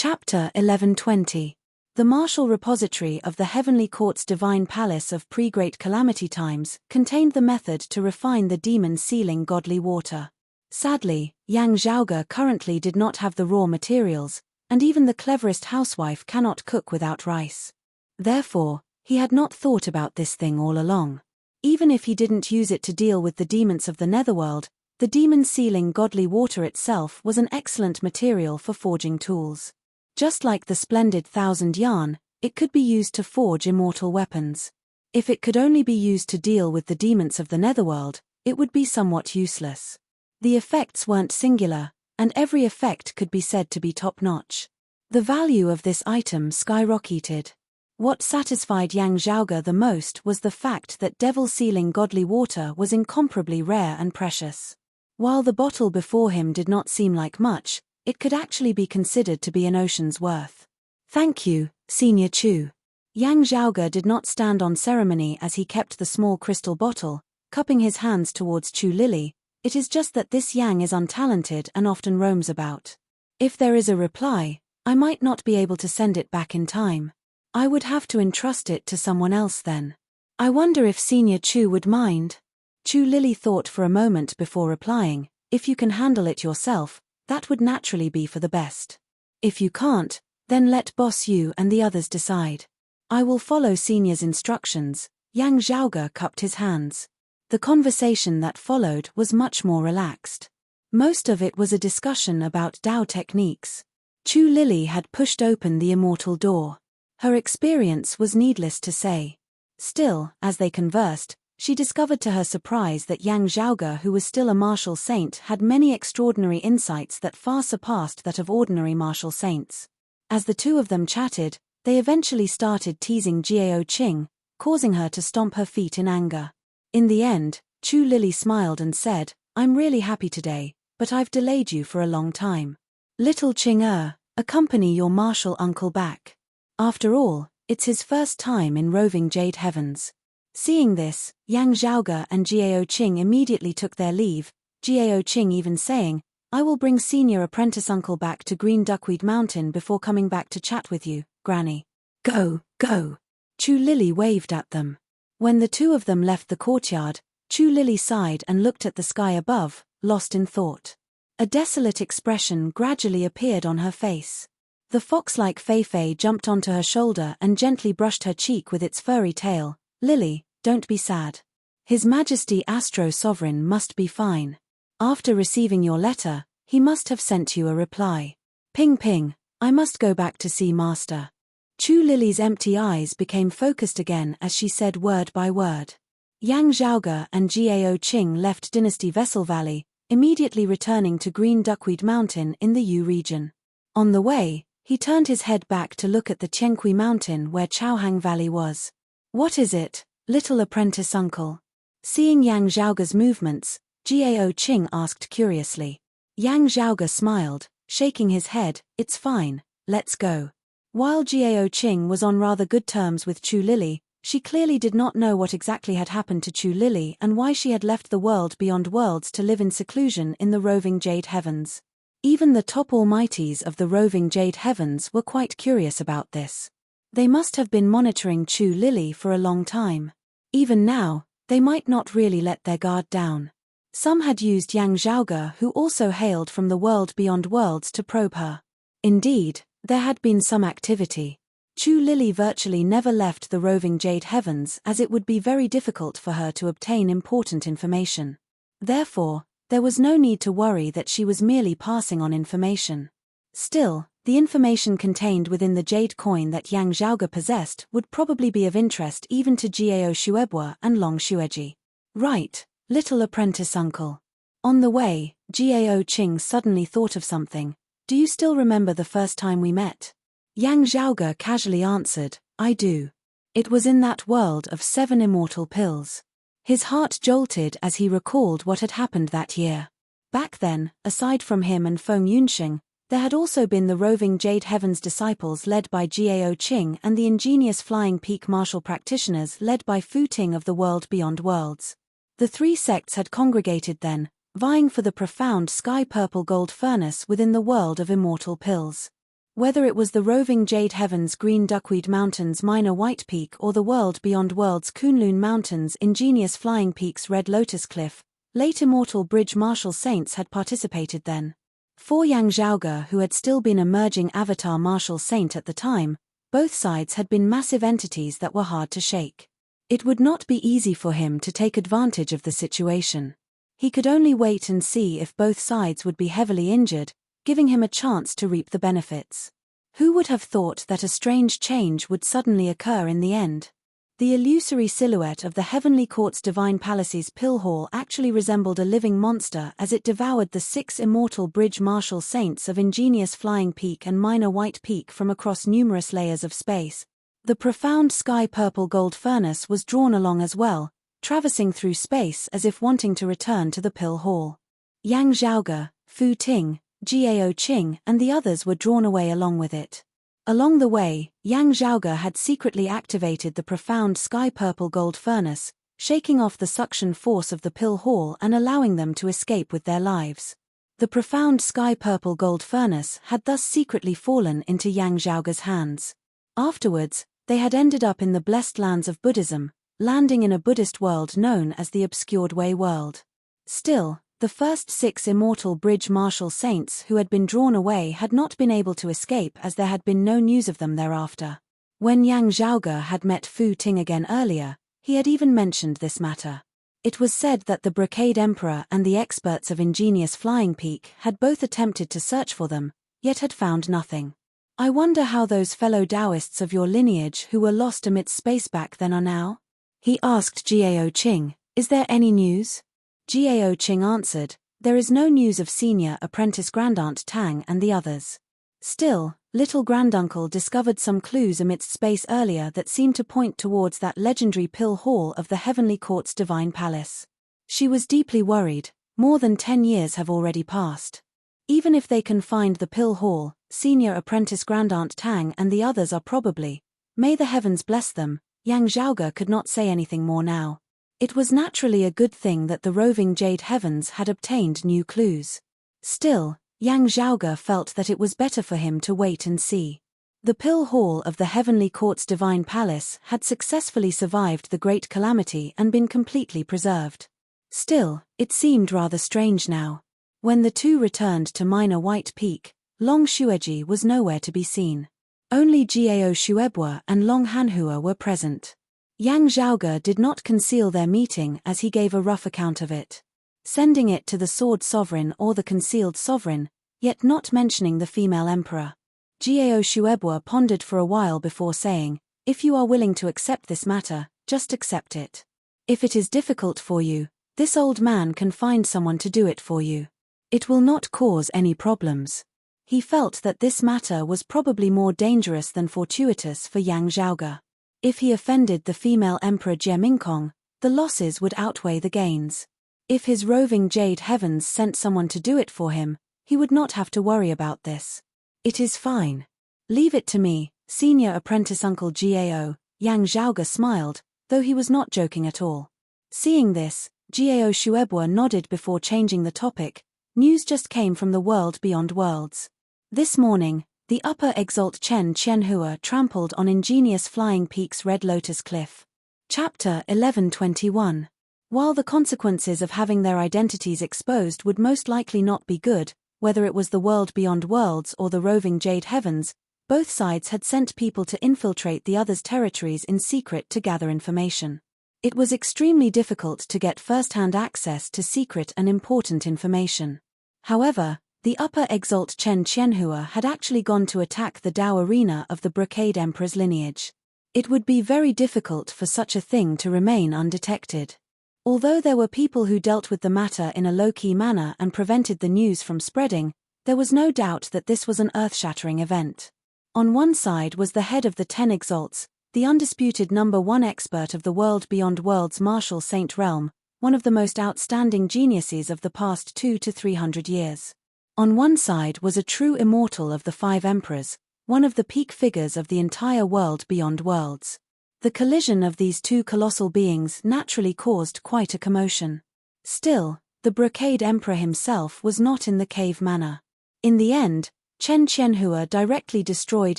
Chapter 1120. The martial repository of the Heavenly Court's Divine Palace of pre-Great Calamity times contained the method to refine the demon-sealing godly water. Sadly, Yang Zhaoge currently did not have the raw materials, and even the cleverest housewife cannot cook without rice. Therefore, he had not thought about this thing all along. Even if he didn't use it to deal with the demons of the netherworld, the demon-sealing godly water itself was an excellent material for forging tools. Just like the splendid thousand yarn, it could be used to forge immortal weapons. If it could only be used to deal with the demons of the netherworld, it would be somewhat useless. The effects weren't singular, and every effect could be said to be top-notch. The value of this item skyrocketed. What satisfied Yang Zhaoge the most was the fact that devil-sealing godly water was incomparably rare and precious. While the bottle before him did not seem like much, it could actually be considered to be an ocean's worth. "Thank you, Senior Chu." Yang Zhaoge did not stand on ceremony as he kept the small crystal bottle, cupping his hands towards Chu Lily. "It is just that this Yang is untalented and often roams about. If there is a reply, I might not be able to send it back in time. I would have to entrust it to someone else then. I wonder if Senior Chu would mind." Chu Lily thought for a moment before replying, "If you can handle it yourself, that would naturally be for the best. If you can't, then let Boss Yu and the others decide. I will follow Senior's instructions." Yang Zhaoge cupped his hands. The conversation that followed was much more relaxed. Most of it was a discussion about Dao techniques. Chu Lily had pushed open the immortal door. Her experience was needless to say. Still, as they conversed, she discovered to her surprise that Yang Zhaoge, who was still a martial saint, had many extraordinary insights that far surpassed that of ordinary martial saints. As the two of them chatted, they eventually started teasing Jiao Qing, causing her to stomp her feet in anger. In the end, Chu Lily smiled and said, "I'm really happy today, but I've delayed you for a long time. Little Qing accompany your martial uncle back. After all, it's his first time in roving Jade Heavens." Seeing this, Yang Zhaoge and Jiao Qing immediately took their leave, Jiao Qing even saying, "I will bring senior apprentice uncle back to Green Duckweed Mountain before coming back to chat with you, Granny." "Go, go." Chu Lily waved at them. When the two of them left the courtyard, Chu Lily sighed and looked at the sky above, lost in thought. A desolate expression gradually appeared on her face. The fox-like Fei jumped onto her shoulder and gently brushed her cheek with its furry tail. "Lily, don't be sad. His Majesty Astro Sovereign must be fine. After receiving your letter, he must have sent you a reply. Ping ping, I must go back to see Master." Chu Lily's empty eyes became focused again as she said word by word. Yang Zhaoge and Jiao Qing left Dynasty Vessel Valley, immediately returning to Green Duckweed Mountain in the Yu region. On the way, he turned his head back to look at the Qiankui Mountain where Chaohang Valley was. "What is it, little apprentice uncle?" Seeing Yang Zhaoge's movements, Jiao Qing asked curiously. Yang Zhaoge smiled, shaking his head, "It's fine, let's go." While Jiao Qing was on rather good terms with Chu Lily, she clearly did not know what exactly had happened to Chu Lily and why she had left the world beyond worlds to live in seclusion in the roving Jade Heavens. Even the top almighties of the roving Jade Heavens were quite curious about this. They must have been monitoring Chu Lily for a long time. Even now, they might not really let their guard down. Some had used Yang Zhaoge, who also hailed from the world beyond worlds, to probe her. Indeed, there had been some activity. Chu Lily virtually never left the roving Jade Heavens as it would be very difficult for her to obtain important information. Therefore, there was no need to worry that she was merely passing on information. Still, the information contained within the jade coin that Yang Zhaoge possessed would probably be of interest even to Jiao Xuebua and Long Xueji. "Right, little apprentice uncle." On the way, Jiao Qing suddenly thought of something. "Do you still remember the first time we met?" Yang Zhaoge casually answered, "I do. It was in that world of 7 immortal pills." His heart jolted as he recalled what had happened that year. Back then, aside from him and Feng Yunxing, there had also been the roving Jade Heavens disciples led by Jiao Qing and the ingenious Flying Peak martial practitioners led by Fu Ting of the world beyond worlds. The 3 sects had congregated then, vying for the profound sky-purple gold furnace within the world of immortal pills. Whether it was the roving Jade Heavens Green Duckweed Mountains Minor White Peak or the world beyond worlds Kunlun Mountains Ingenious Flying Peaks Red Lotus Cliff, late immortal Bridge Martial Saints had participated then. For Yang Zhaoge, who had still been emerging avatar martial saint at the time, both sides had been massive entities that were hard to shake. It would not be easy for him to take advantage of the situation. He could only wait and see if both sides would be heavily injured, giving him a chance to reap the benefits. Who would have thought that a strange change would suddenly occur in the end? The illusory silhouette of the Heavenly Court's Divine Palace's pill hall actually resembled a living monster as it devoured the 6 immortal Bridge Martial Saints of Ingenious Flying Peak and Minor White Peak from across numerous layers of space. The profound sky-purple gold furnace was drawn along as well, traversing through space as if wanting to return to the pill hall. Yang Zhaoge, Fu Ting, Jiao Qing and the others were drawn away along with it. Along the way, Yang Zhaoge had secretly activated the profound sky-purple gold furnace, shaking off the suction force of the pill hall and allowing them to escape with their lives. The profound sky-purple gold furnace had thus secretly fallen into Yang Zhaoge's hands. Afterwards, they had ended up in the blessed lands of Buddhism, landing in a Buddhist world known as the Obscured Way world. Still, the first 6 immortal Bridge Martial Saints who had been drawn away had not been able to escape as there had been no news of them thereafter. When Yang Zhaoge had met Fu Ting again earlier, he had even mentioned this matter. It was said that the Brocade Emperor and the experts of Ingenious Flying Peak had both attempted to search for them, yet had found nothing. I wonder how those fellow Taoists of your lineage who were lost amidst space back then are now? He asked Jiao Qing, is there any news? Jiao Qing answered, there is no news of senior apprentice Grandaunt Tang and the others. Still, little granduncle discovered some clues amidst space earlier that seemed to point towards that legendary pill hall of the Heavenly Court's Divine Palace. She was deeply worried. More than 10 years have already passed. Even if they can find the pill hall, senior apprentice Grandaunt Tang and the others are probably, may the heavens bless them. Yang Zhaoge could not say anything more now. It was naturally a good thing that the roving Jade Heavens had obtained new clues. Still, Yang Zhaoge felt that it was better for him to wait and see. The pill hall of the Heavenly Court's Divine Palace had successfully survived the Great Calamity and been completely preserved. Still, it seemed rather strange now. When the two returned to Minor White Peak, Long Xueji was nowhere to be seen. Only Jiao Xuebua and Long Hanhua were present. Yang Zhaoge did not conceal their meeting as he gave a rough account of it. Sending it to the Sword Sovereign or the Concealed Sovereign, yet not mentioning the female emperor. Jiao Xuebua pondered for a while before saying, if you are willing to accept this matter, just accept it. If it is difficult for you, this old man can find someone to do it for you. It will not cause any problems. He felt that this matter was probably more dangerous than fortuitous for Yang Zhaoge. If he offended the female emperor Jie Mingkong, the losses would outweigh the gains. If his roving Jade Heavens sent someone to do it for him, he would not have to worry about this. It is fine. Leave it to me, senior apprentice Uncle Jiao, Yang Zhaoge smiled, though he was not joking at all. Seeing this, Jiao Xuebua nodded before changing the topic. News just came from the world beyond worlds. This morning, the Upper Exalt Chen Qianhua trampled on Ingenious Flying Peak's Red Lotus Cliff. Chapter 1121. While the consequences of having their identities exposed would most likely not be good, whether it was the world beyond worlds or the roving Jade Heavens, both sides had sent people to infiltrate the other's territories in secret to gather information. It was extremely difficult to get first-hand access to secret and important information. However, the Upper Exalt Chen Qianhua had actually gone to attack the Dao arena of the Brocade Emperor's lineage. It would be very difficult for such a thing to remain undetected. Although there were people who dealt with the matter in a low-key manner and prevented the news from spreading, there was no doubt that this was an earth-shattering event. On one side was the head of the 10 Exalts, the undisputed #1 expert of the world beyond worlds martial saint realm, one of the most outstanding geniuses of the past 200 to 300 years. On one side was a true immortal of the 5 emperors, one of the peak figures of the entire world beyond worlds. The collision of these two colossal beings naturally caused quite a commotion. Still, the Brocade Emperor himself was not in the cave manor. In the end, Chen Qianhua directly destroyed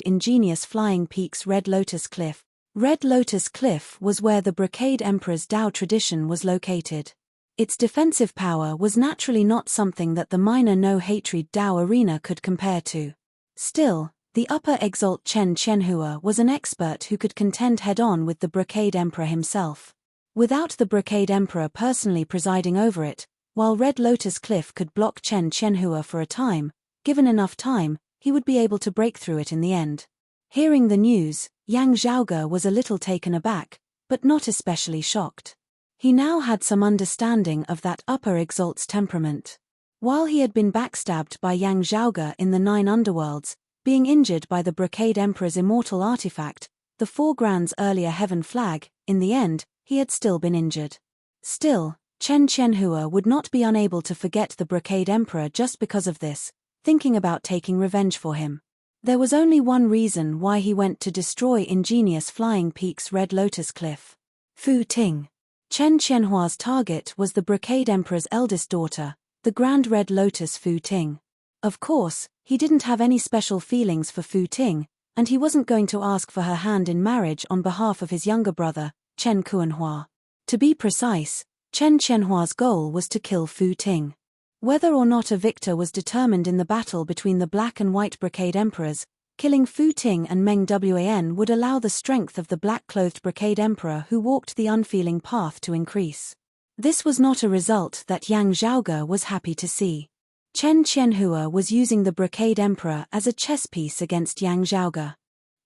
ingenious Flying Peak's Red Lotus Cliff. Red Lotus Cliff was where the Brocade Emperor's Dao tradition was located. Its defensive power was naturally not something that the minor no-hatred Dao arena could compare to. Still, the upper exalt Chen Qianhua was an expert who could contend head-on with the Brocade Emperor himself. Without the Brocade Emperor personally presiding over it, while Red Lotus Cliff could block Chen Qianhua for a time, given enough time, he would be able to break through it in the end. Hearing the news, Yang Zhaoge was a little taken aback, but not especially shocked. He now had some understanding of that upper exalt's temperament. While he had been backstabbed by Yang Zhaoge in the 9 underworlds, being injured by the Brocade Emperor's immortal artifact, the 4 Grands earlier heaven flag, in the end, he had still been injured. Still, Chen Qianhua would not be unable to forget the Brocade Emperor just because of this, thinking about taking revenge for him. There was only one reason why he went to destroy ingenious Flying Peak's Red Lotus Cliff. Fu Ting. Chen Qianhua's target was the Brocade Emperor's eldest daughter, the Grand Red Lotus Fu Ting. Of course, he didn't have any special feelings for Fu Ting, and he wasn't going to ask for her hand in marriage on behalf of his younger brother, Chen Kuanhua. To be precise, Chen Qianhua's goal was to kill Fu Ting. Whether or not a victor was determined in the battle between the black and white Brocade Emperors, killing Fu Ting and Meng Wan would allow the strength of the black-clothed Brocade Emperor who walked the unfeeling path to increase. This was not a result that Yang Zhaoge was happy to see. Chen Qianhua was using the Brocade Emperor as a chess piece against Yang Zhaoge.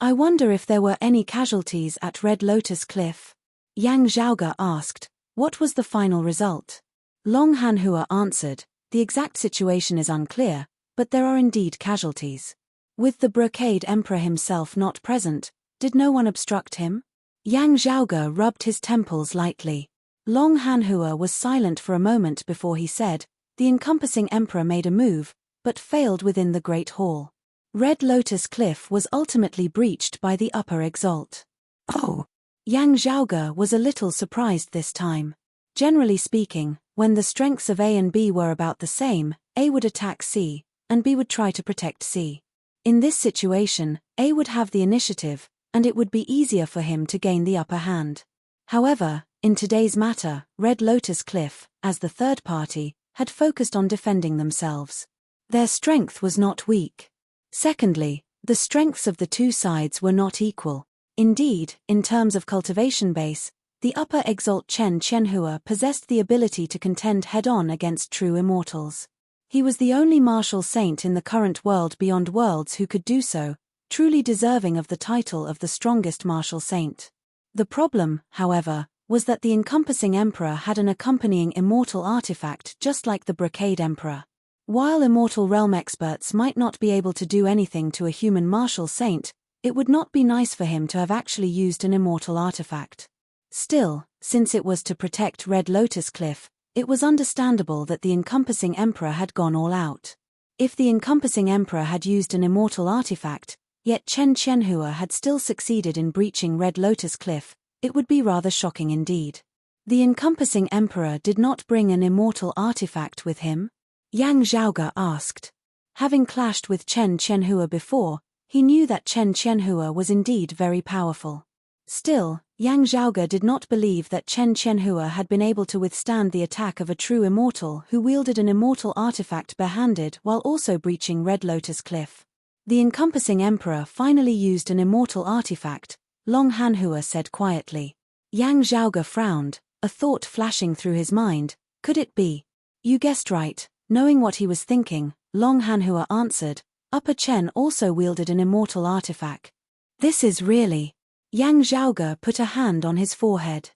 I wonder if there were any casualties at Red Lotus Cliff? Yang Zhaoge asked. What was the final result? Long Hanhua answered. The exact situation is unclear, but there are indeed casualties. With the Brocade Emperor himself not present, did no one obstruct him? Yang Zhaoge rubbed his temples lightly. Long Hanhua was silent for a moment before he said, the encompassing emperor made a move, but failed within the Great Hall. Red Lotus Cliff was ultimately breached by the upper exalt. Oh! Yang Zhaoge was a little surprised this time. Generally speaking, when the strengths of A and B were about the same, A would attack C, and B would try to protect C. In this situation, A would have the initiative, and it would be easier for him to gain the upper hand. However, in today's matter, Red Lotus Cliff, as the third party, had focused on defending themselves. Their strength was not weak. Secondly, the strengths of the two sides were not equal. Indeed, in terms of cultivation base, the upper exalt Chen Qianhua possessed the ability to contend head-on against true immortals. He was the only martial saint in the current world beyond worlds who could do so, truly deserving of the title of the strongest martial saint. The problem, however, was that the encompassing emperor had an accompanying immortal artifact just like the Brocade Emperor. While immortal realm experts might not be able to do anything to a human martial saint, it would not be nice for him to have actually used an immortal artifact. Still, since it was to protect Red Lotus Cliff, it was understandable that the encompassing emperor had gone all out. If the encompassing emperor had used an immortal artifact, yet Chen Qianhua had still succeeded in breaching Red Lotus Cliff, it would be rather shocking indeed. The encompassing emperor did not bring an immortal artifact with him? Yang Zhaoge asked. Having clashed with Chen Qianhua before, he knew that Chen Qianhua was indeed very powerful. Still, Yang Zhaoge did not believe that Chen Qianhua had been able to withstand the attack of a true immortal who wielded an immortal artifact barehanded while also breaching Red Lotus Cliff. The encompassing emperor finally used an immortal artifact, Long Hanhua said quietly. Yang Zhaoge frowned, a thought flashing through his mind. Could it be? You guessed right. Knowing what he was thinking, Long Hanhua answered, Upper Chen also wielded an immortal artifact. This is really... Yang Zhaoge put a hand on his forehead.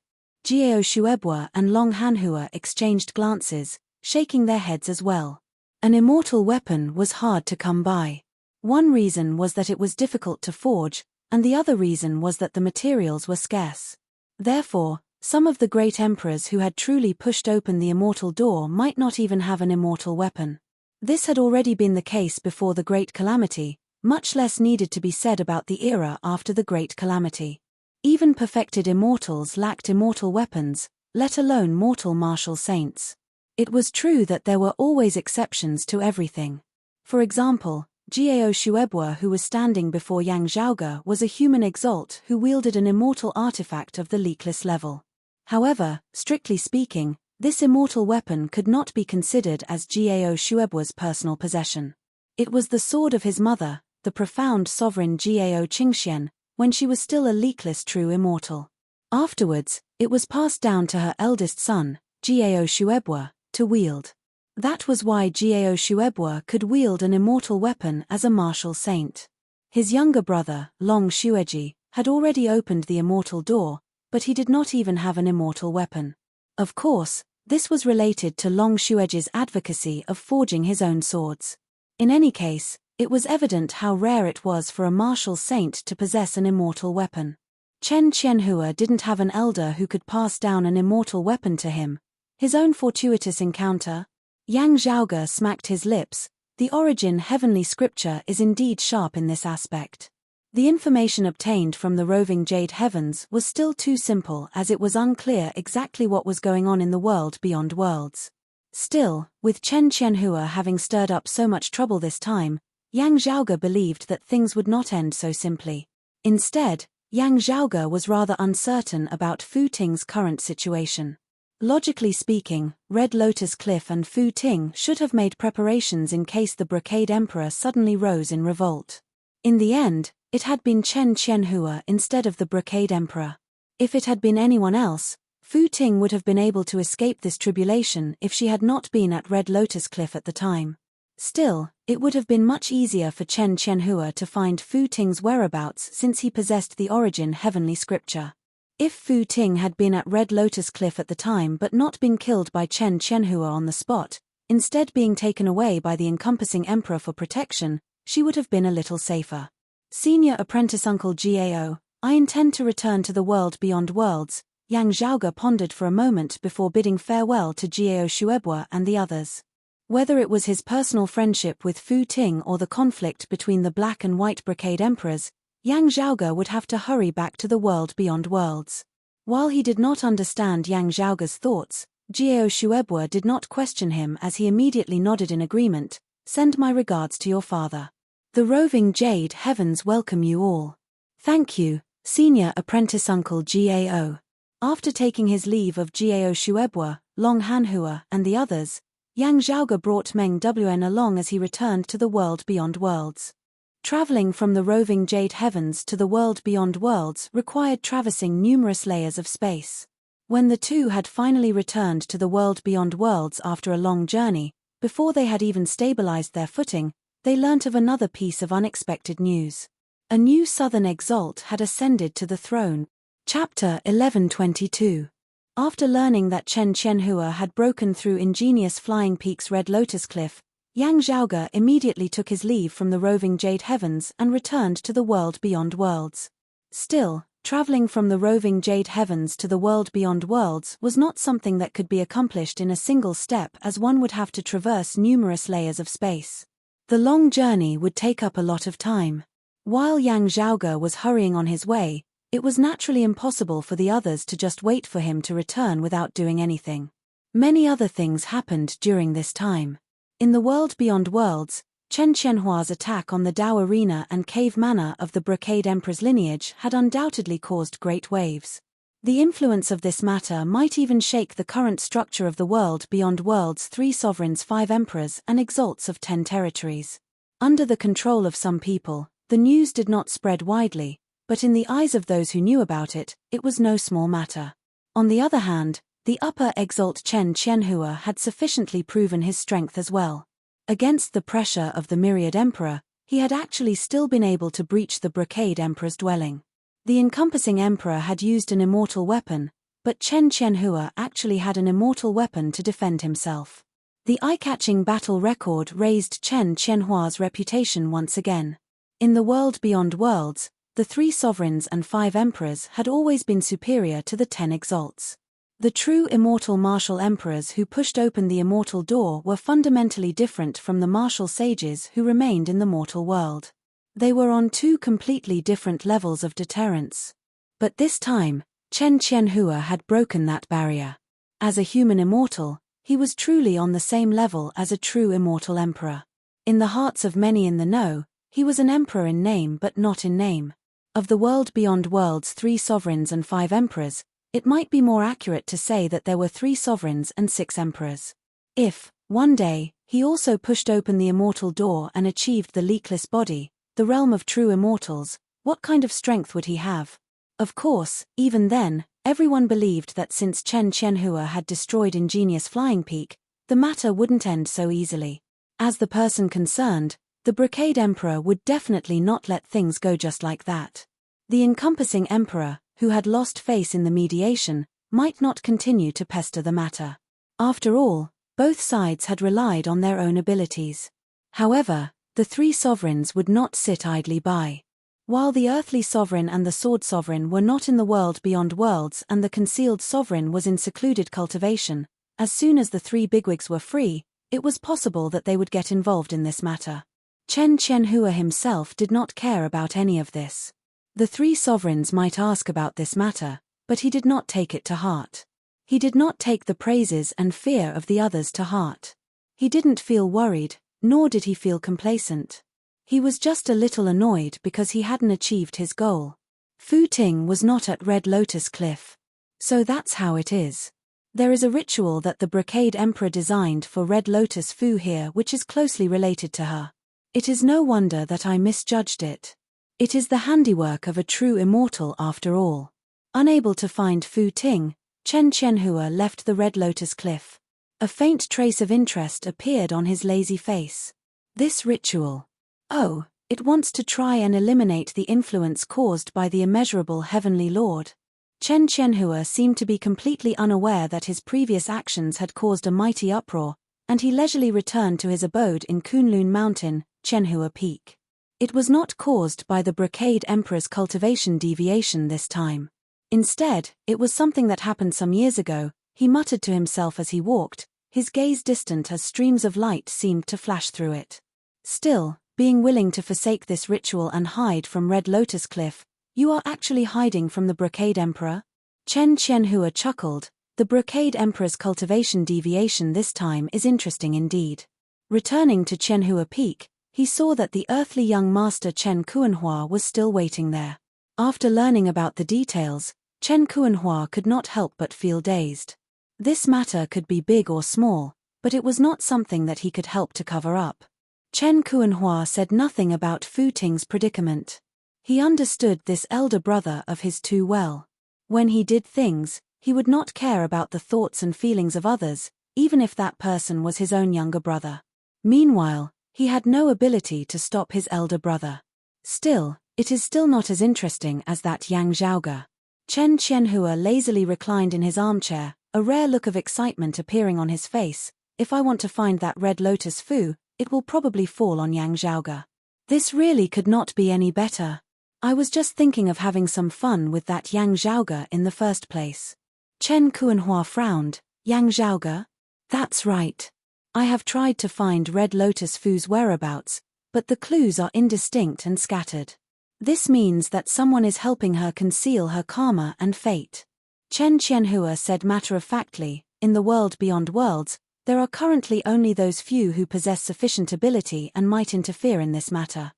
Jiao Shuebua and Long Hanhua exchanged glances, shaking their heads as well. An immortal weapon was hard to come by. One reason was that it was difficult to forge, and the other reason was that the materials were scarce. Therefore, some of the great emperors who had truly pushed open the immortal door might not even have an immortal weapon. This had already been the case before the Great Calamity. Much less needed to be said about the era after the Great Calamity. Even perfected immortals lacked immortal weapons, let alone mortal martial saints. It was true that there were always exceptions to everything. For example, Jiao Shuebua, who was standing before Yang Zhaoge, was a human exalt who wielded an immortal artifact of the leakless level. However, strictly speaking, this immortal weapon could not be considered as Jiao Shuebua's personal possession. It was the sword of his mother, the profound sovereign Jiao Qingxian, when she was still a leakless true immortal. Afterwards, it was passed down to her eldest son, Jiao Shuebua, to wield. That was why Jiao Shuebua could wield an immortal weapon as a martial saint. His younger brother, Long Xueji, had already opened the immortal door, but he did not even have an immortal weapon. Of course, this was related to Long Xueji's advocacy of forging his own swords. In any case, it was evident how rare it was for a martial saint to possess an immortal weapon. Chen Qianhua didn't have an elder who could pass down an immortal weapon to him. His own fortuitous encounter? Yang Zhaoge smacked his lips. The origin heavenly scripture is indeed sharp in this aspect. The information obtained from the roving jade heavens was still too simple, as it was unclear exactly what was going on in the world beyond worlds. Still, with Chen Qianhua having stirred up so much trouble this time, Yang Zhaoge believed that things would not end so simply. Instead, Yang Zhaoge was rather uncertain about Fu Ting's current situation. Logically speaking, Red Lotus Cliff and Fu Ting should have made preparations in case the Brocade Emperor suddenly rose in revolt. In the end, it had been Chen Qianhua instead of the Brocade Emperor. If it had been anyone else, Fu Ting would have been able to escape this tribulation if she had not been at Red Lotus Cliff at the time. Still, it would have been much easier for Chen Qianhua to find Fu Ting's whereabouts since he possessed the origin heavenly scripture. If Fu Ting had been at Red Lotus Cliff at the time but not been killed by Chen Qianhua on the spot, instead being taken away by the encompassing emperor for protection, she would have been a little safer. Senior apprentice Uncle Gao, I intend to return to the world beyond worlds. Yang Zhaoge pondered for a moment before bidding farewell to Jiao Shuebua and the others. Whether it was his personal friendship with Fu Ting or the conflict between the Black and White Brocade Emperors, Yang Zhaoge would have to hurry back to the world beyond worlds. While he did not understand Yang Zhaoge's thoughts, Jiao Shuebua did not question him as he immediately nodded in agreement. Send my regards to your father. The roving jade heavens welcome you all. Thank you, Senior Apprentice Uncle Gao. After taking his leave of Jiao Shuebua, Long Hanhua, and the others, Yang Zhaoge brought Meng Wn along as he returned to the world beyond worlds. Traveling from the roving jade heavens to the world beyond worlds required traversing numerous layers of space. When the two had finally returned to the world beyond worlds after a long journey, before they had even stabilized their footing, they learnt of another piece of unexpected news. A new southern exalt had ascended to the throne. Chapter 1122. After learning that Chen Qianhua had broken through ingenious Flying Peak's Red Lotus Cliff, Yang Zhaoge immediately took his leave from the roving jade heavens and returned to the world beyond worlds. Still, traveling from the roving jade heavens to the world beyond worlds was not something that could be accomplished in a single step, as one would have to traverse numerous layers of space. The long journey would take up a lot of time. While Yang Zhaoge was hurrying on his way, it was naturally impossible for the others to just wait for him to return without doing anything. Many other things happened during this time. In the world beyond worlds, Chen Qianhua's attack on the Dao Arena and Cave Manor of the Brocade Emperor's lineage had undoubtedly caused great waves. The influence of this matter might even shake the current structure of the world beyond worlds: 3 sovereigns, 5 emperors, and exalts of 10 territories. Under the control of some people, the news did not spread widely, but in the eyes of those who knew about it, it was no small matter. On the other hand, the upper exalt Chen Qianhua had sufficiently proven his strength as well. Against the pressure of the myriad emperor, he had actually still been able to breach the Brocade Emperor's dwelling. The encompassing emperor had used an immortal weapon, but Chen Qianhua actually had an immortal weapon to defend himself. The eye-catching battle record raised Chen Qianhua's reputation once again. In the world beyond worlds, the 3 sovereigns and 5 emperors had always been superior to the 10 exalts. The true immortal martial emperors who pushed open the immortal door were fundamentally different from the martial sages who remained in the mortal world. They were on 2 completely different levels of deterrence. But this time, Chen Qianhua had broken that barrier. As a human immortal, he was truly on the same level as a true immortal emperor. In the hearts of many in the know, he was an emperor in name but not in name. Of the world beyond worlds 3 sovereigns and 5 emperors, it might be more accurate to say that there were 3 sovereigns and 6 emperors. If, one day, he also pushed open the immortal door and achieved the leakless body, the realm of true immortals, what kind of strength would he have? Of course, even then, everyone believed that since Chen Qianhua had destroyed ingenious Flying Peak, the matter wouldn't end so easily. As the person concerned, the Brocade Emperor would definitely not let things go just like that. The encompassing emperor, who had lost face in the mediation, might not continue to pester the matter. After all, both sides had relied on their own abilities. However, the 3 sovereigns would not sit idly by. While the earthly sovereign and the sword sovereign were not in the world beyond worlds and the concealed sovereign was in secluded cultivation, as soon as the 3 bigwigs were free, it was possible that they would get involved in this matter. Chen Qianhua himself did not care about any of this. The 3 sovereigns might ask about this matter, but he did not take it to heart. He did not take the praises and fear of the others to heart. He didn't feel worried, nor did he feel complacent. He was just a little annoyed because he hadn't achieved his goal. Fu Ting was not at Red Lotus Cliff. So that's how it is. There is a ritual that the Brocade Emperor designed for Red Lotus Fu here which is closely related to her. It is no wonder that I misjudged it. It is the handiwork of a true immortal after all. Unable to find Fu Ting, Chen Qianhua left the Red Lotus Cliff. A faint trace of interest appeared on his lazy face. This ritual. Oh, it wants to try and eliminate the influence caused by the immeasurable Heavenly Lord. Chen Qianhua seemed to be completely unaware that his previous actions had caused a mighty uproar, and he leisurely returned to his abode in Kunlun Mountain, Qianhua Peak. It was not caused by the Brocade Emperor's cultivation deviation this time. Instead, it was something that happened some years ago, he muttered to himself as he walked, his gaze distant as streams of light seemed to flash through it. Still, being willing to forsake this ritual and hide from Red Lotus Cliff, you are actually hiding from the Brocade Emperor? Chen Qianhua chuckled. The Brocade Emperor's cultivation deviation this time is interesting indeed. Returning to Qianhua Peak, he saw that the earthly young master Chen Kuanhua was still waiting there. After learning about the details, Chen Kuanhua could not help but feel dazed. This matter could be big or small, but it was not something that he could help to cover up. Chen Kuanhua said nothing about Fu Ting's predicament. He understood this elder brother of his too well. When he did things, he would not care about the thoughts and feelings of others, even if that person was his own younger brother. Meanwhile, he had no ability to stop his elder brother. Still, it is still not as interesting as that Yang Zhaoge. Chen Qianhua lazily reclined in his armchair, a rare look of excitement appearing on his face. If I want to find that Red Lotus Fu, it will probably fall on Yang Zhaoge. This really could not be any better. I was just thinking of having some fun with that Yang Zhaoge in the first place. Chen Kuanhua frowned. Yang Zhaoge? That's right. I have tried to find Red Lotus Fu's whereabouts, but the clues are indistinct and scattered. This means that someone is helping her conceal her karma and fate. Chen Qianhua said matter-of-factly, in the world beyond worlds, there are currently only those few who possess sufficient ability and might interfere in this matter.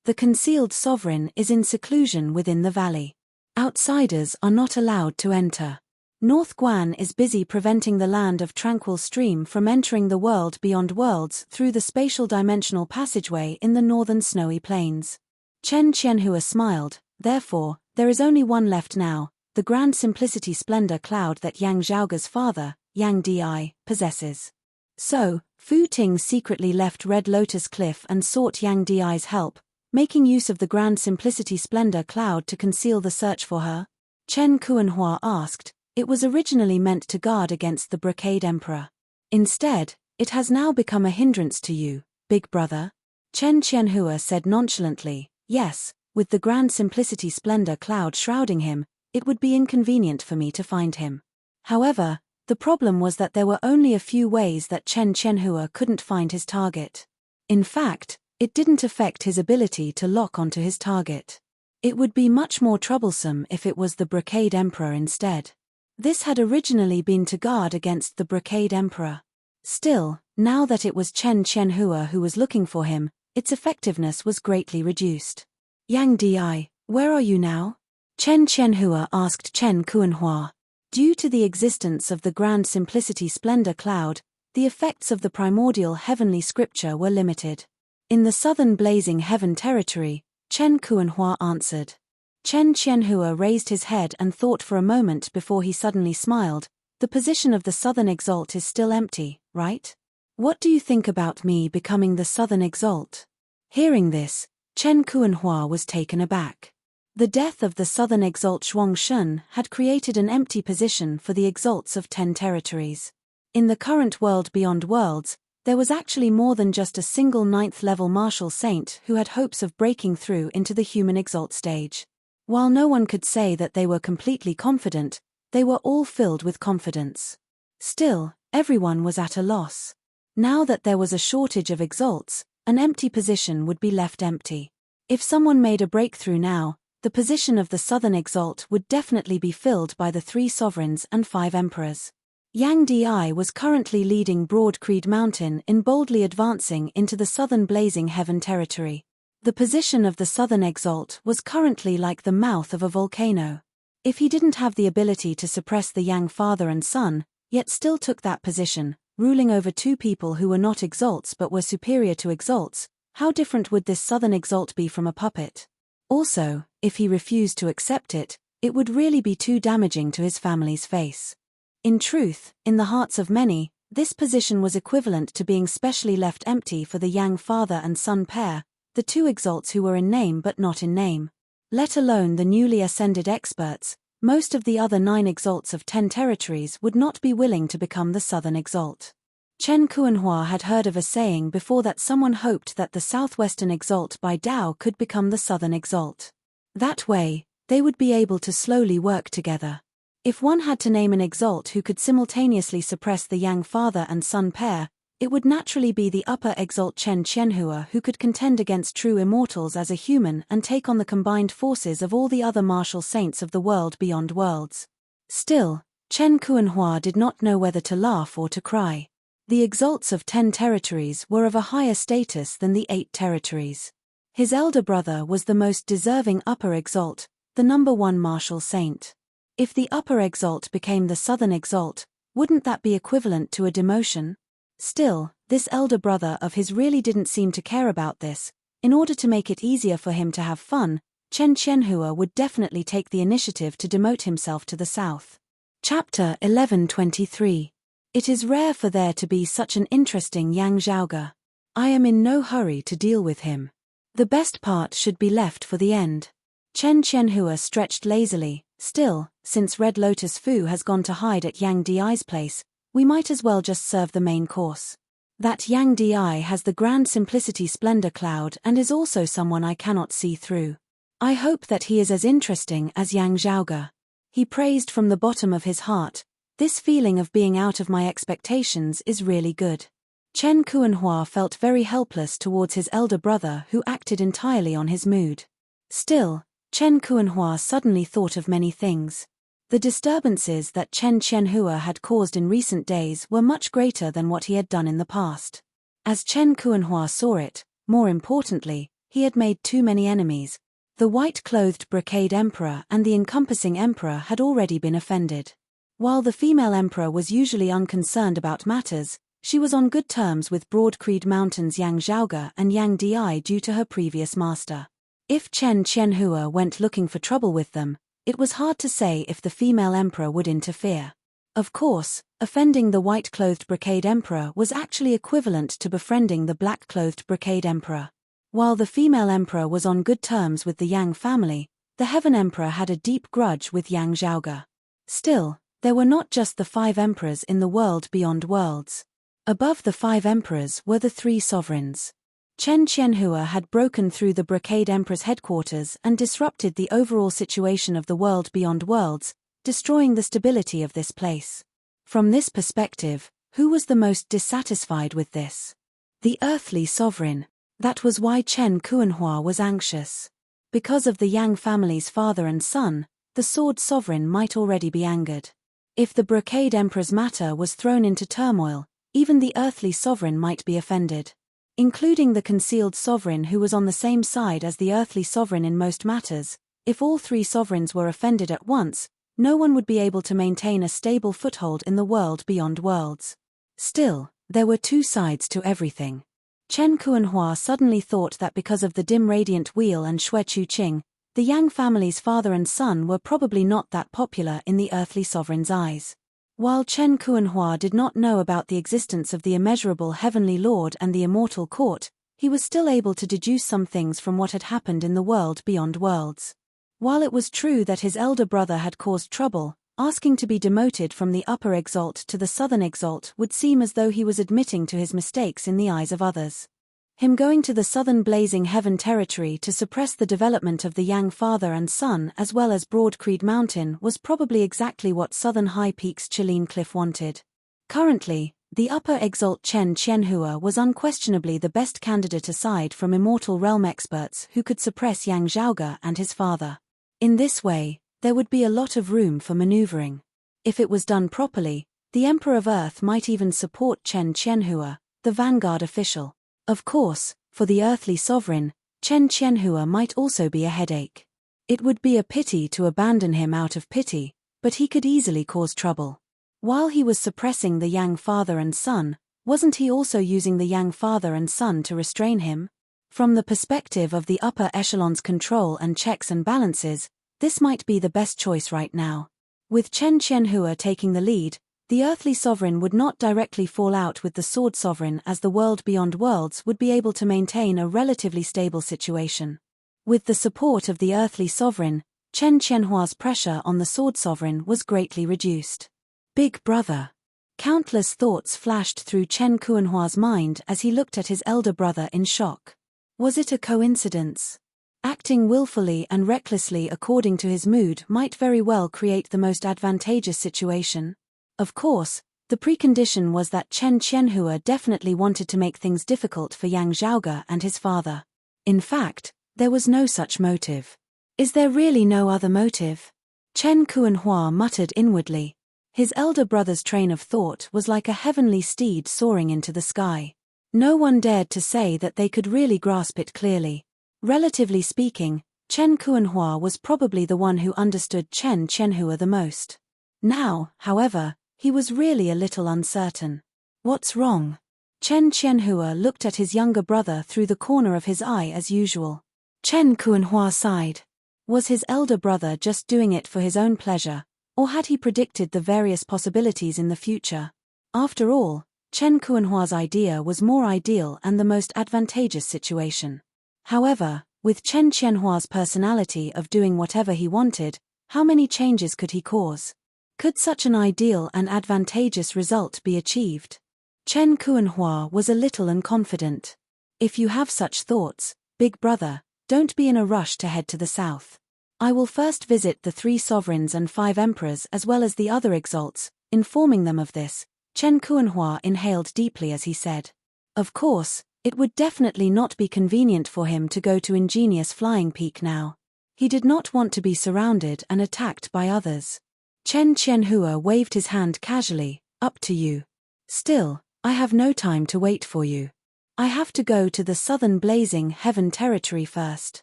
The concealed sovereign is in seclusion within the valley. Outsiders are not allowed to enter. North Guan is busy preventing the land of Tranquil Stream from entering the world beyond worlds through the spatial dimensional passageway in the northern snowy plains. Chen Qianhua smiled. Therefore, there is only one left now, the grand simplicity splendor cloud that Yang Zhaoge's father, Yang Di, possesses. So, Fu Ting secretly left Red Lotus Cliff and sought Yang Di's help, making use of the grand simplicity splendor cloud to conceal the search for her? Chen Kuanhua asked. It was originally meant to guard against the Brocade Emperor. Instead, it has now become a hindrance to you, big brother. Chen Qianhua said nonchalantly, yes, with the grand simplicity splendor cloud shrouding him, it would be inconvenient for me to find him. However, the problem was that there were only a few ways that Chen Qianhua couldn't find his target. In fact, it didn't affect his ability to lock onto his target. It would be much more troublesome if it was the Brocade Emperor instead. This had originally been to guard against the Brocade Emperor. Still, now that it was Chen Qianhua who was looking for him, its effectiveness was greatly reduced. Yang Di, where are you now? Chen Qianhua asked Chen Kuanhua. Due to the existence of the Grand Simplicity Splendor Cloud, the effects of the primordial heavenly scripture were limited. In the southern blazing heaven territory, Chen Kuanhua answered. Chen Qianhua raised his head and thought for a moment before he suddenly smiled. The position of the southern exalt is still empty, right? What do you think about me becoming the southern exalt? Hearing this, Chen Kuanhua was taken aback. The death of the southern exalt Zhuang Shun had created an empty position for the exalts of 10 territories. In the current world beyond worlds, there was actually more than just a single 9th-level martial saint who had hopes of breaking through into the human exalt stage. While no one could say that they were completely confident, they were all filled with confidence. Still, everyone was at a loss. Now that there was a shortage of exalts, an empty position would be left empty. If someone made a breakthrough now, the position of the southern exalt would definitely be filled by the 3 sovereigns and 5 emperors. Yang Di was currently leading Broad Creed Mountain in boldly advancing into the southern blazing heaven territory. The position of the southern exalt was currently like the mouth of a volcano. If he didn't have the ability to suppress the Yang father and son, yet still took that position, ruling over 2 people who were not exalts but were superior to exalts, how different would this southern exalt be from a puppet? Also, if he refused to accept it, it would really be too damaging to his family's face. In truth, in the hearts of many, this position was equivalent to being specially left empty for the Yang father and son pair, the 2 exalts who were in name but not in name. Let alone the newly ascended experts, most of the other 9 exalts of 10 territories would not be willing to become the southern exalt. Chen Kuanhua had heard of a saying before that someone hoped that the southwestern exalt by Dao could become the southern exalt. That way, they would be able to slowly work together. If one had to name an exalt who could simultaneously suppress the Yang father and son pair, it would naturally be the upper exalt Chen Qianhua who could contend against true immortals as a human and take on the combined forces of all the other martial saints of the world beyond worlds. Still, Chen Kuanhua did not know whether to laugh or to cry. The exalts of 10 territories were of a higher status than the 8 territories. His elder brother was the most deserving upper exalt, the number 1 martial saint. If the upper exalt became the southern exalt, wouldn't that be equivalent to a demotion? Still, this elder brother of his really didn't seem to care about this. In order to make it easier for him to have fun, Chen Qianhua would definitely take the initiative to demote himself to the south. Chapter 1123. It is rare for there to be such an interesting Yang Zhaoge. I am in no hurry to deal with him. The best part should be left for the end. Chen Qianhua stretched lazily. Still, since Red Lotus Fu has gone to hide at Yang Di's place, we might as well just serve the main course. That Yang Di has the Grand Simplicity Splendor Cloud and is also someone I cannot see through. I hope that he is as interesting as Yang Zhaoge. He praised from the bottom of his heart. This feeling of being out of my expectations is really good. Chen Kuanhua felt very helpless towards his elder brother who acted entirely on his mood. Still, Chen Kuanhua suddenly thought of many things. The disturbances that Chen Qianhua had caused in recent days were much greater than what he had done in the past. As Chen Kuanhua saw it, more importantly, he had made too many enemies. The white-clothed brocade emperor and the encompassing emperor had already been offended. While the female emperor was usually unconcerned about matters, she was on good terms with Broad Creed Mountain's Yang Zhaoge and Yang Di due to her previous master. If Chen Qianhua went looking for trouble with them, it was hard to say if the female emperor would interfere. Of course, offending the white-clothed brocade emperor was actually equivalent to befriending the black-clothed brocade emperor. While the female emperor was on good terms with the Yang family, the heaven emperor had a deep grudge with Yang Zhaoge. Still, there were not just the 5 emperors in the world beyond worlds. Above the 5 emperors were the 3 sovereigns. Chen Qianhua had broken through the brocade emperor's headquarters and disrupted the overall situation of the world beyond worlds, destroying the stability of this place. From this perspective, who was the most dissatisfied with this? The earthly sovereign. That was why Chen Kuanhua was anxious. Because of the Yang family's father and son, the sword sovereign might already be angered. If the brocade emperor's matter was thrown into turmoil, Even the earthly sovereign might be offended. Including the concealed sovereign who was on the same side as the earthly sovereign in most matters, if all three sovereigns were offended at once, no one would be able to maintain a stable foothold in the world beyond worlds. Still, there were two sides to everything. Chen Kuanhua suddenly thought that because of the dim radiant wheel and Xue Chuqing, the Yang family's father and son were probably not that popular in the earthly sovereign's eyes. While Chen Kuanhua did not know about the existence of the immeasurable heavenly lord and the immortal court, he was still able to deduce some things from what had happened in the world beyond worlds. While it was true that his elder brother had caused trouble, asking to be demoted from the upper exalt to the southern exalt would seem as though he was admitting to his mistakes in the eyes of others. Him going to the southern blazing heaven territory to suppress the development of the Yang father and son as well as Broad Creed Mountain was probably exactly what southern High Peaks Chilean Cliff wanted. Currently, the upper exalt Chen Qianhua was unquestionably the best candidate aside from immortal realm experts who could suppress Yang Zhaoge and his father. In this way, there would be a lot of room for maneuvering. If it was done properly, the Emperor of Earth might even support Chen Qianhua, the vanguard official. Of course, for the earthly sovereign, Chen Qianhua might also be a headache. It would be a pity to abandon him out of pity, but he could easily cause trouble. While he was suppressing the Yang father and son, wasn't he also using the Yang father and son to restrain him? From the perspective of the upper echelon's control and checks and balances, this might be the best choice right now. With Chen Qianhua taking the lead, the earthly sovereign would not directly fall out with the sword sovereign as the world beyond worlds would be able to maintain a relatively stable situation. With the support of the earthly sovereign, Chen Qianhua's pressure on the sword sovereign was greatly reduced. Big brother. Countless thoughts flashed through Chen Kuanhua's mind as he looked at his elder brother in shock. Was it a coincidence? Acting willfully and recklessly according to his mood might very well create the most advantageous situation. Of course, the precondition was that Chen Qianhua definitely wanted to make things difficult for Yang Zhaoge and his father. In fact, there was no such motive. Is there really no other motive? Chen Kuanhua muttered inwardly. His elder brother's train of thought was like a heavenly steed soaring into the sky. No one dared to say that they could really grasp it clearly. Relatively speaking, Chen Kuanhua was probably the one who understood Chen Qianhua the most. Now, however, he was really a little uncertain. What's wrong? Chen Qianhua looked at his younger brother through the corner of his eye as usual. Chen Kuanhua sighed. Was his elder brother just doing it for his own pleasure, or had he predicted the various possibilities in the future? After all, Chen Kuanhua's idea was more ideal and the most advantageous situation. However, with Chen Qianhua's personality of doing whatever he wanted, how many changes could he cause? Could such an ideal and advantageous result be achieved? Chen Kuanhua was a little unconfident. If you have such thoughts, big brother, don't be in a rush to head to the south. I will first visit the 3 sovereigns and 5 emperors as well as the other exalts, informing them of this. Chen Kuanhua inhaled deeply as he said. Of course, it would definitely not be convenient for him to go to Ingenious Flying Peak now. He did not want to be surrounded and attacked by others. Chen Qianhua waved his hand casually. Up to you. Still, I have no time to wait for you. I have to go to the southern blazing heaven territory first.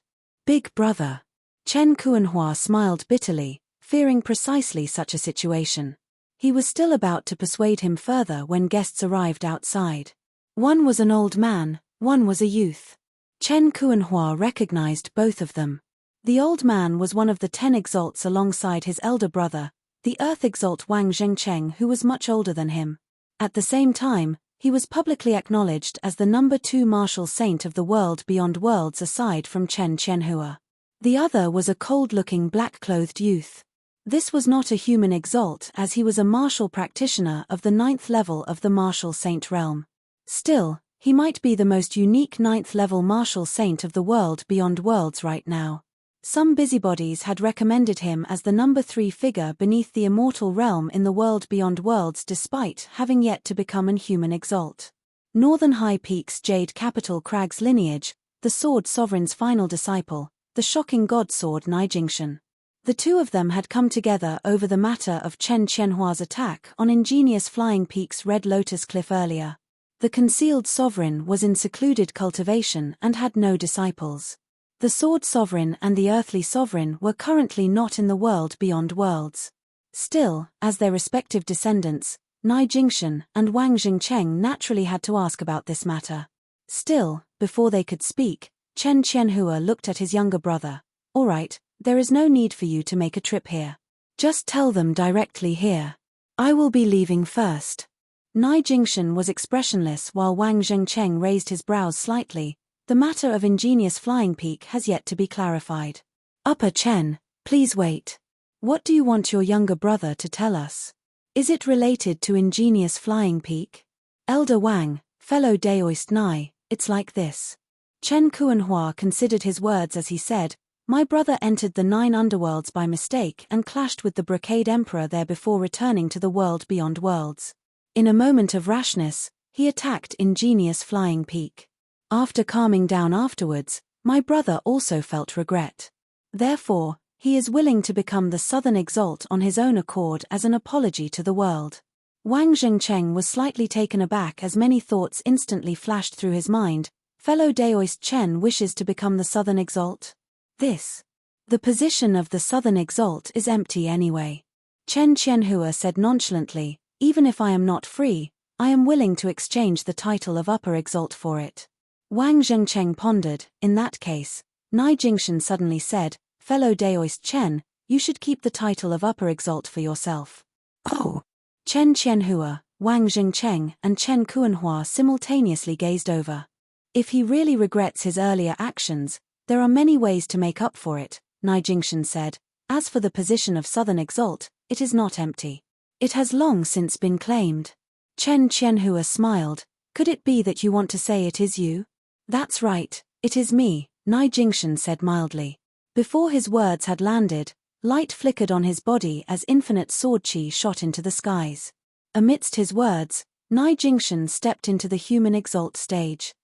Big brother. Chen Kuanhua smiled bitterly, fearing precisely such a situation. He was still about to persuade him further when guests arrived outside. One was an old man, one was a youth. Chen Kuanhua recognized both of them. The old man was one of the 10 exalts alongside his elder brother, the Earth Exalt Wang Zhengcheng, who was much older than him. At the same time, he was publicly acknowledged as the number 2 martial saint of the world beyond worlds aside from Chen Qianhua. The other was a cold-looking black-clothed youth. This was not a human exalt as he was a martial practitioner of the 9th level of the martial saint realm. Still, he might be the most unique 9th level martial saint of the world beyond worlds right now. Some busybodies had recommended him as the number 3 figure beneath the immortal realm in the world beyond worlds despite having yet to become an human exalt. Northern High Peaks Jade Capital Crag's lineage, the Sword Sovereign's final disciple, the shocking god sword Nijingtian. The two of them had come together over the matter of Chen Qianhua's attack on ingenious Flying Peak's Red Lotus Cliff earlier. The concealed sovereign was in secluded cultivation and had no disciples. The Sword Sovereign and the Earthly Sovereign were currently not in the world beyond worlds. Still, as their respective descendants, Nai Jingshan and Wang Jingcheng naturally had to ask about this matter. Still, before they could speak, Chen Qianhua looked at his younger brother. "All right, there is no need for you to make a trip here. Just tell them directly here. I will be leaving first." Nai Jingshan was expressionless while Wang Zhengcheng raised his brows slightly. The matter of ingenious Flying Peak has yet to be clarified. "Upper Chen, please wait. What do you want your younger brother to tell us? Is it related to ingenious Flying Peak?" "Elder Wang, fellow Daoist Nai, it's like this." Chen Kuanhua considered his words as he said, "My brother entered the 9 underworlds by mistake and clashed with the Brocade Emperor there before returning to the world beyond worlds. In a moment of rashness, he attacked ingenious Flying Peak. After calming down afterwards, my brother also felt regret. Therefore, he is willing to become the Southern Exalt on his own accord as an apology to the world." Wang Zhengcheng was slightly taken aback as many thoughts instantly flashed through his mind. Fellow Daoist Chen wishes to become the Southern Exalt? The position of the Southern Exalt is empty anyway. Chen Qianhua said nonchalantly, "Even if I am not free, I am willing to exchange the title of Upper Exalt for it." Wang Zhengcheng pondered. In that case, Nai Jingshan suddenly said, "Fellow Daoist Chen, you should keep the title of Upper Exalt for yourself." "Oh!" Chen Qianhua, Wang Zhengcheng and Chen Kuanhua simultaneously gazed over. "If he really regrets his earlier actions, there are many ways to make up for it," Nai Jingshan said. "As for the position of Southern Exalt, it is not empty. It has long since been claimed." Chen Qianhua smiled. "Could it be that you want to say it is you?" "That's right, it is me," Nai Jingshan said mildly. Before his words had landed, light flickered on his body as infinite sword chi shot into the skies. Amidst his words, Nai Jingshan stepped into the human Exalt stage.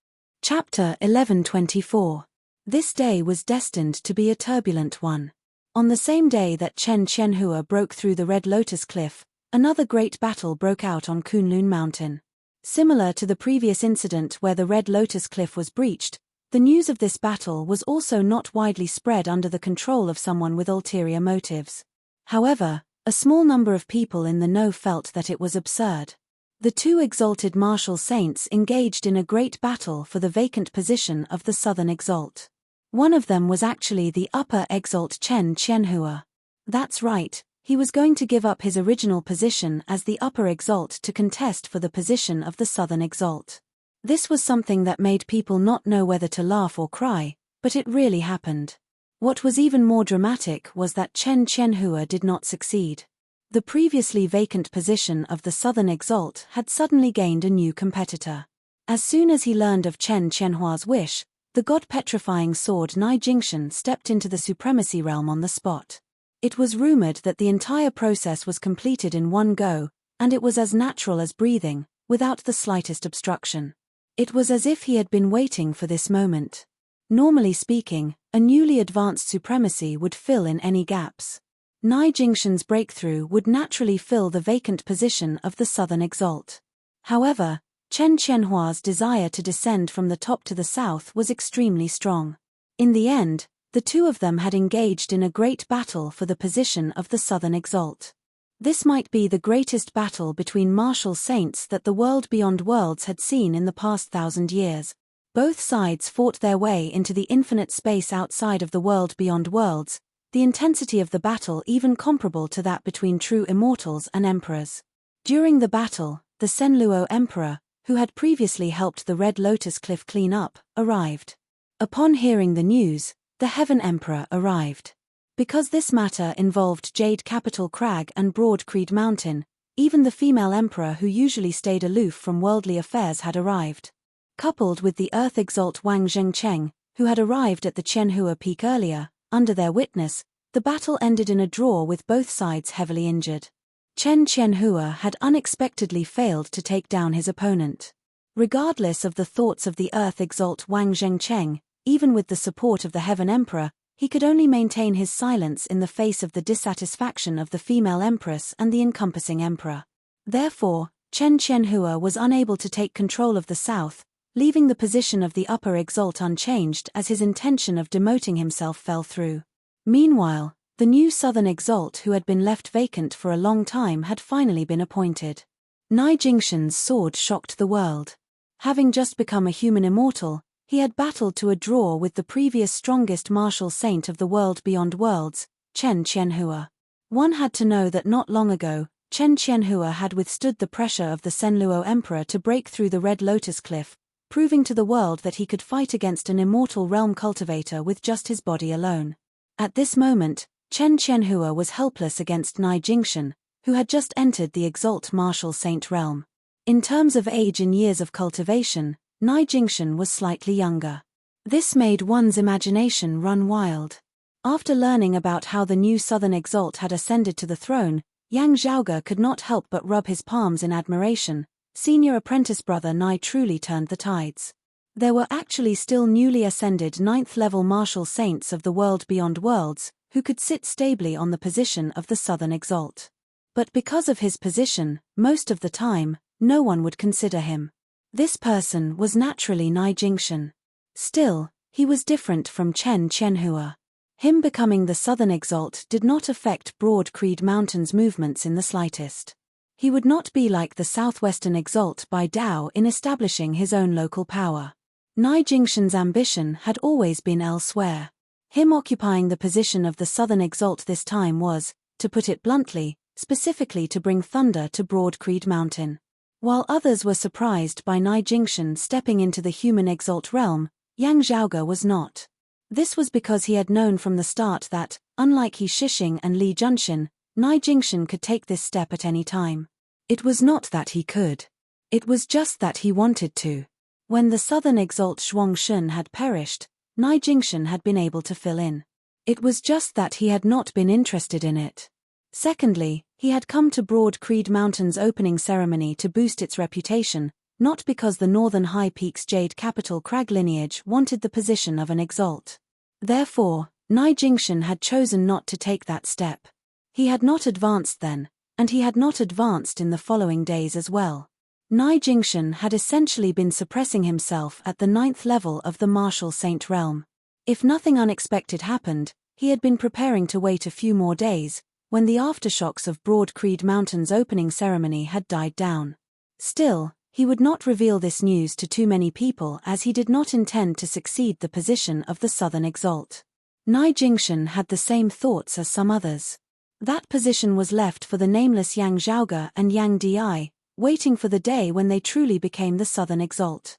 Chapter 1124. This day was destined to be a turbulent one. On the same day that Chen Qianhua broke through the Red Lotus Cliff, another great battle broke out on Kunlun Mountain. Similar to the previous incident where the Red Lotus Cliff was breached, the news of this battle was also not widely spread under the control of someone with ulterior motives. However, a small number of people in the know felt that it was absurd. The two exalted martial saints engaged in a great battle for the vacant position of the Southern Exalt. One of them was actually the Upper Exalt Chen Qianhua. That's right, he was going to give up his original position as the Upper Exalt to contest for the position of the Southern Exalt. This was something that made people not know whether to laugh or cry, but it really happened. What was even more dramatic was that Chen Qianhua did not succeed. The previously vacant position of the Southern Exalt had suddenly gained a new competitor. As soon as he learned of Chen Qianhua's wish, the god-petrifying sword Nai Jingshan stepped into the supremacy realm on the spot. It was rumored that the entire process was completed in one go, and it was as natural as breathing, without the slightest obstruction. It was as if he had been waiting for this moment. Normally speaking, a newly advanced supremacy would fill in any gaps. Nai Jingshan's breakthrough would naturally fill the vacant position of the Southern Exalt. However, Chen Qianhua's desire to descend from the top to the south was extremely strong. In the end, the two of them had engaged in a great battle for the position of the Southern Exalt. This might be the greatest battle between martial saints that the world beyond worlds had seen in the past 1,000 years. Both sides fought their way into the infinite space outside of the world beyond worlds, the intensity of the battle even comparable to that between true immortals and emperors. During the battle, the Senluo Emperor, who had previously helped the Red Lotus Cliff clean up, arrived. Upon hearing the news, the Heaven Emperor arrived. Because this matter involved Jade Capital Crag and Broad Creed Mountain, even the female emperor who usually stayed aloof from worldly affairs had arrived. Coupled with the Earth Exalt Wang Zhengcheng, who had arrived at the Qianhua Peak earlier, under their witness, the battle ended in a draw with both sides heavily injured. Chen Qianhua had unexpectedly failed to take down his opponent. Regardless of the thoughts of the Earth Exalt Wang Zhengcheng, even with the support of the Heaven Emperor, he could only maintain his silence in the face of the dissatisfaction of the female empress and the encompassing emperor. Therefore, Chen Qianhua was unable to take control of the south, leaving the position of the upper exalt unchanged as his intention of demoting himself fell through. Meanwhile, the new southern exalt who had been left vacant for a long time had finally been appointed. Nai Jingshan's sword shocked the world. Having just become a human immortal, he had battled to a draw with the previous strongest martial saint of the world beyond worlds, Chen Qianhua. One had to know that not long ago, Chen Qianhua had withstood the pressure of the Senluo emperor to break through the Red Lotus Cliff, proving to the world that he could fight against an immortal realm cultivator with just his body alone. At this moment, Chen Qianhua was helpless against Nai Jingshan, who had just entered the exalt martial saint realm. In terms of age and years of cultivation, Nai Jingshan was slightly younger. This made one's imagination run wild. After learning about how the new southern exalt had ascended to the throne, Yang Zhaoge could not help but rub his palms in admiration. Senior apprentice brother Nai truly turned the tides. There were actually still newly ascended 9th-level martial saints of the world beyond worlds, who could sit stably on the position of the southern exalt. But because of his position, most of the time, no one would consider him. This person was naturally Nai Jingshan. Still, he was different from Chen Qianhua. Him becoming the southern exalt did not affect Broad Creed Mountain's movements in the slightest. He would not be like the southwestern exalt by Dao in establishing his own local power. Nai Jingshan's ambition had always been elsewhere. Him occupying the position of the southern exalt this time was, to put it bluntly, specifically to bring thunder to Broad Creed Mountain. While others were surprised by Nai Jingshan stepping into the human exalt realm, Yang Zhaoge was not. This was because he had known from the start that, unlike He Shixing and Li Junxin, Nai Jingshan could take this step at any time. It was not that he could. It was just that he wanted to. When the southern exalt Zhuang Shun had perished, Nai Jingshan had been able to fill in. It was just that he had not been interested in it. Secondly, he had come to Broad Creed Mountain's opening ceremony to boost its reputation, not because the Northern High Peaks Jade Capital Crag lineage wanted the position of an exalt. Therefore, Nai Jingshan had chosen not to take that step. He had not advanced then, and he had not advanced in the following days as well. Nai Jingshan had essentially been suppressing himself at the 9th level of the martial saint realm. If nothing unexpected happened, he had been preparing to wait a few more days, when the aftershocks of Broad Creed Mountain's opening ceremony had died down. Still, he would not reveal this news to too many people as he did not intend to succeed the position of the southern exalt. Nai Jingshan had the same thoughts as some others. That position was left for the nameless Yang Zhaoge and Yang Di, waiting for the day when they truly became the southern exalt.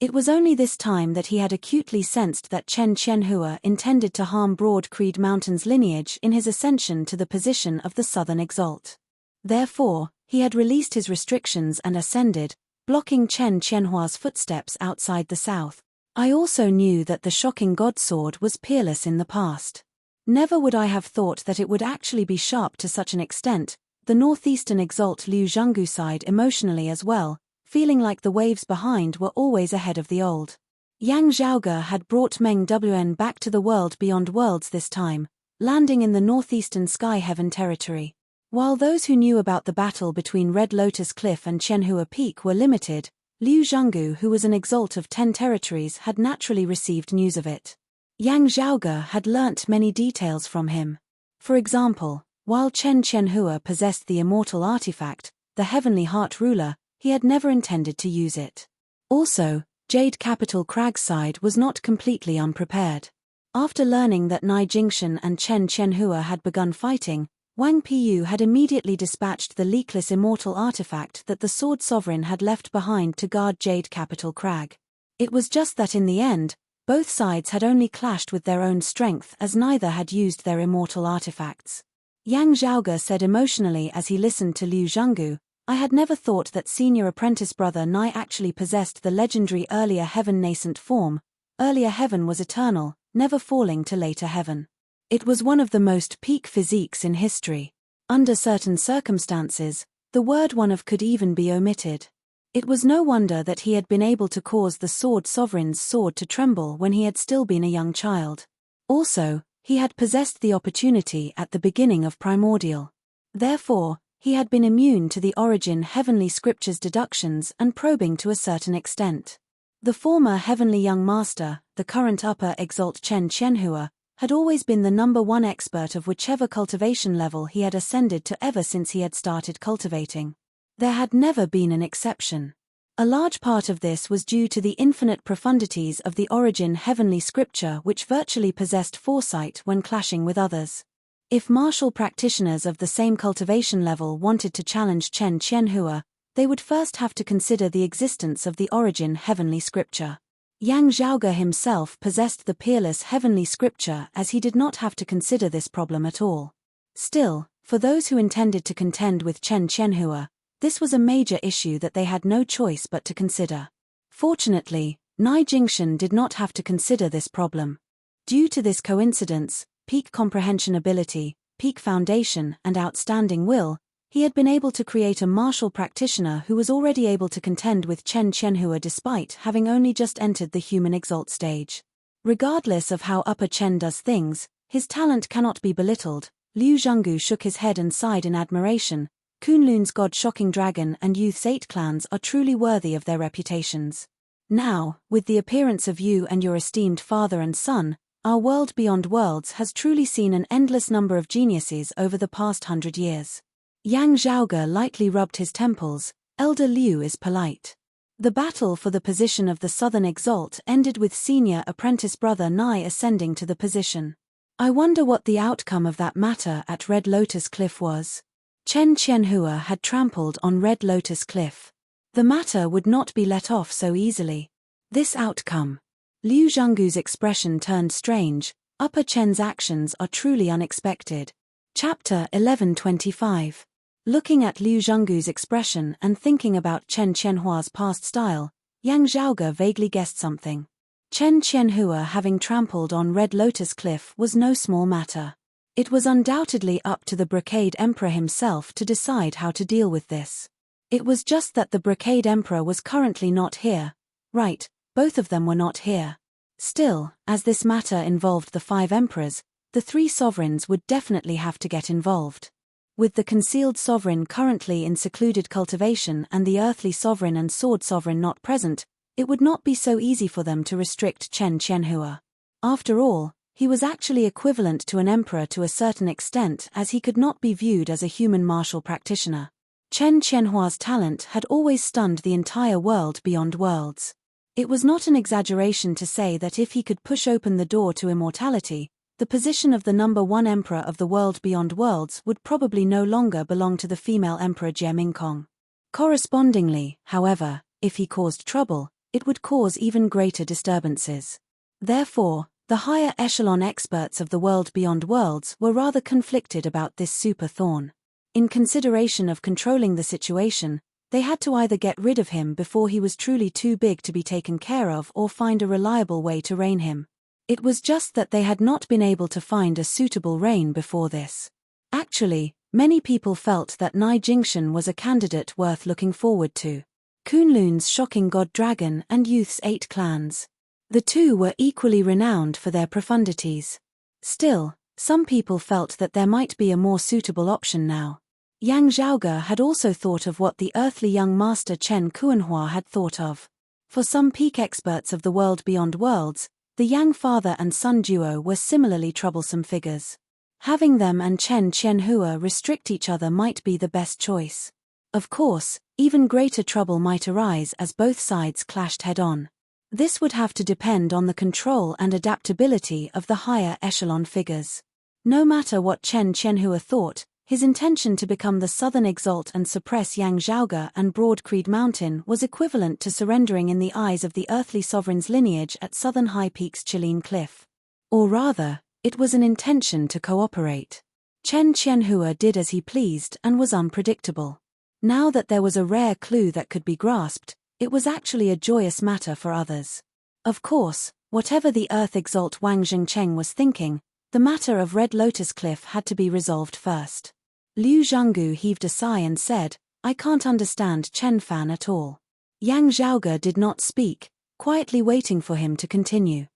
It was only this time that he had acutely sensed that Chen Qianhua intended to harm Broad Creed Mountain's lineage in his ascension to the position of the southern exalt. Therefore, he had released his restrictions and ascended, blocking Chen Qianhua's footsteps outside the south. I also knew that the shocking god sword was peerless in the past. Never would I have thought that it would actually be sharp to such an extent. The northeastern exalt Liu Zhanggu sighed emotionally as well, feeling like the waves behind were always ahead of the old. Yang Zhaoge had brought Meng Wn back to the world beyond worlds this time, landing in the northeastern sky heaven territory. While those who knew about the battle between Red Lotus Cliff and Qianhua Peak were limited, Liu Zhanggu, who was an exalt of 10 territories, had naturally received news of it. Yang Zhaoge had learnt many details from him. For example, while Chen Qianhua possessed the immortal artifact, the Heavenly Heart Ruler, he had never intended to use it. Also, Jade Capital Crag's side was not completely unprepared. After learning that Nai Jingshan and Chen Qianhua had begun fighting, Wang Piyu had immediately dispatched the leakless immortal artifact that the Sword Sovereign had left behind to guard Jade Capital Crag. It was just that in the end, both sides had only clashed with their own strength as neither had used their immortal artifacts. Yang Zhaoge said emotionally as he listened to Liu Zhanggu, I had never thought that senior apprentice brother Nai actually possessed the legendary earlier heaven nascent form. Earlier heaven was eternal, never falling to later heaven. It was one of the most peak physiques in history. Under certain circumstances, the word one of could even be omitted. It was no wonder that he had been able to cause the Sword Sovereign's sword to tremble when he had still been a young child. Also, He had possessed the opportunity at the beginning of primordial. Therefore, he had been immune to the origin heavenly scriptures deductions and probing to a certain extent. The former heavenly young master, the current upper exalt Chen Qianhua, had always been the number one expert of whichever cultivation level he had ascended to ever since he had started cultivating. There had never been an exception. A large part of this was due to the infinite profundities of the origin heavenly scripture, which virtually possessed foresight when clashing with others. If martial practitioners of the same cultivation level wanted to challenge Chen Qianhua, they would first have to consider the existence of the origin heavenly scripture. Yang Zhaoge himself possessed the peerless heavenly scripture, as he did not have to consider this problem at all. Still, for those who intended to contend with Chen Qianhua, this was a major issue that they had no choice but to consider. Fortunately, Nai Jingshan did not have to consider this problem. Due to this coincidence, peak comprehension ability, peak foundation, and outstanding will, he had been able to create a martial practitioner who was already able to contend with Chen Qianhua despite having only just entered the human exalt stage. Regardless of how Upper Chen does things, his talent cannot be belittled. Liu Zhenggu shook his head and sighed in admiration. Kunlun's God-shocking dragon and Youth's 8 clans are truly worthy of their reputations. Now, with the appearance of you and your esteemed father and son, our world beyond worlds has truly seen an endless number of geniuses over the past 100 years. Yang Zhaoge lightly rubbed his temples. Elder Liu is polite. The battle for the position of the Southern Exalt ended with senior apprentice brother Nai ascending to the position. I wonder what the outcome of that matter at Red Lotus Cliff was. Chen Qianhua had trampled on Red Lotus Cliff. The matter would not be let off so easily. This outcome. Liu Zhenggu's expression turned strange. Upper Chen's actions are truly unexpected. Chapter 1125. Looking at Liu Zhenggu's expression and thinking about Chen Qianhua's past style, Yang Zhaoge vaguely guessed something. Chen Qianhua having trampled on Red Lotus Cliff was no small matter. It was undoubtedly up to the Brocade Emperor himself to decide how to deal with this. It was just that the Brocade Emperor was currently not here. Right, both of them were not here. Still, as this matter involved the 5 emperors, the 3 sovereigns would definitely have to get involved. With the concealed sovereign currently in secluded cultivation and the earthly sovereign and sword sovereign not present, it would not be so easy for them to restrict Chen Qianhua. After all, he was actually equivalent to an emperor to a certain extent, as he could not be viewed as a human martial practitioner. Chen Qianhua's talent had always stunned the entire world beyond worlds. It was not an exaggeration to say that if he could push open the door to immortality, the position of the number 1 emperor of the world beyond worlds would probably no longer belong to the female emperor Jie Mingkong. Correspondingly, however, if he caused trouble, it would cause even greater disturbances. Therefore, the higher echelon experts of the world beyond worlds were rather conflicted about this super thorn. In consideration of controlling the situation, they had to either get rid of him before he was truly too big to be taken care of or find a reliable way to rein him. It was just that they had not been able to find a suitable rein before this. Actually, many people felt that Nai Jingshan was a candidate worth looking forward to. Kunlun's shocking god dragon and Youth's 8 clans. The 2 were equally renowned for their profundities. Still, some people felt that there might be a more suitable option now. Yang Zhaoge had also thought of what the earthly young master Chen Qianhua had thought of. For some peak experts of the world beyond worlds, the Yang father and son duo were similarly troublesome figures. Having them and Chen Qianhua restrict each other might be the best choice. Of course, even greater trouble might arise as both sides clashed head-on. This would have to depend on the control and adaptability of the higher echelon figures. No matter what Chen Qianhua thought, his intention to become the Southern Exalt and suppress Yang Zhaoge and Broad Creed Mountain was equivalent to surrendering in the eyes of the earthly sovereign's lineage at Southern High Peak's Chilean Cliff. Or rather, it was an intention to cooperate. Chen Qianhua did as he pleased and was unpredictable. Now that there was a rare clue that could be grasped, it was actually a joyous matter for others. Of course, whatever the Earth Exalt Wang Zhengcheng was thinking, the matter of Red Lotus Cliff had to be resolved first. Liu Zhenggu heaved a sigh and said, "I can't understand Chen Fan at all." Yang Zhaoge did not speak, quietly waiting for him to continue.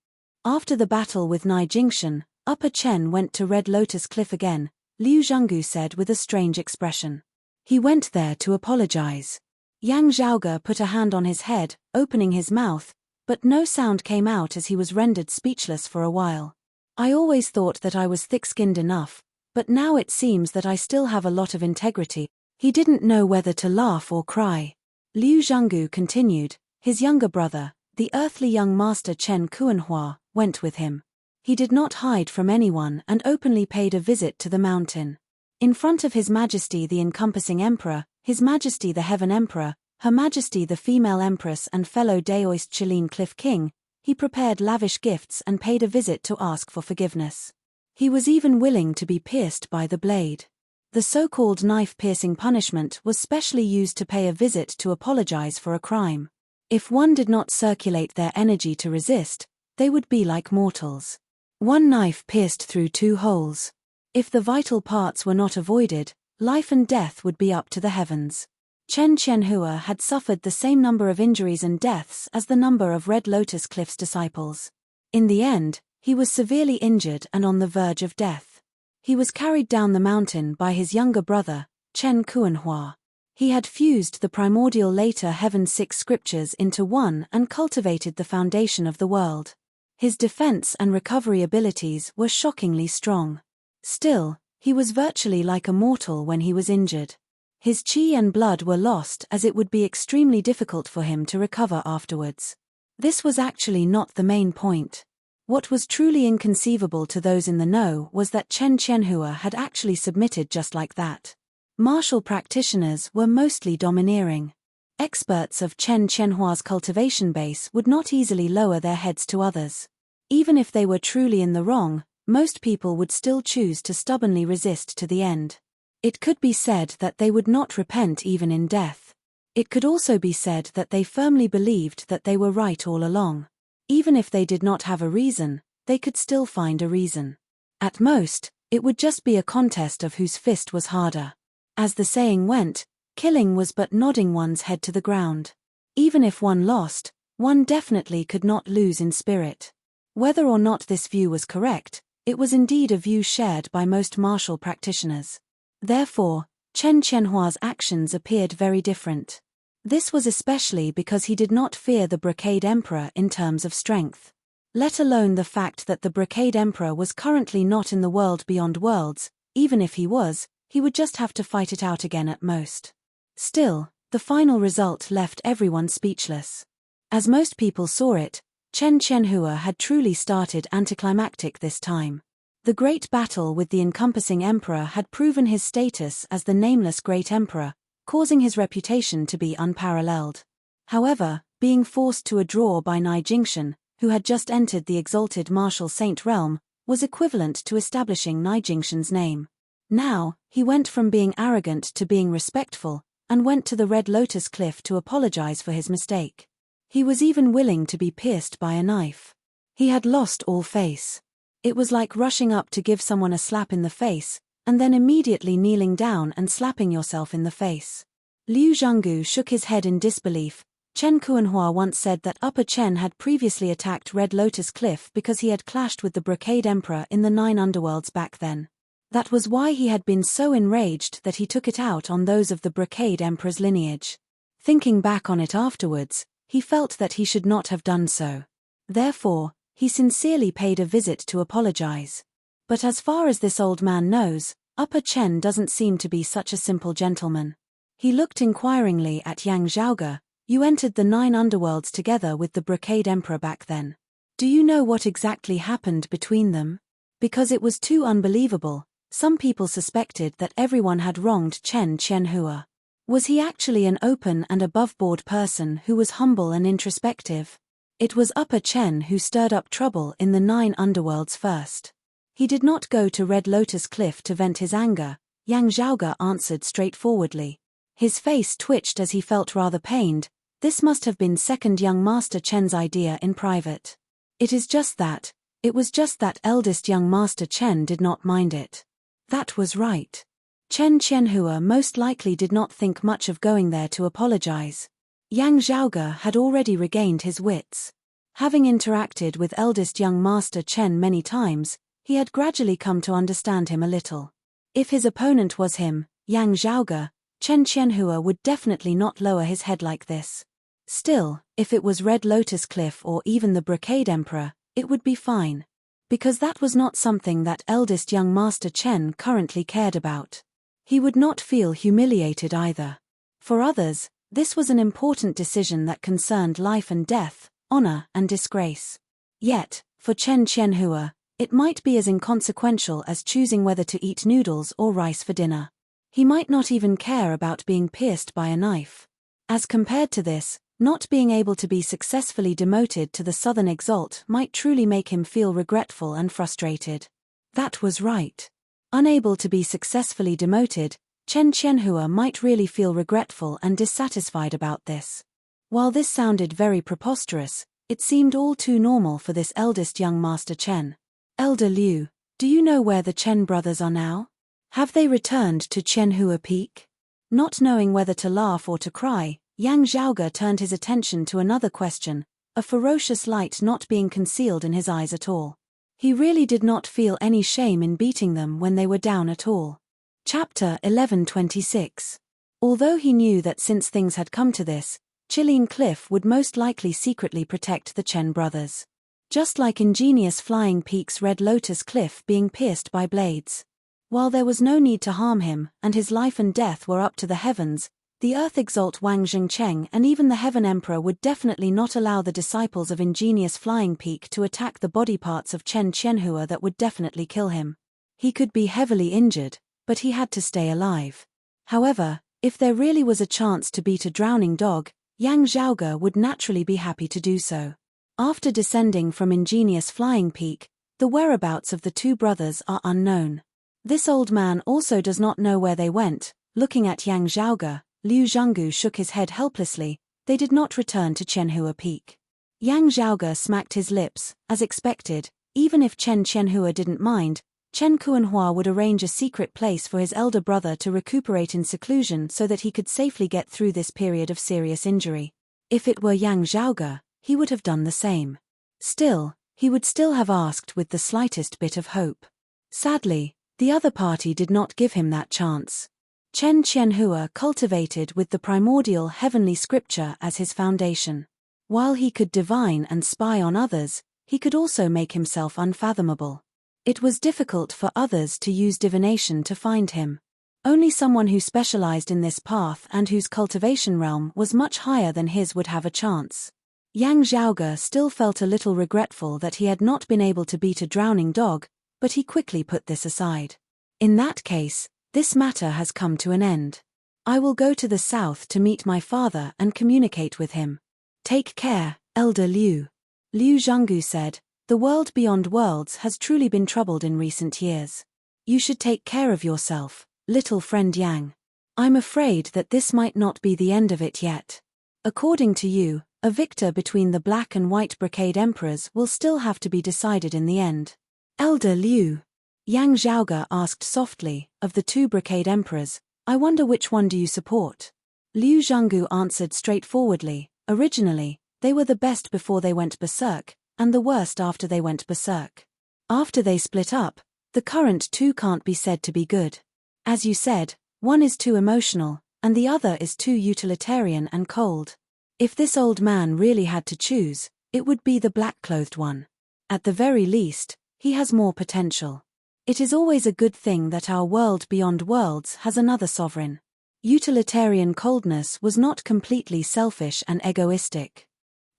After the battle with Nai Jingshan, Upper Chen went to Red Lotus Cliff again, Liu Zhenggu said with a strange expression. He went there to apologize. Yang Zhaoge put a hand on his head, opening his mouth, but no sound came out as he was rendered speechless for a while. I always thought that I was thick-skinned enough, but now it seems that I still have a lot of integrity. He didn't know whether to laugh or cry. Liu Zhenggu continued. His younger brother, the earthly young master Chen Kuanhua, went with him. He did not hide from anyone and openly paid a visit to the mountain. In front of His Majesty the encompassing Emperor, His Majesty the Heaven Emperor, Her Majesty the Female Empress and fellow Daoist Chilean Cliff King, he prepared lavish gifts and paid a visit to ask for forgiveness. He was even willing to be pierced by the blade. The so-called knife-piercing punishment was specially used to pay a visit to apologize for a crime. If one did not circulate their energy to resist, they would be like mortals. One knife pierced through two holes. If the vital parts were not avoided, life and death would be up to the heavens. Chen Qianhua had suffered the same number of injuries and deaths as the number of Red Lotus Cliff's disciples. In the end, he was severely injured and on the verge of death. He was carried down the mountain by his younger brother, Chen Kuanhua. He had fused the primordial later Heaven's 6 scriptures into one and cultivated the foundation of the world. His defense and recovery abilities were shockingly strong. Still, he was virtually like a mortal when he was injured. His qi and blood were lost as it would be extremely difficult for him to recover afterwards. This was actually not the main point. What was truly inconceivable to those in the know was that Chen Qianhua had actually submitted just like that. Martial practitioners were mostly domineering. Experts of Chen Qianhua's cultivation base would not easily lower their heads to others. Even if they were truly in the wrong, most people would still choose to stubbornly resist to the end. It could be said that they would not repent even in death. It could also be said that they firmly believed that they were right all along. Even if they did not have a reason, they could still find a reason. At most, it would just be a contest of whose fist was harder. As the saying went, killing was but nodding one's head to the ground. Even if one lost, one definitely could not lose in spirit. Whether or not this view was correct, it was indeed a view shared by most martial practitioners. Therefore, Chen Qianhua's actions appeared very different. This was especially because he did not fear the Brocade Emperor in terms of strength. Let alone the fact that the Brocade Emperor was currently not in the world beyond worlds. Even if he was, he would just have to fight it out again at most. Still, the final result left everyone speechless. As most people saw it, Chen Qianhua had truly started anticlimactic this time. The great battle with the encompassing emperor had proven his status as the nameless great emperor, causing his reputation to be unparalleled. However, being forced to a draw by Nai Jingxian, who had just entered the exalted martial saint realm, was equivalent to establishing Nai Jingxian's name. Now, he went from being arrogant to being respectful, and went to the Red Lotus Cliff to apologize for his mistake. He was even willing to be pierced by a knife. He had lost all face. It was like rushing up to give someone a slap in the face, and then immediately kneeling down and slapping yourself in the face. Liu Zhenggu shook his head in disbelief. Chen Kuanhua once said that Upper Chen had previously attacked Red Lotus Cliff because he had clashed with the Brocade Emperor in the 9 underworlds back then. That was why he had been so enraged that he took it out on those of the Brocade Emperor's lineage. Thinking back on it afterwards, he felt that he should not have done so. Therefore, he sincerely paid a visit to apologize. But as far as this old man knows, Upper Chen doesn't seem to be such a simple gentleman. He looked inquiringly at Yang Zhaoge. You entered the 9 underworlds together with the Brocade Emperor back then. Do you know what exactly happened between them? Because it was too unbelievable, some people suspected that everyone had wronged Chen Qianhua. Was he actually an open and above-board person who was humble and introspective? It was Upper Chen who stirred up trouble in the 9 underworlds first. He did not go to Red Lotus Cliff to vent his anger, Yang Zhaoge answered straightforwardly. His face twitched as he felt rather pained. This must have been second young Master Chen's idea in private. It was just that eldest young Master Chen did not mind it. That was right. Chen Qianhua most likely did not think much of going there to apologize. Yang Zhaoge had already regained his wits. Having interacted with eldest young Master Chen many times, He had gradually come to understand him a little. If his opponent was him, Yang Zhaoge, Chen Qianhua would definitely not lower his head like this. Still, if it was Red Lotus Cliff or even the Brocade Emperor, it would be fine. Because that was not something that eldest young Master Chen currently cared about. He would not feel humiliated either. For others, this was an important decision that concerned life and death, honor and disgrace. Yet, for Chen Qianhua, it might be as inconsequential as choosing whether to eat noodles or rice for dinner. He might not even care about being pierced by a knife. As compared to this, not being able to be successfully demoted to the Southern Exalt might truly make him feel regretful and frustrated. That was right. Unable to be successfully demoted, Chen Qianhua might really feel regretful and dissatisfied about this. While this sounded very preposterous, it seemed all too normal for this eldest young Master Chen. Elder Liu, do you know where the Chen brothers are now? Have they returned to Qianhua Peak? Not knowing whether to laugh or to cry, Yang Zhaoge turned his attention to another question, a ferocious light not being concealed in his eyes at all. He really did not feel any shame in beating them when they were down at all. Chapter 11:26. Although he knew that since things had come to this, Qilin Cliff would most likely secretly protect the Chen brothers. Just like ingenious Flying Peak's Red Lotus Cliff being pierced by blades. While there was no need to harm him, and his life and death were up to the heavens, the Earth Exalt Wang Zhengcheng and even the Heaven Emperor would definitely not allow the disciples of ingenious Flying Peak to attack the body parts of Chen Qianhua that would definitely kill him. He could be heavily injured, but he had to stay alive. However, if there really was a chance to beat a drowning dog, Yang Zhaoge would naturally be happy to do so. After descending from ingenious Flying Peak, the whereabouts of the two brothers are unknown. This old man also does not know where they went. Looking at Yang Zhaoge, Liu Zhanggu shook his head helplessly. They did not return to Qianhua Peak. Yang Zhaoge smacked his lips, as expected. Even if Chen Qianhua didn't mind, Chen Kuanhua would arrange a secret place for his elder brother to recuperate in seclusion so that he could safely get through this period of serious injury. If it were Yang Zhaoge, he would have done the same. Still, he would still have asked with the slightest bit of hope. Sadly, the other party did not give him that chance. Chen Qianhua cultivated with the primordial heavenly scripture as his foundation. While he could divine and spy on others, he could also make himself unfathomable. It was difficult for others to use divination to find him. Only someone who specialized in this path and whose cultivation realm was much higher than his would have a chance. Yang Zhaoge still felt a little regretful that he had not been able to beat a drowning dog, but he quickly put this aside. In that case, this matter has come to an end. I will go to the south to meet my father and communicate with him. Take care, Elder Liu. Liu Zhanggu said, the world beyond worlds has truly been troubled in recent years. You should take care of yourself, little friend Yang. I'm afraid that this might not be the end of it yet. According to you, a victor between the Black and White Brocade Emperors will still have to be decided in the end. Elder Liu. Yang Zhaoge asked softly, of the two Brocade Emperors, I wonder which one do you support? Liu Zhanggu answered straightforwardly, originally, they were the best before they went berserk, and the worst after they went berserk. After they split up, the current two can't be said to be good. As you said, one is too emotional, and the other is too utilitarian and cold. If this old man really had to choose, it would be the black-clothed one. At the very least, he has more potential. It is always a good thing that our world beyond worlds has another sovereign. Utilitarian coldness was not completely selfish and egoistic.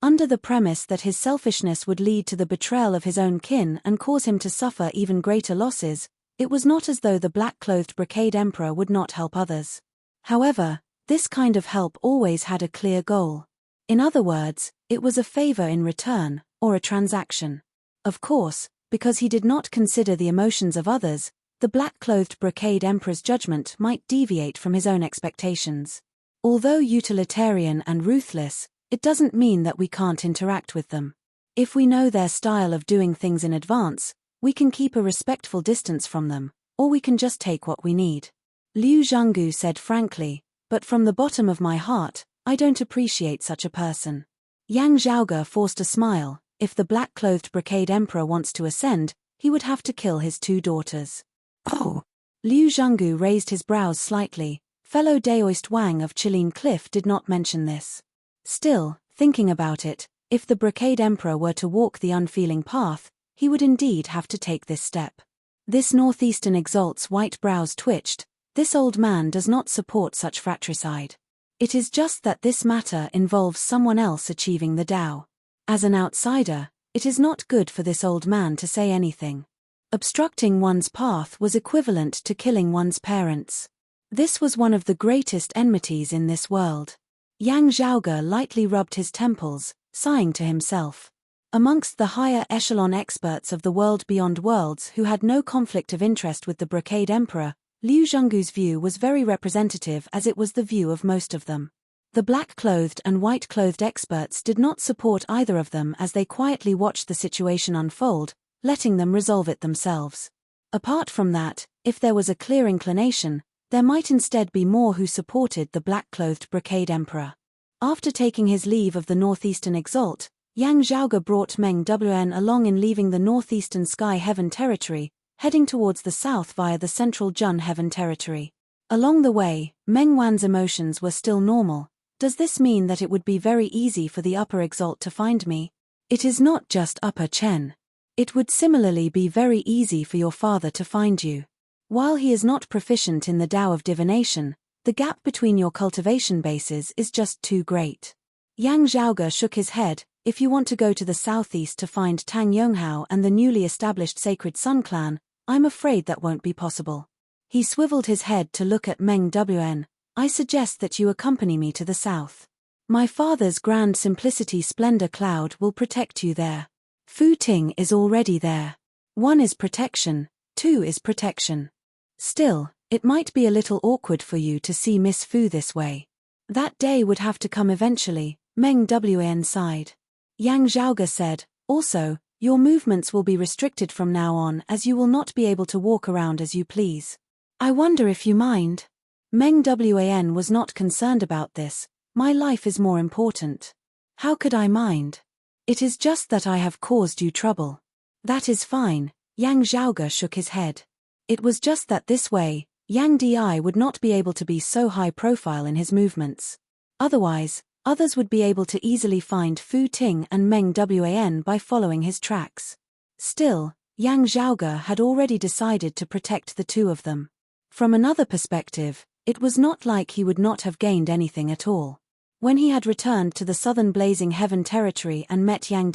Under the premise that his selfishness would lead to the betrayal of his own kin and cause him to suffer even greater losses, it was not as though the black-clothed Brocade Emperor would not help others. However, this kind of help always had a clear goal. In other words, it was a favor in return, or a transaction. Of course, because he did not consider the emotions of others, the black-clothed Brocade Emperor's judgment might deviate from his own expectations. Although utilitarian and ruthless, it doesn't mean that we can't interact with them. If we know their style of doing things in advance, we can keep a respectful distance from them, or we can just take what we need. Liu Zhanggu said frankly, but from the bottom of my heart, I don't appreciate such a person. Yang Zhaoge forced a smile. If the black-clothed Brocade Emperor wants to ascend, he would have to kill his 2 daughters. Oh! Liu Zhenggu raised his brows slightly. Fellow Daoist Wang of Qilin Cliff did not mention this. Still, thinking about it, if the Brocade Emperor were to walk the unfeeling path, he would indeed have to take this step. This northeastern exalt's white brows twitched. This old man does not support such fratricide. It is just that this matter involves someone else achieving the Tao. As an outsider, it is not good for this old man to say anything. Obstructing one's path was equivalent to killing one's parents. This was one of the greatest enmities in this world. Yang Zhaoge lightly rubbed his temples, sighing to himself. Amongst the higher echelon experts of the world beyond worlds who had no conflict of interest with the Brocade Emperor, Liu Zhenggu's view was very representative as it was the view of most of them. The black-clothed and white-clothed experts did not support either of them as they quietly watched the situation unfold, letting them resolve it themselves. Apart from that, if there was a clear inclination, there might instead be more who supported the black-clothed Brocade Emperor. After taking his leave of the northeastern exalt, Yang Zhaoge brought Meng Wn along in leaving the northeastern Sky Heaven territory, heading towards the south via the central Jun Heaven territory. Along the way, Meng Wan's emotions were still normal. Does this mean that it would be very easy for the upper exalt to find me? It is not just Upper Chen. It would similarly be very easy for your father to find you. While he is not proficient in the Tao of divination, the gap between your cultivation bases is just too great. Yang Zhaoge shook his head. If you want to go to the southeast to find Tang Yonghao and the newly established Sacred Sun clan, I'm afraid that won't be possible. He swiveled his head to look at Meng Wn. I suggest that you accompany me to the south. My father's Grand Simplicity Splendor Cloud will protect you there. Fu Ting is already there. 1 is protection, 2 is protection. Still, it might be a little awkward for you to see Miss Fu this way. That day would have to come eventually, Meng Wn sighed. Yang Zhaoge said, also, your movements will be restricted from now on as you will not be able to walk around as you please. I wonder if you mind. Meng Wan was not concerned about this. My life is more important. How could I mind? It is just that I have caused you trouble. That is fine, Yang Zhaoge shook his head. It was just that this way, Yang Di would not be able to be so high profile in his movements. Otherwise, others would be able to easily find Fu Ting and Meng Wan by following his tracks. Still, Yang Zhaoge had already decided to protect the 2 of them. From another perspective, it was not like he would not have gained anything at all. When he had returned to the southern Blazing Heaven territory and met Yang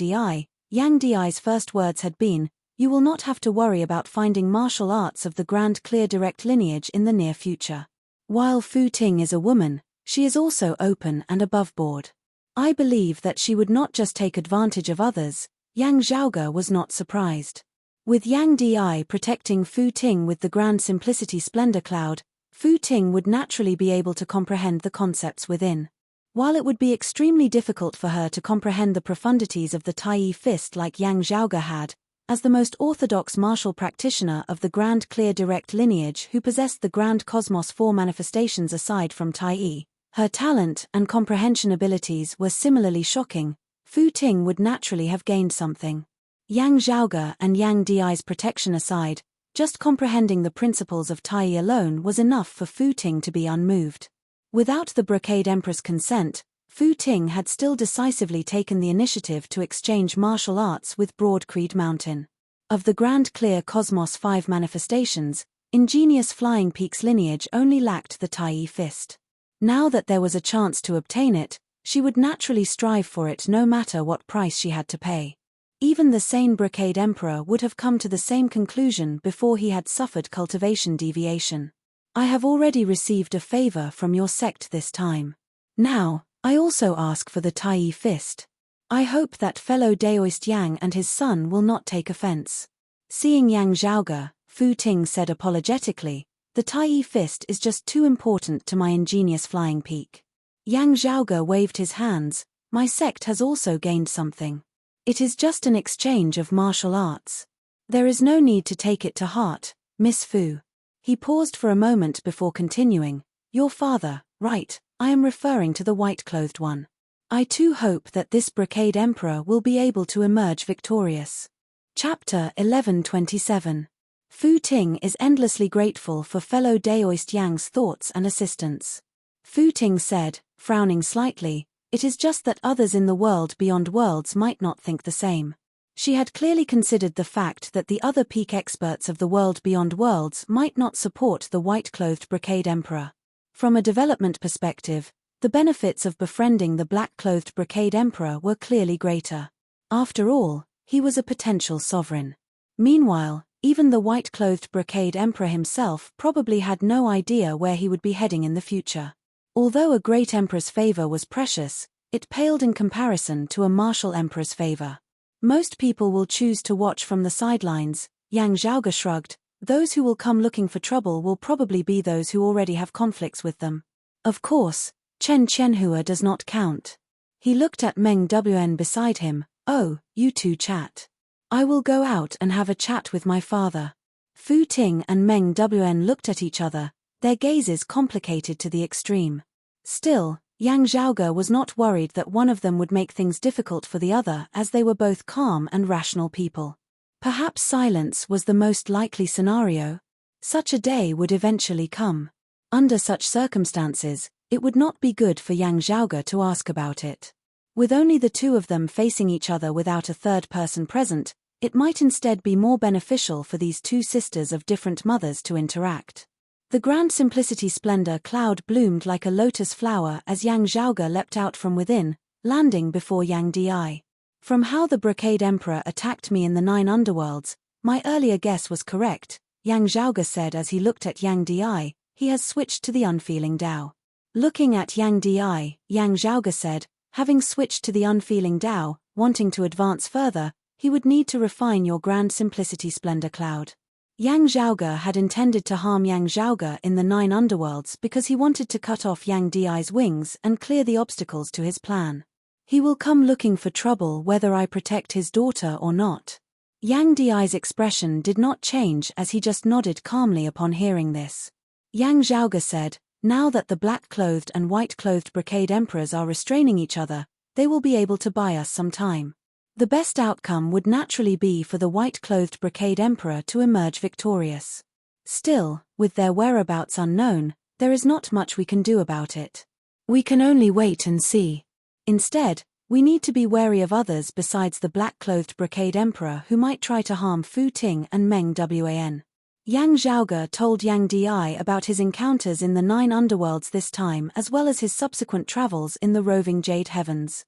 Di's first words had been, you will not have to worry about finding martial arts of the Grand Clear Direct lineage in the near future. While Fu Ting is a woman, she is also open and above board. I believe that she would not just take advantage of others. Yang Zhaoge was not surprised. With Yang Di protecting Fu Ting with the Grand Simplicity Splendor Cloud, Fu Ting would naturally be able to comprehend the concepts within. While it would be extremely difficult for her to comprehend the profundities of the Tai Fist like Yang Zhaoge had, as the most orthodox martial practitioner of the Grand Clear Direct lineage who possessed the Grand Cosmos 4 manifestations aside from Tai, her talent and comprehension abilities were similarly shocking. Fu Ting would naturally have gained something. Yang Zhaoge and Yang Di's protection aside, just comprehending the principles of Tai alone was enough for Fu Ting to be unmoved. Without the Brocade Emperor's consent, Fu Ting had still decisively taken the initiative to exchange martial arts with Broad Creed Mountain. Of the Grand Clear Cosmos 5 manifestations, Ingenious Flying Peak's lineage only lacked the Tai Fist. Now that there was a chance to obtain it, she would naturally strive for it no matter what price she had to pay. Even the sane Brocade Emperor would have come to the same conclusion before he had suffered cultivation deviation. I have already received a favor from your sect this time. Now, I also ask for the Tai Fist. I hope that fellow Daoist Yang and his son will not take offense. Seeing Yang Zhaoge, Fu Ting said apologetically, the Tai Fist is just too important to my ingenious flying peak. Yang Zhaoge waved his hands, my sect has also gained something. It is just an exchange of martial arts. There is no need to take it to heart, Miss Fu. He paused for a moment before continuing, your father, right, I am referring to the white-clothed one. I too hope that this Brocade Emperor will be able to emerge victorious. Chapter 1127. Fu Ting is endlessly grateful for fellow Daoist Yang's thoughts and assistance. Fu Ting said, frowning slightly, "It is just that others in the world beyond worlds might not think the same." She had clearly considered the fact that the other peak experts of the world beyond worlds might not support the white-clothed Brocade Emperor. From a development perspective, the benefits of befriending the black-clothed Brocade Emperor were clearly greater. After all, he was a potential sovereign. Meanwhile, even the white-clothed Brocade Emperor himself probably had no idea where he would be heading in the future. Although a great emperor's favor was precious, it paled in comparison to a martial emperor's favor. Most people will choose to watch from the sidelines, Yang Zhaoge shrugged. Those who will come looking for trouble will probably be those who already have conflicts with them. Of course, Chen Qianhua does not count. He looked at Meng Wn beside him. "Oh, you two chat. I will go out and have a chat with my father." Fu Ting and Meng Wn looked at each other, their gazes complicated to the extreme. Still, Yang Zhaoge was not worried that one of them would make things difficult for the other, as they were both calm and rational people. Perhaps silence was the most likely scenario. Such a day would eventually come. Under such circumstances, it would not be good for Yang Zhaoge to ask about it. With only the two of them facing each other without a third person present, it might instead be more beneficial for these two sisters of different mothers to interact. The grand simplicity splendor cloud bloomed like a lotus flower as Yang Zhaoge leapt out from within, landing before Yang Di. "From how the Brocade Emperor attacked me in the 9 underworlds, my earlier guess was correct," Yang Zhaoge said as he looked at Yang Di. "He has switched to the unfeeling Tao." Looking at Yang Di, Yang Zhaoge said, "Having switched to the unfeeling Tao, wanting to advance further, he would need to refine your grand simplicity splendor cloud." Yang Zhaoge had intended to harm Yang Zhaoge in the 9 underworlds because he wanted to cut off Yang Di's wings and clear the obstacles to his plan. "He will come looking for trouble whether I protect his daughter or not." Yang Di's expression did not change as he just nodded calmly upon hearing this. Yang Zhaoge said, "Now that the black-clothed and white-clothed Brocade Emperors are restraining each other, they will be able to buy us some time. The best outcome would naturally be for the white-clothed Brocade Emperor to emerge victorious. Still, with their whereabouts unknown, there is not much we can do about it. We can only wait and see. Instead, we need to be wary of others besides the black-clothed Brocade Emperor who might try to harm Fu Ting and Meng Wan." Yang Zhaoge told Yang Di about his encounters in the 9 underworlds this time as well as his subsequent travels in the roving Jade Heavens.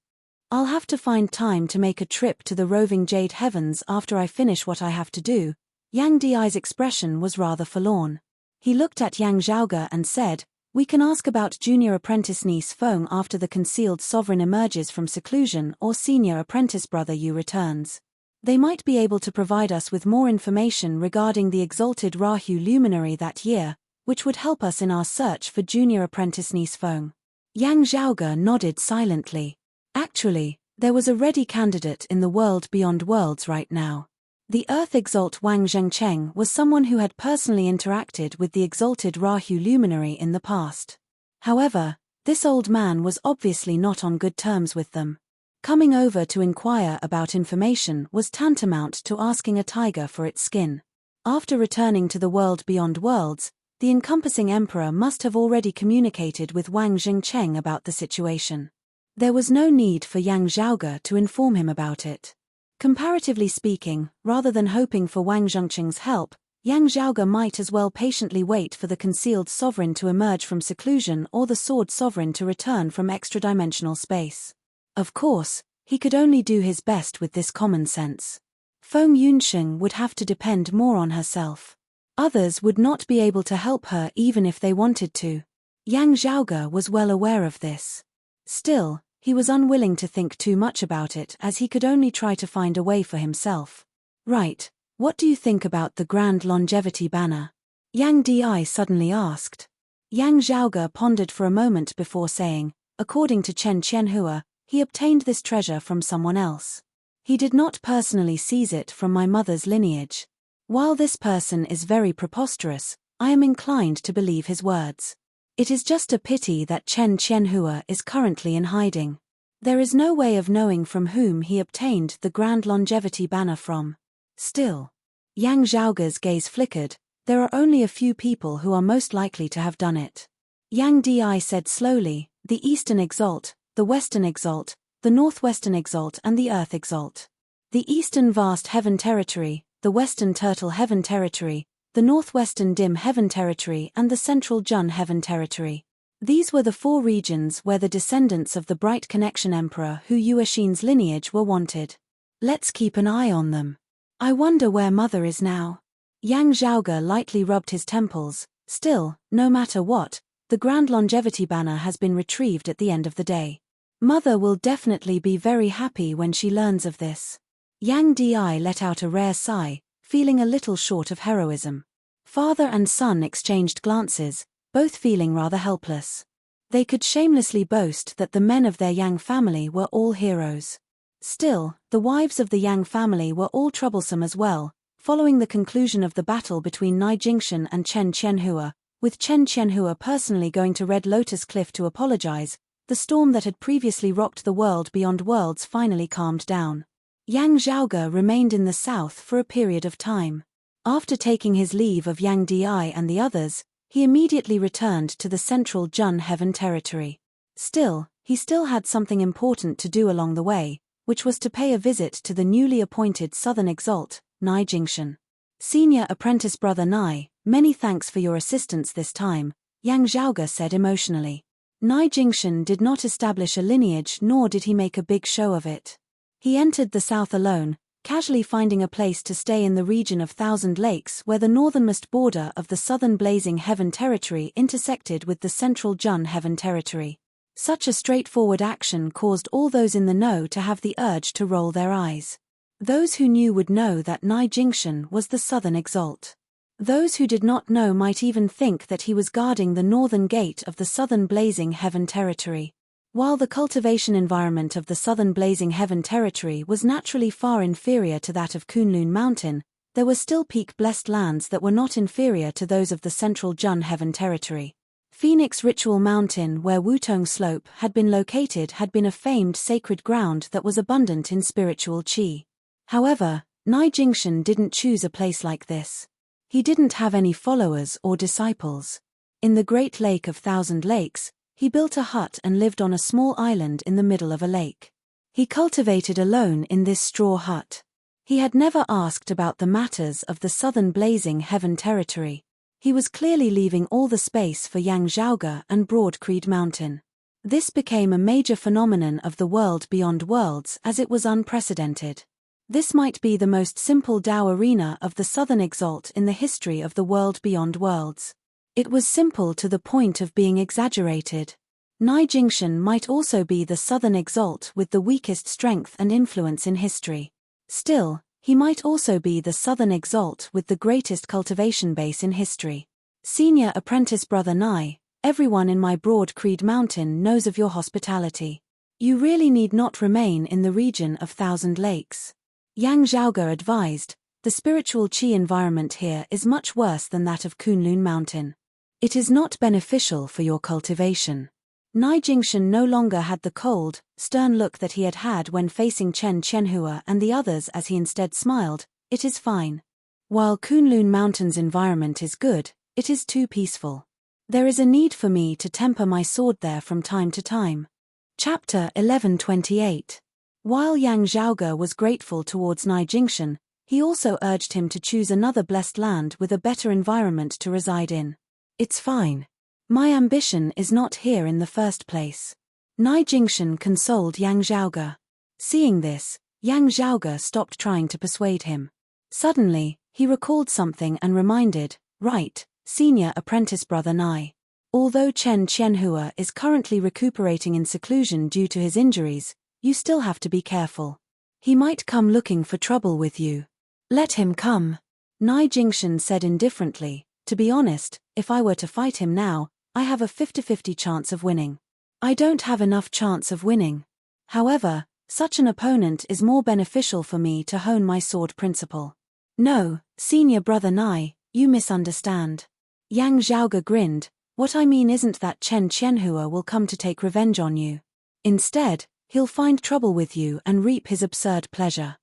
"I'll have to find time to make a trip to the roving Jade Heavens after I finish what I have to do." Yang Di's expression was rather forlorn. He looked at Yang Zhaoge and said, "We can ask about junior apprentice niece Feng after the concealed sovereign emerges from seclusion or senior apprentice brother Yu returns. They might be able to provide us with more information regarding the exalted Rahu luminary that year, which would help us in our search for junior apprentice niece Feng." Yang Zhaoge nodded silently. Actually, there was a ready candidate in the world beyond worlds right now. The Earth Exalt Wang Zhengcheng was someone who had personally interacted with the exalted Rahu luminary in the past. However, this old man was obviously not on good terms with them. Coming over to inquire about information was tantamount to asking a tiger for its skin. After returning to the world beyond worlds, the encompassing emperor must have already communicated with Wang Zhengcheng about the situation. There was no need for Yang Zhaoge to inform him about it. Comparatively speaking, rather than hoping for Wang Zhengcheng's help, Yang Zhaoge might as well patiently wait for the concealed sovereign to emerge from seclusion or the sword sovereign to return from extra-dimensional space. Of course, he could only do his best with this common sense. Feng Yunsheng would have to depend more on herself. Others would not be able to help her even if they wanted to. Yang Zhaoge was well aware of this. Still, he was unwilling to think too much about it as he could only try to find a way for himself. "Right, what do you think about the Grand Longevity Banner?" Yang Di suddenly asked. Yang Zhaoge pondered for a moment before saying, "According to Chen Qianhua, he obtained this treasure from someone else. He did not personally seize it from my mother's lineage. While this person is very preposterous, I am inclined to believe his words. It is just a pity that Chen Qianhua is currently in hiding. There is no way of knowing from whom he obtained the Grand Longevity Banner from." Still. Yang Zhaoge's gaze flickered. There are only a few people who are most likely to have done it. Yang Di said slowly, the Eastern Exalt, the Western Exalt, the Northwestern Exalt and the Earth Exalt. The Eastern Vast Heaven Territory, the Western Turtle Heaven Territory, the Northwestern Dim Heaven Territory and the Central Jun Heaven Territory. These were the 4 regions where the descendants of the Bright Connection Emperor Hu Yuexin's lineage were wanted. Let's keep an eye on them. I wonder where Mother is now. Yang Zhaoge lightly rubbed his temples. Still, no matter what, the Grand Longevity banner has been retrieved at the end of the day. Mother will definitely be very happy when she learns of this. Yang Di let out a rare sigh, feeling a little short of heroism. Father and son exchanged glances, both feeling rather helpless. They could shamelessly boast that the men of their Yang family were all heroes. Still, the wives of the Yang family were all troublesome as well. Following the conclusion of the battle between Nai Jingshan and Chen Qianhua, with Chen Qianhua personally going to Red Lotus Cliff to apologize, the storm that had previously rocked the world beyond worlds finally calmed down. Yang Zhaoge remained in the south for a period of time. After taking his leave of Yang Di and the others, he immediately returned to the Central Jun Heaven Territory. Still, he still had something important to do along the way, which was to pay a visit to the newly appointed Southern Exalt, Nai Jingshan. Senior Apprentice Brother Nai, many thanks for your assistance this time, Yang Zhaoge said emotionally. Nai Jingshan did not establish a lineage nor did he make a big show of it. He entered the south alone, casually finding a place to stay in the region of Thousand Lakes where the northernmost border of the southern Blazing Heaven Territory intersected with the Central Jun Heaven Territory. Such a straightforward action caused all those in the know to have the urge to roll their eyes. Those who knew would know that Nai Jingshan was the Southern Exalt. Those who did not know might even think that he was guarding the northern gate of the Southern Blazing Heaven Territory. While the cultivation environment of the Southern Blazing Heaven Territory was naturally far inferior to that of Kunlun Mountain, there were still peak-blessed lands that were not inferior to those of the Central Jun Heaven Territory. Phoenix Ritual Mountain, where Wutong Slope had been located, had been a famed sacred ground that was abundant in spiritual qi. However, Nai Jingshan didn't choose a place like this. He didn't have any followers or disciples. In the Great Lake of Thousand Lakes, he built a hut and lived on a small island in the middle of a lake. He cultivated alone in this straw hut. He had never asked about the matters of the Southern Blazing Heaven Territory. He was clearly leaving all the space for Yang Zhaoge and Broad Creed Mountain. This became a major phenomenon of the world beyond worlds as it was unprecedented. This might be the most simple Dao arena of the Southern Exalt in the history of the world beyond worlds. It was simple to the point of being exaggerated. Nai Jingshan might also be the Southern Exalt with the weakest strength and influence in history. Still, he might also be the Southern Exalt with the greatest cultivation base in history. Senior Apprentice Brother Nai, everyone in my Broad Creed Mountain knows of your hospitality. You really need not remain in the region of Thousand Lakes. Yang Zhaoge advised, the spiritual qi environment here is much worse than that of Kunlun Mountain. It is not beneficial for your cultivation. Nai Jingshan no longer had the cold, stern look that he had had when facing Chen Qianhua and the others as he instead smiled, it is fine. While Kunlun Mountain's environment is good, it is too peaceful. There is a need for me to temper my sword there from time to time. Chapter 1128. While Yang Zhaoge was grateful towards Nai Jingshan, he also urged him to choose another blessed land with a better environment to reside in. It's fine. My ambition is not here in the first place. Nai Jingshan consoled Yang Zhaoge. Seeing this, Yang Zhaoge stopped trying to persuade him. Suddenly, he recalled something and reminded, right, Senior Apprentice Brother Nai. Although Chen Qianhua is currently recuperating in seclusion due to his injuries, you still have to be careful. He might come looking for trouble with you. Let him come. Nai Jingshan said indifferently, to be honest, if I were to fight him now, I have a 50-50 chance of winning. I don't have enough chance of winning. However, such an opponent is more beneficial for me to hone my sword principle. No, Senior Brother Nai, you misunderstand. Yang Zhaoge grinned, what I mean isn't that Chen Qianhua will come to take revenge on you. Instead, he'll find trouble with you and reap his absurd pleasure.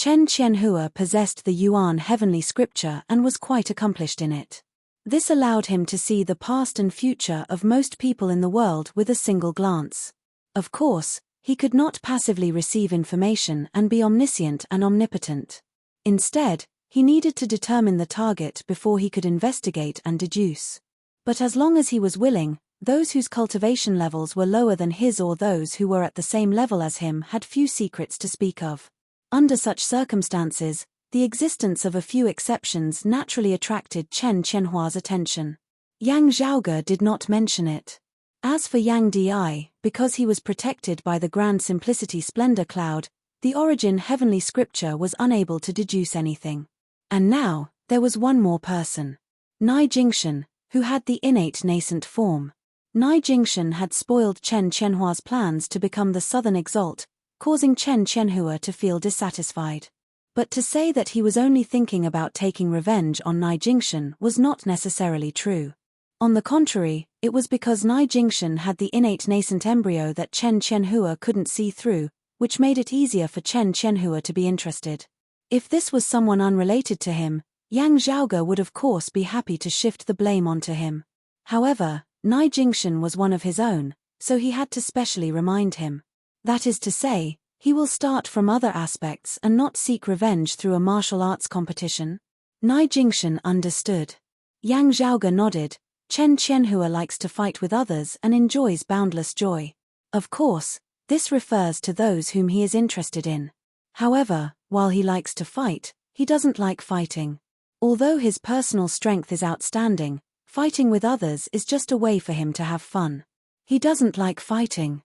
Chen Qianhua possessed the Yuan heavenly scripture and was quite accomplished in it. This allowed him to see the past and future of most people in the world with a single glance. Of course, he could not passively receive information and be omniscient and omnipotent. Instead, he needed to determine the target before he could investigate and deduce. But as long as he was willing, those whose cultivation levels were lower than his or those who were at the same level as him had few secrets to speak of. Under such circumstances, the existence of a few exceptions naturally attracted Chen Qianhua's attention. Yang Zhaoge did not mention it. As for Yang Di, because he was protected by the Grand Simplicity Splendor Cloud, the origin heavenly scripture was unable to deduce anything. And now, there was one more person. Nai Jingshan, who had the innate nascent form. Nai Jingshan had spoiled Chen Qianhua's plans to become the Southern Exalt, causing Chen Qianhua to feel dissatisfied. But to say that he was only thinking about taking revenge on Nai Jingshan was not necessarily true. On the contrary, it was because Nai Jingshan had the innate nascent embryo that Chen Qianhua couldn't see through, which made it easier for Chen Qianhua to be interested. If this was someone unrelated to him, Yang Zhaoge would of course be happy to shift the blame onto him. However, Nai Jingshan was one of his own, so he had to specially remind him. That is to say, he will start from other aspects and not seek revenge through a martial arts competition. Nai Jingshan understood. Yang Zhaoge nodded. Chen Qianhua likes to fight with others and enjoys boundless joy. Of course, this refers to those whom he is interested in. However, while he likes to fight, he doesn't like fighting. Although his personal strength is outstanding, fighting with others is just a way for him to have fun. He doesn't like fighting.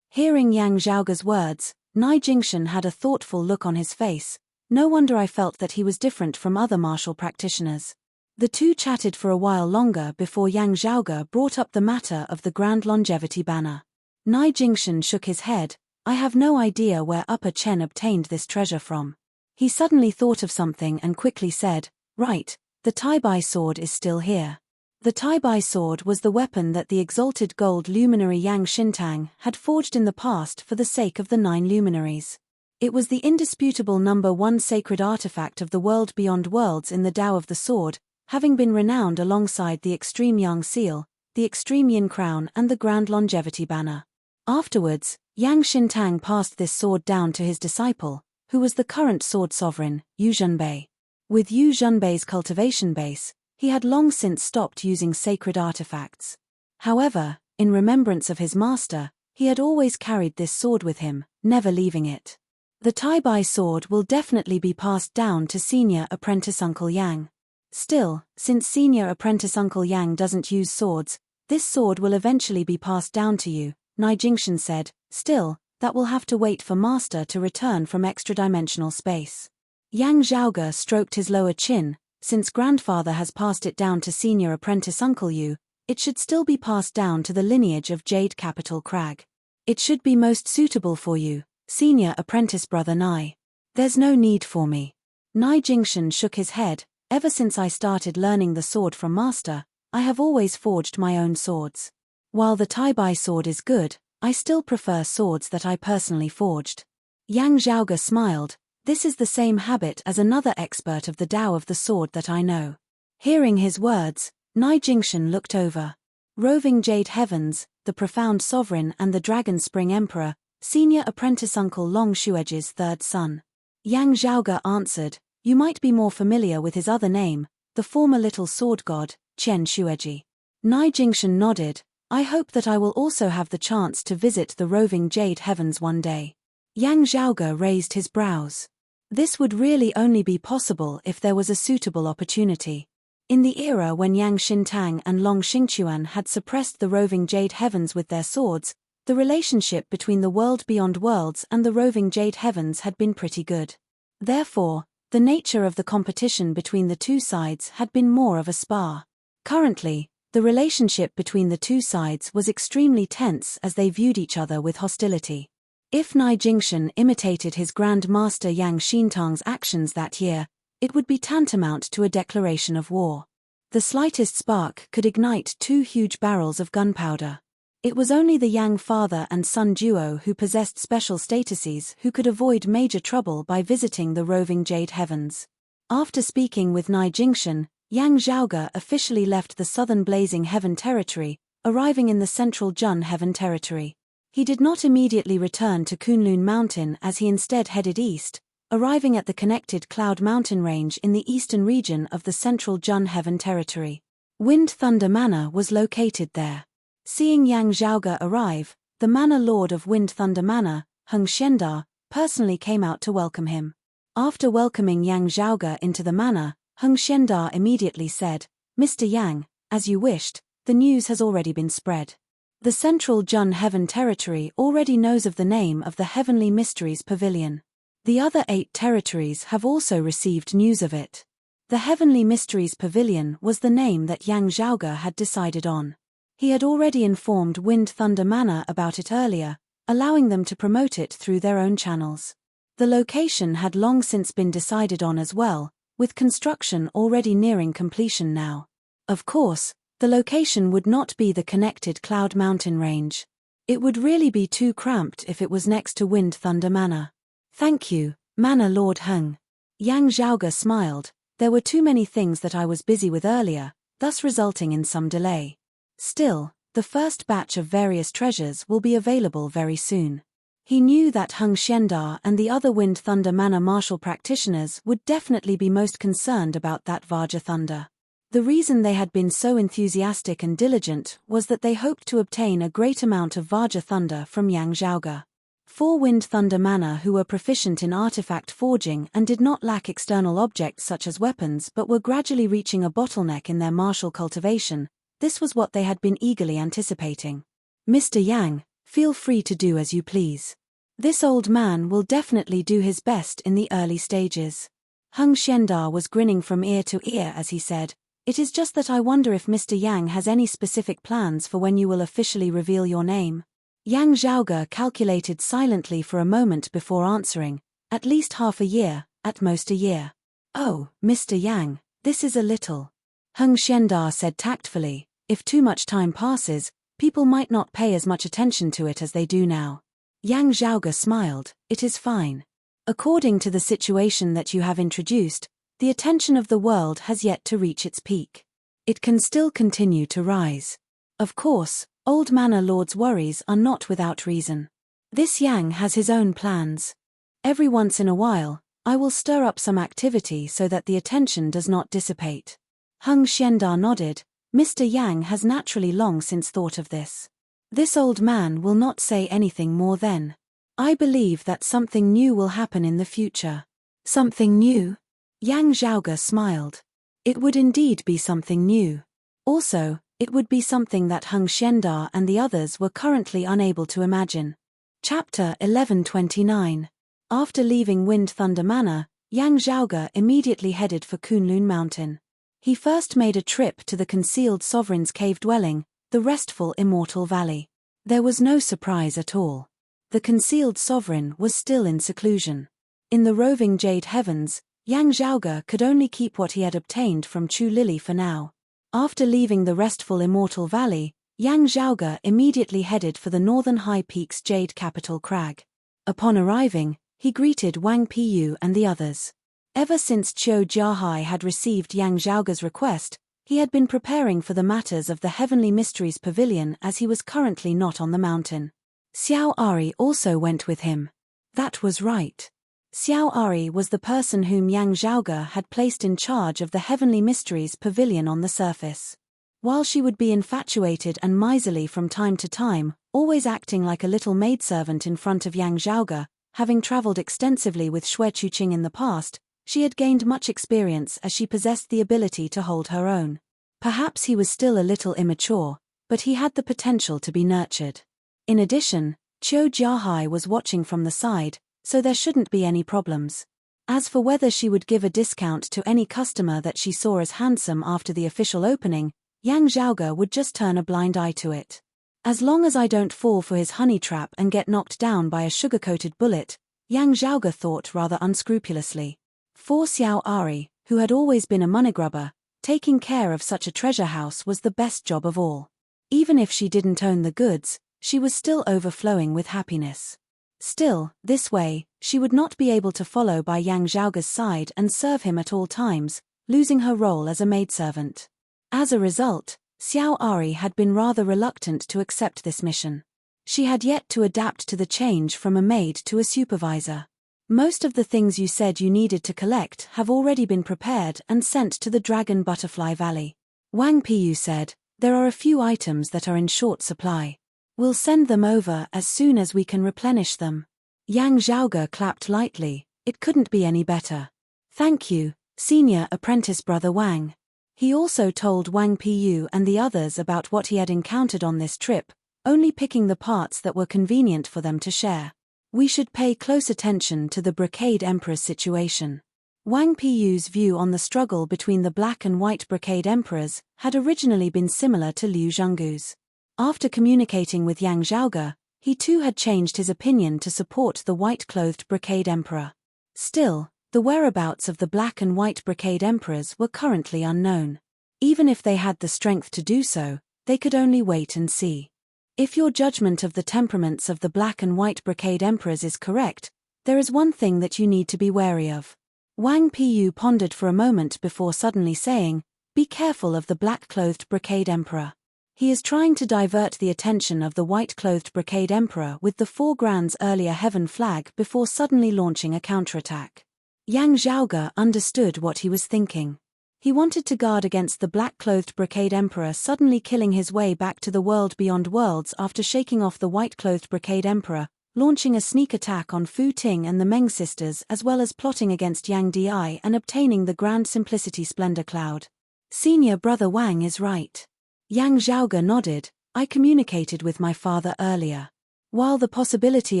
Hearing Yang Zhaoge's words, Nai Jingshan had a thoughtful look on his face. No wonder I felt that he was different from other martial practitioners. The two chatted for a while longer before Yang Zhaoge brought up the matter of the Grand Longevity banner. Nai Jingshan shook his head. I have no idea where Upper Chen obtained this treasure from. He suddenly thought of something and quickly said, right, the Tai Bai sword is still here. The Tai Bai sword was the weapon that the exalted gold luminary Yang Xintang had forged in the past for the sake of the 9 luminaries. It was the indisputable number 1 sacred artifact of the world beyond worlds in the Tao of the Sword, having been renowned alongside the Extreme Yang Seal, the Extreme Yin Crown and the Grand Longevity Banner. Afterwards, Yang Xintang passed this sword down to his disciple, who was the current sword sovereign, Yu Zhenbei. With Yu Zhenbei's cultivation base, he had long since stopped using sacred artifacts. However, in remembrance of his master, he had always carried this sword with him, never leaving it. The Tai Bai sword will definitely be passed down to senior apprentice Uncle Yang. Still, since senior apprentice Uncle Yang doesn't use swords, this sword will eventually be passed down to you, Nai Jingshan said. Still, that will have to wait for master to return from extra-dimensional space. Yang Zhaoge stroked his lower chin. Since grandfather has passed it down to senior apprentice Uncle Yu, it should still be passed down to the lineage of Jade Capital Crag. It should be most suitable for you, senior apprentice brother Nai. There's no need for me. Nai Jingshan shook his head. Ever since I started learning the sword from master, I have always forged my own swords. While the Tai Bai sword is good, I still prefer swords that I personally forged. Yang Zhaoge smiled. This is the same habit as another expert of the Tao of the Sword that I know. Hearing his words, Nai Jingshan looked over. Roving Jade Heavens, the Profound Sovereign and the Dragon Spring Emperor, senior apprentice Uncle Long Shueji's third son. Yang Zhaoge answered, you might be more familiar with his other name, the former little sword god, Qian Shueji. Nai Jingshan nodded. I hope that I will also have the chance to visit the Roving Jade Heavens one day. Yang Zhaoge raised his brows. This would really only be possible if there was a suitable opportunity. In the era when Yang Xintang and Long Xingquan had suppressed the Roving Jade Heavens with their swords, the relationship between the world beyond worlds and the Roving Jade Heavens had been pretty good. Therefore, the nature of the competition between the two sides had been more of a spar. Currently, the relationship between the two sides was extremely tense as they viewed each other with hostility. If Nai Jingshan imitated his Grand Master Yang Xintang's actions that year, it would be tantamount to a declaration of war. The slightest spark could ignite 2 huge barrels of gunpowder. It was only the Yang father and son duo who possessed special statuses who could avoid major trouble by visiting the roving Jade Heavens. After speaking with Nai Jingshan, Yang Zhaoge officially left the southern Blazing Heaven territory, arriving in the central Jun Heaven territory. He did not immediately return to Kunlun Mountain as he instead headed east, arriving at the connected Cloud Mountain range in the eastern region of the central Jun Heaven territory. Wind Thunder Manor was located there. Seeing Yang Zhaoge arrive, the Manor Lord of Wind Thunder Manor, Heng Xianda, personally came out to welcome him. After welcoming Yang Zhaoge into the manor, Heng Xianda immediately said, "Mr. Yang, as you wished, the news has already been spread. The central Jun Heaven territory already knows of the name of the Heavenly Mysteries Pavilion. The other 8 territories have also received news of it." The Heavenly Mysteries Pavilion was the name that Yang Zhaoge had decided on. He had already informed Wind Thunder Manor about it earlier, allowing them to promote it through their own channels. The location had long since been decided on as well, with construction already nearing completion now. Of course, the location would not be the connected Cloud Mountain range. It would really be too cramped if it was next to Wind Thunder Manor. "Thank you, Manor Lord Heng." Yang Zhaoge smiled. "There were too many things that I was busy with earlier, thus resulting in some delay. Still, the first batch of various treasures will be available very soon." He knew that Heng Xianda and the other Wind Thunder Manor martial practitioners would definitely be most concerned about that Vajra Thunder. The reason they had been so enthusiastic and diligent was that they hoped to obtain a great amount of Vajra Thunder from Yang Zhaoge. 4 Wind Thunder Manor who were proficient in artifact forging and did not lack external objects such as weapons but were gradually reaching a bottleneck in their martial cultivation. This was what they had been eagerly anticipating. "Mr. Yang, feel free to do as you please. This old man will definitely do his best in the early stages." Heng Xianda was grinning from ear to ear as he said, "It is just that I wonder if Mr. Yang has any specific plans for when you will officially reveal your name." Yang Zhaoge calculated silently for a moment before answering, "At least half a year, at most a year." "Oh, Mr. Yang, this is a little," Heng Xianda said tactfully. "If too much time passes, people might not pay as much attention to it as they do now." Yang Zhaoge smiled, "It is fine. According to the situation that you have introduced, the attention of the world has yet to reach its peak. It can still continue to rise. Of course, old Manor Lord's worries are not without reason. This Yang has his own plans. Every once in a while, I will stir up some activity so that the attention does not dissipate." Heng Xianda nodded. Mr. Yang has naturally long since thought of this. This old man will not say anything more then. "I believe that something new will happen in the future." "Something new?" Yang Zhaoge smiled. It would indeed be something new. Also, it would be something that Heng Xianda and the others were currently unable to imagine. Chapter 1129. After leaving Wind Thunder Manor, Yang Zhaoge immediately headed for Kunlun Mountain. He first made a trip to the concealed sovereign's cave dwelling, the restful Immortal Valley. There was no surprise at all. The concealed sovereign was still in seclusion. In the roving Jade Heavens, Yang Zhaoge could only keep what he had obtained from Chu Lily for now. After leaving the restful Immortal Valley, Yang Zhaoge immediately headed for the northern high peak's Jade capital crag. Upon arriving, he greeted Wang Piyu and the others. Ever since Qiu Jiahai had received Yang Zhaoge's request, he had been preparing for the matters of the Heavenly Mysteries Pavilion as he was currently not on the mountain. Xiao Ari also went with him. That was right. Xiao Ari was the person whom Yang Zhaoge had placed in charge of the Heavenly Mysteries Pavilion on the surface. While she would be infatuated and miserly from time to time, always acting like a little maidservant in front of Yang Zhaoge, having traveled extensively with Xue Chuqing in the past, she had gained much experience as she possessed the ability to hold her own. Perhaps he was still a little immature, but he had the potential to be nurtured. In addition, Qiu Jiahai was watching from the side, so there shouldn't be any problems. As for whether she would give a discount to any customer that she saw as handsome after the official opening, Yang Zhaoge would just turn a blind eye to it. As long as I don't fall for his honey trap and get knocked down by a sugar-coated bullet, Yang Zhaoge thought rather unscrupulously. For Xiao Ari, who had always been a money grubber, taking care of such a treasure house was the best job of all. Even if she didn't own the goods, she was still overflowing with happiness. Still, this way, she would not be able to follow by Yang Zhaoge's side and serve him at all times, losing her role as a maidservant. As a result, Xiao Ari had been rather reluctant to accept this mission. She had yet to adapt to the change from a maid to a supervisor. Most of the things you said you needed to collect have already been prepared and sent to the Dragon Butterfly Valley. Wang Piyu said, there are a few items that are in short supply. We'll send them over as soon as we can replenish them. Yang Zhaoge clapped lightly, it couldn't be any better. Thank you, senior apprentice brother Wang. He also told Wang Piyu and the others about what he had encountered on this trip, only picking the parts that were convenient for them to share. We should pay close attention to the Brocade Emperor's situation. Wang Piyu's view on the struggle between the black and white Brocade Emperors had originally been similar to Liu Zhenggu's. After communicating with Yang Zhaoge, he too had changed his opinion to support the white-clothed Brocade Emperor. Still, the whereabouts of the black and white Brocade Emperors were currently unknown. Even if they had the strength to do so, they could only wait and see. If your judgment of the temperaments of the black and white Brocade Emperors is correct, there is one thing that you need to be wary of. Wang Piyu pondered for a moment before suddenly saying, be careful of the black-clothed Brocade Emperor. He is trying to divert the attention of the white-clothed Brocade Emperor with the 4 Grands earlier heaven flag before suddenly launching a counterattack. Yang Zhaoge understood what he was thinking. He wanted to guard against the black-clothed Brocade Emperor suddenly killing his way back to the world beyond worlds after shaking off the white-clothed Brocade Emperor, launching a sneak attack on Fu Ting and the Meng sisters as well as plotting against Yang Di and obtaining the Grand Simplicity Splendor Cloud. Senior brother Wang is right. Yang Zhaoge nodded, I communicated with my father earlier. While the possibility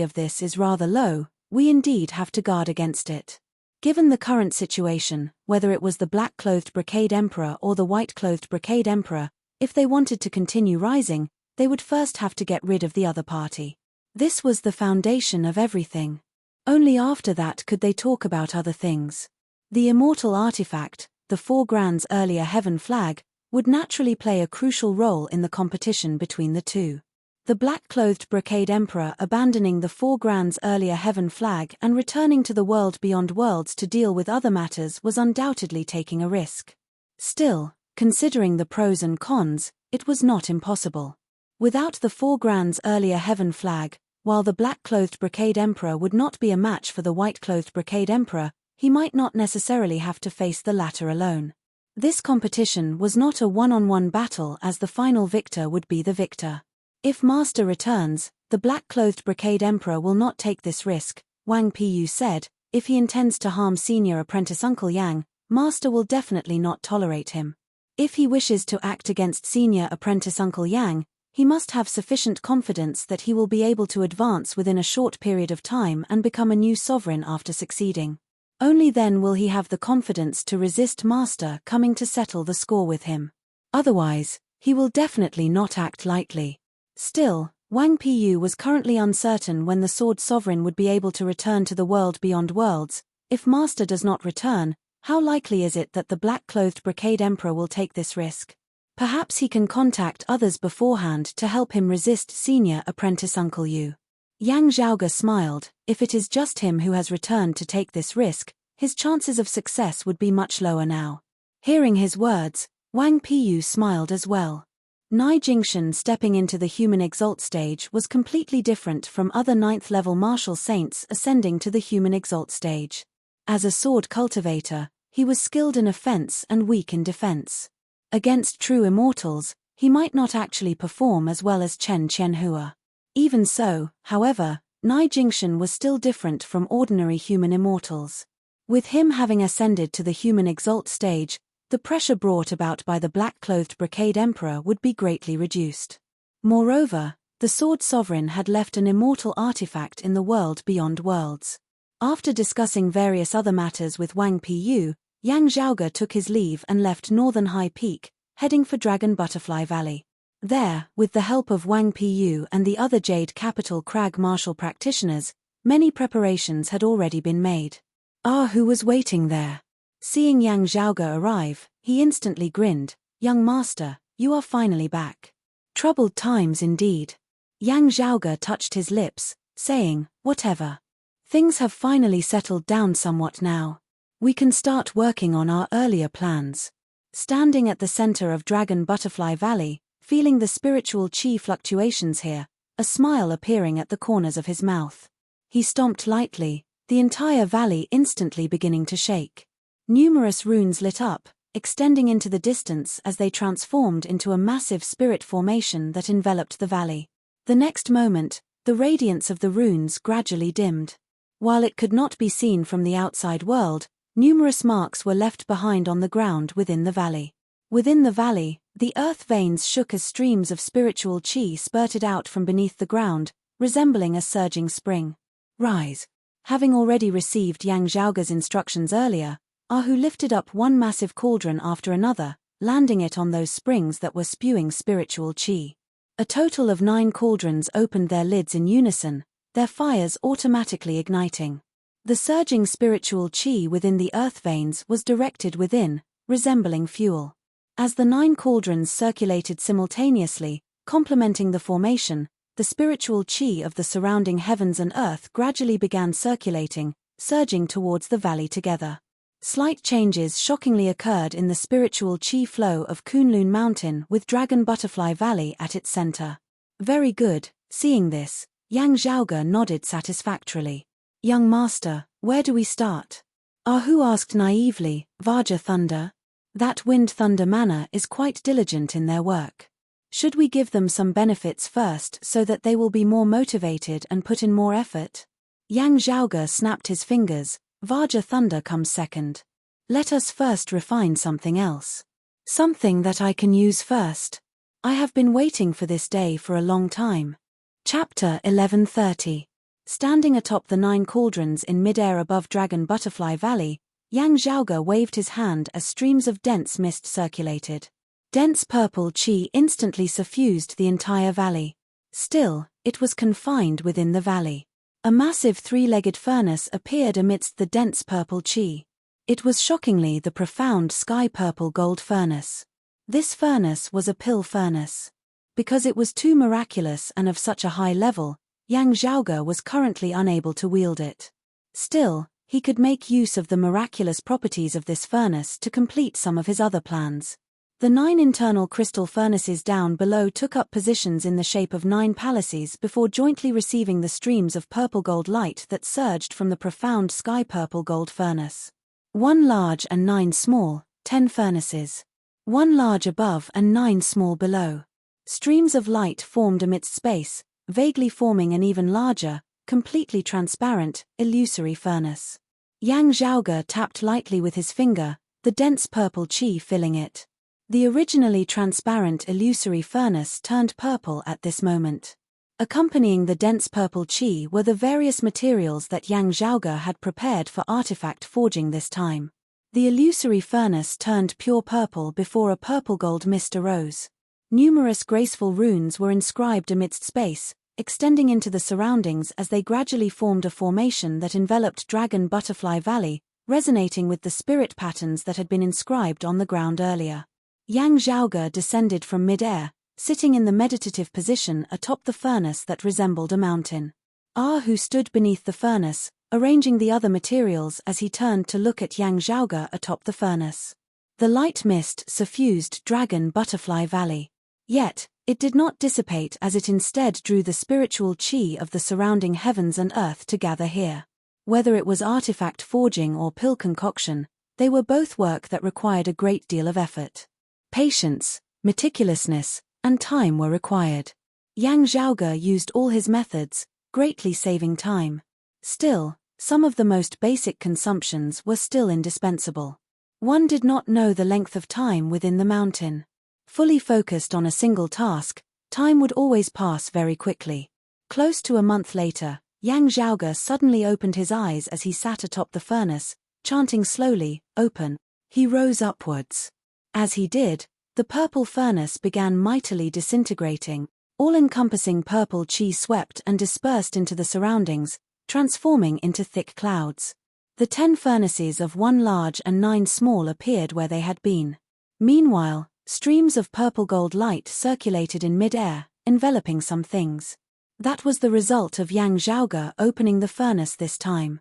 of this is rather low, we indeed have to guard against it. Given the current situation, whether it was the black-clothed Brocade Emperor or the white-clothed Brocade Emperor, if they wanted to continue rising, they would first have to get rid of the other party. This was the foundation of everything. Only after that could they talk about other things. The immortal artifact, the 4 Grands earlier heaven flag, would naturally play a crucial role in the competition between the two. The black-clothed Brocade Emperor abandoning the 4 Grands earlier heaven flag and returning to the world beyond worlds to deal with other matters was undoubtedly taking a risk. Still, considering the pros and cons, it was not impossible. Without the 4 Grands earlier heaven flag, while the black-clothed Brocade Emperor would not be a match for the white-clothed Brocade Emperor, he might not necessarily have to face the latter alone. This competition was not a one-on-one battle as the final victor would be the victor. If Master returns, the black-clothed Brocade Emperor will not take this risk, Wang Piyu said. If he intends to harm senior apprentice Uncle Yang, Master will definitely not tolerate him. If he wishes to act against senior apprentice Uncle Yang, he must have sufficient confidence that he will be able to advance within a short period of time and become a new sovereign after succeeding. Only then will he have the confidence to resist Master coming to settle the score with him. Otherwise, he will definitely not act lightly. Still, Wang Piyu was currently uncertain when the Sword Sovereign would be able to return to the world beyond worlds. If Master does not return, how likely is it that the black-clothed Brocade Emperor will take this risk? Perhaps he can contact others beforehand to help him resist senior apprentice Uncle Yu. Yang Zhaoge smiled. If it is just him who has returned to take this risk, his chances of success would be much lower now. Hearing his words, Wang Piyu smiled as well. Nai Jingshan stepping into the human exalt stage was completely different from other 9th-level martial saints ascending to the human exalt stage. As a sword cultivator, he was skilled in offense and weak in defense. Against true immortals, he might not actually perform as well as Chen Qianhua. Even so, however, Nai Jingshan was still different from ordinary human immortals. With him having ascended to the human exalt stage, the pressure brought about by the black-clothed Brocade Emperor would be greatly reduced. Moreover, the Sword Sovereign had left an immortal artifact in the world beyond worlds. After discussing various other matters with Wang Piyu, Yang Zhaoge took his leave and left Northern High Peak, heading for Dragon Butterfly Valley. There, with the help of Wang Piyu and the other Jade Capital Crag martial practitioners, many preparations had already been made. Who was waiting there? Seeing Yang Zhaoge arrive, he instantly grinned. Young master, you are finally back. Troubled times indeed. Yang Zhaoge touched his lips, saying, "Whatever. Things have finally settled down somewhat now. We can start working on our earlier plans." Standing at the center of Dragon Butterfly Valley, feeling the spiritual chi fluctuations here, a smile appearing at the corners of his mouth. He stomped lightly, the entire valley instantly beginning to shake. Numerous runes lit up, extending into the distance as they transformed into a massive spirit formation that enveloped the valley. The next moment, the radiance of the runes gradually dimmed. While it could not be seen from the outside world, numerous marks were left behind on the ground within the valley. Within the valley, the earth veins shook as streams of spiritual chi spurted out from beneath the ground, resembling a surging spring. "Rise." Having already received Yang Zhaoge's instructions earlier, Ahu lifted up one massive cauldron after another, landing it on those springs that were spewing spiritual chi. A total of 9 cauldrons opened their lids in unison, their fires automatically igniting. The surging spiritual chi within the earth veins was directed within, resembling fuel. As the 9 cauldrons circulated simultaneously, complementing the formation, the spiritual chi of the surrounding heavens and earth gradually began circulating, surging towards the valley together. Slight changes shockingly occurred in the spiritual chi flow of Kunlun Mountain with Dragon Butterfly Valley at its center. "Very good." Seeing this, Yang Zhaoge nodded satisfactorily. "Young master, where do we start?" Ahu asked naively. "Vajra Thunder? That Wind Thunder manor is quite diligent in their work. Should we give them some benefits first so that they will be more motivated and put in more effort?" Yang Zhaoge snapped his fingers. "Vajra Thunder comes second. Let us first refine something else. Something that I can use first. I have been waiting for this day for a long time." Chapter 1130. Standing atop the 9 cauldrons in midair above Dragon Butterfly Valley, Yang Zhaoge waved his hand as streams of dense mist circulated. Dense purple chi instantly suffused the entire valley. Still, it was confined within the valley. A massive 3-legged furnace appeared amidst the dense purple chi. It was shockingly the profound sky-purple gold furnace. This furnace was a pill furnace. Because it was too miraculous and of such a high level, Yang Zhaoge was currently unable to wield it. Still, he could make use of the miraculous properties of this furnace to complete some of his other plans. The 9 internal crystal furnaces down below took up positions in the shape of 9 palaces before jointly receiving the streams of purple gold light that surged from the profound sky-purple gold furnace. 1 large and 9 small, 10 furnaces. 1 large above and 9 small below. Streams of light formed amidst space, vaguely forming an even larger, completely transparent, illusory furnace. Yang Zhaoge tapped lightly with his finger, the dense purple chi filling it. The originally transparent illusory furnace turned purple at this moment. Accompanying the dense purple chi were the various materials that Yang Zhaoge had prepared for artifact forging this time. The illusory furnace turned pure purple before a purple-gold mist arose. Numerous graceful runes were inscribed amidst space, extending into the surroundings as they gradually formed a formation that enveloped Dragon Butterfly Valley, resonating with the spirit patterns that had been inscribed on the ground earlier. Yang Zhaoge descended from mid-air, sitting in the meditative position atop the furnace that resembled a mountain. Ahu stood beneath the furnace, arranging the other materials as he turned to look at Yang Zhaoge atop the furnace. The light mist suffused Dragon Butterfly Valley. Yet, it did not dissipate as it instead drew the spiritual chi of the surrounding heavens and earth to gather here. Whether it was artifact forging or pill concoction, they were both work that required a great deal of effort. Patience, meticulousness, and time were required. Yang Zhaoge used all his methods, greatly saving time. Still, some of the most basic consumptions were still indispensable. One did not know the length of time within the mountain. Fully focused on a single task, time would always pass very quickly. Close to a month later, Yang Zhaoge suddenly opened his eyes as he sat atop the furnace, chanting slowly, "Open." He rose upwards. As he did, the purple furnace began mightily disintegrating. All-encompassing purple chi swept and dispersed into the surroundings, transforming into thick clouds. The 10 furnaces of 1 large and 9 small appeared where they had been. Meanwhile, Streams of purple-gold light circulated in mid-air, enveloping some things. That was the result of Yang Zhaoge opening the furnace this time.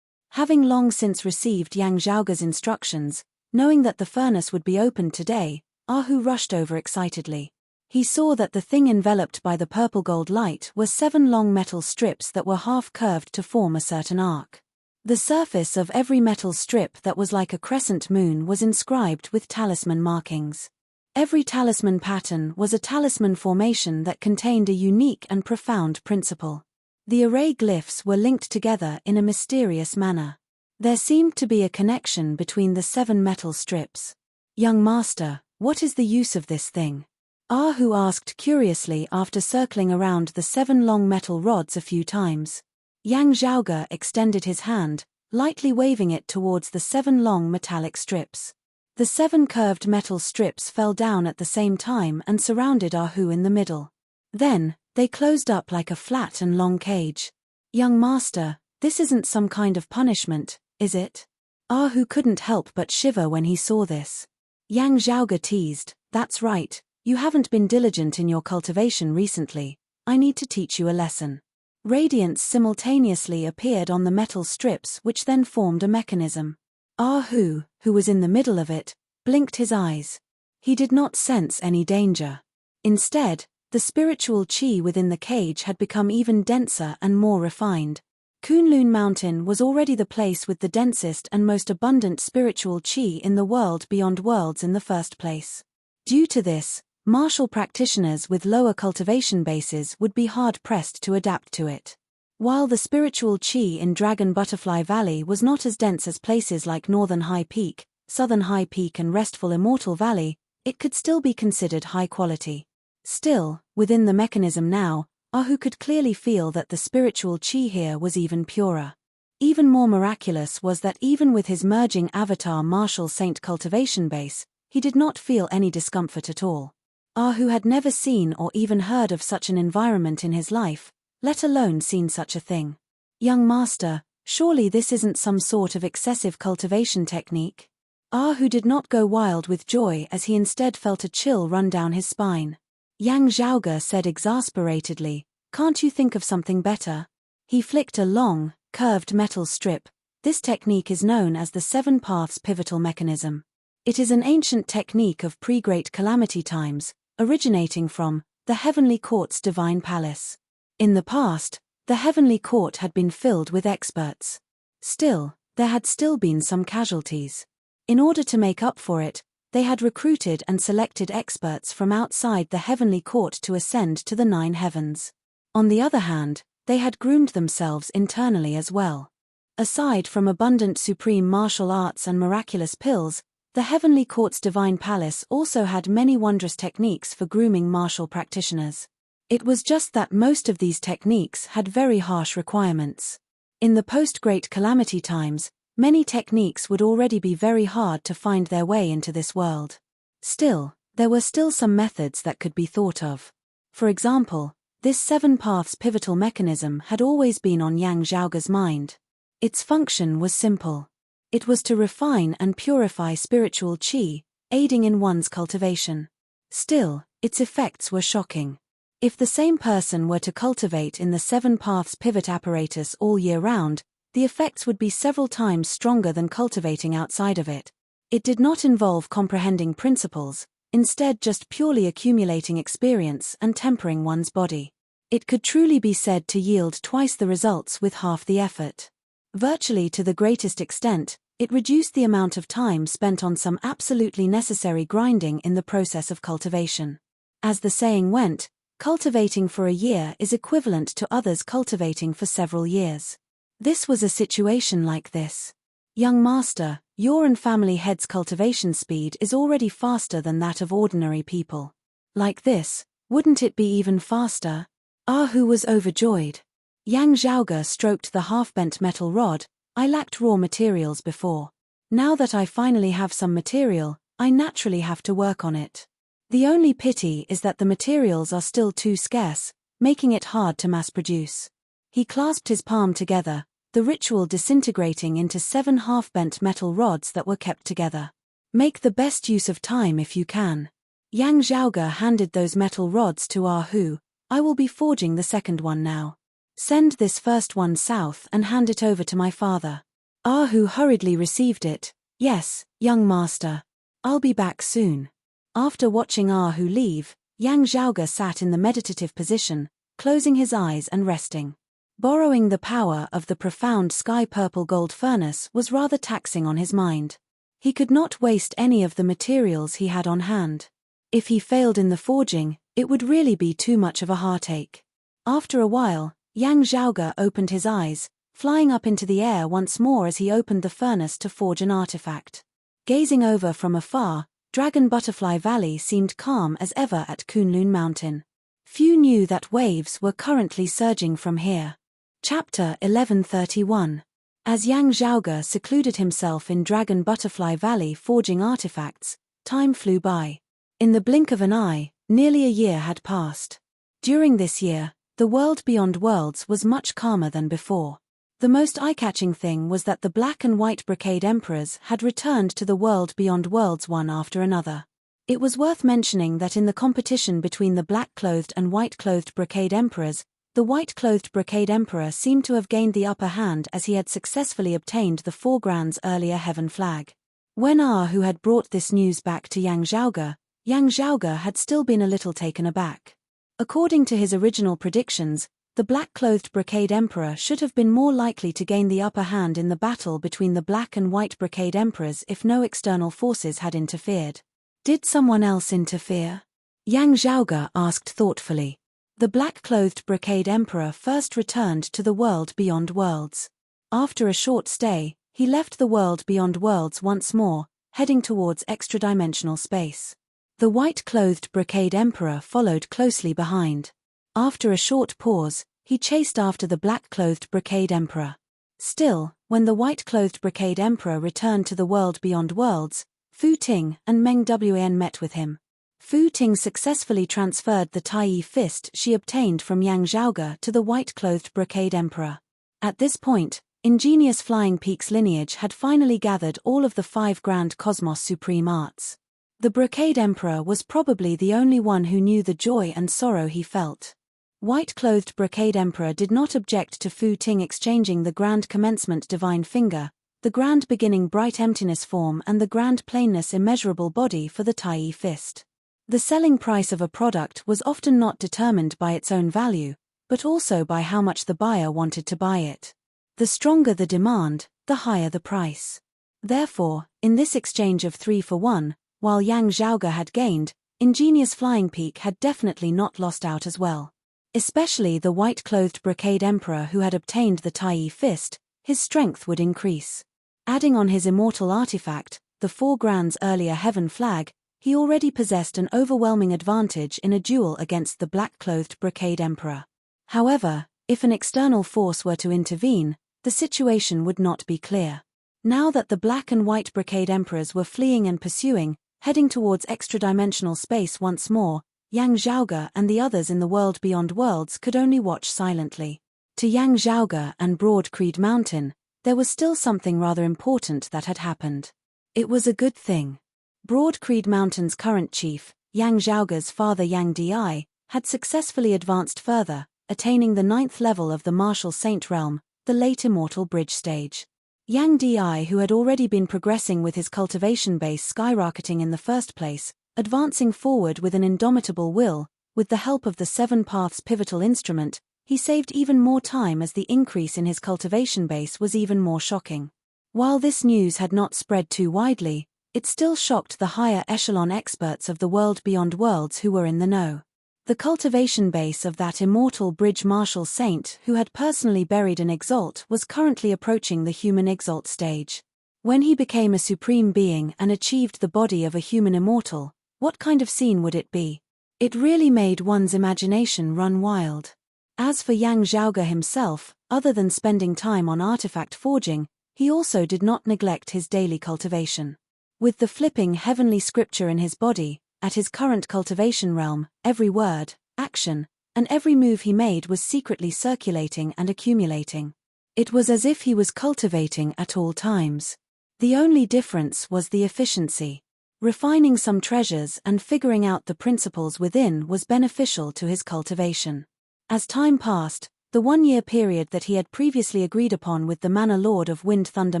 Having long since received Yang Zhaoge's instructions, knowing that the furnace would be opened today, Ahu rushed over excitedly. He saw that the thing enveloped by the purple-gold light were 7 long metal strips that were half-curved to form a certain arc. The surface of every metal strip that was like a crescent moon was inscribed with talisman markings. Every talisman pattern was a talisman formation that contained a unique and profound principle. The array glyphs were linked together in a mysterious manner. There seemed to be a connection between the 7 metal strips. "Young master, what is the use of this thing?" Ahu asked curiously after circling around the 7 long metal rods a few times. Yang Zhaoge extended his hand, lightly waving it towards the 7 long metallic strips. The 7 curved metal strips fell down at the same time and surrounded Ahu in the middle. Then, they closed up like a flat and long cage. "Young master, this isn't some kind of punishment, is it?" Ahu couldn't help but shiver when he saw this. Yang Zhaoge teased, "That's right, you haven't been diligent in your cultivation recently. I need to teach you a lesson." Radiance simultaneously appeared on the metal strips, which then formed a mechanism. Ahu, who was in the middle of it, blinked his eyes. He did not sense any danger. Instead, the spiritual qi within the cage had become even denser and more refined. Kunlun Mountain was already the place with the densest and most abundant spiritual qi in the world beyond worlds in the first place. Due to this, martial practitioners with lower cultivation bases would be hard-pressed to adapt to it. While the spiritual qi in Dragon Butterfly Valley was not as dense as places like Northern High Peak, Southern High Peak and Restful Immortal Valley, it could still be considered high quality. Still, within the mechanism now, Ahu could clearly feel that the spiritual qi here was even purer. Even more miraculous was that even with his merging avatar martial saint cultivation base, he did not feel any discomfort at all. Ahu had never seen or even heard of such an environment in his life, let alone seen such a thing. "Young master, surely this isn't some sort of excessive cultivation technique?" Ahu did not go wild with joy as he instead felt a chill run down his spine. Yang Zhaoge said exasperatedly, "Can't you think of something better?" He flicked a long, curved metal strip. "This technique is known as the 7 Paths Pivotal Mechanism. It is an ancient technique of pre-Great Calamity times, originating from the Heavenly Court's Divine Palace. In the past, the Heavenly Court had been filled with experts. Still, there had still been some casualties. In order to make up for it, they had recruited and selected experts from outside the Heavenly Court to ascend to the 9 heavens. On the other hand, they had groomed themselves internally as well. Aside from abundant supreme martial arts and miraculous pills, the Heavenly Court's Divine Palace also had many wondrous techniques for grooming martial practitioners. It was just that most of these techniques had very harsh requirements. In the post-Great Calamity times, many techniques would already be very hard to find their way into this world. Still, there were still some methods that could be thought of. For example, this 7 Paths Pivotal Mechanism had always been on Yang Zhaoge's mind. Its function was simple. It was to refine and purify spiritual qi, aiding in one's cultivation. Still, its effects were shocking. If the same person were to cultivate in the 7 Paths Pivot apparatus all year round, the effects would be several times stronger than cultivating outside of it. It did not involve comprehending principles, instead just purely accumulating experience and tempering one's body. It could truly be said to yield twice the results with half the effort. Virtually to the greatest extent, it reduced the amount of time spent on some absolutely necessary grinding in the process of cultivation. As the saying went, cultivating for a year is equivalent to others cultivating for several years. This was a situation like this. "Young master, your and family head's cultivation speed is already faster than that of ordinary people. Like this, wouldn't it be even faster?" Ahu was overjoyed. Yang Zhaoge stroked the half-bent metal rod. "I lacked raw materials before. Now that I finally have some material, I naturally have to work on it. The only pity is that the materials are still too scarce, making it hard to mass-produce." He clasped his palm together, the ritual disintegrating into 7 half-bent metal rods that were kept together. "Make the best use of time if you can. Yang Zhaoge handed those metal rods to Ah Hu. I will be forging the second one now. Send this first one south and hand it over to my father. Ah Hu hurriedly received it. Yes, young master. I'll be back soon. After watching Ah Hu leave, Yang Zhaoge sat in the meditative position, closing his eyes and resting. Borrowing the power of the profound sky-purple gold furnace was rather taxing on his mind. He could not waste any of the materials he had on hand. If he failed in the forging, it would really be too much of a heartache. After a while, Yang Zhaoge opened his eyes, flying up into the air once more as he opened the furnace to forge an artifact. Gazing over from afar, Dragon Butterfly Valley seemed calm as ever at Kunlun Mountain. Few knew that waves were currently surging from here. Chapter 1131. As Yang Zhaoge secluded himself in Dragon Butterfly Valley forging artifacts, time flew by. In the blink of an eye, nearly a year had passed. During this year, the world beyond worlds was much calmer than before. The most eye-catching thing was that the black and white brocade emperors had returned to the world beyond worlds one after another. It was worth mentioning that in the competition between the black-clothed and white-clothed brocade emperors, the white-clothed brocade emperor seemed to have gained the upper hand as he had successfully obtained the 4 grands earlier heaven flag. When Ah Hu had brought this news back to Yang Zhaoge had still been a little taken aback. According to his original predictions, the black-clothed brocade emperor should have been more likely to gain the upper hand in the battle between the black and white brocade emperors if no external forces had interfered. Did someone else interfere? Yang Zhaoge asked thoughtfully. The black-clothed brocade emperor first returned to the world beyond worlds. After a short stay, he left the world beyond worlds once more, heading towards extra-dimensional space. The white-clothed brocade emperor followed closely behind. After a short pause, he chased after the black-clothed brocade emperor. Still, when the white-clothed brocade emperor returned to the world beyond worlds, Fu Ting and Meng Wan met with him. Fu Ting successfully transferred the Tai fist she obtained from Yang Zhaoge to the white-clothed brocade emperor. At this point, ingenious Flying Peak's lineage had finally gathered all of the 5 grand Cosmos Supreme Arts. The brocade emperor was probably the only one who knew the joy and sorrow he felt. White-clothed brocade emperor did not object to Fu Ting exchanging the grand commencement divine finger, the grand beginning bright emptiness form and the grand plainness immeasurable body for the Tai fist. The selling price of a product was often not determined by its own value, but also by how much the buyer wanted to buy it. The stronger the demand, the higher the price. Therefore, in this exchange of 3 for 1, while Yang Zhaoge had gained, ingenious Flying Peak had definitely not lost out as well. Especially the white-clothed brocade emperor who had obtained the Tai fist, his strength would increase. Adding on his immortal artifact, the 4 grands earlier heaven flag, he already possessed an overwhelming advantage in a duel against the black-clothed brocade emperor. However, if an external force were to intervene, the situation would not be clear. Now that the black and white brocade emperors were fleeing and pursuing, heading towards extra-dimensional space once more, Yang Zhaoge and the others in the world beyond worlds could only watch silently. To Yang Zhaoge and Broad Creed Mountain, there was still something rather important that had happened. It was a good thing. Broad Creed Mountain's current chief, Yang Zhaoge's father Yang Di, had successfully advanced further, attaining the 9th level of the Martial Saint realm, the late immortal bridge stage. Yang Di, who had already been progressing with his cultivation base skyrocketing in the first place, advancing forward with an indomitable will, with the help of the 7 Paths pivotal instrument, he saved even more time as the increase in his cultivation base was even more shocking. While this news had not spread too widely, it still shocked the higher echelon experts of the world beyond worlds who were in the know. The cultivation base of that immortal bridge martial saint who had personally buried an exalt was currently approaching the human exalt stage. When he became a supreme being and achieved the body of a human immortal, what kind of scene would it be? It really made one's imagination run wild. As for Yang Zhaoge himself, other than spending time on artifact forging, he also did not neglect his daily cultivation. With the flipping heavenly scripture in his body, at his current cultivation realm, every word, action, and every move he made was secretly circulating and accumulating. It was as if he was cultivating at all times. The only difference was the efficiency. Refining some treasures and figuring out the principles within was beneficial to his cultivation. As time passed, the 1-year period that he had previously agreed upon with the Manor Lord of Wind Thunder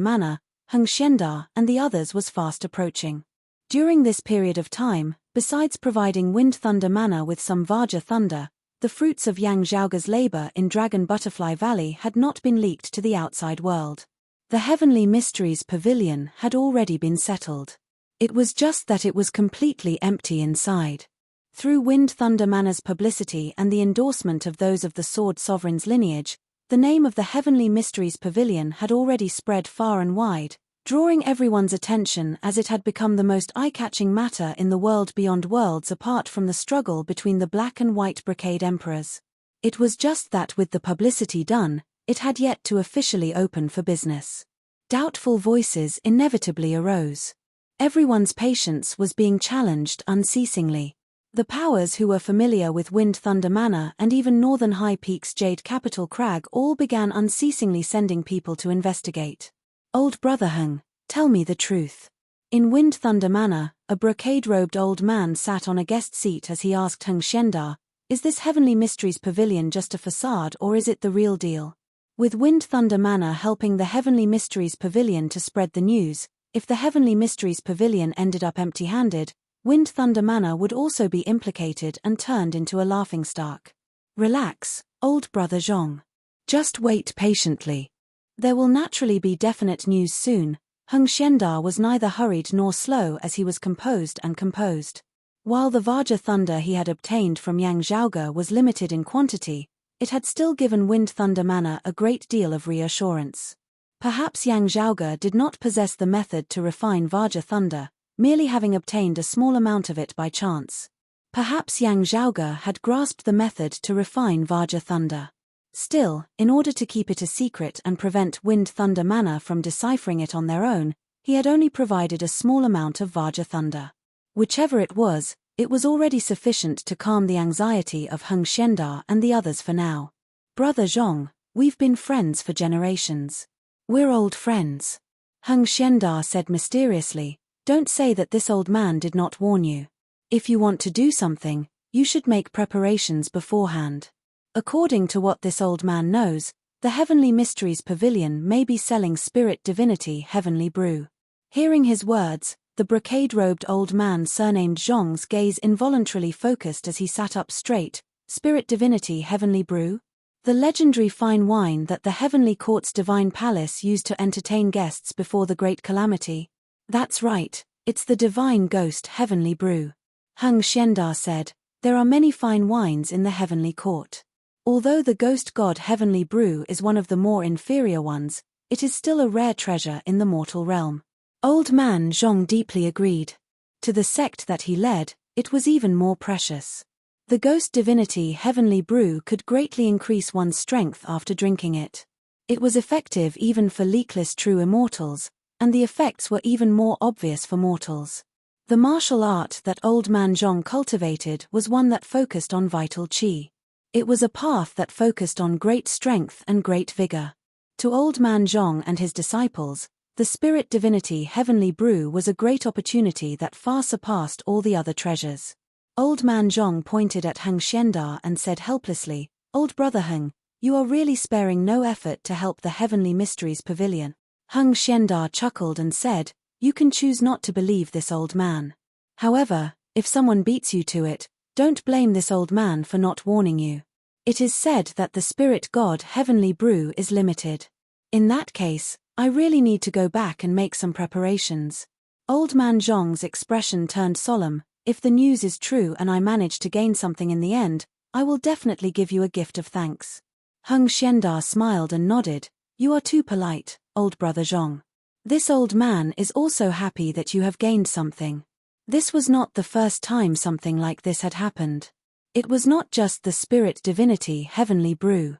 Manor, Heng Xiandar, and the others was fast approaching. During this period of time, besides providing Wind Thunder Manor with some Vajra thunder, the fruits of Yang Zhaoge's labor in Dragon Butterfly Valley had not been leaked to the outside world. The Heavenly Mysteries Pavilion had already been settled. It was just that it was completely empty inside. Through Wind Thunder Manor's publicity and the endorsement of those of the Sword Sovereign's lineage, the name of the Heavenly Mysteries Pavilion had already spread far and wide, drawing everyone's attention as it had become the most eye-catching matter in the world beyond worlds apart from the struggle between the Black and White Brocade Emperors. It was just that with the publicity done, it had yet to officially open for business. Doubtful voices inevitably arose. Everyone's patience was being challenged unceasingly. The powers who were familiar with Wind Thunder Manor and even Northern High Peak's Jade Capital Crag all began unceasingly sending people to investigate. Old Brother Heng, tell me the truth. In Wind Thunder Manor, a brocade-robed old man sat on a guest seat as he asked Heng Xiandar, "Is this Heavenly Mysteries Pavilion just a facade or is it the real deal?" With Wind Thunder Manor helping the Heavenly Mysteries Pavilion to spread the news, if the Heavenly Mysteries Pavilion ended up empty-handed, Wind Thunder Manor would also be implicated and turned into a laughingstock. Relax, old brother Zhong. Just wait patiently. There will naturally be definite news soon. Heng Xiandar was neither hurried nor slow as he was composed. While the Vajra thunder he had obtained from Yang Zhaoge was limited in quantity, it had still given Wind Thunder Manor a great deal of reassurance. Perhaps Yang Zhaoge did not possess the method to refine Vajra thunder, merely having obtained a small amount of it by chance. Perhaps Yang Zhaoge had grasped the method to refine Vajra thunder. Still, in order to keep it a secret and prevent Wind Thunder Manor from deciphering it on their own, he had only provided a small amount of Vajra thunder. Whichever it was already sufficient to calm the anxiety of Heng Xiandar and the others for now. Brother Zhong, we've been friends for generations. We're old friends. Heng Xiandar said mysteriously, "Don't say that this old man did not warn you. If you want to do something, you should make preparations beforehand." According to what this old man knows, the Heavenly Mysteries Pavilion may be selling Spirit Divinity Heavenly Brew. Hearing his words, the brocade-robed old man surnamed Zhong's gaze involuntarily focused as he sat up straight. Spirit Divinity Heavenly Brew? The legendary fine wine that the Heavenly Court's Divine Palace used to entertain guests before the Great Calamity? That's right, it's the Divine Ghost Heavenly Brew. Heng Xiandar said, "There are many fine wines in the Heavenly Court. Although the Ghost God Heavenly Brew is one of the more inferior ones, it is still a rare treasure in the mortal realm." Old man Zhong deeply agreed. To the sect that he led, it was even more precious. The Ghost Divinity Heavenly Brew could greatly increase one's strength after drinking it. It was effective even for leakless true immortals, and the effects were even more obvious for mortals. The martial art that old man Zhong cultivated was one that focused on vital qi. It was a path that focused on great strength and great vigor. To old man Zhong and his disciples, the Spirit Divinity Heavenly Brew was a great opportunity that far surpassed all the other treasures. Old man Zhong pointed at Heng Xiandar and said helplessly, "Old brother Heng, you are really sparing no effort to help the Heavenly Mysteries Pavilion." Heng Xiandar chuckled and said, "You can choose not to believe this old man. However, if someone beats you to it, don't blame this old man for not warning you. It is said that the Spirit God Heavenly Brew is limited. In that case, I really need to go back and make some preparations." Old man Zhong's expression turned solemn. "If the news is true and I manage to gain something in the end, I will definitely give you a gift of thanks." Heng Xiandar smiled and nodded. "You are too polite, old brother Zhong. This old man is also happy that you have gained something." This was not the first time something like this had happened. It was not just the Spirit Divinity Heavenly Brew.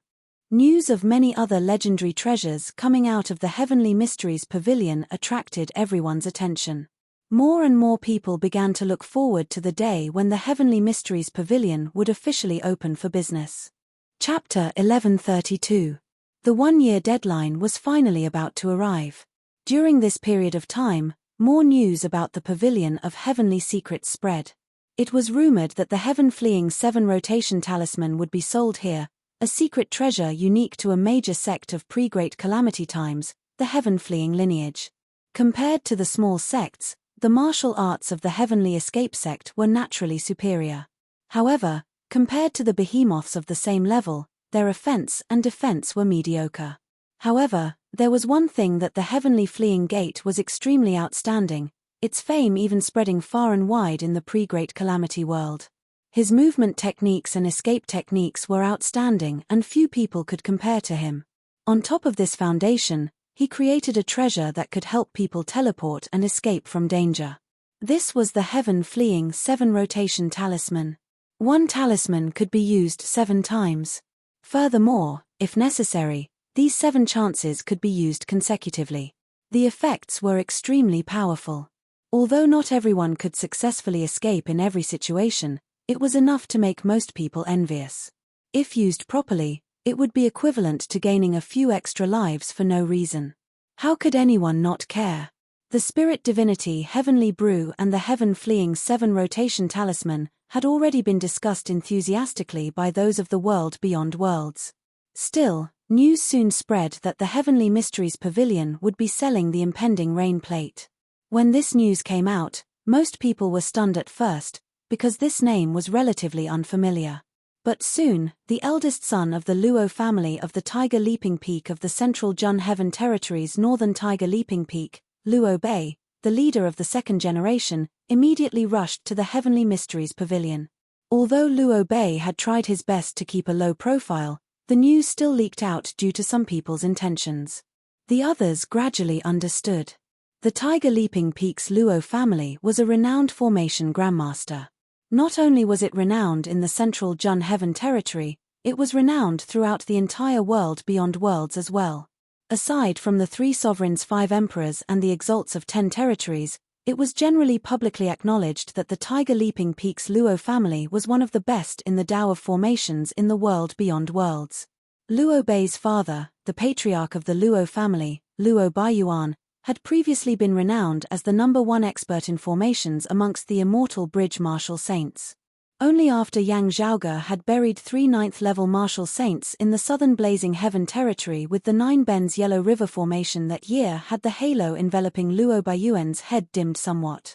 News of many other legendary treasures coming out of the Heavenly Mysteries Pavilion attracted everyone's attention. More and more people began to look forward to the day when the Heavenly Mysteries Pavilion would officially open for business. Chapter 1132. The 1-year deadline was finally about to arrive. During this period of time, more news about the pavilion of heavenly secrets spread. It was rumored that the heaven-fleeing 7 rotation talisman would be sold here, a secret treasure unique to a major sect of pre-Great Calamity times, the heaven-fleeing lineage. Compared to the small sects, the martial arts of the heavenly escape sect were naturally superior. However, compared to the behemoths of the same level, their offense and defense were mediocre. However, there was one thing that the heavenly fleeing gate was extremely outstanding, its fame even spreading far and wide in the pre-Great Calamity world. His movement techniques and escape techniques were outstanding and few people could compare to him. On top of this foundation, he created a treasure that could help people teleport and escape from danger. This was the heaven-fleeing 7 rotation talisman. One talisman could be used 7 times. Furthermore, if necessary, these 7 chances could be used consecutively. The effects were extremely powerful. Although not everyone could successfully escape in every situation, it was enough to make most people envious. If used properly, it would be equivalent to gaining a few extra lives for no reason. How could anyone not care? The spirit divinity Heavenly Brew and the heaven-fleeing 7 rotation talisman had already been discussed enthusiastically by those of the world beyond worlds. Still, news soon spread that the Heavenly Mysteries Pavilion would be selling the impending rain plate. When this news came out, most people were stunned at first, because this name was relatively unfamiliar. But soon, the eldest son of the Luo family of the Tiger Leaping Peak of the Central Jun Heaven Territory's northern Tiger Leaping Peak, Luo Bei, the leader of the 2nd generation, immediately rushed to the Heavenly Mysteries Pavilion. Although Luo Bei had tried his best to keep a low profile, the news still leaked out due to some people's intentions. The others gradually understood. The Tiger Leaping Peak's Luo family was a renowned formation grandmaster. Not only was it renowned in the Central Jun Heaven Territory, it was renowned throughout the entire world beyond worlds as well. Aside from the 3 sovereigns, 5 emperors and the exalts of 10 territories, it was generally publicly acknowledged that the Tiger Leaping Peak's Luo family was one of the best in the Tao of formations in the world beyond worlds. Luo Bei's father, the patriarch of the Luo family, Luo Baiyuan, had previously been renowned as the #1 expert in formations amongst the immortal bridge martial saints. Only after Yang Zhaoge had buried 3 9th-level martial saints in the southern Blazing Heaven territory with the 9 Bends Yellow River formation that year had the halo enveloping Luo Baiyuan's head dimmed somewhat.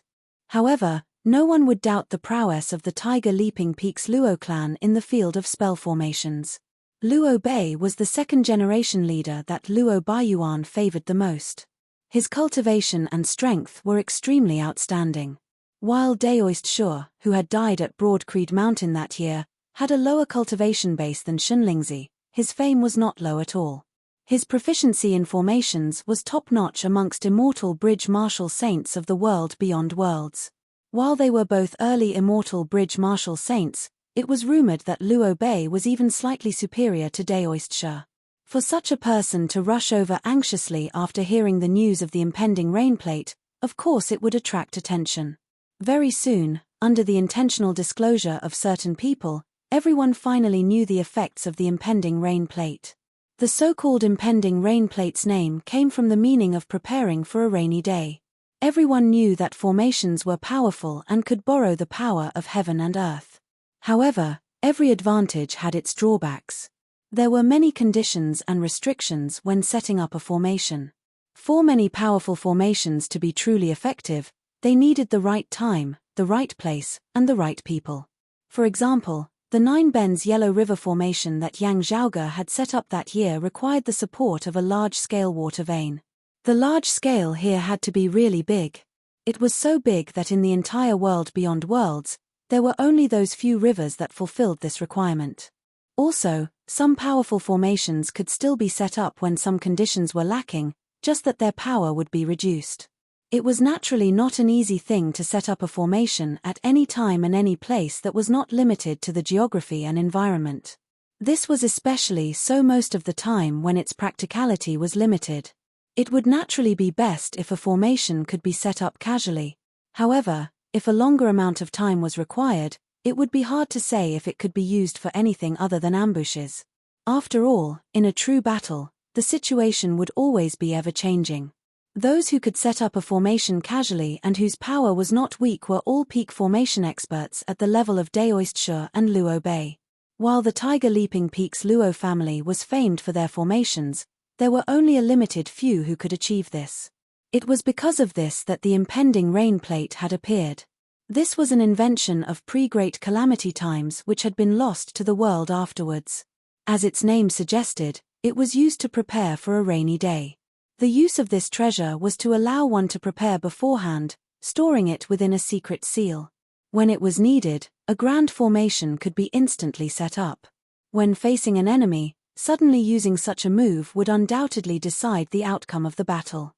However, no one would doubt the prowess of the Tiger Leaping Peak's Luo clan in the field of spell formations. Luo Bei was the 2nd-generation leader that Luo Baiyuan favored the most. His cultivation and strength were extremely outstanding. While Daoist Shur, who had died at Broad Creed Mountain that year, had a lower cultivation base than Shunlingzi, his fame was not low at all. His proficiency in formations was top-notch amongst immortal bridge martial saints of the world beyond worlds. While they were both early immortal bridge martial saints, it was rumored that Luo Bei was even slightly superior to Daoist Shur. For such a person to rush over anxiously after hearing the news of the impending rain plate, of course it would attract attention. Very soon, under the intentional disclosure of certain people, everyone finally knew the effects of the impending rain plate. The so-called impending rain plate's name came from the meaning of preparing for a rainy day. Everyone knew that formations were powerful and could borrow the power of heaven and earth. However, every advantage had its drawbacks. There were many conditions and restrictions when setting up a formation. For many powerful formations to be truly effective, they needed the right time, the right place, and the right people. For example, the 9 Bends Yellow River formation that Yang Zhaoge had set up that year required the support of a large-scale water vein. The large scale here had to be really big. It was so big that in the entire world beyond worlds, there were only those few rivers that fulfilled this requirement. Also, some powerful formations could still be set up when some conditions were lacking, just that their power would be reduced. It was naturally not an easy thing to set up a formation at any time and any place that was not limited to the geography and environment. This was especially so most of the time when its practicality was limited. It would naturally be best if a formation could be set up casually. However, if a longer amount of time was required, it would be hard to say if it could be used for anything other than ambushes. After all, in a true battle, the situation would always be ever-changing. Those who could set up a formation casually and whose power was not weak were all peak formation experts at the level of Daoistshire and Luo Bei. While the Tiger Leaping Peaks Luo family was famed for their formations, there were only a limited few who could achieve this. It was because of this that the impending rain plate had appeared. This was an invention of pre-Great Calamity times which had been lost to the world afterwards. As its name suggested, it was used to prepare for a rainy day. The use of this treasure was to allow one to prepare beforehand, storing it within a secret seal. When it was needed, a grand formation could be instantly set up. When facing an enemy, suddenly using such a move would undoubtedly decide the outcome of the battle.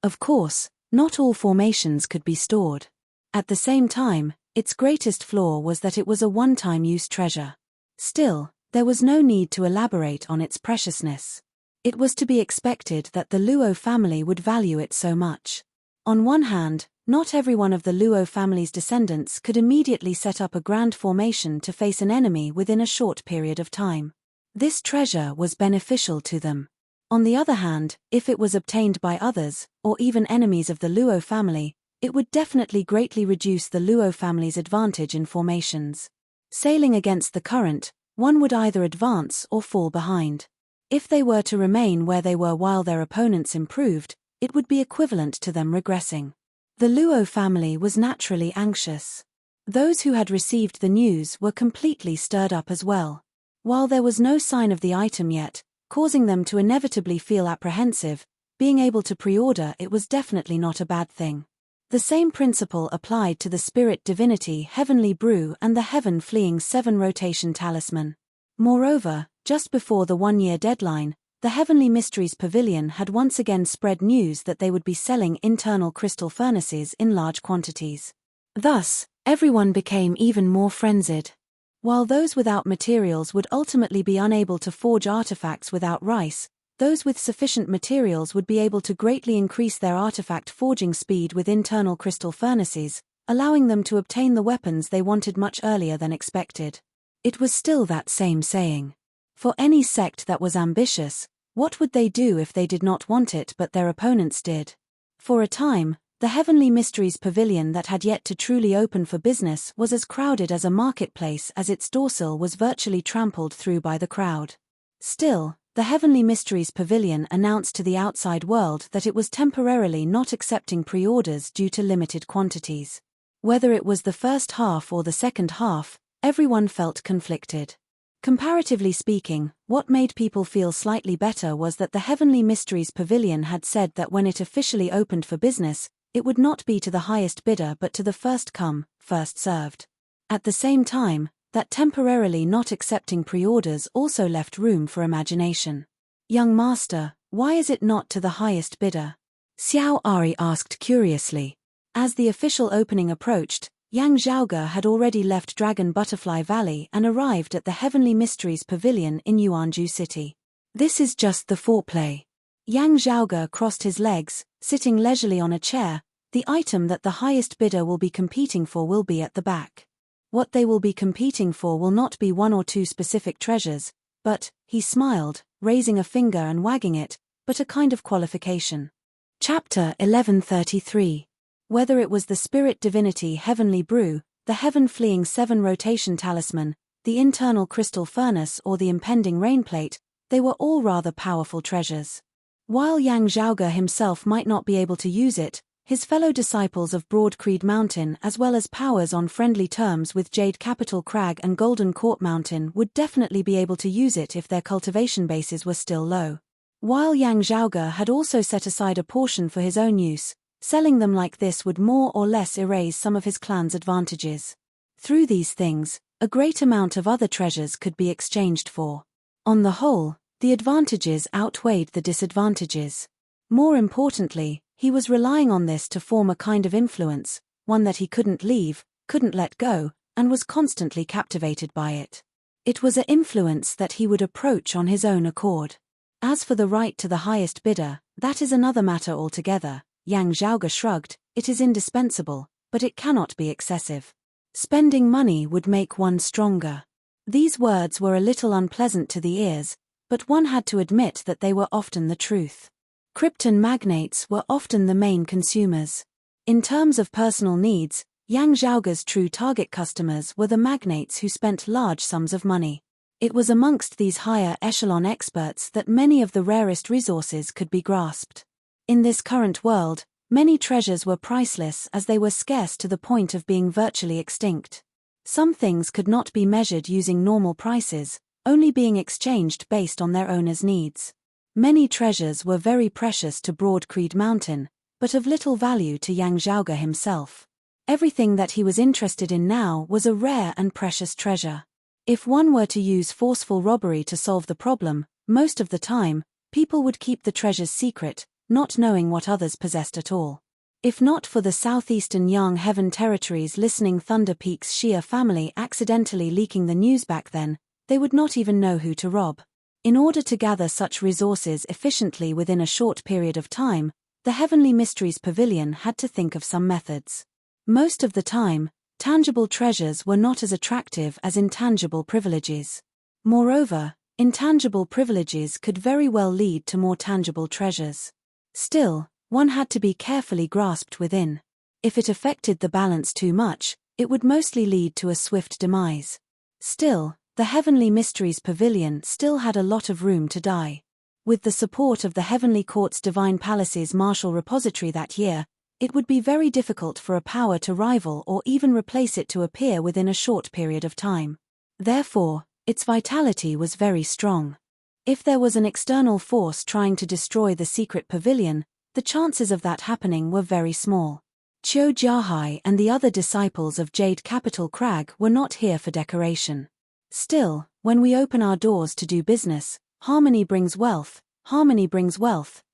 Of course, not all formations could be stored. At the same time, its greatest flaw was that it was a one-time use treasure. Still, there was no need to elaborate on its preciousness. It was to be expected that the Luo family would value it so much. On one hand, not every one of the Luo family's descendants could immediately set up a grand formation to face an enemy within a short period of time. This treasure was beneficial to them. On the other hand, if it was obtained by others, or even enemies of the Luo family, it would definitely greatly reduce the Luo family's advantage in formations. Sailing against the current, one would either advance or fall behind. If they were to remain where they were while their opponents improved, it would be equivalent to them regressing. The Luo family was naturally anxious. Those who had received the news were completely stirred up as well. While there was no sign of the item yet, causing them to inevitably feel apprehensive, being able to pre-order it was definitely not a bad thing. The same principle applied to the spirit divinity Heavenly Brew and the heaven-fleeing 7-rotation talisman. Moreover, just before the one-year deadline, the Heavenly Mysteries Pavilion had once again spread news that they would be selling internal crystal furnaces in large quantities. Thus, everyone became even more frenzied. While those without materials would ultimately be unable to forge artifacts without rice, those with sufficient materials would be able to greatly increase their artifact forging speed with internal crystal furnaces, allowing them to obtain the weapons they wanted much earlier than expected. It was still that same saying. For any sect that was ambitious, what would they do if they did not want it but their opponents did? For a time, the Heavenly Mysteries Pavilion that had yet to truly open for business was as crowded as a marketplace as its doorsill was virtually trampled through by the crowd. Still, the Heavenly Mysteries Pavilion announced to the outside world that it was temporarily not accepting pre-orders due to limited quantities. Whether it was the first half or the second half, everyone felt conflicted. Comparatively speaking, what made people feel slightly better was that the Heavenly Mysteries Pavilion had said that when it officially opened for business, it would not be to the highest bidder but to the first come, first served. At the same time, that temporarily not accepting pre-orders also left room for imagination. "Young master, why is it not to the highest bidder?" Xiao Ari asked curiously. As the official opening approached, Yang Zhaoge had already left Dragon Butterfly Valley and arrived at the Heavenly Mysteries Pavilion in Yuanju City. "This is just the foreplay." Yang Zhaoge crossed his legs, sitting leisurely on a chair. "The item that the highest bidder will be competing for will be at the back. What they will be competing for will not be one or two specific treasures, but," he smiled, raising a finger and wagging it, "but a kind of qualification." Chapter 1133. Whether it was the spirit divinity Heavenly Brew, the heaven-fleeing 7-rotation talisman, the internal crystal furnace or the impending rainplate, they were all rather powerful treasures. While Yang Zhaoge himself might not be able to use it, his fellow disciples of Broad Creed Mountain as well as powers on friendly terms with Jade Capital Crag and Golden Court Mountain would definitely be able to use it if their cultivation bases were still low. While Yang Zhaoge had also set aside a portion for his own use, selling them like this would more or less erase some of his clan's advantages. Through these things, a great amount of other treasures could be exchanged for. On the whole, the advantages outweighed the disadvantages. More importantly, he was relying on this to form a kind of influence, one that he couldn't leave, couldn't let go, and was constantly captivated by it. It was an influence that he would approach on his own accord. As for the right to the highest bidder, that is another matter altogether. Yang Zhaoge shrugged. "It is indispensable, but it cannot be excessive. Spending money would make one stronger." These words were a little unpleasant to the ears, but one had to admit that they were often the truth. Krypton magnates were often the main consumers. In terms of personal needs, Yang Zhaoge's true target customers were the magnates who spent large sums of money. It was amongst these higher echelon experts that many of the rarest resources could be grasped. In this current world, many treasures were priceless as they were scarce to the point of being virtually extinct. Some things could not be measured using normal prices, only being exchanged based on their owner's needs. Many treasures were very precious to Broad Creed Mountain, but of little value to Yang Zhaoge himself. Everything that he was interested in now was a rare and precious treasure. If one were to use forceful robbery to solve the problem, most of the time, people would keep the treasures secret, not knowing what others possessed at all. If not for the southeastern Yang Heaven Territory's listening Thunder Peak's Shia family accidentally leaking the news back then, they would not even know who to rob. In order to gather such resources efficiently within a short period of time, the Heavenly Mysteries Pavilion had to think of some methods. Most of the time, tangible treasures were not as attractive as intangible privileges. Moreover, intangible privileges could very well lead to more tangible treasures. Still, one had to be carefully grasped within. If it affected the balance too much, it would mostly lead to a swift demise. Still, the Heavenly Mysteries Pavilion still had a lot of room to die. With the support of the Heavenly Court's Divine Palace's Martial Repository that year, it would be very difficult for a power to rival or even replace it to appear within a short period of time. Therefore, its vitality was very strong. If there was an external force trying to destroy the secret pavilion, the chances of that happening were very small. Qiu Jiahai and the other disciples of Jade Capital Crag were not here for decoration. Still, when we open our doors to do business, harmony brings wealth,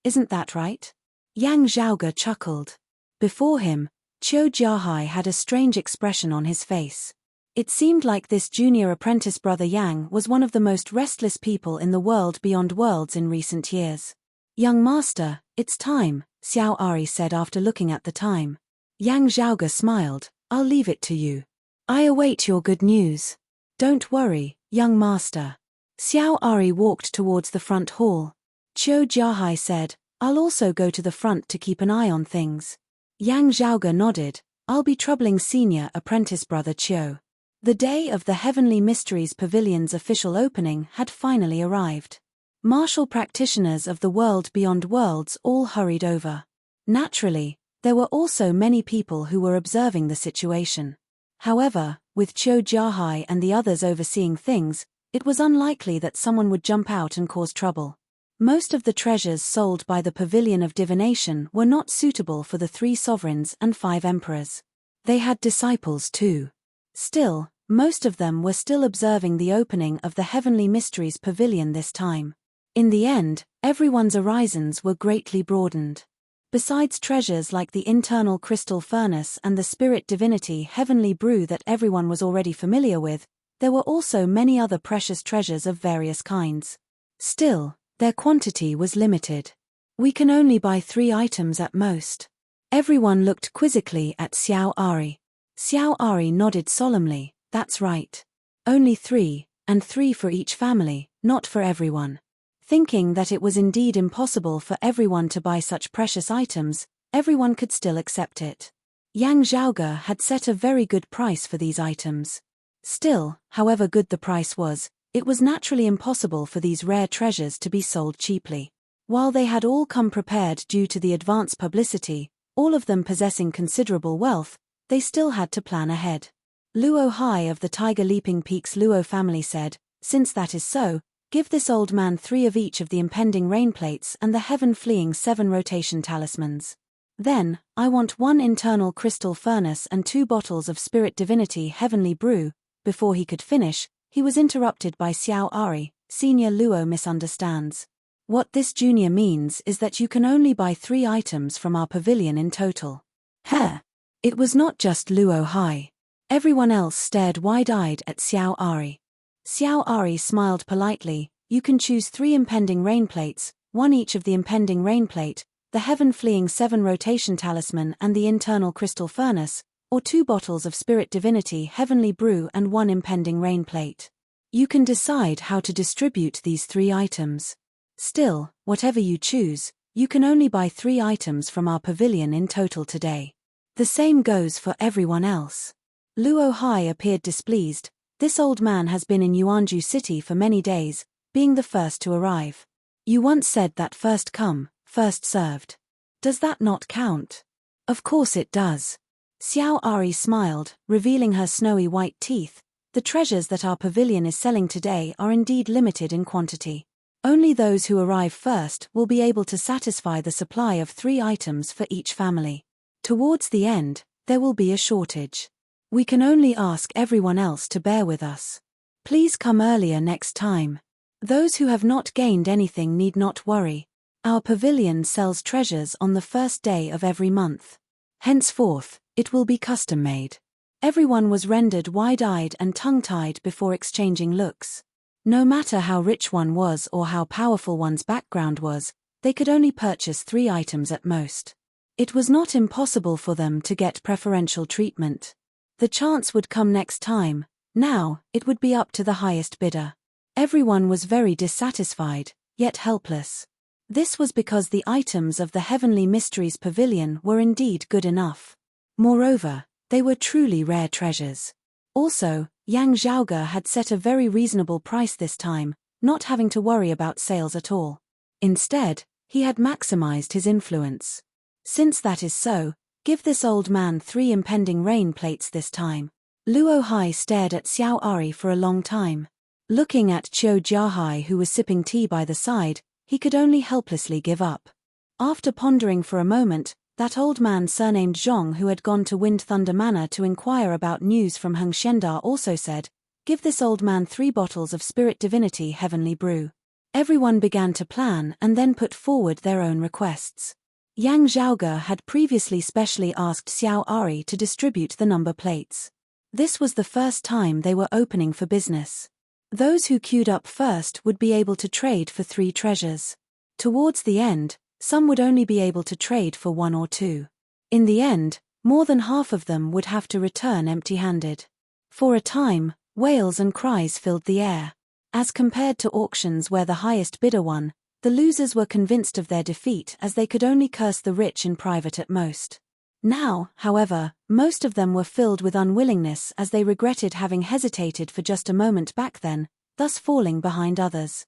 isn't that right? Yang Zhaoge chuckled. Before him, Qiu Jiahai had a strange expression on his face. It seemed like this junior apprentice brother Yang was one of the most restless people in the world beyond worlds in recent years. Young master, it's time, Xiao Ari said after looking at the time. Yang Zhaoge smiled, I'll leave it to you. I await your good news. Don't worry, young master. Xiao Ari walked towards the front hall. Qiu Jiahai said, I'll also go to the front to keep an eye on things. Yang Zhaoge nodded, I'll be troubling senior apprentice brother Qiu. The day of the Heavenly Mysteries Pavilion's official opening had finally arrived. Martial practitioners of the world beyond worlds all hurried over. Naturally, there were also many people who were observing the situation. However, with Qiu Jiahai and the others overseeing things, it was unlikely that someone would jump out and cause trouble. Most of the treasures sold by the Pavilion of Divination were not suitable for the 3 sovereigns and 5 emperors. They had disciples too. Still, most of them were still observing the opening of the Heavenly Mysteries Pavilion this time. In the end, everyone's horizons were greatly broadened. Besides treasures like the internal crystal furnace and the spirit divinity heavenly brew that everyone was already familiar with, there were also many other precious treasures of various kinds. Still, their quantity was limited. We can only buy 3 items at most. Everyone looked quizzically at Xiao Ari. Xiao Ari nodded solemnly, that's right. Only 3, and 3 for each family, not for everyone. Thinking that it was indeed impossible for everyone to buy such precious items, everyone could still accept it. Yang Zhaoge had set a very good price for these items. Still, however good the price was, it was naturally impossible for these rare treasures to be sold cheaply. While they had all come prepared due to the advance publicity, all of them possessing considerable wealth, they still had to plan ahead. Luo Hai of the Tiger Leaping Peaks Luo family said, since that is so, give this old man 3 of each of the impending rain plates and the heaven-fleeing 7 rotation talismans. Then, I want 1 internal crystal furnace and 2 bottles of spirit divinity heavenly brew. Before he could finish, he was interrupted by Xiao Ari, senior Luo misunderstands. What this junior means is that you can only buy 3 items from our pavilion in total. Heh! It was not just Luo Hai. Everyone else stared wide-eyed at Xiao Ari. Xiao Ari smiled politely, you can choose 3 impending rain plates, 1 each of the impending rain plate, the heaven-fleeing 7 rotation talisman and the internal crystal furnace, or 2 bottles of spirit divinity heavenly brew and 1 impending rain plate. You can decide how to distribute these 3 items. Still, whatever you choose, You can only buy 3 items from our pavilion in total today. The same goes for everyone else. Luo Hai appeared displeased. This old man has been in Yuanju City for many days, being the first to arrive. You once said that first come, first served. Does that not count? Of course it does. Xiao Ari smiled, revealing her snowy white teeth. The treasures that our pavilion is selling today are indeed limited in quantity. Only those who arrive first will be able to satisfy the supply of 3 items for each family. Towards the end, there will be a shortage. We can only ask everyone else to bear with us. Please come earlier next time. Those who have not gained anything need not worry. Our pavilion sells treasures on the first day of every month. Henceforth, it will be custom-made. Everyone was rendered wide-eyed and tongue-tied before exchanging looks. No matter how rich one was or how powerful one's background was, they could only purchase 3 items at most. It was not impossible for them to get preferential treatment. The chance would come next time. Now, it would be up to the highest bidder. Everyone was very dissatisfied, yet helpless. This was because the items of the Heavenly Mysteries Pavilion were indeed good enough. Moreover, they were truly rare treasures. Also, Yang Zhaoge had set a very reasonable price this time, not having to worry about sales at all. Instead, he had maximized his influence. Since that is so, give this old man 3 impending rain plates this time. Luo Hai stared at Xiao Ari for a long time. Looking at Qiu Jiahai, who was sipping tea by the side, he could only helplessly give up. After pondering for a moment, that old man surnamed Zhong, who had gone to Wind Thunder Manor to inquire about news from Heng Xianda, also said, "Give this old man 3 bottles of Spirit Divinity Heavenly Brew." Everyone began to plan and then put forward their own requests. Yang Zhaoge had previously specially asked Xiao Ari to distribute the number plates. This was the first time they were opening for business. Those who queued up first would be able to trade for 3 treasures. Towards the end, some would only be able to trade for 1 or 2. In the end, more than half of them would have to return empty-handed. For a time, wails and cries filled the air. As compared to auctions where the highest bidder won, the losers were convinced of their defeat, as they could only curse the rich in private at most. Now, however, most of them were filled with unwillingness, as they regretted having hesitated for just a moment back then, thus falling behind others.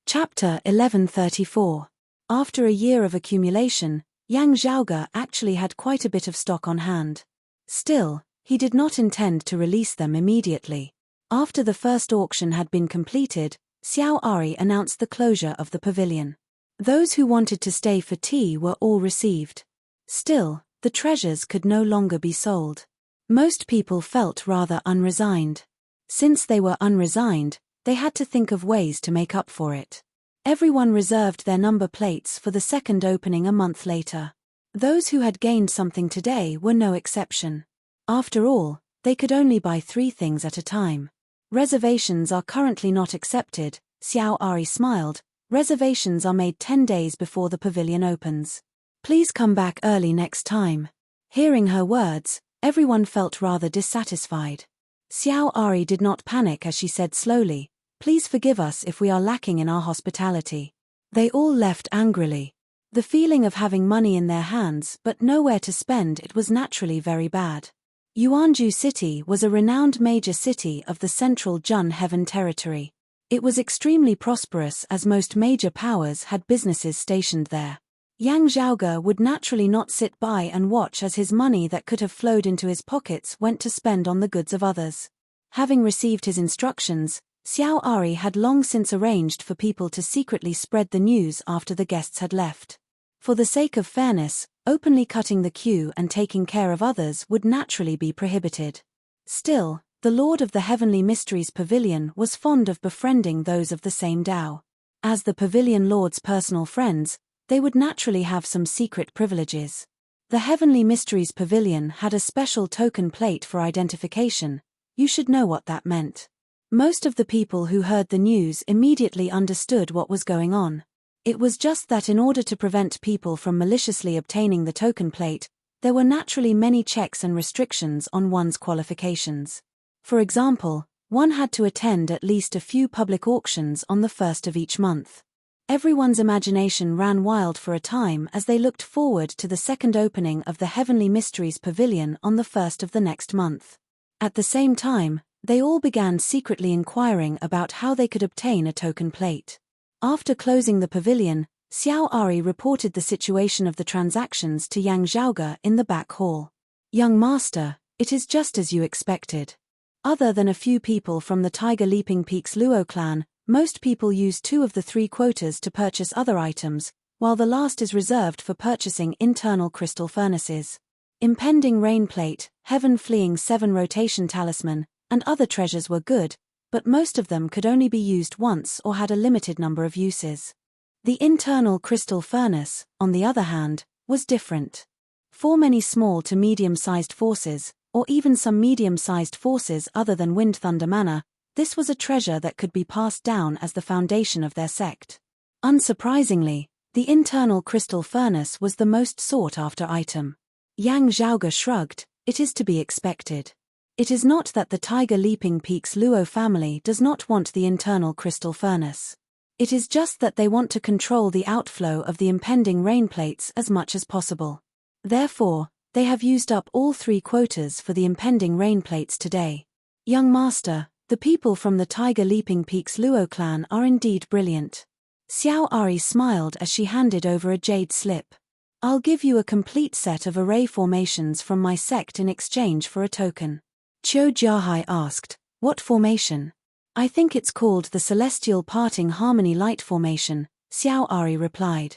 Chapter 1134. After a year of accumulation, Yang Zhaoge actually had quite a bit of stock on hand. Still, he did not intend to release them immediately. After the first auction had been completed, Xiao Ari announced the closure of the pavilion. Those who wanted to stay for tea were all received. Still, the treasures could no longer be sold. Most people felt rather unresigned. Since they were unresigned, they had to think of ways to make up for it. Everyone reserved their number plates for the second opening a month later. Those who had gained something today were no exception. After all, they could only buy 3 things at a time. Reservations are currently not accepted, Xiao Ari smiled. Reservations are made 10 days before the pavilion opens. Please come back early next time. Hearing her words, everyone felt rather dissatisfied. Xiao Ari did not panic as she said slowly, "Please forgive us if we are lacking in our hospitality." They all left angrily. The feeling of having money in their hands but nowhere to spend it was naturally very bad. Yuanju City was a renowned major city of the central Jun Heaven territory. It was extremely prosperous as most major powers had businesses stationed there. Yang Zhaoge would naturally not sit by and watch as his money that could have flowed into his pockets went to spend on the goods of others. Having received his instructions, Xiao Ari had long since arranged for people to secretly spread the news after the guests had left. For the sake of fairness, openly cutting the queue and taking care of others would naturally be prohibited. Still, the Lord of the Heavenly Mysteries Pavilion was fond of befriending those of the same Dao. As the Pavilion Lord's personal friends, they would naturally have some secret privileges. The Heavenly Mysteries Pavilion had a special token plate for identification. You should know what that meant. Most of the people who heard the news immediately understood what was going on. It was just that in order to prevent people from maliciously obtaining the token plate, there were naturally many checks and restrictions on one's qualifications. For example, one had to attend at least a few public auctions on the first of each month. Everyone's imagination ran wild for a time as they looked forward to the second opening of the Heavenly Mysteries Pavilion on the 1st of the next month. At the same time, they all began secretly inquiring about how they could obtain a token plate. After closing the pavilion, Xiao Ari reported the situation of the transactions to Yang Zhaoge in the back hall. "Young master, it is just as you expected. Other than a few people from the Tiger Leaping Peaks Luo clan, most people use 2 of the 3 quotas to purchase other items, while the last is reserved for purchasing internal crystal furnaces. Impending rain plate, heaven fleeing 7 rotation talisman, and other treasures were good, but most of them could only be used once or had a limited number of uses. The internal crystal furnace, on the other hand, was different. For many small to medium-sized forces, or even some medium-sized forces other than Wind Thunder Mana, this was a treasure that could be passed down as the foundation of their sect. Unsurprisingly, the internal crystal furnace was the most sought-after item. Yang Zhaoge shrugged. It is to be expected. It is not that the Tiger Leaping Peaks Luo family does not want the internal crystal furnace. It is just that they want to control the outflow of the impending rain plates as much as possible. Therefore, they have used up all 3 quotas for the impending rain plates today. Young master, the people from the Tiger Leaping Peaks Luo clan are indeed brilliant." Xiao Ari smiled as she handed over a jade slip. "I'll give you a complete set of array formations from my sect in exchange for a token." Qiu Jiahai asked, "What formation?" "I think it's called the Celestial Parting Harmony Light Formation," Xiao Ari replied.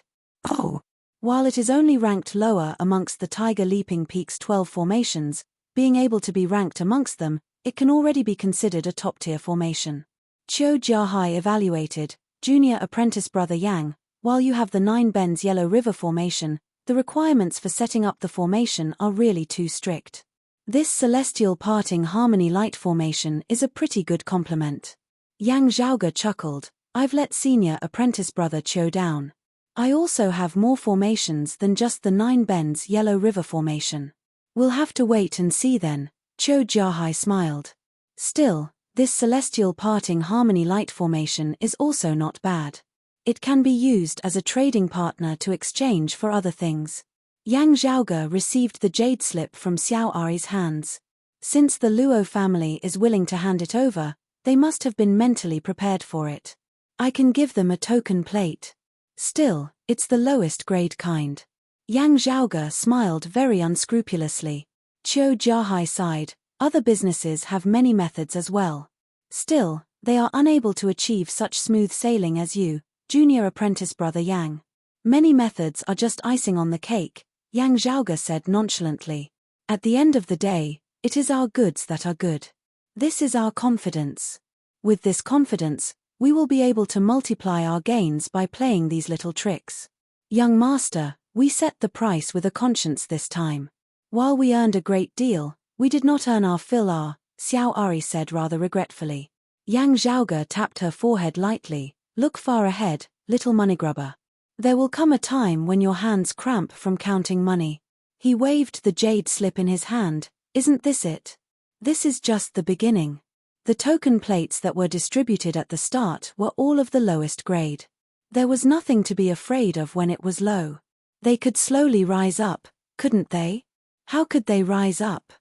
"Oh." While it is only ranked lower amongst the Tiger Leaping Peaks 12 formations, being able to be ranked amongst them, it can already be considered a top-tier formation. Qiu Jiahai evaluated, "Junior apprentice brother Yang, while you have the 9 Bends Yellow River formation, the requirements for setting up the formation are really too strict. This Celestial Parting Harmony Light formation is a pretty good complement." Yang Zhaoge chuckled, "I've let senior apprentice brother Qiu down. I also have more formations than just the 9 Bends Yellow River formation." "We'll have to wait and see then," Qiu Jiahai smiled. "Still, this Celestial Parting Harmony Light formation is also not bad. It can be used as a trading partner to exchange for other things." Yang Zhaoge received the jade slip from Xiao Ari's hands. Since the Luo family is willing to hand it over, they must have been mentally prepared for it. "I can give them a token plate. Still, it's the lowest grade kind." Yang Zhaoge smiled very unscrupulously. Qiu Jiahai sighed, "Other businesses have many methods as well. Still, they are unable to achieve such smooth sailing as you, junior apprentice brother Yang. Many methods are just icing on the cake," Yang Zhaoge said nonchalantly. "At the end of the day, it is our goods that are good. This is our confidence. With this confidence, we will be able to multiply our gains by playing these little tricks. Young master, we set the price with a conscience this time. While we earned a great deal, we did not earn our fill. Xiao Ari said rather regretfully. Yang Zhaoge tapped her forehead lightly. "Look far ahead, little moneygrubber. There will come a time when your hands cramp from counting money." He waved the jade slip in his hand. "Isn't this it? This is just the beginning." The token plates that were distributed at the start were all of the lowest grade. There was nothing to be afraid of when it was low. They could slowly rise up, couldn't they? How could they rise up?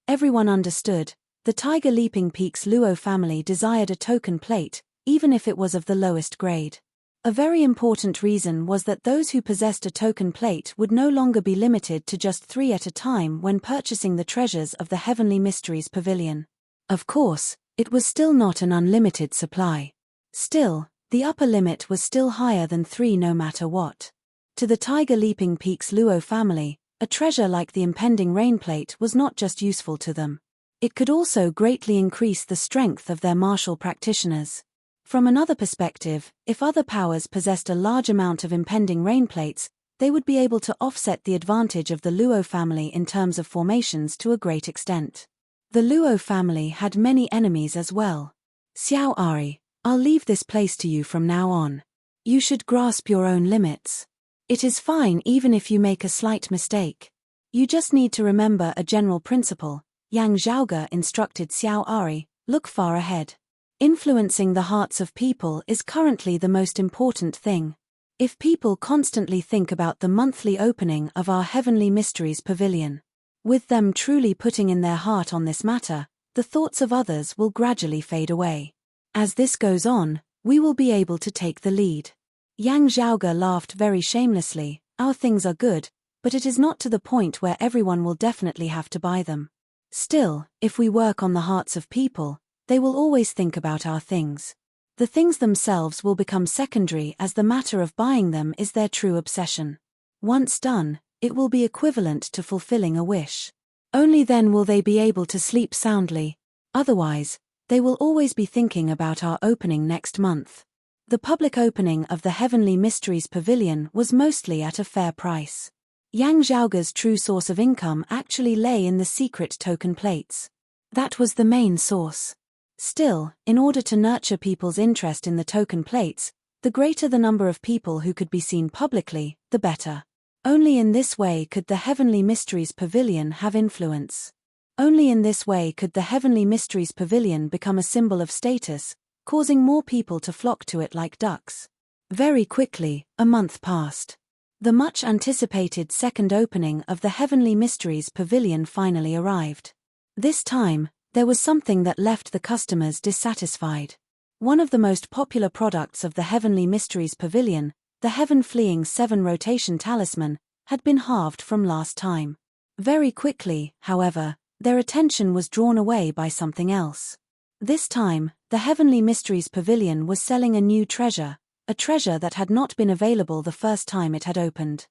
Everyone understood. The Tiger Leaping Peaks Luo family desired a token plate, even if it was of the lowest grade. A very important reason was that those who possessed a token plate would no longer be limited to just 3 at a time when purchasing the treasures of the Heavenly Mysteries Pavilion. Of course, it was still not an unlimited supply. Still, the upper limit was still higher than 3 no matter what. To the Tiger Leaping Peaks Luo family, a treasure like the impending rain plate was not just useful to them. It could also greatly increase the strength of their martial practitioners. From another perspective, if other powers possessed a large amount of impending rain plates, they would be able to offset the advantage of the Luo family in terms of formations to a great extent. The Luo family had many enemies as well. "Xiao Ari, I'll leave this place to you from now on. You should grasp your own limits. It is fine even if you make a slight mistake. You just need to remember a general principle," Yang Zhaoge instructed Xiao Ari, "look far ahead. Influencing the hearts of people is currently the most important thing. If people constantly think about the monthly opening of our Heavenly Mysteries Pavilion, with them truly putting in their heart on this matter, the thoughts of others will gradually fade away. As this goes on, we will be able to take the lead. Yang Zhaoge laughed very shamelessly. Our things are good, but it is not to the point where everyone will definitely have to buy them. Still, if we work on the hearts of people, they will always think about our things. The things themselves will become secondary as the matter of buying them is their true obsession. Once done, it will be equivalent to fulfilling a wish. Only then will they be able to sleep soundly. Otherwise, they will always be thinking about our opening next month. The public opening of the Heavenly Mysteries Pavilion was mostly at a fair price. Yang Zhaoge's true source of income actually lay in the secret token plates. That was the main source. Still, in order to nurture people's interest in the token plates, the greater the number of people who could be seen publicly, the better. Only in this way could the Heavenly Mysteries Pavilion have influence. Only in this way could the Heavenly Mysteries Pavilion become a symbol of status, causing more people to flock to it like ducks. Very quickly, a month passed. The much-anticipated second opening of the Heavenly Mysteries Pavilion finally arrived. This time, there was something that left the customers dissatisfied. One of the most popular products of the Heavenly Mysteries Pavilion, the Heaven-Fleeing 7 Rotation Talisman, had been halved from last time. Very quickly, however, their attention was drawn away by something else. This time, the Heavenly Mysteries Pavilion was selling a new treasure, a treasure that had not been available the first time it had opened.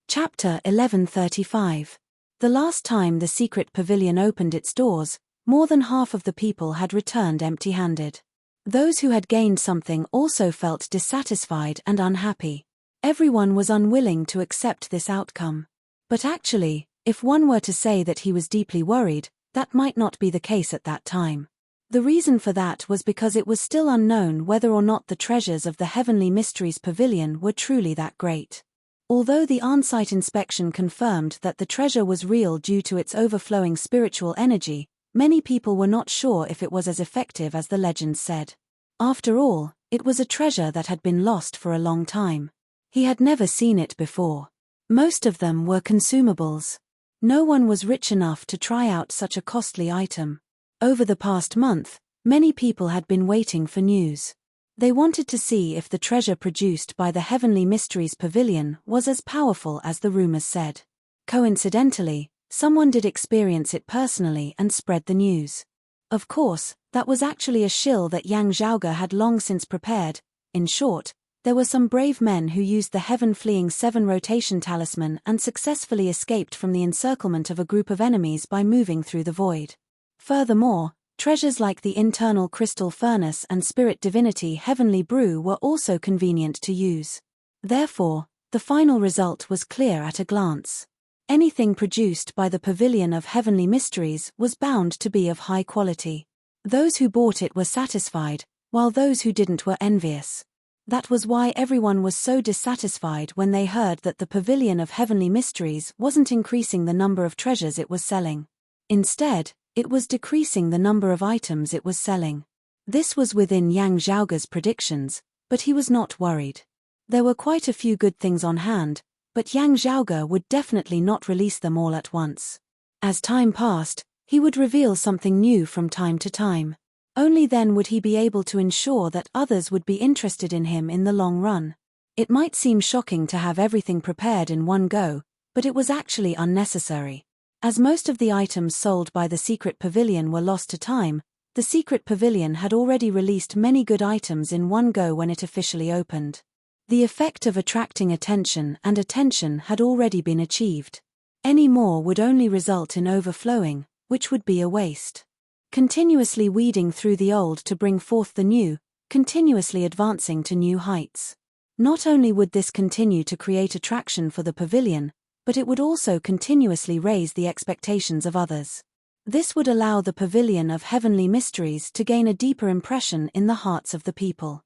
Chapter 1135. The last time the secret pavilion opened its doors, more than half of the people had returned empty-handed. Those who had gained something also felt dissatisfied and unhappy. Everyone was unwilling to accept this outcome. But actually, if one were to say that he was deeply worried, that might not be the case at that time. The reason for that was because it was still unknown whether or not the treasures of the Heavenly Mysteries Pavilion were truly that great. Although the on-site inspection confirmed that the treasure was real due to its overflowing spiritual energy, many people were not sure if it was as effective as the legends said. After all, it was a treasure that had been lost for a long time. He had never seen it before. Most of them were consumables. No one was rich enough to try out such a costly item. Over the past month, many people had been waiting for news. They wanted to see if the treasure produced by the Heavenly Mysteries Pavilion was as powerful as the rumors said. Coincidentally, someone did experience it personally and spread the news. Of course, that was actually a shill that Yang Zhaoge had long since prepared. In short, there were some brave men who used the Heaven-Fleeing 7 Rotation Talisman and successfully escaped from the encirclement of a group of enemies by moving through the void. Furthermore, treasures like the internal crystal furnace and spirit divinity Heavenly Brew were also convenient to use. Therefore, the final result was clear at a glance. Anything produced by the Pavilion of Heavenly Mysteries was bound to be of high quality. Those who bought it were satisfied, while those who didn't were envious. That was why everyone was so dissatisfied when they heard that the Pavilion of Heavenly Mysteries wasn't increasing the number of treasures it was selling. Instead, it was decreasing the number of items it was selling. This was within Yang Zhaoge's predictions, but he was not worried. There were quite a few good things on hand, but Yang Zhaoge would definitely not release them all at once. As time passed, he would reveal something new from time to time. Only then would he be able to ensure that others would be interested in him in the long run. It might seem shocking to have everything prepared in one go, but it was actually unnecessary. As most of the items sold by the secret pavilion were lost to time, the secret pavilion had already released many good items in one go when it officially opened. The effect of attracting attention had already been achieved. Any more would only result in overflowing, which would be a waste. Continuously weeding through the old to bring forth the new, continuously advancing to new heights. Not only would this continue to create attraction for the pavilion, but it would also continuously raise the expectations of others. This would allow the Pavilion of Heavenly Mysteries to gain a deeper impression in the hearts of the people.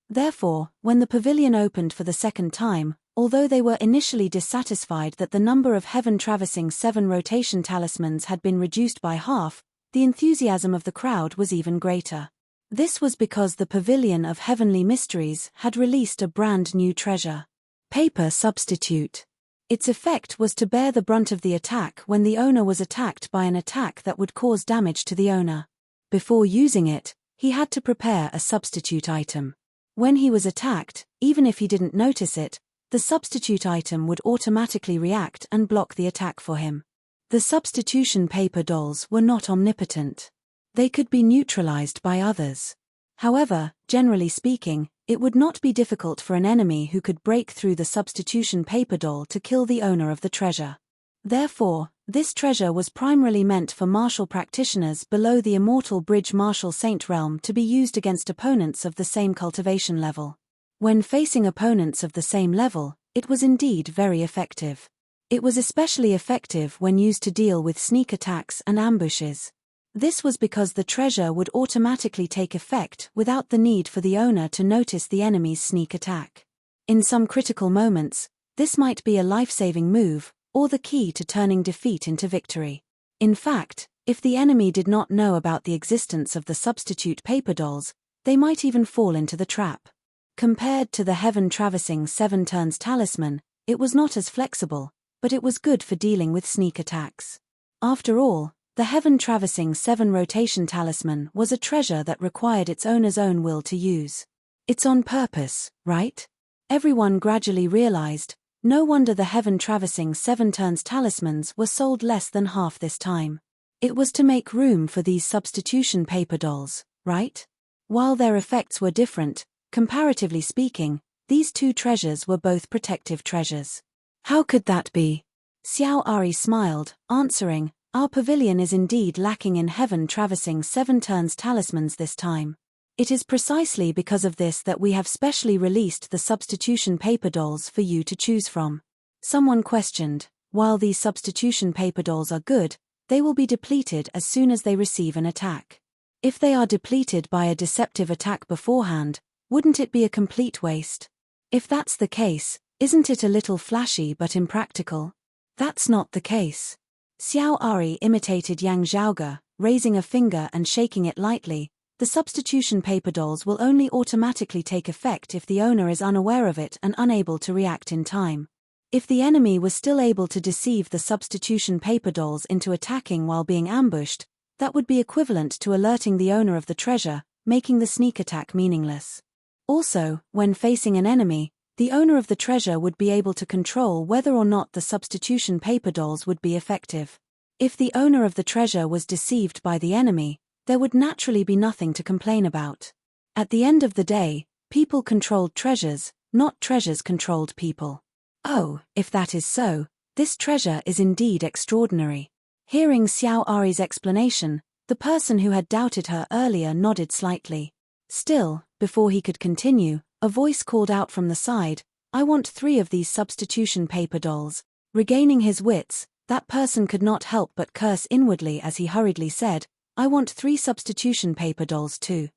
Therefore, when the pavilion opened for the second time, although they were initially dissatisfied that the number of heaven-traversing 7 rotation talismans had been reduced by half, the enthusiasm of the crowd was even greater. This was because the Pavilion of Heavenly Mysteries had released a brand new treasure. Paper substitute. Its effect was to bear the brunt of the attack when the owner was attacked by an attack that would cause damage to the owner. Before using it, he had to prepare a substitute item. When he was attacked, even if he didn't notice it, the substitute item would automatically react and block the attack for him. The substitution paper dolls were not omnipotent. They could be neutralized by others. However, generally speaking, it would not be difficult for an enemy who could break through the substitution paper doll to kill the owner of the treasure. Therefore, this treasure was primarily meant for martial practitioners below the immortal bridge martial saint realm to be used against opponents of the same cultivation level. When facing opponents of the same level, it was indeed very effective. It was especially effective when used to deal with sneak attacks and ambushes. This was because the treasure would automatically take effect without the need for the owner to notice the enemy's sneak attack. In some critical moments, this might be a life-saving move, or the key to turning defeat into victory. In fact, if the enemy did not know about the existence of the substitute paper dolls, they might even fall into the trap. Compared to the heaven-traversing 7 turns talisman, it was not as flexible, but it was good for dealing with sneak attacks. After all, the heaven-traversing 7 rotation talisman was a treasure that required its owner's own will to use. It's on purpose, right? Everyone gradually realized, no wonder the heaven-traversing 7 turns talismans were sold less than half this time. It was to make room for these substitution paper dolls, right? While their effects were different, comparatively speaking, these two treasures were both protective treasures. How could that be? Xiao Ari smiled, answering, our pavilion is indeed lacking in heaven-traversing 7 turns talismans this time. It is precisely because of this that we have specially released the substitution paper dolls for you to choose from. Someone questioned, while these substitution paper dolls are good, they will be depleted as soon as they receive an attack. If they are depleted by a deceptive attack beforehand, wouldn't it be a complete waste? If that's the case, isn't it a little flashy but impractical? That's not the case. Xiao Ari imitated Yang Zhaoge, raising a finger and shaking it lightly. The substitution paper dolls will only automatically take effect if the owner is unaware of it and unable to react in time. If the enemy was still able to deceive the substitution paper dolls into attacking while being ambushed, that would be equivalent to alerting the owner of the treasure, making the sneak attack meaningless. Also, when facing an enemy, the owner of the treasure would be able to control whether or not the substitution paper dolls would be effective. If the owner of the treasure was deceived by the enemy, there would naturally be nothing to complain about. At the end of the day, people controlled treasures, not treasures controlled people. Oh, if that is so, this treasure is indeed extraordinary. Hearing Xiao Ari's explanation, the person who had doubted her earlier nodded slightly. Still, before he could continue, a voice called out from the side, I want 3 of these substitution paper dolls. Regaining his wits, that person could not help but curse inwardly as he hurriedly said, I want 3 substitution paper dolls too.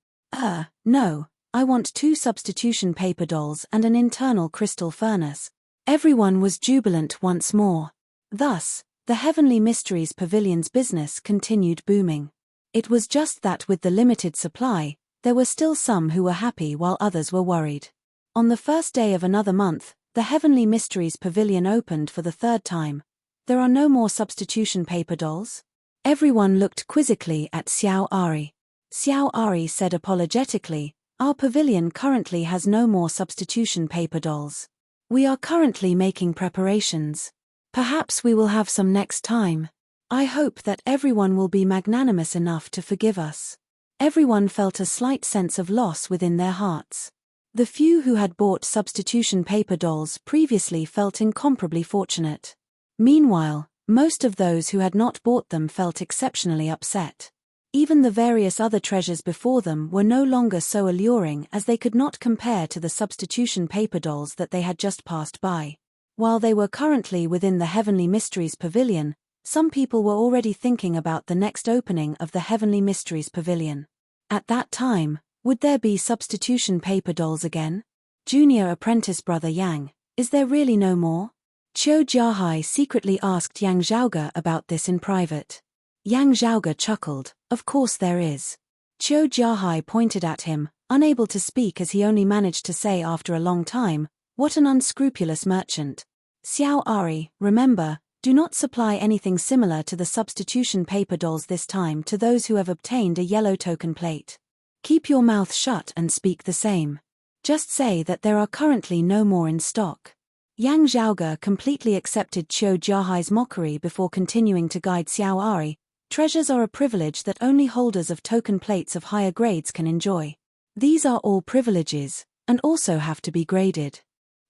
No, I want 2 substitution paper dolls and an internal crystal furnace. Everyone was jubilant once more. Thus, the Heavenly Mysteries Pavilion's business continued booming. It was just that with the limited supply, there were still some who were happy while others were worried. On the first day of another month, the Heavenly Mysteries Pavilion opened for the 3rd time. There are no more substitution paper dolls? Everyone looked quizzically at Xiao Ari. Xiao Ari said apologetically, our pavilion currently has no more substitution paper dolls. We are currently making preparations. Perhaps we will have some next time. I hope that everyone will be magnanimous enough to forgive us. Everyone felt a slight sense of loss within their hearts. The few who had bought substitution paper dolls previously felt incomparably fortunate. Meanwhile, most of those who had not bought them felt exceptionally upset. Even the various other treasures before them were no longer so alluring as they could not compare to the substitution paper dolls that they had just passed by. While they were currently within the Heavenly Mysteries Pavilion, some people were already thinking about the next opening of the Heavenly Mysteries Pavilion. At that time, would there be substitution paper dolls again? Junior apprentice brother Yang, is there really no more? Qiu Jiahai secretly asked Yang Zhaoge about this in private. Yang Zhaoge chuckled, of course there is. Qiu Jiahai pointed at him, unable to speak as he only managed to say after a long time, What an unscrupulous merchant. Xiao Ari, remember, do not supply anything similar to the substitution paper dolls this time to those who have obtained a yellow token plate. Keep your mouth shut and speak the same. Just say that there are currently no more in stock. Yang Zhaoge completely accepted Qiu Jiahai's mockery before continuing to guide Xiao Ari. Treasures are a privilege that only holders of token plates of higher grades can enjoy. These are all privileges, and also have to be graded.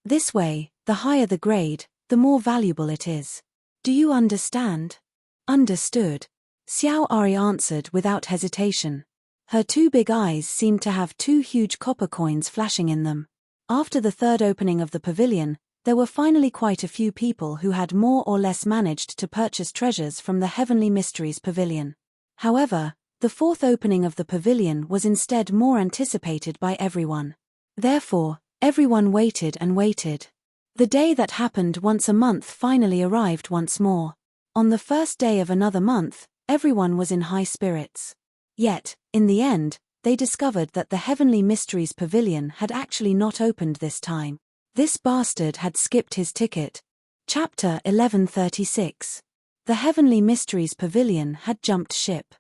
This way, the higher the grade, the more valuable it is. Do you understand? Understood. Xiao Ari answered without hesitation. Her two big eyes seemed to have two huge copper coins flashing in them. After the third opening of the pavilion, there were finally quite a few people who had more or less managed to purchase treasures from the Heavenly Mysteries Pavilion. However, the fourth opening of the pavilion was instead more anticipated by everyone. Therefore, everyone waited and waited. The day that happened once a month finally arrived once more. On the first day of another month, everyone was in high spirits. Yet, in the end, they discovered that the Heavenly Mysteries Pavilion had actually not opened this time. This bastard had skipped his ticket. Chapter 1136. The Heavenly Mysteries Pavilion had jumped ship.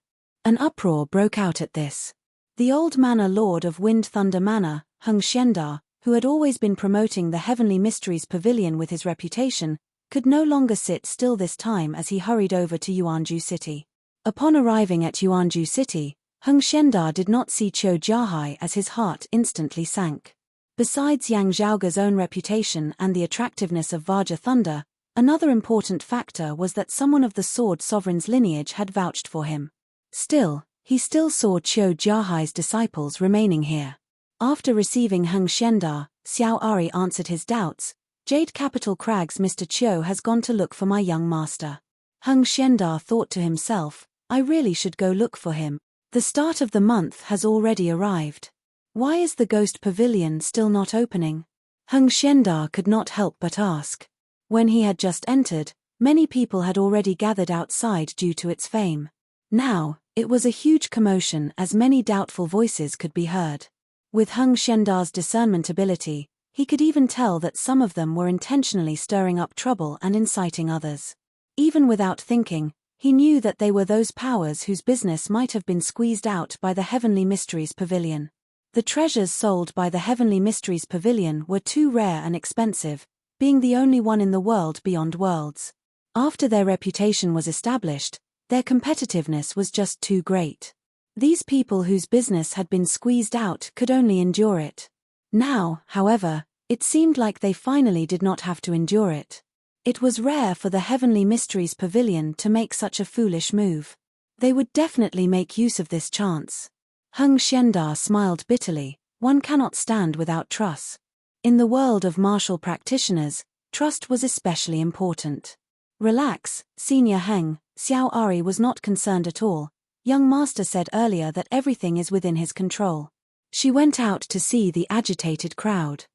An uproar broke out at this. The old manor lord of Wind Thunder Manor, Heng Xianda, who had always been promoting the Heavenly Mysteries Pavilion with his reputation, could no longer sit still this time as he hurried over to Yuanju City. Upon arriving at Yuanju City, Heng Xianda did not see Qiu Jiahai as his heart instantly sank. Besides Yang Zhaoge's own reputation and the attractiveness of Vajra Thunder, another important factor was that someone of the Sword Sovereign's lineage had vouched for him. Still, he still saw Qiu Jiahai's disciples remaining here. After receiving Heng Xianda, Xiao Ari answered his doubts. Jade Capital Crag's Mr. Qiu has gone to look for my young master. Heng Xianda thought to himself, I really should go look for him. The start of the month has already arrived. Why is the Ghost Pavilion still not opening? Heng Xianda could not help but ask. When he had just entered, many people had already gathered outside due to its fame. Now, it was a huge commotion as many doubtful voices could be heard. With Heng Xianda's discernment ability, he could even tell that some of them were intentionally stirring up trouble and inciting others. Even without thinking, he knew that they were those powers whose business might have been squeezed out by the Heavenly Mysteries Pavilion. The treasures sold by the Heavenly Mysteries Pavilion were too rare and expensive, being the only one in the world beyond worlds. After their reputation was established, their competitiveness was just too great. These people whose business had been squeezed out could only endure it. Now, however, it seemed like they finally did not have to endure it. It was rare for the Heavenly Mysteries Pavilion to make such a foolish move. They would definitely make use of this chance. Heng Xianda smiled bitterly. One cannot stand without trust. In the world of martial practitioners, trust was especially important. Relax, Senior Heng, Xiao Ari was not concerned at all. Young master said earlier that everything is within his control. She went out to see the agitated crowd.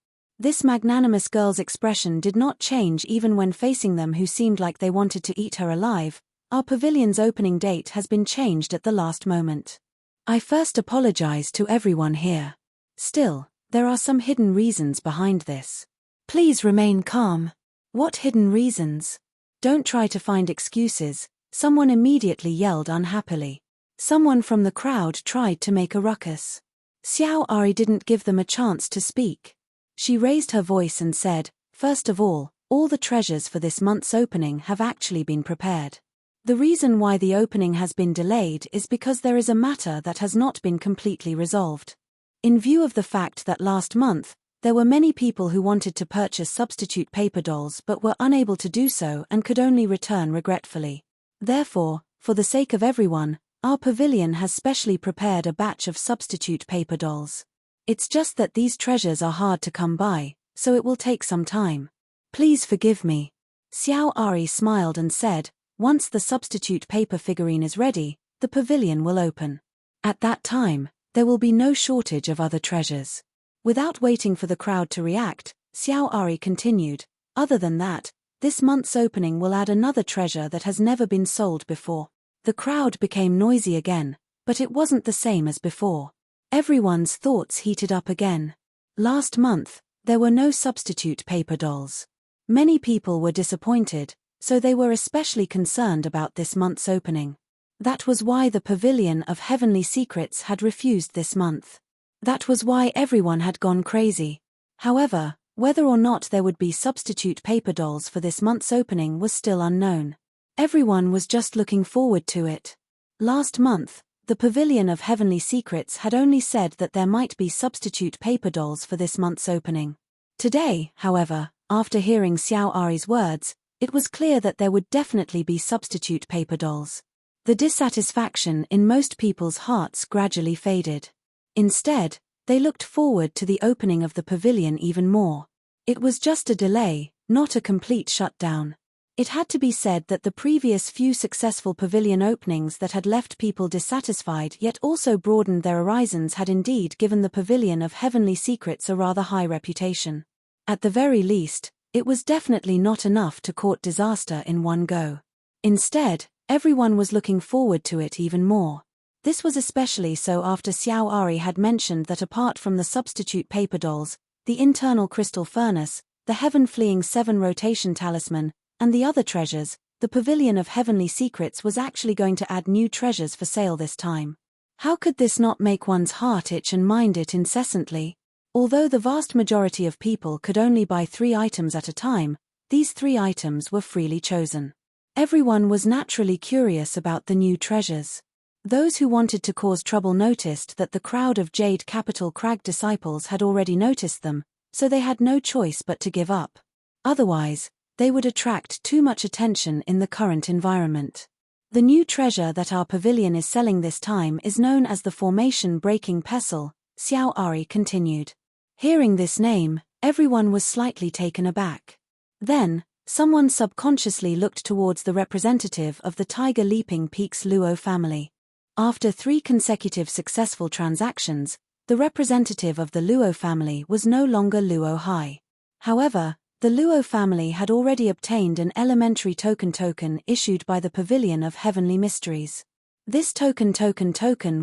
This magnanimous girl's expression did not change even when facing them who seemed like they wanted to eat her alive. Our pavilion's opening date has been changed at the last moment. I first apologize to everyone here. Still, there are some hidden reasons behind this. Please remain calm. What hidden reasons? Don't try to find excuses, someone immediately yelled unhappily. Someone from the crowd tried to make a ruckus. Xiao Ari didn't give them a chance to speak. She raised her voice and said, first of all the treasures for this month's opening have actually been prepared. The reason why the opening has been delayed is because there is a matter that has not been completely resolved. In view of the fact that last month, there were many people who wanted to purchase substitute paper dolls but were unable to do so and could only return regretfully. Therefore, for the sake of everyone, our pavilion has specially prepared a batch of substitute paper dolls. It's just that these treasures are hard to come by, so it will take some time. Please forgive me. Xiao Ari smiled and said, once the substitute paper figurine is ready, the pavilion will open. At that time, there will be no shortage of other treasures. Without waiting for the crowd to react, Xiao Ari continued, other than that, this month's opening will add another treasure that has never been sold before. The crowd became noisy again, but it wasn't the same as before. Everyone's thoughts heated up again. Last month, There were no substitute paper dolls. Many people were disappointed, so they were especially concerned about this month's opening. That was why the Pavilion of Heavenly Secrets had refused this month. That was why everyone had gone crazy. However, whether or not there would be substitute paper dolls for this month's opening was still unknown. Everyone was just looking forward to it. Last month, the Pavilion of Heavenly Secrets had only said that there might be substitute paper dolls for this month's opening. Today, however, after hearing Xiao Ari's words, it was clear that there would definitely be substitute paper dolls. The dissatisfaction in most people's hearts gradually faded. Instead, they looked forward to the opening of the pavilion even more. It was just a delay, not a complete shutdown. It had to be said that the previous few successful pavilion openings that had left people dissatisfied yet also broadened their horizons had indeed given the Pavilion of Heavenly Secrets a rather high reputation. At the very least, it was definitely not enough to court disaster in one go. Instead, everyone was looking forward to it even more. This was especially so after Xiao Ari had mentioned that apart from the substitute paper dolls, the internal crystal furnace, the heaven-fleeing 7 rotation talisman, and the other treasures, the Pavilion of Heavenly Secrets was actually going to add new treasures for sale this time. How could this not make one's heart itch and mind it incessantly? Although the vast majority of people could only buy 3 items at a time, these 3 items were freely chosen. Everyone was naturally curious about the new treasures. Those who wanted to cause trouble noticed that the crowd of Jade Capital Crag disciples had already noticed them, so they had no choice but to give up. Otherwise, they would attract too much attention in the current environment. The new treasure that our pavilion is selling this time is known as the formation-breaking pestle, Xiao Ari continued. Hearing this name, everyone was slightly taken aback. Then, someone subconsciously looked towards the representative of the Tiger Leaping Peaks Luo family. After 3 consecutive successful transactions, the representative of the Luo family was no longer Luo High. However, the Luo family had already obtained an elementary token issued by the Pavilion of Heavenly Mysteries. This token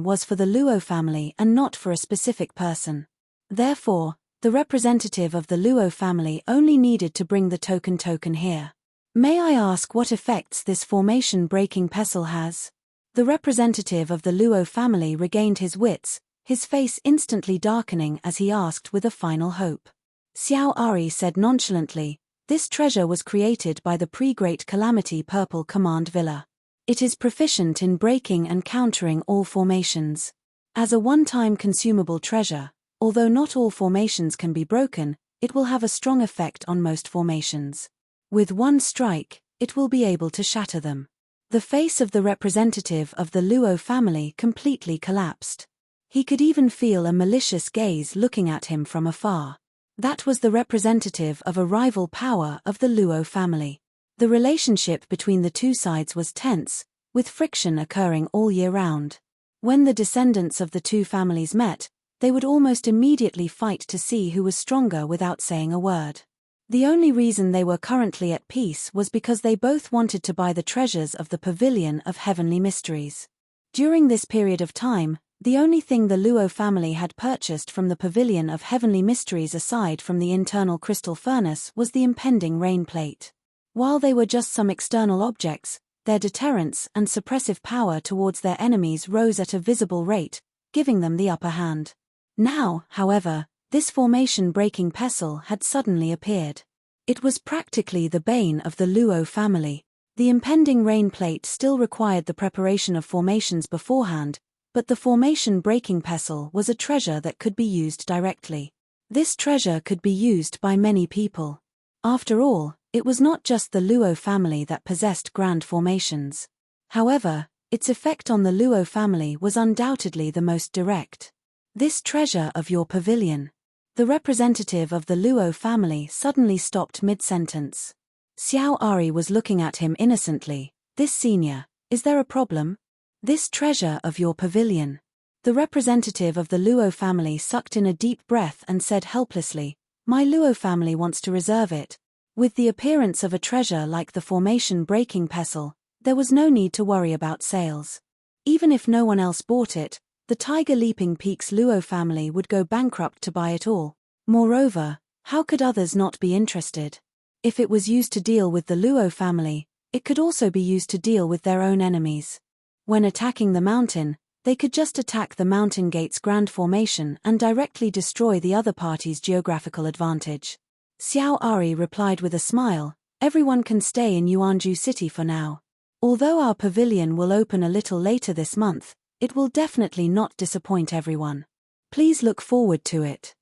was for the Luo family and not for a specific person. Therefore, the representative of the Luo family only needed to bring the token here. May I ask what effects this formation-breaking pestle has? The representative of the Luo family regained his wits, his face instantly darkening as he asked with a final hope. Xiao Ari said nonchalantly, "This treasure was created by the pre-Great Calamity Purple Command Villa. It is proficient in breaking and countering all formations. As a one-time consumable treasure, although not all formations can be broken, it will have a strong effect on most formations. With one strike, it will be able to shatter them." The face of the representative of the Luo family completely collapsed. He could even feel a malicious gaze looking at him from afar. That was the representative of a rival power of the Luo family. The relationship between the two sides was tense, with friction occurring all year round. When the descendants of the two families met, they would almost immediately fight to see who was stronger without saying a word. The only reason they were currently at peace was because they both wanted to buy the treasures of the Pavilion of Heavenly Mysteries. During this period of time, the only thing the Luo family had purchased from the Pavilion of Heavenly Mysteries aside from the internal crystal furnace was the impending rain plate. While they were just some external objects, their deterrence and suppressive power towards their enemies rose at a visible rate, giving them the upper hand. Now, however, this formation-breaking pestle had suddenly appeared. It was practically the bane of the Luo family. The impending rain plate still required the preparation of formations beforehand, but the formation-breaking pestle was a treasure that could be used directly. This treasure could be used by many people. After all, it was not just the Luo family that possessed grand formations. However, its effect on the Luo family was undoubtedly the most direct. "This treasure of your pavilion." The representative of the Luo family suddenly stopped mid-sentence. Xiao Ari was looking at him innocently. "This senior, is there a problem?" "This treasure of your pavilion." The representative of the Luo family sucked in a deep breath and said helplessly, "My Luo family wants to reserve it." With the appearance of a treasure like the formation-breaking pestle, there was no need to worry about sales. Even if no one else bought it, the Tiger Leaping Peaks Luo family would go bankrupt to buy it all. Moreover, How could others not be interested? If it was used to deal with the Luo family, it could also be used to deal with their own enemies. When attacking the mountain, they could just attack the mountain gate's grand formation and directly destroy the other party's geographical advantage. Xiao Ari replied with a smile, "Everyone can stay in Yuanju City for now. Although our pavilion will open a little later this month, it will definitely not disappoint everyone. Please look forward to it."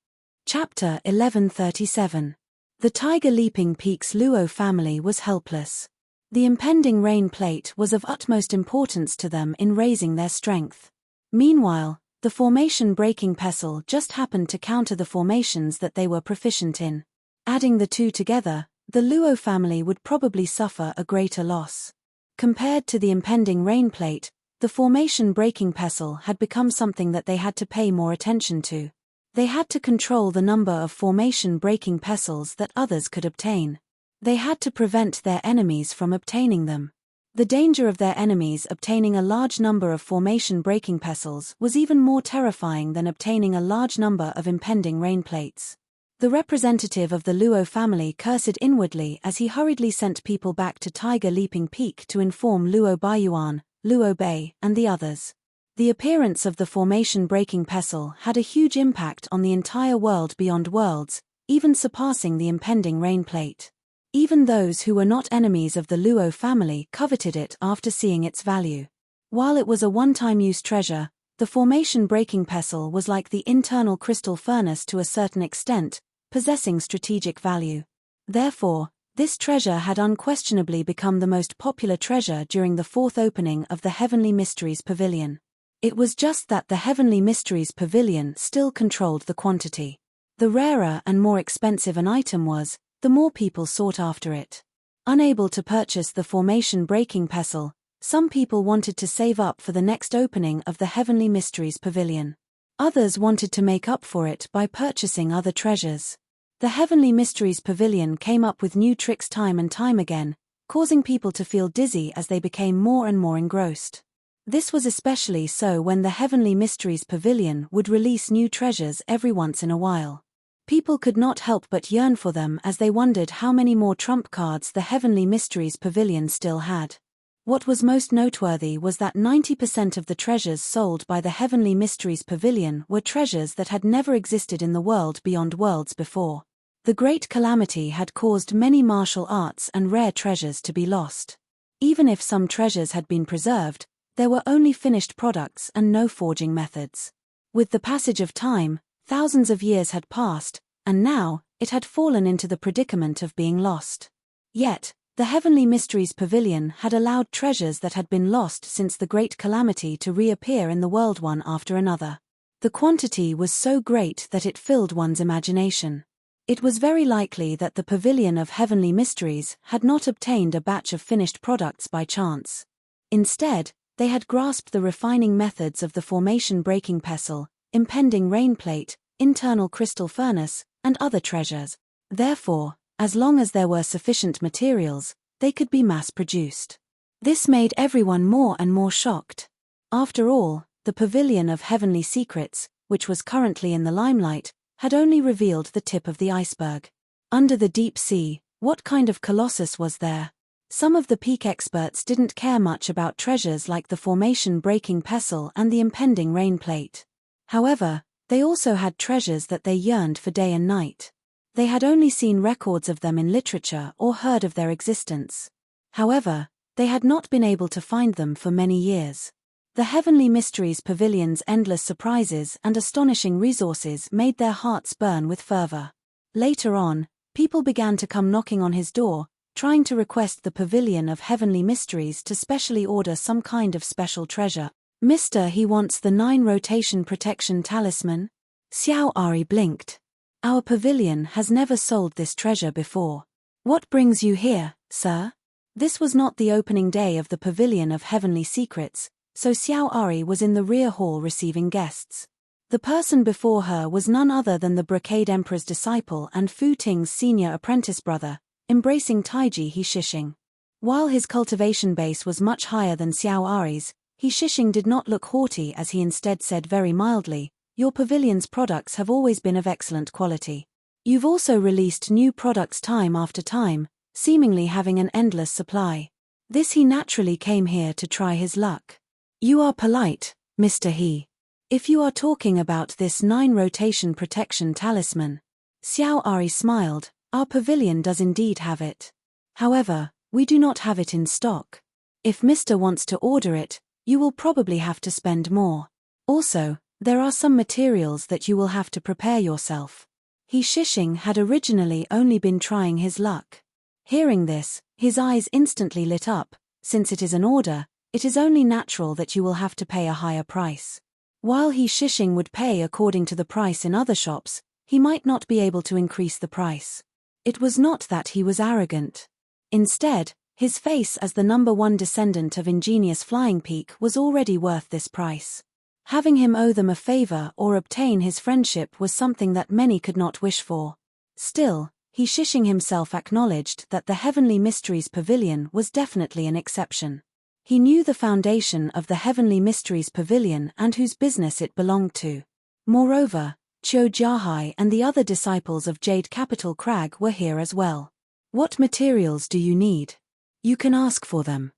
Chapter 1137. The Tiger Leaping Peaks Luo family was helpless. The impending rain plate was of utmost importance to them in raising their strength. Meanwhile, the formation breaking pestle just happened to counter the formations that they were proficient in. Adding the two together, the Luo family would probably suffer a greater loss. Compared to the impending rain plate, the formation breaking pestle had become something that they had to pay more attention to. They had to control the number of formation breaking pestles that others could obtain. They had to prevent their enemies from obtaining them. The danger of their enemies obtaining a large number of formation breaking pestles was even more terrifying than obtaining a large number of impending rain plates. The representative of the Luo family cursed inwardly as he hurriedly sent people back to Tiger Leaping Peak to inform Luo Baiyuan, Luo Bei, and the others. The appearance of the formation breaking pestle had a huge impact on the entire world beyond worlds, even surpassing the impending rain plate. Even those who were not enemies of the Luo family coveted it after seeing its value. While it was a one-time use treasure, the formation breaking pestle was like the internal crystal furnace to a certain extent, possessing strategic value. Therefore, this treasure had unquestionably become the most popular treasure during the fourth opening of the Heavenly Mysteries Pavilion. It was just that the Heavenly Mysteries Pavilion still controlled the quantity. The rarer and more expensive an item was, the more people sought after it. Unable to purchase the formation breaking pestle, some people wanted to save up for the next opening of the Heavenly Mysteries Pavilion. Others wanted to make up for it by purchasing other treasures. The Heavenly Mysteries Pavilion came up with new tricks time and time again, causing people to feel dizzy as they became more and more engrossed. This was especially so when the Heavenly Mysteries Pavilion would release new treasures every once in a while. People could not help but yearn for them as they wondered how many more trump cards the Heavenly Mysteries Pavilion still had. What was most noteworthy was that 90% of the treasures sold by the Heavenly Mysteries Pavilion were treasures that had never existed in the world beyond worlds before. The Great Calamity had caused many martial arts and rare treasures to be lost. Even if some treasures had been preserved, there were only finished products and no forging methods. With the passage of time, thousands of years had passed, and now, it had fallen into the predicament of being lost. Yet, the Heavenly Mysteries Pavilion had allowed treasures that had been lost since the Great Calamity to reappear in the world one after another. The quantity was so great that it filled one's imagination. It was very likely that the Pavilion of Heavenly Mysteries had not obtained a batch of finished products by chance. Instead, they had grasped the refining methods of the formation breaking pestle, impending rain plate, internal crystal furnace, and other treasures. Therefore, as long as there were sufficient materials, they could be mass-produced. This made everyone more and more shocked. After all, the Pavilion of Heavenly Secrets, which was currently in the limelight, had only revealed the tip of the iceberg. Under the deep sea, what kind of colossus was there? Some of the peak experts didn't care much about treasures like the formation-breaking pestle and the impending rain plate. However, they also had treasures that they yearned for day and night. They had only seen records of them in literature or heard of their existence. However, they had not been able to find them for many years. The Heavenly Mysteries Pavilion's endless surprises and astonishing resources made their hearts burn with fervor. Later on, people began to come knocking on his door, trying to request the Pavilion of Heavenly Mysteries to specially order some kind of special treasure. "Mister, he wants the 9 rotation protection talisman." Xiao Ari blinked. "Our pavilion has never sold this treasure before. What brings you here, sir?" This was not the opening day of the Pavilion of Heavenly Secrets, so Xiao Ari was in the rear hall receiving guests. The person before her was none other than the Brocade Emperor's disciple and Fu Ting's senior apprentice brother, embracing Taiji He Shishing. While his cultivation base was much higher than Xiao Ari's, He Shishing did not look haughty as he instead said very mildly, "Your pavilion's products have always been of excellent quality. You've also released new products time after time, seemingly having an endless supply. This he naturally came here to try his luck. You are polite, Mr. He. If you are talking about this 9-rotation protection talisman. Xiao Ari smiled, our pavilion does indeed have it. However, we do not have it in stock. If Mr. wants to order it, you will probably have to spend more. Also, there are some materials that you will have to prepare yourself. He Shishing had originally only been trying his luck. Hearing this, his eyes instantly lit up. Since it is an order, it is only natural that you will have to pay a higher price. While He Shishing would pay according to the price in other shops, he might not be able to increase the price. It was not that he was arrogant. Instead, his face as the #1 descendant of ingenious Flying Peak was already worth this price. Having him owe them a favor or obtain his friendship was something that many could not wish for. Still, He Shishing himself acknowledged that the Heavenly Mysteries Pavilion was definitely an exception. He knew the foundation of the Heavenly Mysteries Pavilion and whose business it belonged to. Moreover, Qiu Jiahai and the other disciples of Jade Capital Crag were here as well. What materials do you need? You can ask for them.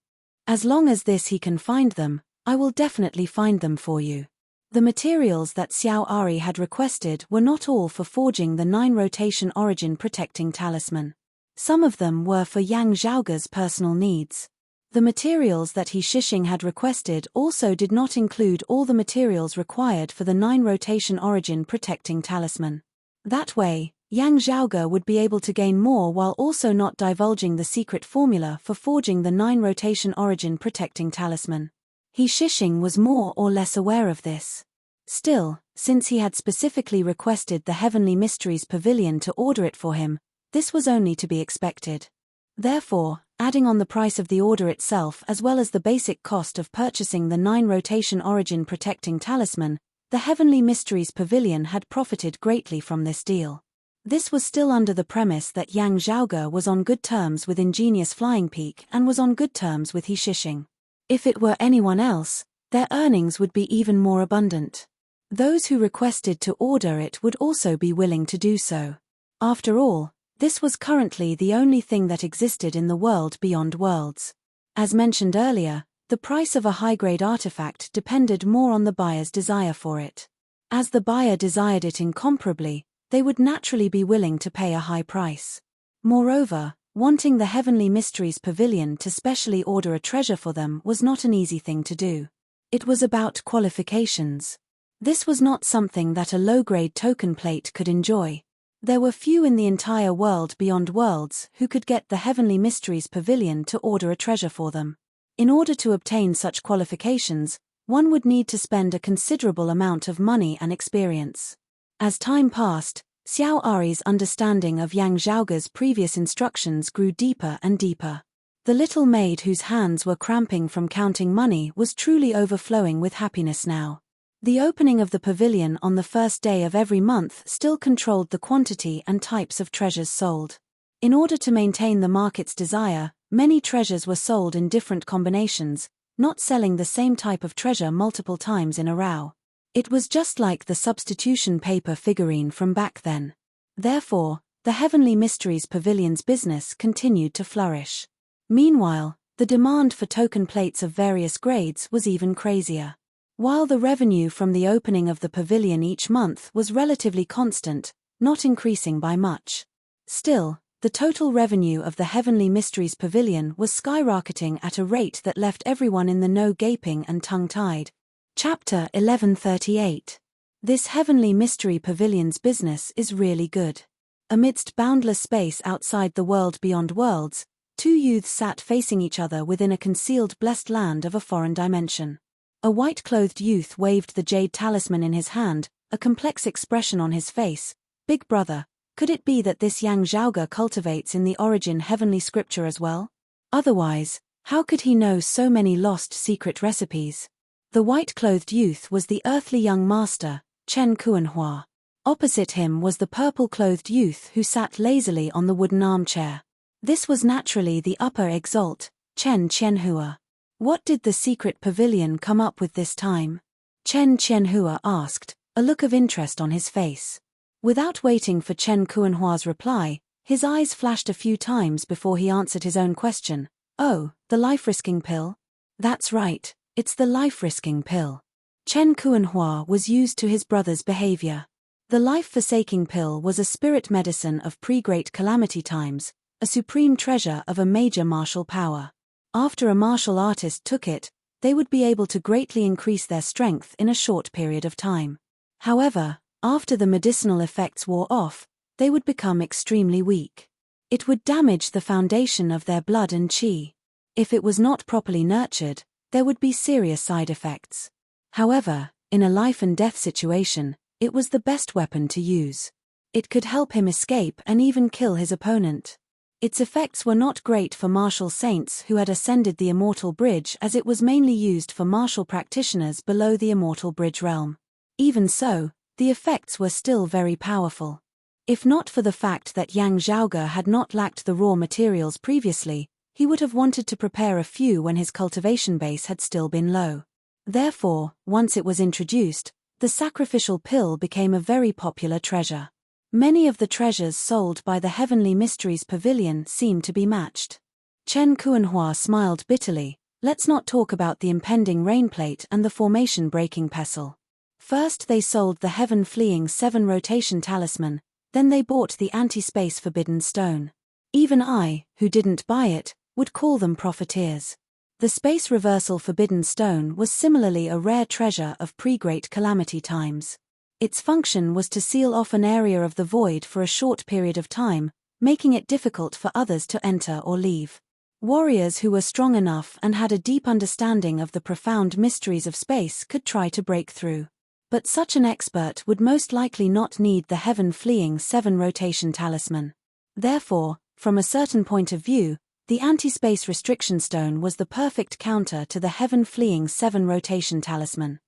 As long as he can find them, I will definitely find them for you. The materials that Xiao Ari had requested were not all for forging the 9-rotation origin protecting talisman. Some of them were for Yang Zhaoge's personal needs. The materials that He Shishing had requested also did not include all the materials required for the 9-rotation origin protecting talisman. That way, Yang Zhaoge would be able to gain more while also not divulging the secret formula for forging the 9-rotation origin protecting talisman. He Shishing was more or less aware of this. Still, since he had specifically requested the Heavenly Mysteries Pavilion to order it for him, this was only to be expected. Therefore, adding on the price of the order itself as well as the basic cost of purchasing the 9-rotation origin protecting talisman, the Heavenly Mysteries Pavilion had profited greatly from this deal. This was still under the premise that Yang Zhaoge was on good terms with ingenious Flying Peak and was on good terms with He Shishing. If it were anyone else, their earnings would be even more abundant. Those who requested to order it would also be willing to do so. After all, this was currently the only thing that existed in the world beyond worlds. As mentioned earlier, the price of a high-grade artifact depended more on the buyer's desire for it. As the buyer desired it incomparably, they would naturally be willing to pay a high price. Moreover, wanting the Heavenly Mysteries Pavilion to specially order a treasure for them was not an easy thing to do. It was about qualifications. This was not something that a low-grade token plate could enjoy. There were few in the entire world beyond worlds who could get the Heavenly Mysteries Pavilion to order a treasure for them. In order to obtain such qualifications, one would need to spend a considerable amount of money and experience. As time passed, Xiao Ari's understanding of Yang Zhaoge's previous instructions grew deeper and deeper. The little maid whose hands were cramping from counting money was truly overflowing with happiness now. The opening of the pavilion on the first day of every month still controlled the quantity and types of treasures sold. In order to maintain the market's desire, many treasures were sold in different combinations, not selling the same type of treasure multiple times in a row. It was just like the substitution paper figurine from back then. Therefore, the Heavenly Mysteries Pavilion's business continued to flourish. Meanwhile, the demand for token plates of various grades was even crazier. While the revenue from the opening of the pavilion each month was relatively constant, not increasing by much. Still, the total revenue of the Heavenly Mysteries Pavilion was skyrocketing at a rate that left everyone in the know gaping and tongue-tied. Chapter 1138. This Heavenly Mystery Pavilion's business is really good. Amidst boundless space outside the world beyond worlds, two youths sat facing each other within a concealed blessed land of a foreign dimension. A white-clothed youth waved the jade talisman in his hand, a complex expression on his face. Big brother, could it be that this Yang Zhaoge cultivates in the origin heavenly scripture as well? Otherwise, how could he know so many lost secret recipes? The white-clothed youth was the earthly young master, Chen Kuanhua. Opposite him was the purple-clothed youth who sat lazily on the wooden armchair. This was naturally the upper exalt, Chen Qianhua. What did the secret pavilion come up with this time? Chen Qianhua asked, a look of interest on his face. Without waiting for Chen Kuanhua's reply, his eyes flashed a few times before he answered his own question. Oh, the life-risking pill? That's right, it's the life-risking pill. Chen Kuanhua was used to his brother's behavior. The life-forsaking pill was a spirit medicine of pre-great calamity times, a supreme treasure of a major martial power. After a martial artist took it, they would be able to greatly increase their strength in a short period of time. However, after the medicinal effects wore off, they would become extremely weak. It would damage the foundation of their blood and qi. If it was not properly nurtured, there would be serious side effects. However, in a life and death situation, it was the best weapon to use. It could help him escape and even kill his opponent. Its effects were not great for martial saints who had ascended the immortal bridge, as it was mainly used for martial practitioners below the immortal bridge realm. Even so, the effects were still very powerful. If not for the fact that Yang Zhaoge had not lacked the raw materials previously, he would have wanted to prepare a few when his cultivation base had still been low. Therefore, once it was introduced, the sacrificial pill became a very popular treasure. Many of the treasures sold by the Heavenly Mysteries Pavilion seemed to be matched. Chen Kuanhua smiled bitterly. Let's not talk about the impending rainplate and the formation-breaking pestle. First they sold the heaven-fleeing 7 rotation talisman, then they bought the anti-space forbidden stone. Even I, who didn't buy it, would call them profiteers. The space reversal forbidden stone was similarly a rare treasure of pre-great calamity times. Its function was to seal off an area of the void for a short period of time, making it difficult for others to enter or leave. Warriors who were strong enough and had a deep understanding of the profound mysteries of space could try to break through. But such an expert would most likely not need the heaven-fleeing 7 rotation talisman. Therefore, from a certain point of view, the anti-space restriction stone was the perfect counter to the heaven-fleeing 7 rotation talisman.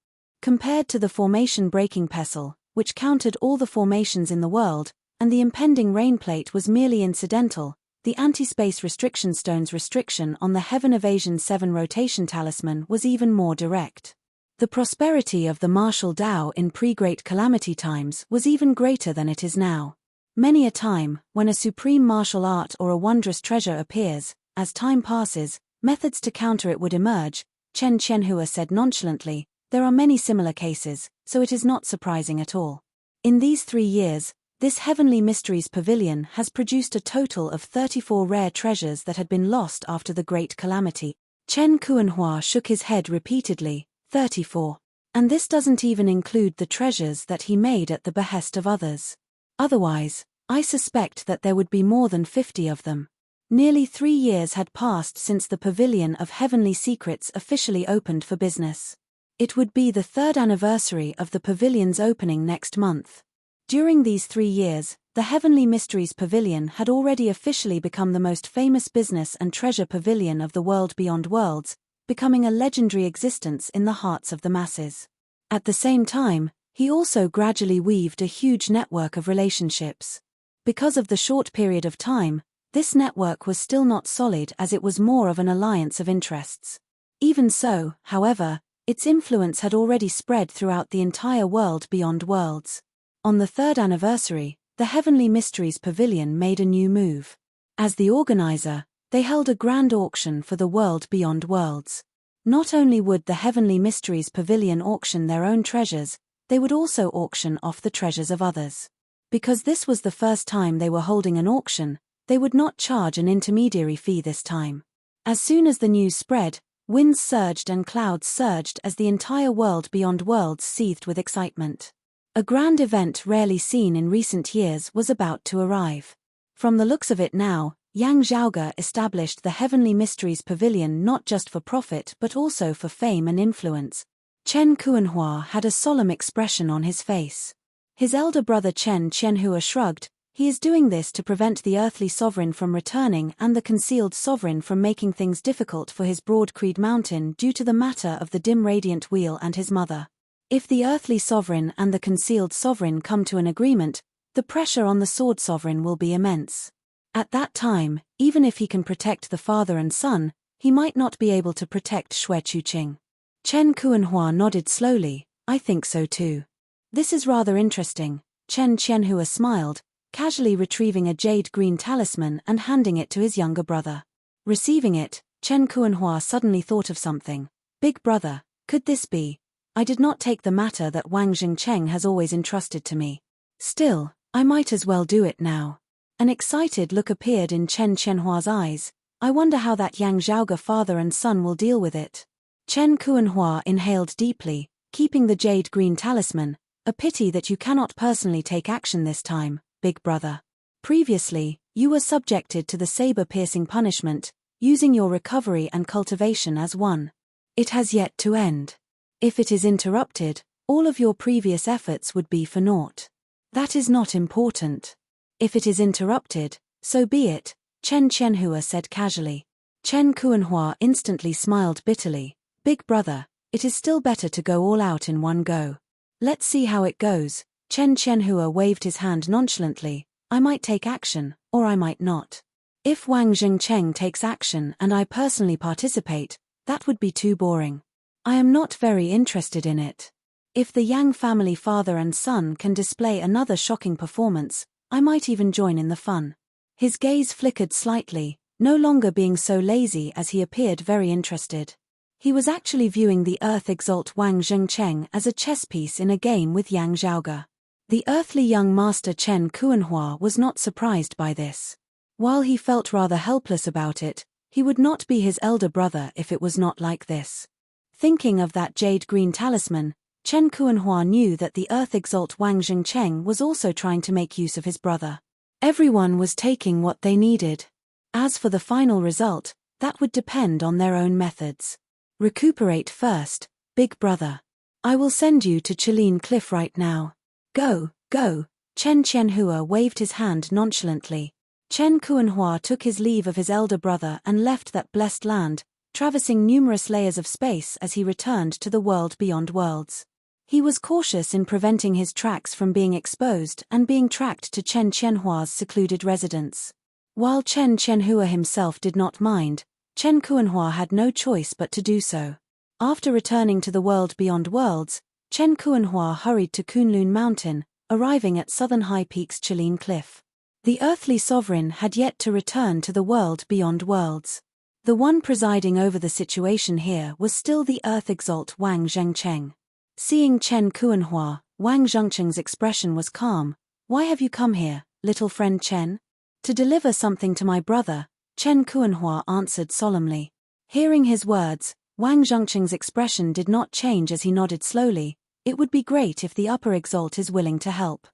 Compared to the formation-breaking pestle, which countered all the formations in the world, and the impending rainplate was merely incidental, the anti-space restriction stone's restriction on the heaven evasion 7 rotation talisman was even more direct. The prosperity of the martial Tao in pre-great calamity times was even greater than it is now. Many a time, when a supreme martial art or a wondrous treasure appears, as time passes, methods to counter it would emerge. Chen Qianhua said nonchalantly, there are many similar cases, so it is not surprising at all. In these 3 years, this Heavenly Mysteries Pavilion has produced a total of 34 rare treasures that had been lost after the Great Calamity. Chen Kuanhua shook his head repeatedly. 34. And this doesn't even include the treasures that he made at the behest of others. Otherwise, I suspect that there would be more than 50 of them. Nearly 3 years had passed since the Pavilion of Heavenly Secrets officially opened for business. It would be the 3rd anniversary of the pavilion's opening next month. During these 3 years, the Heavenly Mysteries Pavilion had already officially become the most famous business and treasure pavilion of the world beyond worlds, becoming a legendary existence in the hearts of the masses. At the same time, he also gradually weaved a huge network of relationships. Because of the short period of time, this network was still not solid, as it was more of an alliance of interests. Even so, however, its influence had already spread throughout the entire world beyond worlds. On the 3rd anniversary, the Heavenly Mysteries Pavilion made a new move. As the organizer, they held a grand auction for the world beyond worlds. Not only would the Heavenly Mysteries Pavilion auction their own treasures, they would also auction off the treasures of others. Because this was the first time they were holding an auction, they would not charge an intermediary fee this time. As soon as the news spread, winds surged and clouds surged as the entire world beyond worlds seethed with excitement. A grand event rarely seen in recent years was about to arrive. From the looks of it now, Yang Zhaoge established the Heavenly Mysteries Pavilion not just for profit but also for fame and influence. Chen Kuanhua had a solemn expression on his face. His elder brother Chen Qianhua shrugged. He is doing this to prevent the earthly sovereign from returning and the concealed sovereign from making things difficult for his broad Creed Mountain due to the matter of the dim radiant wheel and his mother. If the earthly sovereign and the concealed sovereign come to an agreement, the pressure on the sword sovereign will be immense. At that time, even if he can protect the father and son, he might not be able to protect Xue Chuqing. Chen Kuanhua nodded slowly. I think so too. This is rather interesting. Chen Qianhua smiled, casually retrieving a jade green talisman and handing it to his younger brother. Receiving it, Chen Kuanhua suddenly thought of something. Big brother, could this be? I did not take the matter that Wang Jingcheng has always entrusted to me. Still, I might as well do it now. An excited look appeared in Chen Qianhua's eyes. I wonder how that Yang Zhaoge father and son will deal with it. Chen Kuanhua inhaled deeply, keeping the jade green talisman. A pity that you cannot personally take action this time, big brother. Previously, you were subjected to the saber-piercing punishment, using your recovery and cultivation as one. It has yet to end. If it is interrupted, all of your previous efforts would be for naught. That is not important. If it is interrupted, so be it, Chen Qianhua said casually. Chen Kuanhua instantly smiled bitterly. Big brother, it is still better to go all out in one go. Let's see how it goes. Chen Qianhua waved his hand nonchalantly. I might take action, or I might not. If Wang Jingcheng takes action and I personally participate, that would be too boring. I am not very interested in it. If the Yang family father and son can display another shocking performance, I might even join in the fun. His gaze flickered slightly, no longer being so lazy as he appeared very interested. He was actually viewing the Earth Exalt Wang Jingcheng as a chess piece in a game with Yang Zhaoge. The earthly young master Chen Kuanhua was not surprised by this. While he felt rather helpless about it, he would not be his elder brother if it was not like this. Thinking of that jade green talisman, Chen Kuanhua knew that the Earth Exalt Wang Jingcheng was also trying to make use of his brother. Everyone was taking what they needed. As for the final result, that would depend on their own methods. Recuperate first, big brother. I will send you to Chilean Cliff right now. Go, go. Chen Qianhua waved his hand nonchalantly. Chen Kuanhua took his leave of his elder brother and left that blessed land, traversing numerous layers of space as he returned to the world beyond worlds. He was cautious in preventing his tracks from being exposed and being tracked to Chen Qianhua's secluded residence. While Chen Qianhua himself did not mind, Chen Kuanhua had no choice but to do so. After returning to the world beyond worlds, Chen Kuanhua hurried to Kunlun Mountain, arriving at Southern High Peak's Chilean Cliff. The earthly sovereign had yet to return to the world beyond worlds. The one presiding over the situation here was still the Earth Exalt Wang Zhengcheng. Seeing Chen Kuanhua, Wang Zhengcheng's expression was calm. Why have you come here, little friend Chen? To deliver something to my brother, Chen Kuanhua answered solemnly. Hearing his words, Wang Zhengcheng's expression did not change as he nodded slowly. It would be great if the Upper Exalt is willing to help.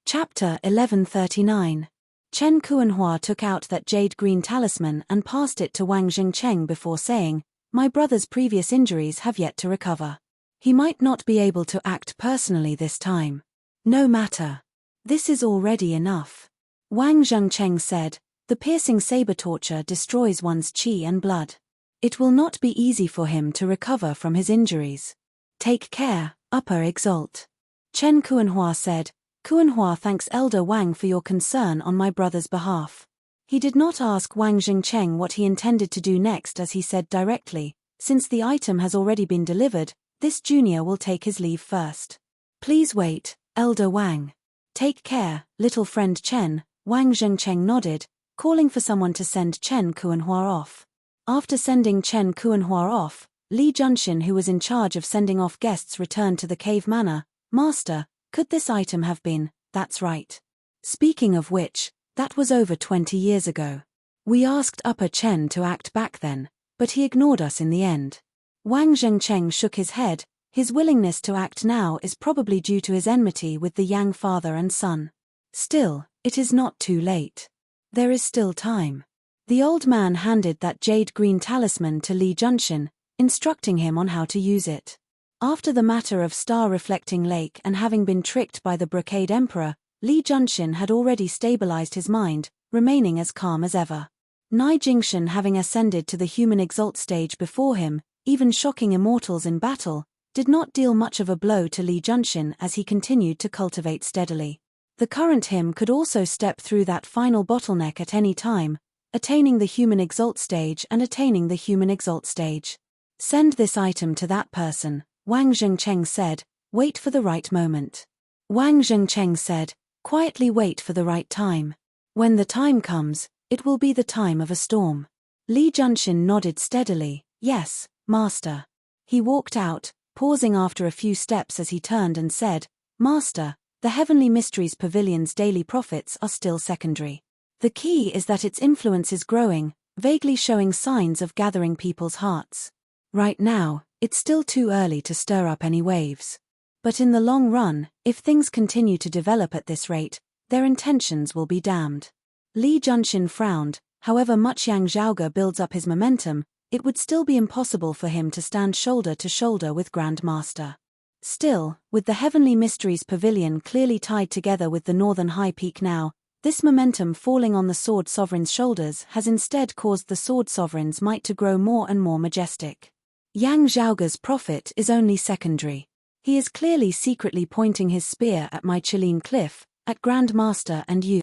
Chapter 1139. Chen Kuanhua took out that jade green talisman and passed it to Wang Jingcheng before saying, my brother's previous injuries have yet to recover. He might not be able to act personally this time. No matter. This is already enough. Wang Zhengcheng said, the piercing saber torture destroys one's qi and blood. It will not be easy for him to recover from his injuries. Take care, Upper Exalt. Chen Kuanhua said, Kuanhua thanks Elder Wang for your concern on my brother's behalf. He did not ask Wang Jingcheng what he intended to do next as he said directly, since the item has already been delivered, this junior will take his leave first. Please wait, Elder Wang. Take care, little friend Chen, Wang Jingcheng nodded, calling for someone to send Chen Kuanhua off. After sending Chen Kuanhua off, Li Junxin, who was in charge of sending off guests, returned to the cave manor. Master, could this item have been? That's right. Speaking of which, that was over 20 years ago. We asked Upper Chen to act back then, but he ignored us in the end. Wang Zhengcheng shook his head. His willingness to act now is probably due to his enmity with the Yang father and son. Still, it is not too late. There is still time. The old man handed that jade green talisman to Li Junxin, instructing him on how to use it. After the matter of star-reflecting lake and having been tricked by the Brocade Emperor, Li Junxin had already stabilized his mind, remaining as calm as ever. Nai Jingshan, having ascended to the human exalt stage before him, even shocking immortals in battle, did not deal much of a blow to Li Junxin as he continued to cultivate steadily. The current him could also step through that final bottleneck at any time, attaining the human exalt stage and attaining the human exalt stage. Send this item to that person, Wang Zhengcheng said, wait for the right moment. Wang Zhengcheng said, Quietly wait for the right time. When the time comes, it will be the time of a storm. Li Junshin nodded steadily. Yes, master. He walked out, pausing after a few steps as he turned and said, Master, the Heavenly Mysteries Pavilion's daily profits are still secondary. The key is that its influence is growing, vaguely showing signs of gathering people's hearts. Right now, it's still too early to stir up any waves. But in the long run, if things continue to develop at this rate, their intentions will be damned. Li Junshin frowned. However much Yang Zhaoge builds up his momentum, it would still be impossible for him to stand shoulder to shoulder with Grandmaster. Still, with the Heavenly Mysteries Pavilion clearly tied together with the Northern High Peak now, this momentum falling on the Sword Sovereign's shoulders has instead caused the Sword Sovereign's might to grow more and more majestic. Yang Zhaoge's profit is only secondary. He is clearly secretly pointing his spear at my Chilean cliff, at Grandmaster and you.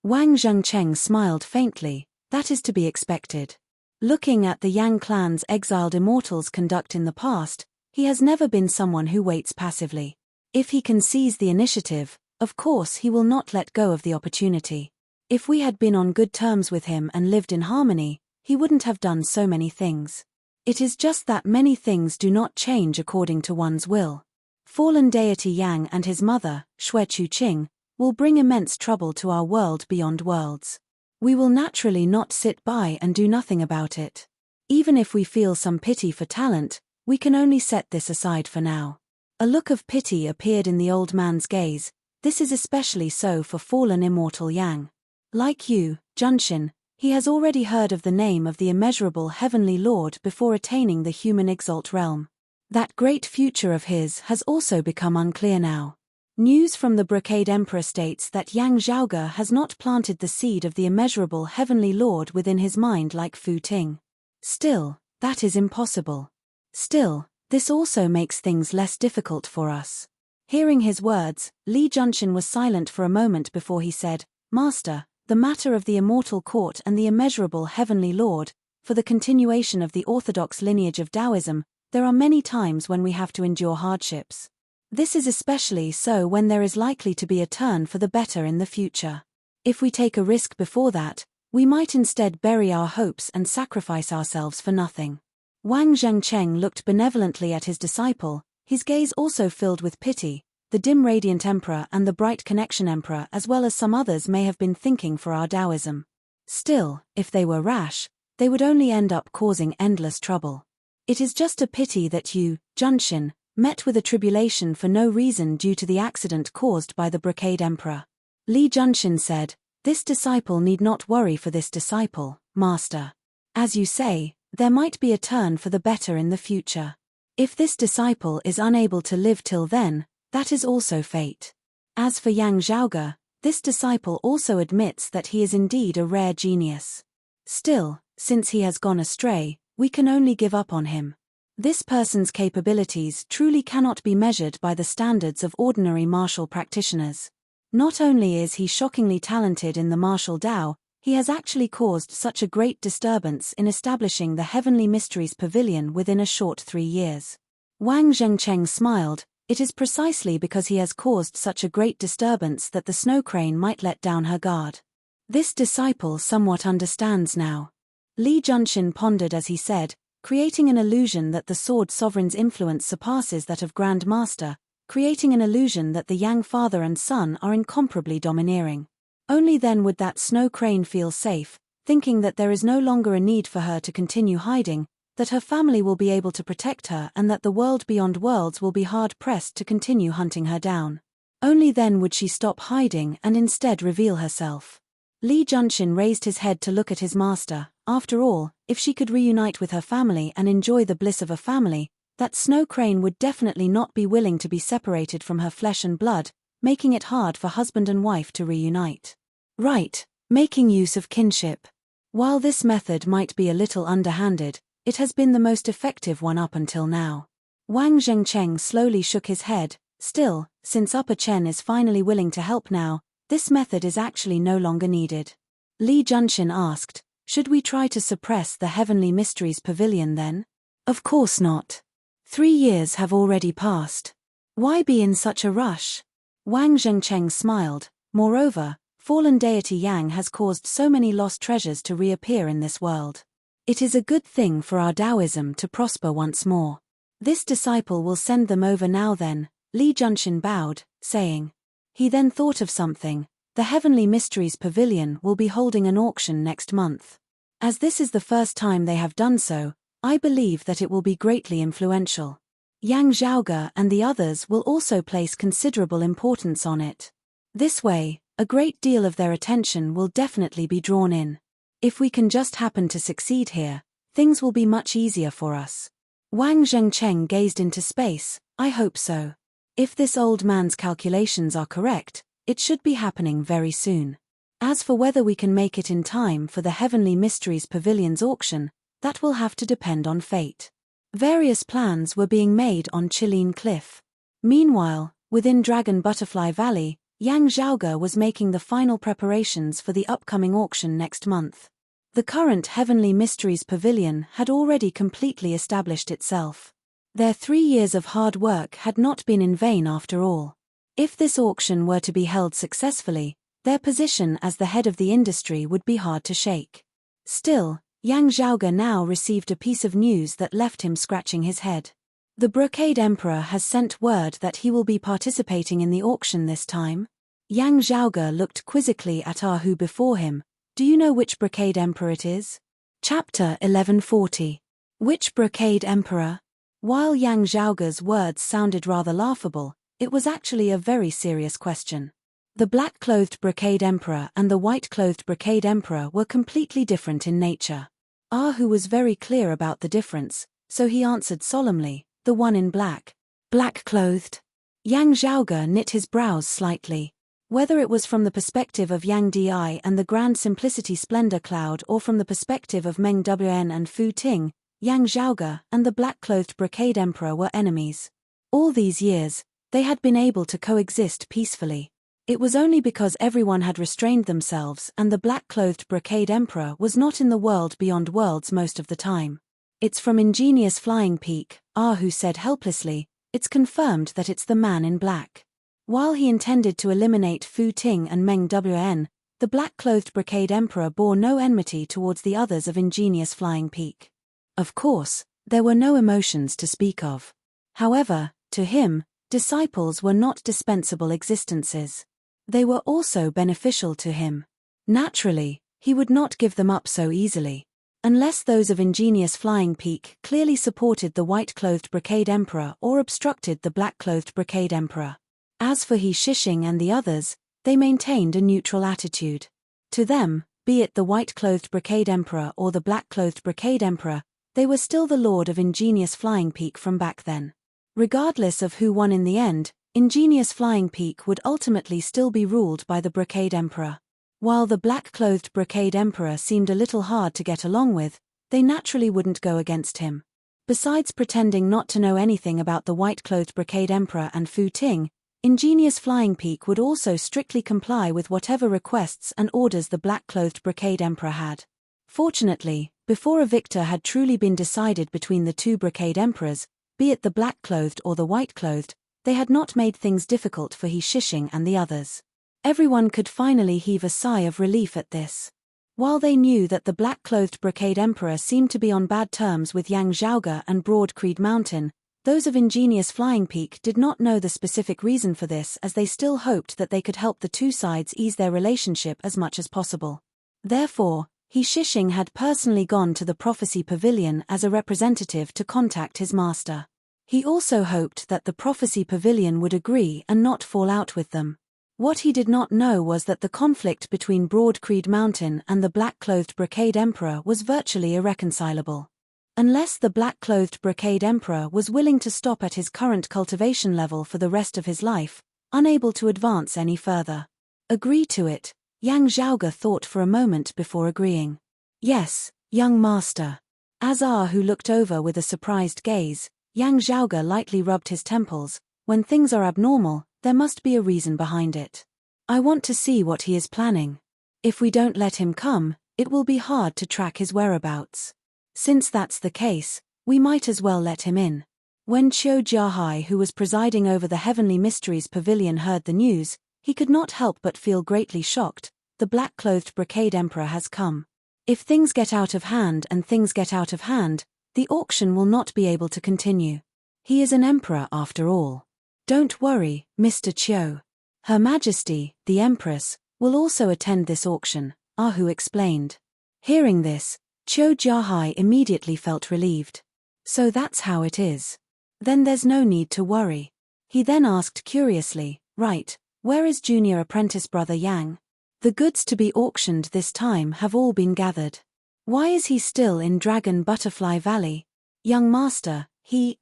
Wang Zhengcheng smiled faintly. That is to be expected. Looking at the Yang clan's exiled immortals' conduct in the past, he has never been someone who waits passively. If he can seize the initiative, of course he will not let go of the opportunity. If we had been on good terms with him and lived in harmony, he wouldn't have done so many things. It is just that many things do not change according to one's will. Fallen deity Yang and his mother, Xue Chuqing, will bring immense trouble to our world beyond worlds. We will naturally not sit by and do nothing about it. Even if we feel some pity for talent, we can only set this aside for now. A look of pity appeared in the old man's gaze. This is especially so for fallen immortal Yang. Like you, Junshin, he has already heard of the name of the immeasurable Heavenly Lord before attaining the human exalt realm. That great future of his has also become unclear now. News from the Brocade Emperor states that Yang Zhaoge has not planted the seed of the immeasurable Heavenly Lord within his mind like Fu Ting. Still, that is impossible. Still, this also makes things less difficult for us. Hearing his words, Li Junshin was silent for a moment before he said, Master, the matter of the immortal court and the immeasurable Heavenly Lord, for the continuation of the orthodox lineage of Taoism, there are many times when we have to endure hardships. This is especially so when there is likely to be a turn for the better in the future. If we take a risk before that, we might instead bury our hopes and sacrifice ourselves for nothing. Wang Zhengcheng looked benevolently at his disciple, his gaze also filled with pity. The dim radiant emperor and the bright connection emperor as well as some others may have been thinking for our Taoism. Still, if they were rash, they would only end up causing endless trouble. It is just a pity that you, Junshin, met with a tribulation for no reason due to the accident caused by the Brocade Emperor. Li Junshin said, This disciple need not worry for this disciple, Master. As you say, there might be a turn for the better in the future. If this disciple is unable to live till then, that is also fate. As for Yang Zhaoge, this disciple also admits that he is indeed a rare genius. Still, since he has gone astray, we can only give up on him. This person's capabilities truly cannot be measured by the standards of ordinary martial practitioners. Not only is he shockingly talented in the martial Dao, he has actually caused such a great disturbance in establishing the Heavenly Mysteries Pavilion within a short 3 years. Wang Zhengcheng smiled. It is precisely because he has caused such a great disturbance that the Snow Crane might let down her guard. This disciple somewhat understands now. Li Junshin pondered as he said, creating an illusion that the Sword Sovereign's influence surpasses that of Grand Master, creating an illusion that the Yang father and son are incomparably domineering. Only then would that Snow Crane feel safe, thinking that there is no longer a need for her to continue hiding, that her family will be able to protect her and that the world beyond worlds will be hard-pressed to continue hunting her down. Only then would she stop hiding and instead reveal herself. Li Junshin raised his head to look at his master. After all, if she could reunite with her family and enjoy the bliss of a family, that Snow Crane would definitely not be willing to be separated from her flesh and blood, making it hard for husband and wife to reunite. Right, making use of kinship. While this method might be a little underhanded, it has been the most effective one up until now. Wang Zhengcheng slowly shook his head. Still, since Upper Chen is finally willing to help now, this method is actually no longer needed. Li Junshin asked, should we try to suppress the Heavenly Mysteries Pavilion then? Of course not. 3 years have already passed. Why be in such a rush? Wang Zhengcheng smiled. Moreover, fallen deity Yang has caused so many lost treasures to reappear in this world. It is a good thing for our Taoism to prosper once more. This disciple will send them over now then, Li Junxin bowed, saying. He then thought of something. The Heavenly Mysteries Pavilion will be holding an auction next month. As this is the first time they have done so, I believe that it will be greatly influential. Yang Zhaoge and the others will also place considerable importance on it. This way, a great deal of their attention will definitely be drawn in. If we can just happen to succeed here, things will be much easier for us. Wang Zhengcheng gazed into space. I hope so. If this old man's calculations are correct, it should be happening very soon. As for whether we can make it in time for the Heavenly Mysteries Pavilion's auction, that will have to depend on fate. Various plans were being made on Chilean Cliff. Meanwhile, within Dragon Butterfly Valley, Yang Zhaoge was making the final preparations for the upcoming auction next month. The current Heavenly Mysteries Pavilion had already completely established itself. Their 3 years of hard work had not been in vain after all. If this auction were to be held successfully, their position as the head of the industry would be hard to shake. Still, Yang Zhaoge now received a piece of news that left him scratching his head. The Brocade Emperor has sent word that he will be participating in the auction this time. Yang Zhaoge looked quizzically at Ah Hu before him. Do you know which Brocade Emperor it is? Chapter 1140. Which Brocade Emperor? While Yang Zhaoge's words sounded rather laughable, it was actually a very serious question. The black-clothed Brocade Emperor and the white-clothed Brocade Emperor were completely different in nature. Ah Hu was very clear about the difference, so he answered solemnly, the one in black. Black-clothed. Yang Zhaoge knit his brows slightly. Whether it was from the perspective of Yang Di and the Grand Simplicity Splendor Cloud or from the perspective of Meng Wn and Fu Ting, Yang Zhaoge and the black-clothed Brocade Emperor were enemies. All these years, they had been able to coexist peacefully. It was only because everyone had restrained themselves and the black-clothed Brocade Emperor was not in the world beyond worlds most of the time. It's from Ingenious Flying Peak, Ah Hu said helplessly, it's confirmed that it's the man in black. While he intended to eliminate Fu Ting and Meng Wn, the black-clothed Brocade Emperor bore no enmity towards the others of Ingenious Flying Peak. Of course, there were no emotions to speak of. However, to him, disciples were not dispensable existences. They were also beneficial to him. Naturally, he would not give them up so easily. Unless those of Ingenious Flying Peak clearly supported the white-clothed Brocade Emperor or obstructed the black-clothed Brocade Emperor. As for He Shishing and the others, they maintained a neutral attitude. To them, be it the white-clothed Brocade Emperor or the black-clothed Brocade Emperor, they were still the lord of Ingenious Flying Peak from back then. Regardless of who won in the end, Ingenious Flying Peak would ultimately still be ruled by the Brocade Emperor. While the black-clothed Brocade Emperor seemed a little hard to get along with, they naturally wouldn't go against him. Besides pretending not to know anything about the white-clothed Brocade Emperor and Fu Ting, Ingenious Flying Peak would also strictly comply with whatever requests and orders the black-clothed Brocade Emperor had. Fortunately, before a victor had truly been decided between the two Brocade Emperors, be it the black-clothed or the white-clothed, they had not made things difficult for He Shishing and the others. Everyone could finally heave a sigh of relief at this. While they knew that the black-clothed Brocade Emperor seemed to be on bad terms with Yang Zhaoge and Broad Creed Mountain, those of Ingenious Flying Peak did not know the specific reason for this, as they still hoped that they could help the two sides ease their relationship as much as possible. Therefore, He Shishing had personally gone to the Prophecy Pavilion as a representative to contact his master. He also hoped that the Prophecy Pavilion would agree and not fall out with them. What he did not know was that the conflict between Broad Creed Mountain and the black-clothed Brocade Emperor was virtually irreconcilable. Unless the black-clothed Brocade Emperor was willing to stop at his current cultivation level for the rest of his life, unable to advance any further. Agree to it, Yang Zhaoge thought for a moment before agreeing. Yes, young master. As Ah Hu looked over with a surprised gaze, Yang Zhaoge lightly rubbed his temples. When things are abnormal, there must be a reason behind it. I want to see what he is planning. If we don't let him come, it will be hard to track his whereabouts. Since that's the case, we might as well let him in. When Qiu Jiahai, who was presiding over the Heavenly Mysteries Pavilion, heard the news, He could not help but feel greatly shocked. The black-clothed brocade emperor has come. If things get out of hand and things get out of hand, the auction will not be able to continue. He is an emperor after all. Don't worry, Mr. Chiu. Her Majesty, the Empress, will also attend this auction, Ahu explained. Hearing this, Chiu Jiahai immediately felt relieved. So that's how it is. Then there's no need to worry. He then asked curiously, right, where is junior apprentice brother Yang? The goods to be auctioned this time have all been gathered. Why is he still in Dragon Butterfly Valley? Young master, he's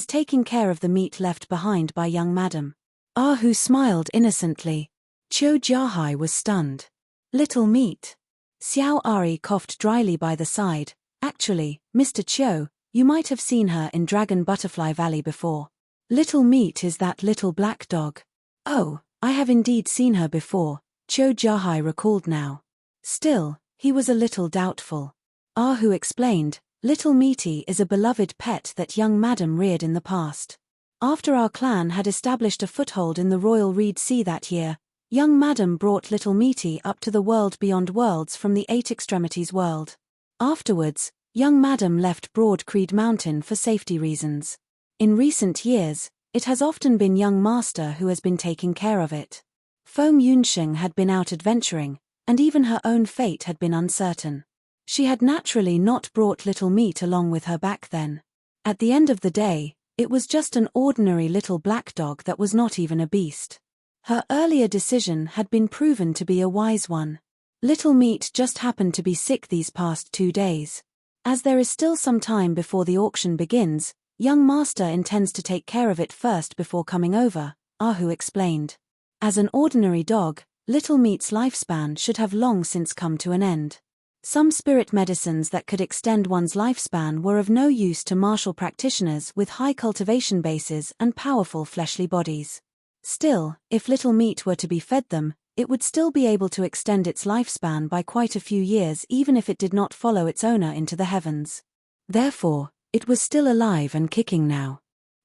taking care of the meat left behind by young madam. Ahu smiled innocently. Chiu Jiahai was stunned. Little meat. Xiao Ari coughed dryly by the side. Actually, Mr. Chiu, you might have seen her in Dragon Butterfly Valley before. Little meat is that little black dog. Oh, I have indeed seen her before, Chiu Jiahai recalled now. Still, he was a little doubtful. Ahu explained, Little Meaty is a beloved pet that young madam reared in the past. After our clan had established a foothold in the Royal Reed Sea that year, young madam brought Little Meaty up to the world beyond worlds from the Eight Extremities world. Afterwards, young madam left Broad Creed Mountain for safety reasons. In recent years, it has often been young master who has been taking care of it. Feng Yunsheng had been out adventuring, and even her own fate had been uncertain. She had naturally not brought Little Meat along with her back then. At the end of the day, it was just an ordinary little black dog that was not even a beast. Her earlier decision had been proven to be a wise one. Little Meat just happened to be sick these past 2 days. As there is still some time before the auction begins, young master intends to take care of it first before coming over, Ahu explained. As an ordinary dog, Little Meat's lifespan should have long since come to an end. Some spirit medicines that could extend one's lifespan were of no use to martial practitioners with high cultivation bases and powerful fleshly bodies. Still, if Little Meat were to be fed them, it would still be able to extend its lifespan by quite a few years even if it did not follow its owner into the heavens. Therefore, it was still alive and kicking now.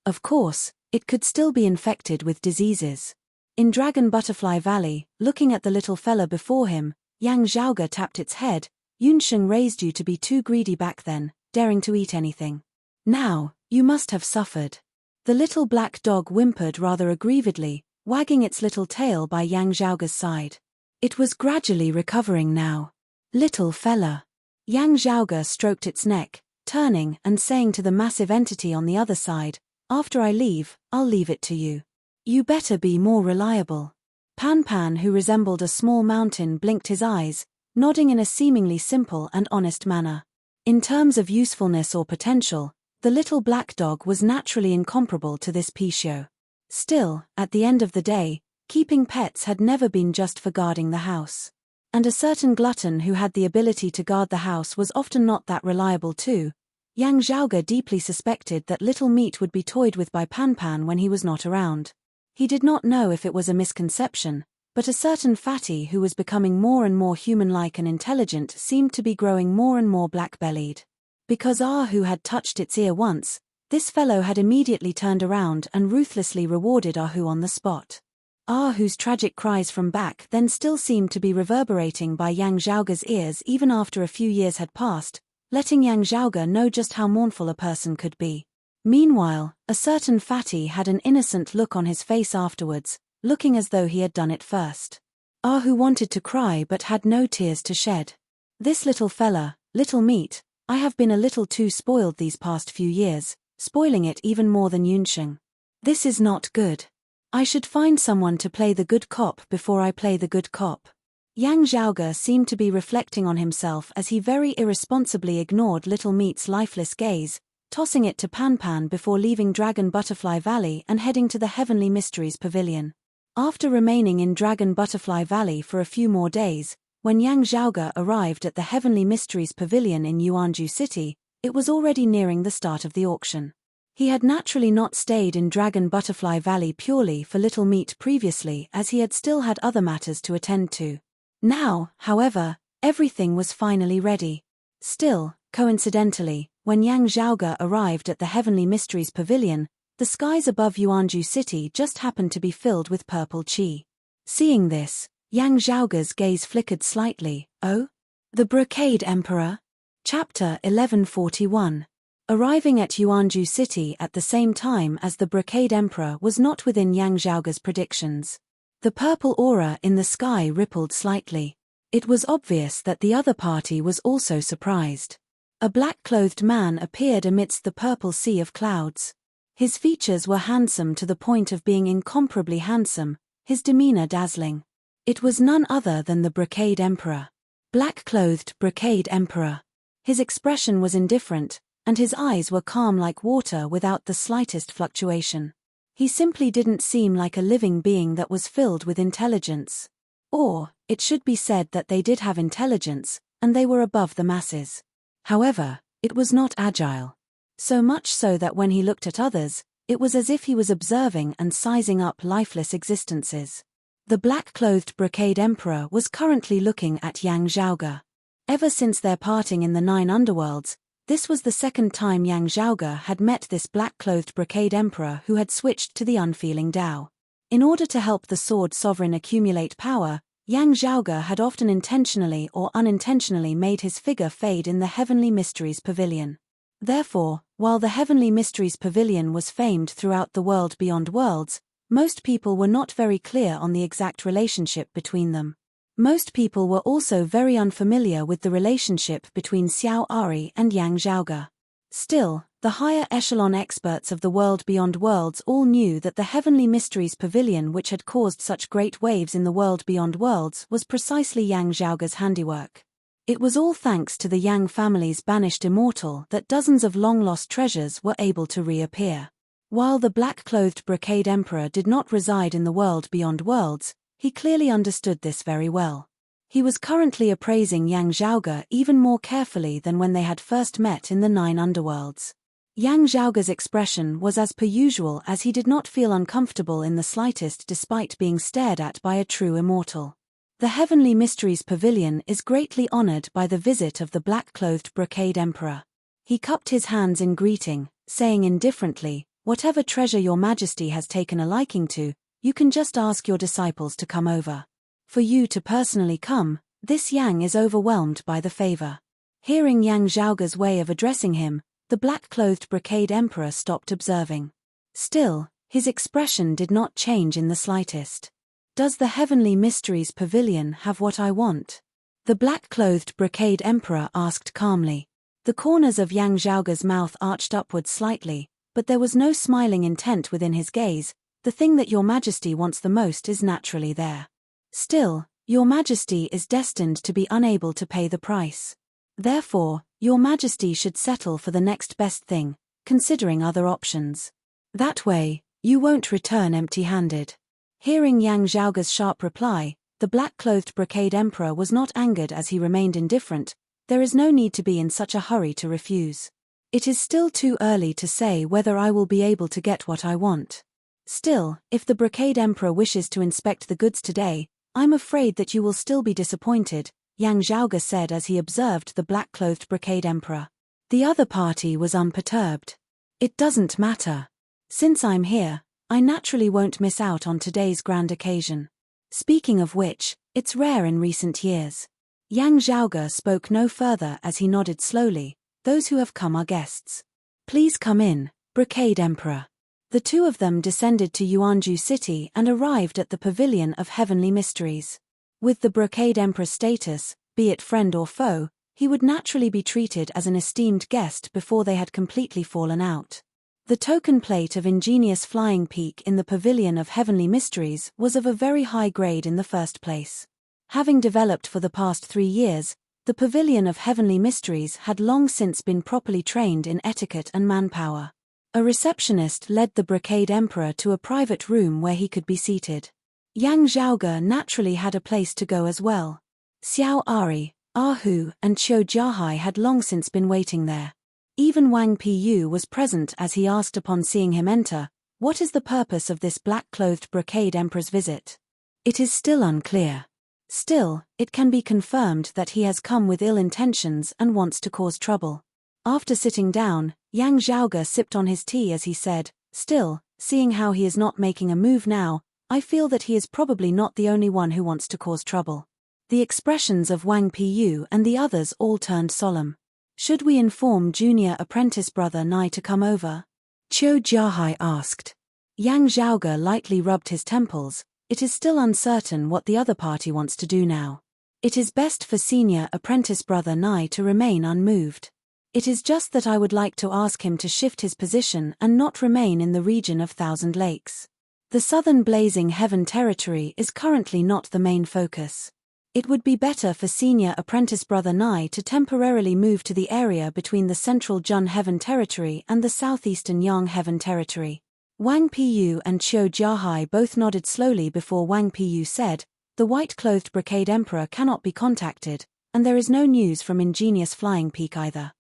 Of course, it could still be infected with diseases. In Dragon Butterfly Valley, looking at the little fella before him, Yang Zhaoge tapped its head. Yunsheng raised you to be too greedy back then, daring to eat anything. Now, you must have suffered. The little black dog whimpered rather aggrievedly, wagging its little tail by Yang Zhaoge's side. It was gradually recovering now. Little fella. Yang Zhaoge stroked its neck, turning and saying to the massive entity on the other side, after I leave, I'll leave it to you. You better be more reliable. Pan Pan, who resembled a small mountain, blinked his eyes, nodding in a seemingly simple and honest manner. In terms of usefulness or potential, the little black dog was naturally incomparable to this Pishio. Still, at the end of the day, keeping pets had never been just for guarding the house. And a certain glutton who had the ability to guard the house was often not that reliable too. Yang Zhaoge deeply suspected that Little Meat would be toyed with by Pan Pan when he was not around. He did not know if it was a misconception, but a certain fatty who was becoming more and more human-like and intelligent seemed to be growing more and more black-bellied. Because Ahu had touched its ear once, this fellow had immediately turned around and ruthlessly rewarded Ahu on the spot. Ahu's tragic cries from back then still seemed to be reverberating by Yang Zhaoge's ears even after a few years had passed, letting Yang Zhaoge know just how mournful a person could be. Meanwhile, a certain fatty had an innocent look on his face afterwards, looking as though he had done it first. Ahu wanted to cry but had no tears to shed. This little fella, Little Meat, I have been a little too spoiled these past few years, spoiling it even more than Yunsheng. This is not good. I should find someone to play the good cop before I play the good cop. Yang Zhaoge seemed to be reflecting on himself as he very irresponsibly ignored Little Meat's lifeless gaze, tossing it to Pan Pan before leaving Dragon Butterfly Valley and heading to the Heavenly Mysteries Pavilion. After remaining in Dragon Butterfly Valley for a few more days, when Yang Zhaoge arrived at the Heavenly Mysteries Pavilion in Yuanju City, it was already nearing the start of the auction. He had naturally not stayed in Dragon Butterfly Valley purely for Little Meat previously as he had still had other matters to attend to. Now, however, everything was finally ready. Still, coincidentally, when Yang Zhaoge arrived at the Heavenly Mysteries Pavilion, the skies above Yuanju City just happened to be filled with purple chi. Seeing this, Yang Zhaoge's gaze flickered slightly. Oh? The Brocade Emperor? Chapter 1141. Arriving at Yuanju City at the same time as the Brocade Emperor was not within Yang Zhaoge's predictions. The purple aura in the sky rippled slightly. It was obvious that the other party was also surprised. A black-clothed man appeared amidst the purple sea of clouds. His features were handsome to the point of being incomparably handsome, his demeanor dazzling. It was none other than the Brocade Emperor. Black-clothed Brocade Emperor. His expression was indifferent, and his eyes were calm like water without the slightest fluctuation. He simply didn't seem like a living being that was filled with intelligence. Or, it should be said that they did have intelligence, and they were above the masses. However, it was not agile. So much so that when he looked at others, it was as if he was observing and sizing up lifeless existences. The black-clothed Brocade Emperor was currently looking at Yang Zhaoge. Ever since their parting in the 9 underworlds, this was the second time Yang Zhaoge had met this black-clothed Brocade Emperor who had switched to the unfeeling Tao. In order to help the Sword Sovereign accumulate power, Yang Zhaoge had often intentionally or unintentionally made his figure fade in the Heavenly Mysteries Pavilion. Therefore, while the Heavenly Mysteries Pavilion was famed throughout the world beyond worlds, most people were not very clear on the exact relationship between them. Most people were also very unfamiliar with the relationship between Xiao Ari and Yang Zhaoge. Still, the higher echelon experts of the world beyond worlds all knew that the Heavenly Mysteries Pavilion which had caused such great waves in the world beyond worlds was precisely Yang Zhaoge's handiwork. It was all thanks to the Yang family's banished immortal that dozens of long-lost treasures were able to reappear. While the black-clothed Brocade Emperor did not reside in the world beyond worlds, he clearly understood this very well. He was currently appraising Yang Zhaoge even more carefully than when they had first met in the 9 underworlds. Yang Zhaoge's expression was as per usual, as he did not feel uncomfortable in the slightest despite being stared at by a true immortal. The Heavenly Mysteries Pavilion is greatly honored by the visit of the black-clothed Brocade Emperor. He cupped his hands in greeting, saying indifferently, "Whatever treasure your majesty has taken a liking to, you can just ask your disciples to come over. For you to personally come, this Yang is overwhelmed by the favor." Hearing Yang Zhaoge's way of addressing him, the black-clothed Brocade Emperor stopped observing. Still, his expression did not change in the slightest. "Does the Heavenly Mysteries Pavilion have what I want?" The black-clothed Brocade Emperor asked calmly. The corners of Yang Zhaoge's mouth arched upwards slightly, but there was no smiling intent within his gaze. "The thing that your majesty wants the most is naturally there. Still, your majesty is destined to be unable to pay the price. Therefore, your majesty should settle for the next best thing, considering other options. That way, you won't return empty-handed." Hearing Yang Zhaoge's sharp reply, the black-clothed Brocade Emperor was not angered as he remained indifferent. "There is no need to be in such a hurry to refuse. It is still too early to say whether I will be able to get what I want. Still, if the Brocade Emperor wishes to inspect the goods today, I'm afraid that you will still be disappointed," Yang Zhaoge said as he observed the black-clothed Brocade Emperor. The other party was unperturbed. "It doesn't matter. Since I'm here, I naturally won't miss out on today's grand occasion. Speaking of which, it's rare in recent years." Yang Zhaoge spoke no further as he nodded slowly. "Those who have come are guests. Please come in, Brocade Emperor." The two of them descended to Yuanju City and arrived at the Pavilion of Heavenly Mysteries. With the Brocade Emperor's status, be it friend or foe, he would naturally be treated as an esteemed guest before they had completely fallen out. The token plate of ingenious flying peak in the Pavilion of Heavenly Mysteries was of a very high grade in the first place. Having developed for the past 3 years, the Pavilion of Heavenly Mysteries had long since been properly trained in etiquette and manpower. A receptionist led the Brocade Emperor to a private room where he could be seated. Yang Zhaoge naturally had a place to go as well. Xiao Ari, Ahu, and Qiu Jiahai had long since been waiting there. Even Wang Piyu was present as he asked upon seeing him enter, "What is the purpose of this black-clothed Brocade Emperor's visit?" "It is still unclear. Still, it can be confirmed that he has come with ill intentions and wants to cause trouble." After sitting down, Yang Zhaoge sipped on his tea as he said, "Still, seeing how he is not making a move now, I feel that he is probably not the only one who wants to cause trouble. The expressions of Wang Piyu and the others all turned solemn. Should we inform junior apprentice brother Nai to come over? Qiu Jiahai asked. Yang Zhaoge lightly rubbed his temples. It is still uncertain what the other party wants to do now. It is best for senior apprentice brother Nai to remain unmoved. It is just that I would like to ask him to shift his position and not remain in the region of Thousand Lakes. The southern blazing heaven territory is currently not the main focus. It would be better for senior apprentice brother Nai to temporarily move to the area between the central Jun heaven territory and the southeastern Yang heaven territory. Wang Piyu and Qiu Jiahai both nodded slowly before Wang Piyu said, "The white-clothed Brocade Emperor cannot be contacted, and there is no news from Ingenious Flying Peak either.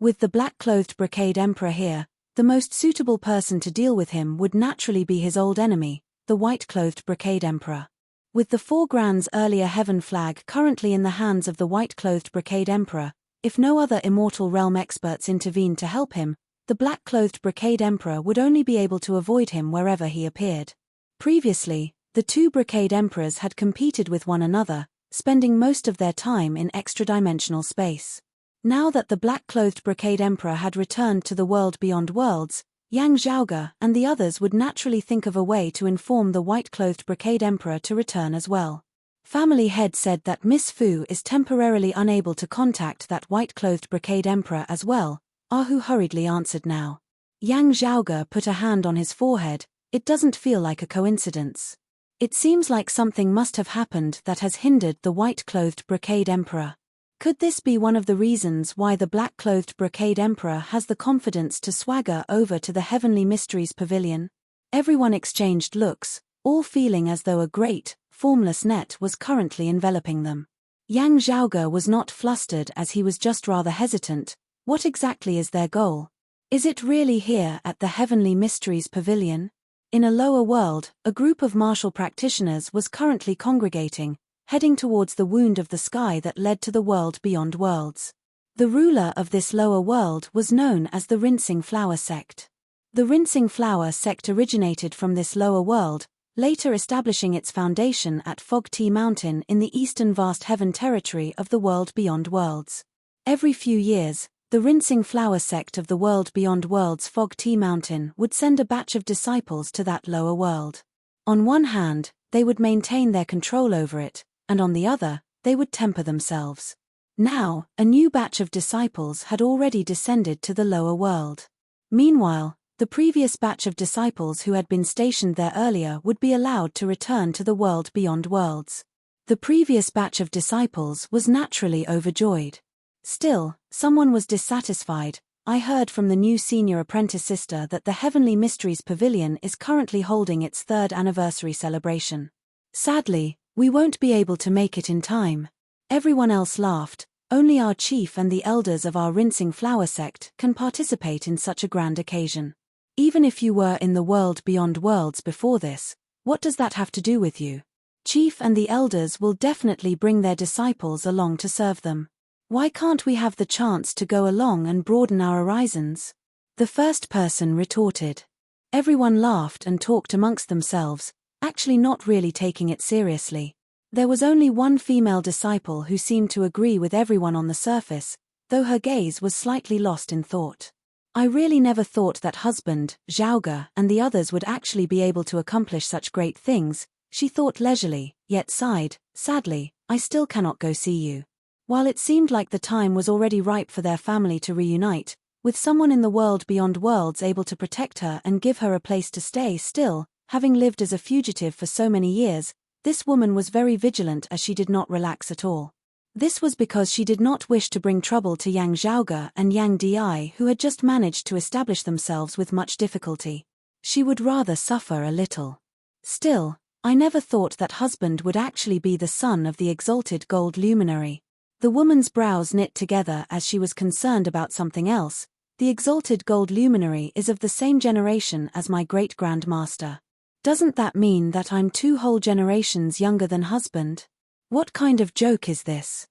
With the black-clothed Brocade Emperor here, the most suitable person to deal with him would naturally be his old enemy, the white-clothed Brocade Emperor. With the 4 Grand's earlier heaven flag currently in the hands of the white-clothed Brocade Emperor, if no other Immortal Realm experts intervened to help him, the black-clothed Brocade Emperor would only be able to avoid him wherever he appeared. Previously, the 2 Brocade Emperors had competed with one another, spending most of their time in extra-dimensional space. Now that the black-clothed Brocade Emperor had returned to the world beyond worlds, Yang Zhaoge and the others would naturally think of a way to inform the white-clothed Brocade Emperor to return as well. Family head said that Miss Fu is temporarily unable to contact that white-clothed Brocade Emperor as well. Ahu hurriedly answered now. Yang Zhaoge put a hand on his forehead. It doesn't feel like a coincidence. It seems like something must have happened that has hindered the white-clothed Brocade Emperor. Could this be one of the reasons why the black-clothed Brocade Emperor has the confidence to swagger over to the Heavenly Mysteries Pavilion? Everyone exchanged looks, all feeling as though a great, formless net was currently enveloping them. Yang Zhaoge was not flustered as he was just rather hesitant. What exactly is their goal? Is it really here at the Heavenly Mysteries Pavilion? In a lower world, a group of martial practitioners was currently congregating, heading towards the wound of the sky that led to the world beyond worlds. The ruler of this lower world was known as the Rinsing Flower Sect. The Rinsing Flower Sect originated from this lower world, later establishing its foundation at Fog Tea Mountain in the eastern vast heaven territory of the world beyond worlds. Every few years, the Rinsing Flower Sect of the world beyond worlds Fog Tea Mountain would send a batch of disciples to that lower world. On one hand, they would maintain their control over it, and on the other, they would temper themselves. Now, a new batch of disciples had already descended to the lower world. Meanwhile, the previous batch of disciples who had been stationed there earlier would be allowed to return to the world beyond worlds. The previous batch of disciples was naturally overjoyed. Still, someone was dissatisfied. I heard from the new senior apprentice sister that the Heavenly Mysteries Pavilion is currently holding its 3rd anniversary celebration. Sadly, we won't be able to make it in time. Everyone else laughed. Only our chief and the elders of our Rinsing Flower Sect can participate in such a grand occasion. Even if you were in the world beyond worlds before this, what does that have to do with you? Chief and the elders will definitely bring their disciples along to serve them. Why can't we have the chance to go along and broaden our horizons? The first person retorted. Everyone laughed and talked amongst themselves, actually not really taking it seriously. There was only one female disciple who seemed to agree with everyone on the surface, though her gaze was slightly lost in thought. I really never thought that husband, Zhaoge, and the others would actually be able to accomplish such great things, she thought leisurely, yet sighed. Sadly, I still cannot go see you. While it seemed like the time was already ripe for their family to reunite, with someone in the world beyond worlds able to protect her and give her a place to stay still, having lived as a fugitive for so many years, this woman was very vigilant as she did not relax at all. This was because she did not wish to bring trouble to Yang Zhaoge and Yang Di, who had just managed to establish themselves with much difficulty. She would rather suffer a little. Still, I never thought that husband would actually be the son of the exalted gold luminary. The woman's brows knit together as she was concerned about something else. The exalted gold luminary is of the same generation as my great-grandmaster. Doesn't that mean that I'm 2 whole generations younger than husband? What kind of joke is this?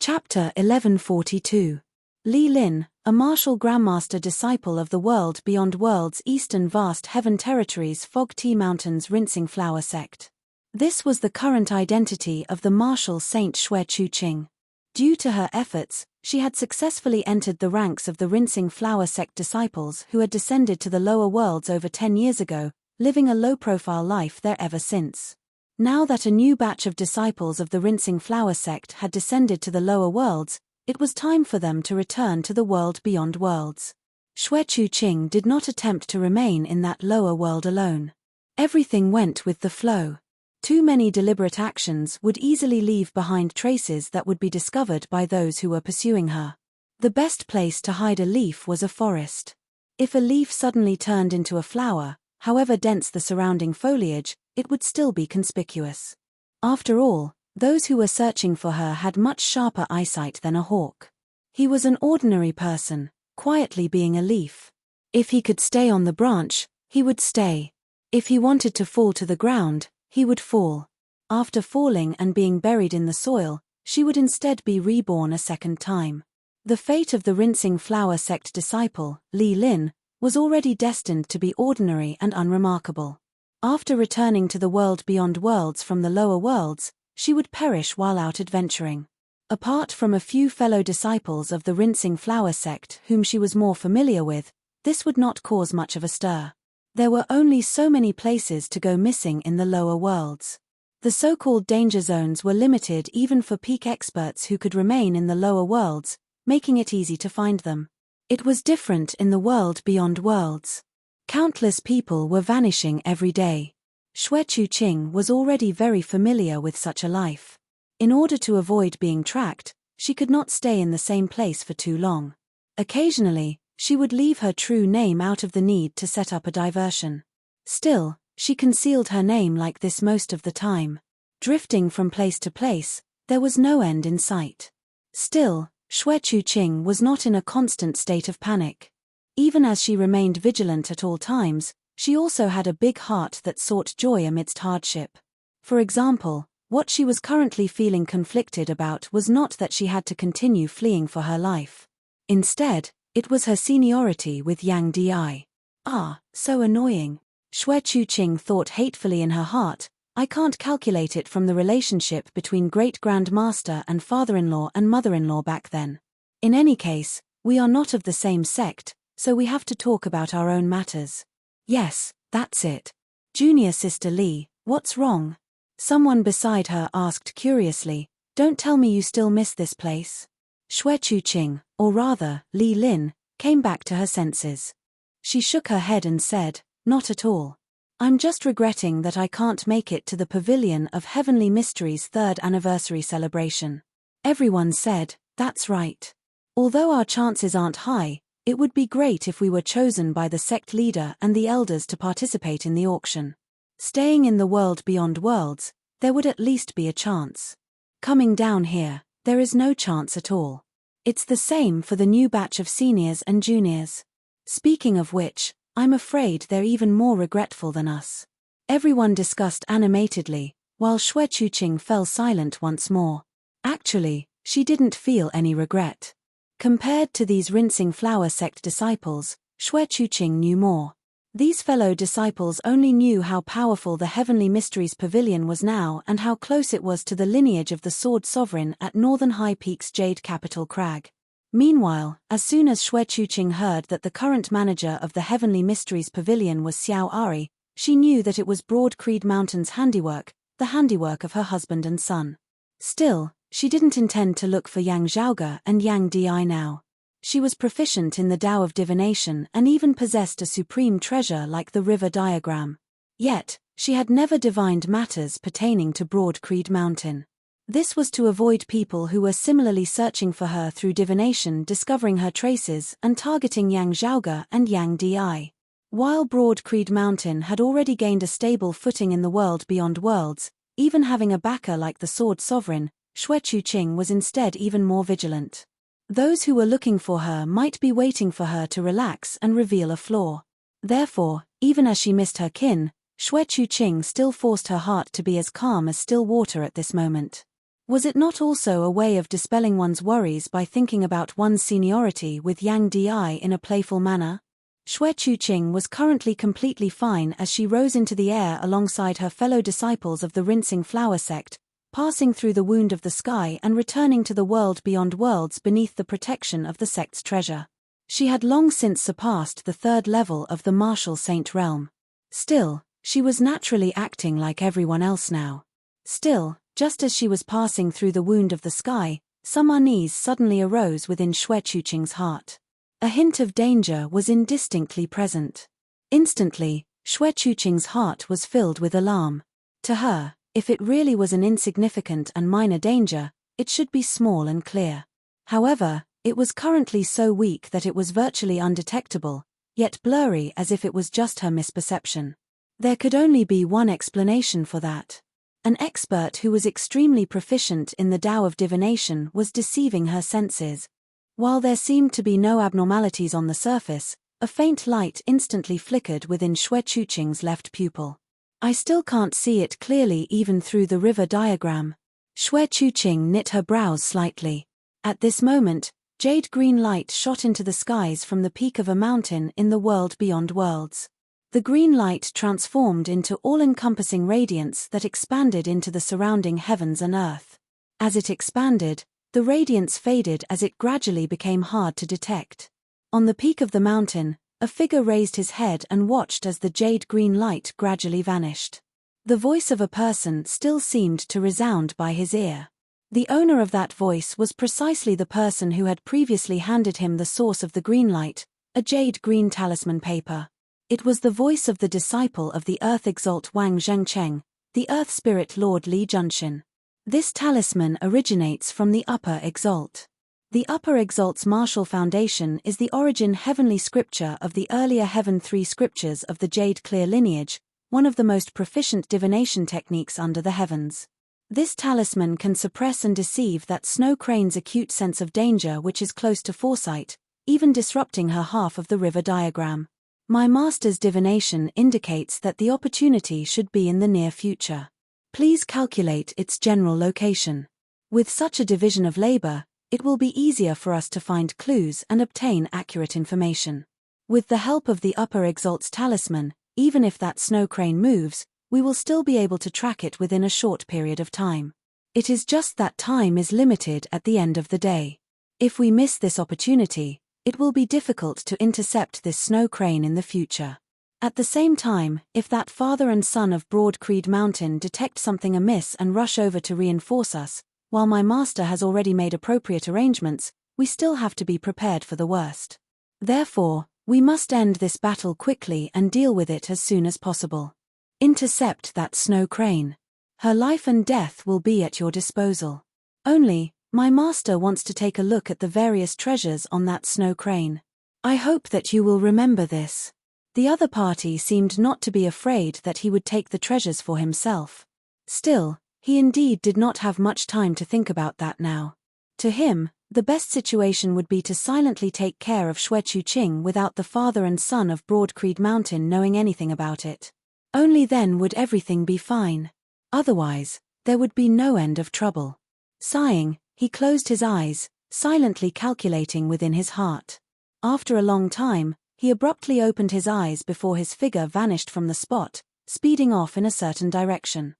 Chapter 1142. Li Lin, a martial grandmaster disciple of the world beyond worlds eastern vast heaven territories Fog Tea Mountains Rinsing Flower Sect. This was the current identity of the martial saint Xue Chuqing. Due to her efforts, she had successfully entered the ranks of the Rinsing Flower Sect disciples who had descended to the lower worlds over 10 years ago, living a low-profile life there ever since. Now that a new batch of disciples of the Rinsing Flower Sect had descended to the lower worlds, it was time for them to return to the world beyond worlds. Xue Chuqing did not attempt to remain in that lower world alone. Everything went with the flow. Too many deliberate actions would easily leave behind traces that would be discovered by those who were pursuing her. The best place to hide a leaf was a forest. If a leaf suddenly turned into a flower, however dense the surrounding foliage, it would still be conspicuous. After all, those who were searching for her had much sharper eyesight than a hawk. He was an ordinary person, quietly being a leaf. If he could stay on the branch, he would stay. If he wanted to fall to the ground, he would fall. After falling and being buried in the soil, she would instead be reborn a second time. The fate of the Rinsing Flower Sect disciple, Li Lin, was already destined to be ordinary and unremarkable. After returning to the world beyond worlds from the lower worlds, she would perish while out adventuring. Apart from a few fellow disciples of the Rinsing Flower Sect whom she was more familiar with, this would not cause much of a stir. There were only so many places to go missing in the lower worlds. The so-called danger zones were limited even for peak experts who could remain in the lower worlds, making it easy to find them. It was different in the world beyond worlds. Countless people were vanishing every day. Xue Chuqing was already very familiar with such a life. In order to avoid being tracked, she could not stay in the same place for too long. Occasionally, she would leave her true name out of the need to set up a diversion. Still, she concealed her name like this most of the time. Drifting from place to place, there was no end in sight. Still, Xue Chuqing was not in a constant state of panic. Even as she remained vigilant at all times, she also had a big heart that sought joy amidst hardship. For example, what she was currently feeling conflicted about was not that she had to continue fleeing for her life. Instead, it was her seniority with Yang Di. Ah, so annoying. Xue Chuqing thought hatefully in her heart, I can't calculate it from the relationship between great-grandmaster and father-in-law and mother-in-law back then. In any case, we are not of the same sect, so we have to talk about our own matters. Yes, that's it. Junior sister Li, what's wrong? Someone beside her asked curiously, don't tell me you still miss this place. Xue Chuqing, or rather, Li Lin, came back to her senses. She shook her head and said, not at all. I'm just regretting that I can't make it to the Pavilion of Heavenly Mysteries' 3rd anniversary celebration. Everyone said, that's right. Although our chances aren't high, it would be great if we were chosen by the sect leader and the elders to participate in the auction. Staying in the world beyond worlds, there would at least be a chance. Coming down here, there is no chance at all. It's the same for the new batch of seniors and juniors. Speaking of which, I'm afraid they're even more regretful than us. Everyone discussed animatedly, while Xue Chuqing fell silent once more. Actually, she didn't feel any regret. Compared to these Rinsing Flower Sect disciples, Xue Chuqing knew more. These fellow disciples only knew how powerful the Heavenly Mysteries Pavilion was now and how close it was to the lineage of the Sword Sovereign at Northern High Peak's Jade Capital Crag. Meanwhile, as soon as Xue Chuqing heard that the current manager of the Heavenly Mysteries Pavilion was Xiao Ari, she knew that it was Broad Creed Mountain's handiwork, the handiwork of her husband and son. Still, she didn't intend to look for Yang Zhaoge and Yang Di now. She was proficient in the Tao of divination and even possessed a supreme treasure like the river diagram. Yet, she had never divined matters pertaining to Broad Creed Mountain. This was to avoid people who were similarly searching for her through divination discovering her traces and targeting Yang Zhaoge and Yang Di. While Broad Creed Mountain had already gained a stable footing in the world beyond worlds, even having a backer like the Sword Sovereign, Xue Chuqing was instead even more vigilant. Those who were looking for her might be waiting for her to relax and reveal a flaw. Therefore, even as she missed her kin, Xue Chuqing still forced her heart to be as calm as still water at this moment. Was it not also a way of dispelling one's worries by thinking about one's seniority with Yang Di in a playful manner? Xue Chuqing was currently completely fine as she rose into the air alongside her fellow disciples of the rinsing flower sect, passing through the wound of the sky and returning to the world beyond worlds beneath the protection of the sect's treasure. She had long since surpassed the third level of the martial saint realm. Still, she was naturally acting like everyone else now. Still, just as she was passing through the wound of the sky, some unease suddenly arose within Xue Chuqing's heart. A hint of danger was indistinctly present. Instantly, Xue Chuqing's heart was filled with alarm. To her, if it really was an insignificant and minor danger, it should be small and clear. However, it was currently so weak that it was virtually undetectable, yet blurry as if it was just her misperception. There could only be one explanation for that. An expert who was extremely proficient in the Tao of divination was deceiving her senses. While there seemed to be no abnormalities on the surface, a faint light instantly flickered within Xue Chuqing's left pupil. I still can't see it clearly even through the river diagram. Xue Chuqing knit her brows slightly. At this moment, jade-green light shot into the skies from the peak of a mountain in the world beyond worlds. The green light transformed into all-encompassing radiance that expanded into the surrounding heavens and earth. As it expanded, the radiance faded as it gradually became hard to detect. On the peak of the mountain, a figure raised his head and watched as the jade-green light gradually vanished. The voice of a person still seemed to resound by his ear. The owner of that voice was precisely the person who had previously handed him the source of the green light, a jade-green talisman paper. It was the voice of the disciple of the Earth Exalt Wang Zhengcheng, the Earth Spirit Lord Li Junxin. This talisman originates from the Upper Exalt. The Upper Exalt's martial foundation is the origin heavenly scripture of the earlier Heaven 3 scriptures of the Jade Clear lineage, one of the most proficient divination techniques under the heavens. This talisman can suppress and deceive that Snow Crane's acute sense of danger, which is close to foresight, even disrupting her half of the river diagram. My master's divination indicates that the opportunity should be in the near future. Please calculate its general location. With such a division of labor, it will be easier for us to find clues and obtain accurate information. With the help of the Upper Exalt's talisman, even if that Snow Crane moves, we will still be able to track it within a short period of time. It is just that time is limited at the end of the day. If we miss this opportunity, it will be difficult to intercept this Snow Crane in the future. At the same time, if that father and son of Broad Creed Mountain detect something amiss and rush over to reinforce us, while my master has already made appropriate arrangements, we still have to be prepared for the worst. Therefore, we must end this battle quickly and deal with it as soon as possible. Intercept that Snow Crane. Her life and death will be at your disposal. Only, my master wants to take a look at the various treasures on that Snow Crane. I hope that you will remember this. The other party seemed not to be afraid that he would take the treasures for himself. Still, he indeed did not have much time to think about that now. To him, the best situation would be to silently take care of Xue Chuqing without the father and son of Broad Creed Mountain knowing anything about it. Only then would everything be fine. Otherwise, there would be no end of trouble. Sighing, he closed his eyes, silently calculating within his heart. After a long time, he abruptly opened his eyes before his figure vanished from the spot, speeding off in a certain direction.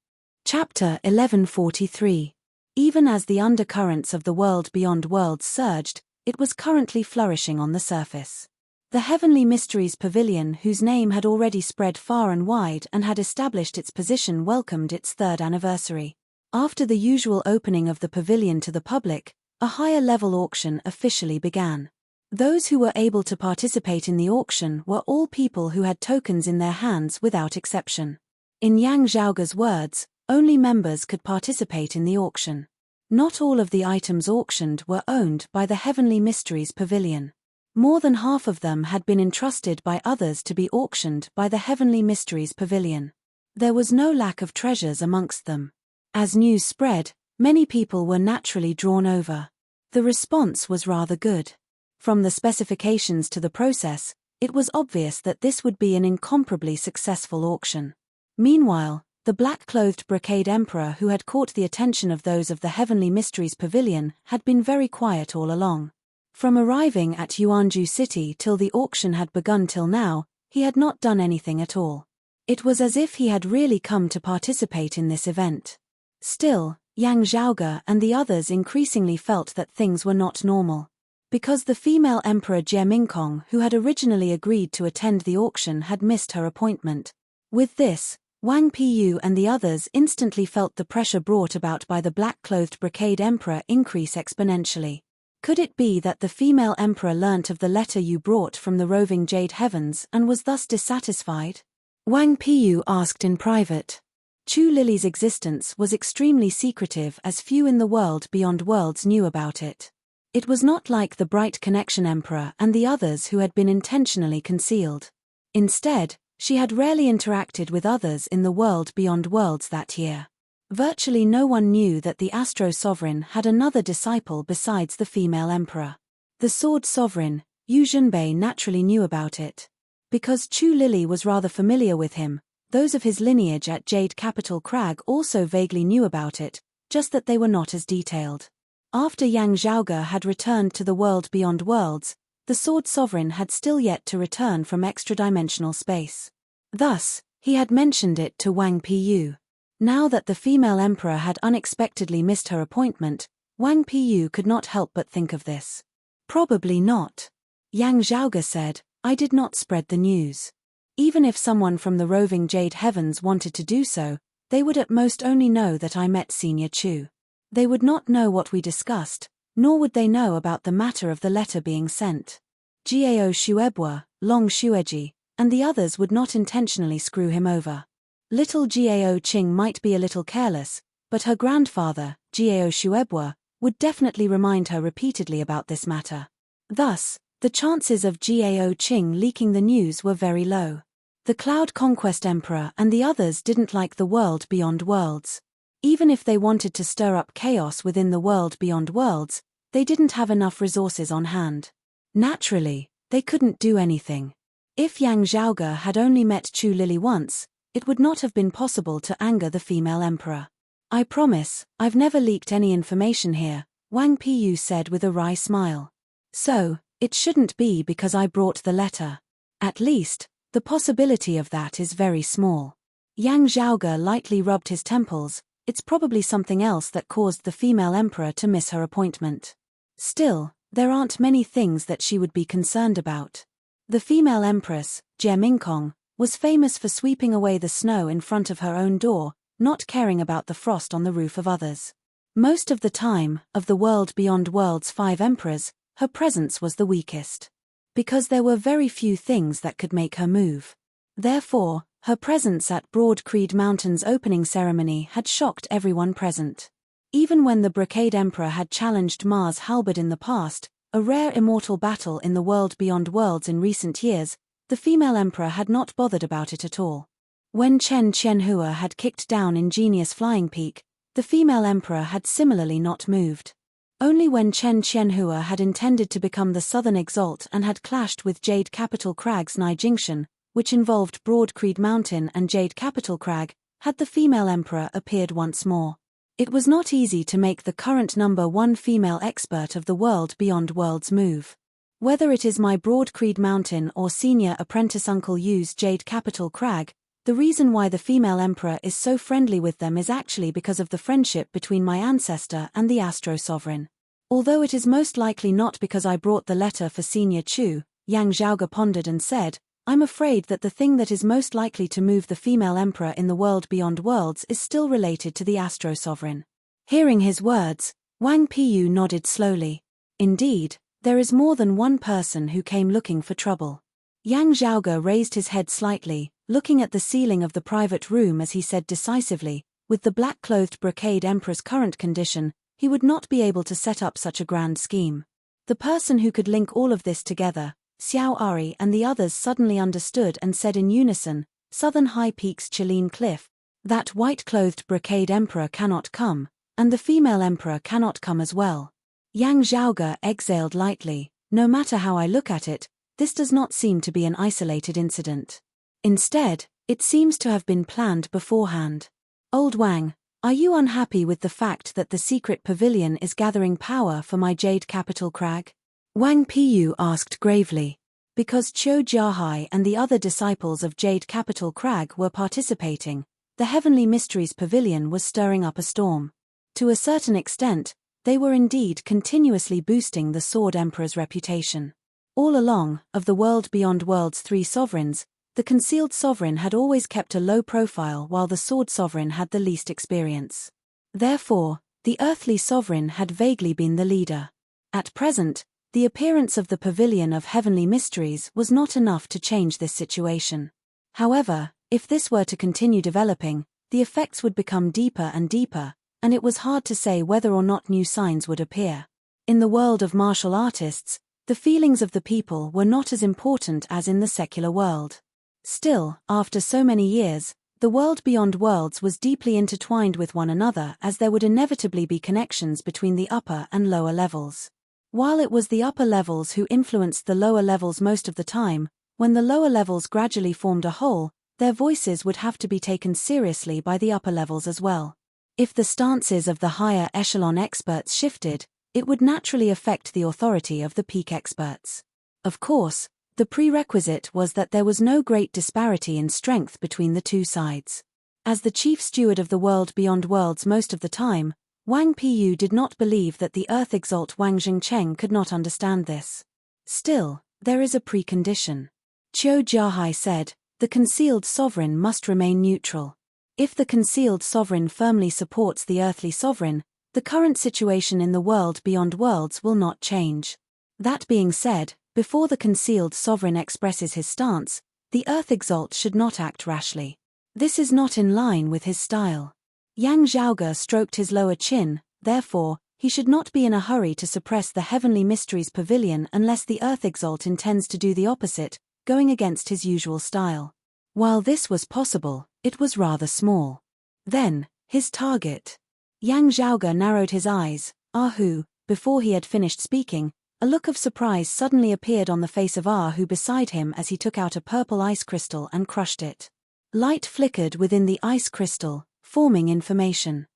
Chapter 1143. Even as the undercurrents of the world beyond worlds surged, it was currently flourishing on the surface. The Heavenly Mysteries Pavilion, whose name had already spread far and wide and had established its position, welcomed its third anniversary. After the usual opening of the pavilion to the public, a higher-level auction officially began. Those who were able to participate in the auction were all people who had tokens in their hands without exception. In Yang Zhaoge's words, only members could participate in the auction. Not all of the items auctioned were owned by the Heavenly Mysteries Pavilion. More than half of them had been entrusted by others to be auctioned by the Heavenly Mysteries Pavilion. There was no lack of treasures amongst them. As news spread, many people were naturally drawn over. The response was rather good. From the specifications to the process, it was obvious that this would be an incomparably successful auction. Meanwhile, the The black-clothed brocade emperor who had caught the attention of those of the Heavenly Mysteries Pavilion had been very quiet all along. From arriving at Yuanju City till the auction had begun till now, he had not done anything at all. It was as if he had really come to participate in this event. Still, Yang Zhaoge and the others increasingly felt that things were not normal. Because the female emperor Jie Mingkong, who had originally agreed to attend the auction, had missed her appointment. With this, Wang Piyu and the others instantly felt the pressure brought about by the black-clothed brocade emperor increase exponentially. Could it be that the female emperor learnt of the letter you brought from the roving Jade Heavens and was thus dissatisfied? Wang Piyu asked in private. Chu Lily's existence was extremely secretive, as few in the world beyond worlds knew about it. It was not like the Bright Connection Emperor and the others who had been intentionally concealed. Instead, she had rarely interacted with others in the world beyond worlds that year. Virtually no one knew that the Astro Sovereign had another disciple besides the female emperor. The Sword Sovereign, Yu Zhenbei, naturally knew about it. Because Chu Lily was rather familiar with him, those of his lineage at Jade Capital Crag also vaguely knew about it, just that they were not as detailed. After Yang Zhaoge had returned to the world beyond worlds, the Sword Sovereign had still yet to return from extra-dimensional space. Thus, he had mentioned it to Wang Piyu. Now that the female emperor had unexpectedly missed her appointment, Wang Piyu could not help but think of this. Probably not. Yang Zhaoge said, I did not spread the news. Even if someone from the roving Jade Heavens wanted to do so, they would at most only know that I met Senior Chu. They would not know what we discussed, nor would they know about the matter of the letter being sent. Jiao Shuebua, Long Shueji, and the others would not intentionally screw him over. Little Jiao Qing might be a little careless, but her grandfather, Jiao Shuebua, would definitely remind her repeatedly about this matter. Thus, the chances of Jiao Qing leaking the news were very low. The Cloud Conquest Emperor and the others didn't like the world beyond worlds. Even if they wanted to stir up chaos within the world beyond worlds, they didn't have enough resources on hand. Naturally, they couldn't do anything. If Yang Zhaoge had only met Chu Lily once, it would not have been possible to anger the female emperor. I promise, I've never leaked any information here, Wang Piyu said with a wry smile. So, it shouldn't be because I brought the letter. At least, the possibility of that is very small. Yang Zhaoge lightly rubbed his temples. It's probably something else that caused the female emperor to miss her appointment. Still, there aren't many things that she would be concerned about. The female empress, Jie Mingkong, was famous for sweeping away the snow in front of her own door, not caring about the frost on the roof of others. Most of the time, of the world beyond worlds' 5 emperors, her presence was the weakest. Because there were very few things that could make her move. Therefore, her presence at Broad Creed Mountain's opening ceremony had shocked everyone present. Even when the Brocade Emperor had challenged Mars Halberd in the past, a rare immortal battle in the world beyond worlds in recent years, the female emperor had not bothered about it at all. When Chen Qianhua had kicked down Ingenious Flying Peak, the female emperor had similarly not moved. Only when Chen Qianhua had intended to become the Southern Exalt and had clashed with Jade Capital Crag's Nijingxian, which involved Broad Creed Mountain and Jade Capital Crag, had the female emperor appeared once more. It was not easy to make the current #1 female expert of the world beyond worlds move. Whether it is my Broad Creed Mountain or senior apprentice Uncle Yu's Jade Capital Crag, the reason why the female emperor is so friendly with them is actually because of the friendship between my ancestor and the Astro Sovereign. Although it is most likely not because I brought the letter for Senior Chu, Yang Zhaoge pondered and said, I'm afraid that the thing that is most likely to move the female emperor in the world beyond worlds is still related to the Astro Sovereign. Hearing his words, Wang Piyu nodded slowly. Indeed, there is more than one person who came looking for trouble. Yang Zhaoge raised his head slightly, looking at the ceiling of the private room as he said decisively, with the black-clothed brocade emperor's current condition, he would not be able to set up such a grand scheme. The person who could link all of this together, Xiao Ari and the others suddenly understood and said in unison, Southern High Peaks Chiline Cliff, that white-clothed brocade emperor cannot come, and the female emperor cannot come as well. Yang Zhaoge exhaled lightly, no matter how I look at it, this does not seem to be an isolated incident. Instead, it seems to have been planned beforehand. Old Wang, are you unhappy with the fact that the secret pavilion is gathering power for my jade capital crag? Wang Piyu asked gravely. Because Qiu Jiahai and the other disciples of Jade Capital Crag were participating, the Heavenly Mysteries Pavilion was stirring up a storm. To a certain extent, they were indeed continuously boosting the Sword Emperor's reputation. All along, of the world beyond world's 3 sovereigns, the concealed sovereign had always kept a low profile while the sword sovereign had the least experience. Therefore, the earthly sovereign had vaguely been the leader. At present, the appearance of the Pavilion of Heavenly Mysteries was not enough to change this situation. However, if this were to continue developing, the effects would become deeper and deeper, and it was hard to say whether or not new signs would appear. In the world of martial artists, the feelings of the people were not as important as in the secular world. Still, after so many years, the world beyond worlds was deeply intertwined with one another, as there would inevitably be connections between the upper and lower levels. While it was the upper levels who influenced the lower levels most of the time, when the lower levels gradually formed a whole, their voices would have to be taken seriously by the upper levels as well. If the stances of the higher echelon experts shifted, it would naturally affect the authority of the peak experts. Of course, the prerequisite was that there was no great disparity in strength between the two sides. As the chief steward of the world beyond worlds most of the time, Wang Piyu did not believe that the Earth Exalt Wang Jingcheng could not understand this. Still, there is a precondition. Qiu Jiahai said, the concealed sovereign must remain neutral. If the concealed sovereign firmly supports the earthly sovereign, the current situation in the world beyond worlds will not change. That being said, before the concealed sovereign expresses his stance, the Earth Exalt should not act rashly. This is not in line with his style. Yang Zhaoge stroked his lower chin, therefore, he should not be in a hurry to suppress the Heavenly Mysteries Pavilion unless the Earth Exalt intends to do the opposite, going against his usual style. While this was possible, it was rather small. Then, his target. Yang Zhaoge narrowed his eyes. Ahu, before he had finished speaking, a look of surprise suddenly appeared on the face of Ahu beside him as he took out a purple ice crystal and crushed it. Light flickered within the ice crystal, forming information.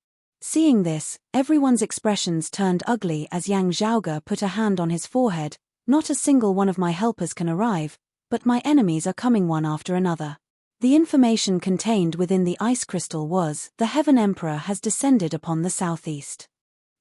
Seeing this, everyone's expressions turned ugly as Yang Zhaoge put a hand on his forehead. Not a single one of my helpers can arrive, but my enemies are coming one after another. The information contained within the ice crystal was, the Heaven Emperor has descended upon the southeast.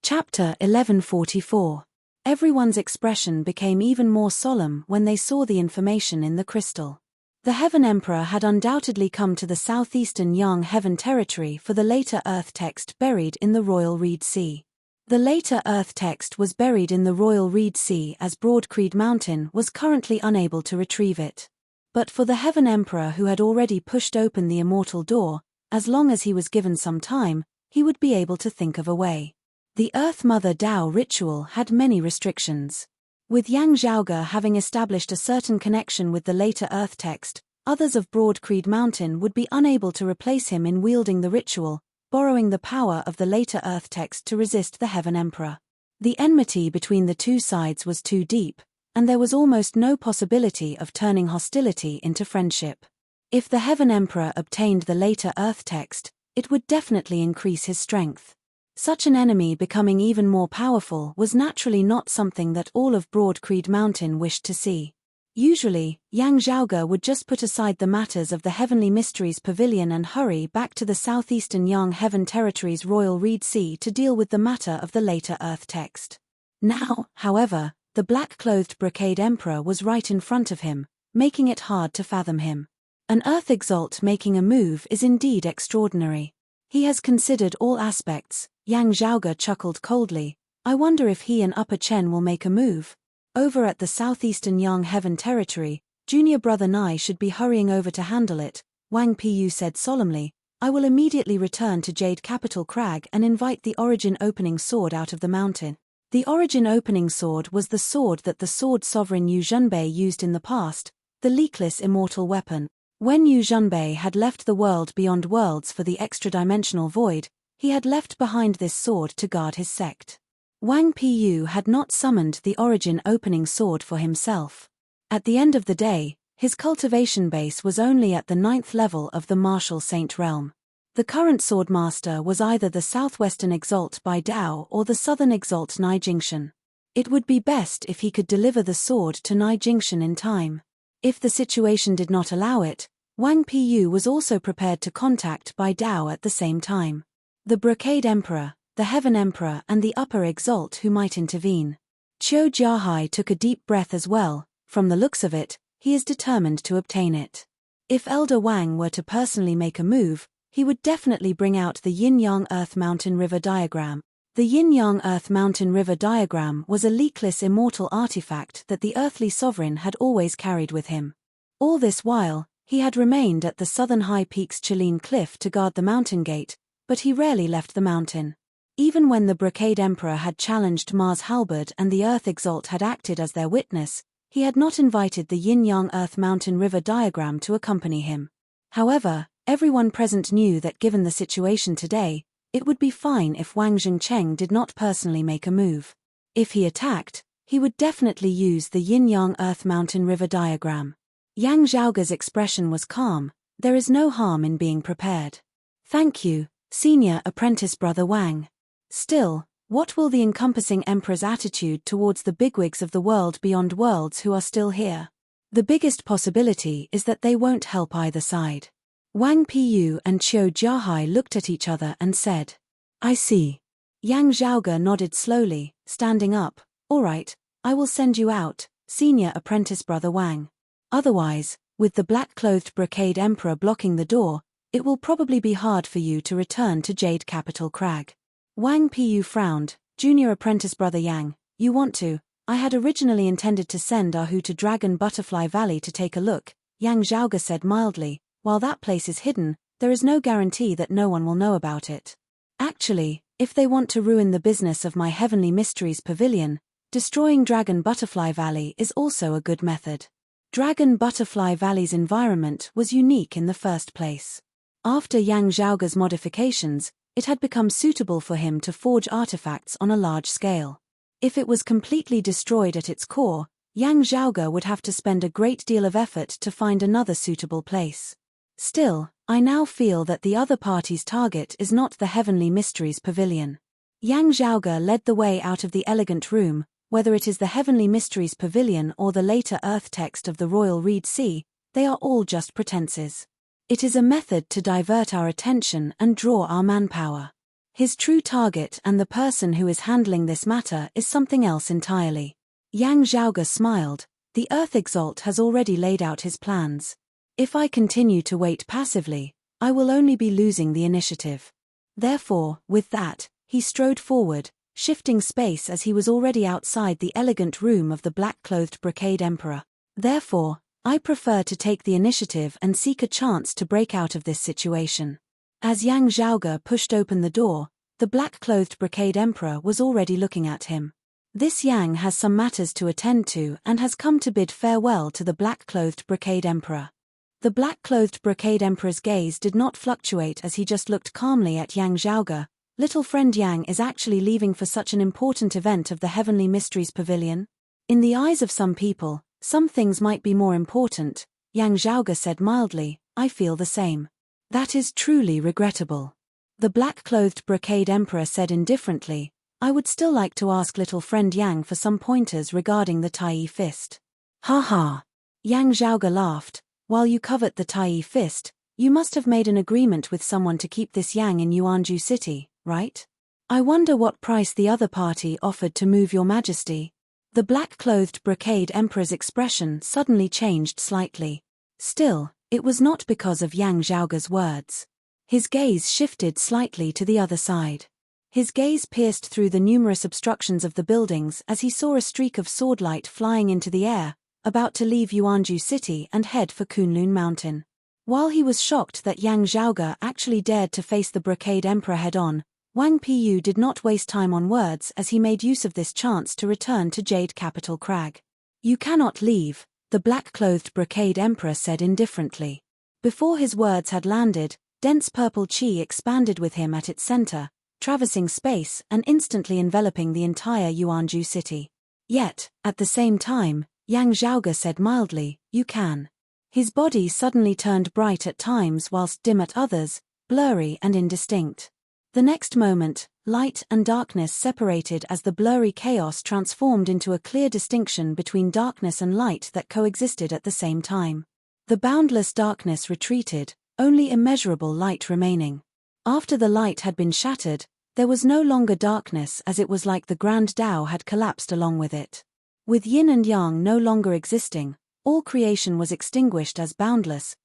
Chapter 1144. Everyone's expression became even more solemn when they saw the information in the crystal. The Heaven Emperor had undoubtedly come to the southeastern Yang Heaven territory for the later Earth text buried in the Royal Reed Sea. The later Earth text was buried in the Royal Reed Sea as Broadcreed Mountain was currently unable to retrieve it. But for the Heaven Emperor who had already pushed open the immortal door, as long as he was given some time, he would be able to think of a way. The Earth Mother Dao ritual had many restrictions. With Yang Zhaoge having established a certain connection with the later Earth text, others of Broadcreed Mountain would be unable to replace him in wielding the ritual, borrowing the power of the later Earth text to resist the Heaven Emperor. The enmity between the two sides was too deep, and there was almost no possibility of turning hostility into friendship. If the Heaven Emperor obtained the later Earth text, it would definitely increase his strength. Such an enemy becoming even more powerful was naturally not something that all of Broadcreed Mountain wished to see. Usually, Yang Zhaoge would just put aside the matters of the Heavenly Mysteries Pavilion and hurry back to the southeastern Yang Heaven Territory's Royal Reed Sea to deal with the matter of the later Earth text. Now, however, the black-clothed Brocade Emperor was right in front of him, making it hard to fathom him. An Earth Exalt making a move is indeed extraordinary. He has considered all aspects. Yang Zhaoge chuckled coldly. I wonder if he and Upper Chen will make a move. Over at the southeastern Yang Heaven territory, junior brother Nai should be hurrying over to handle it, Wang Piyu said solemnly. I will immediately return to Jade Capital Crag and invite the Origin Opening Sword out of the mountain. The Origin Opening Sword was the sword that the sword sovereign Yu Zhenbei used in the past, the leakless immortal weapon. When Yu Zhenbei had left the world beyond worlds for the extra-dimensional void, he had left behind this sword to guard his sect. Wang Piyu had not summoned the Origin Opening Sword for himself. At the end of the day, his cultivation base was only at the 9th level of the Martial Saint realm. The current swordmaster was either the southwestern Exalt Bai Dao or the southern Exalt Nai Jingshan. It would be best if he could deliver the sword to Nai Jingshan in time. If the situation did not allow it, Wang Piyu was also prepared to contact Bai Dao at the same time. The Brocade Emperor, the Heaven Emperor and the Upper Exalt who might intervene. Qiu Jiahai took a deep breath as well. From the looks of it, he is determined to obtain it. If Elder Wang were to personally make a move, he would definitely bring out the Yin-Yang Earth Mountain River diagram. The Yin-Yang Earth Mountain River diagram was a leakless immortal artifact that the earthly sovereign had always carried with him. All this while, he had remained at the southern high peaks Chelin Cliff to guard the mountain gate, but he rarely left the mountain. Even when the Brocade Emperor had challenged Mars Halberd and the Earth Exalt had acted as their witness, he had not invited the Yin-Yang Earth Mountain River diagram to accompany him. However, everyone present knew that given the situation today, it would be fine if Wang Zhengcheng did not personally make a move. If he attacked, he would definitely use the Yin-Yang Earth Mountain River diagram. Yang Zhaoge's expression was calm. There is no harm in being prepared. Thank you, Senior Apprentice Brother Wang. Still, what will the encompassing Emperor's attitude towards the bigwigs of the world beyond worlds who are still here? The biggest possibility is that they won't help either side. Wang Piyu and Qiu Jiahai looked at each other and said, I see. Yang Zhaoge nodded slowly, standing up. All right, I will send you out, Senior Apprentice Brother Wang. Otherwise, with the black-clothed Brocade Emperor blocking the door, it will probably be hard for you to return to Jade Capital Crag. Wang Piyu frowned. Junior Apprentice Brother Yang, you want to? I had originally intended to send Ahu to Dragon Butterfly Valley to take a look, Yang Zhaoge said mildly. While that place is hidden, there is no guarantee that no one will know about it. Actually, if they want to ruin the business of my Heavenly Mysteries Pavilion, destroying Dragon Butterfly Valley is also a good method. Dragon Butterfly Valley's environment was unique in the first place. After Yang Zhaoge's modifications, it had become suitable for him to forge artifacts on a large scale. If it was completely destroyed at its core, Yang Zhaoge would have to spend a great deal of effort to find another suitable place. Still, I now feel that the other party's target is not the Heavenly Mysteries Pavilion. Yang Zhaoge led the way out of the elegant room. Whether it is the Heavenly Mysteries Pavilion or the later Earth text of the Royal Reed Sea, they are all just pretenses. It is a method to divert our attention and draw our manpower. His true target and the person who is handling this matter is something else entirely. Yang Zhaoge smiled. The Earth Exalt has already laid out his plans. If I continue to wait passively, I will only be losing the initiative. Therefore, with that, he strode forward, shifting space as he was already outside the elegant room of the black-clothed Brocade Emperor. Therefore, I prefer to take the initiative and seek a chance to break out of this situation. As Yang Zhaoge pushed open the door, the black-clothed Brocade Emperor was already looking at him. This Yang has some matters to attend to and has come to bid farewell to the black-clothed Brocade Emperor. The black-clothed Brocade Emperor's gaze did not fluctuate as he just looked calmly at Yang Zhaoge. Little friend Yang is actually leaving for such an important event of the Heavenly Mysteries Pavilion? In the eyes of some people, some things might be more important, Yang Zhaoge said mildly. I feel the same. That is truly regrettable. The black-clothed Brocade Emperor said indifferently. I would still like to ask little friend Yang for some pointers regarding the Tai Fist. Ha ha. Yang Zhaoge laughed. While you covet the Tai Fist, you must have made an agreement with someone to keep this Yang in Yuanju City, right? I wonder what price the other party offered to move your majesty. The black-clothed Brocade Emperor's expression suddenly changed slightly. Still, it was not because of Yang Zhaoge's words. His gaze shifted slightly to the other side. His gaze pierced through the numerous obstructions of the buildings as he saw a streak of swordlight flying into the air, about to leave Yuanju City and head for Kunlun Mountain. While he was shocked that Yang Zhaoge actually dared to face the Brocade Emperor head-on, Wang Piyu did not waste time on words as he made use of this chance to return to Jade Capital Crag. You cannot leave, the black-clothed Brocade Emperor said indifferently. Before his words had landed, dense purple chi expanded with him at its center, traversing space and instantly enveloping the entire Yuanju City. Yet, at the same time, Yang Zhaoge said mildly, you can. His body suddenly turned bright at times whilst dim at others, blurry and indistinct. The next moment, light and darkness separated as the blurry chaos transformed into a clear distinction between darkness and light that coexisted at the same time. The boundless darkness retreated, only immeasurable light remaining. After the light had been shattered, there was no longer darkness, as it was like the grand Tao had collapsed along with it. With yin and yang no longer existing, all creation was extinguished as boundless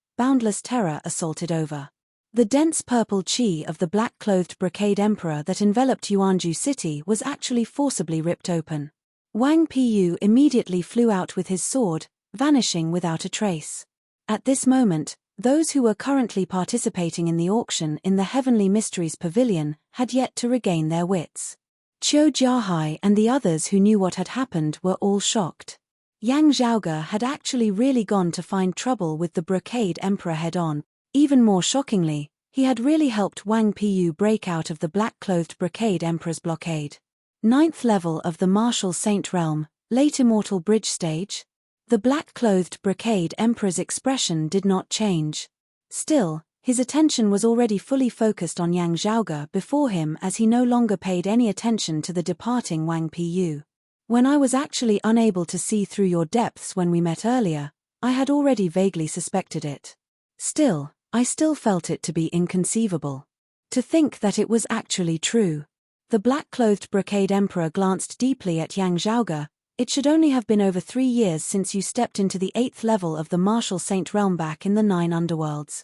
terror assaulted over. The dense purple qi of the black-clothed brocade emperor that enveloped Yuanju city was actually forcibly ripped open. Wang Piyu immediately flew out with his sword, vanishing without a trace. At this moment, those who were currently participating in the auction in the Heavenly Mysteries Pavilion had yet to regain their wits. Qiu Jiahai and the others who knew what had happened were all shocked. Yang Zhaoge had actually really gone to find trouble with the brocade emperor head-on. Even more shockingly, he had really helped Wang Piyu break out of the black-clothed brocade emperor's blockade. 9th level of the martial saint realm, late immortal bridge stage? The black-clothed brocade emperor's expression did not change. Still, his attention was already fully focused on Yang Zhaoge before him, as he no longer paid any attention to the departing Wang Piyu. When I was actually unable to see through your depths when we met earlier, I had already vaguely suspected it. Still, I still felt it to be inconceivable. To think that it was actually true. The black-clothed brocade emperor glanced deeply at Yang Zhaoge. It should only have been over 3 years since you stepped into the 8th level of the martial saint realm back in the 9 underworlds.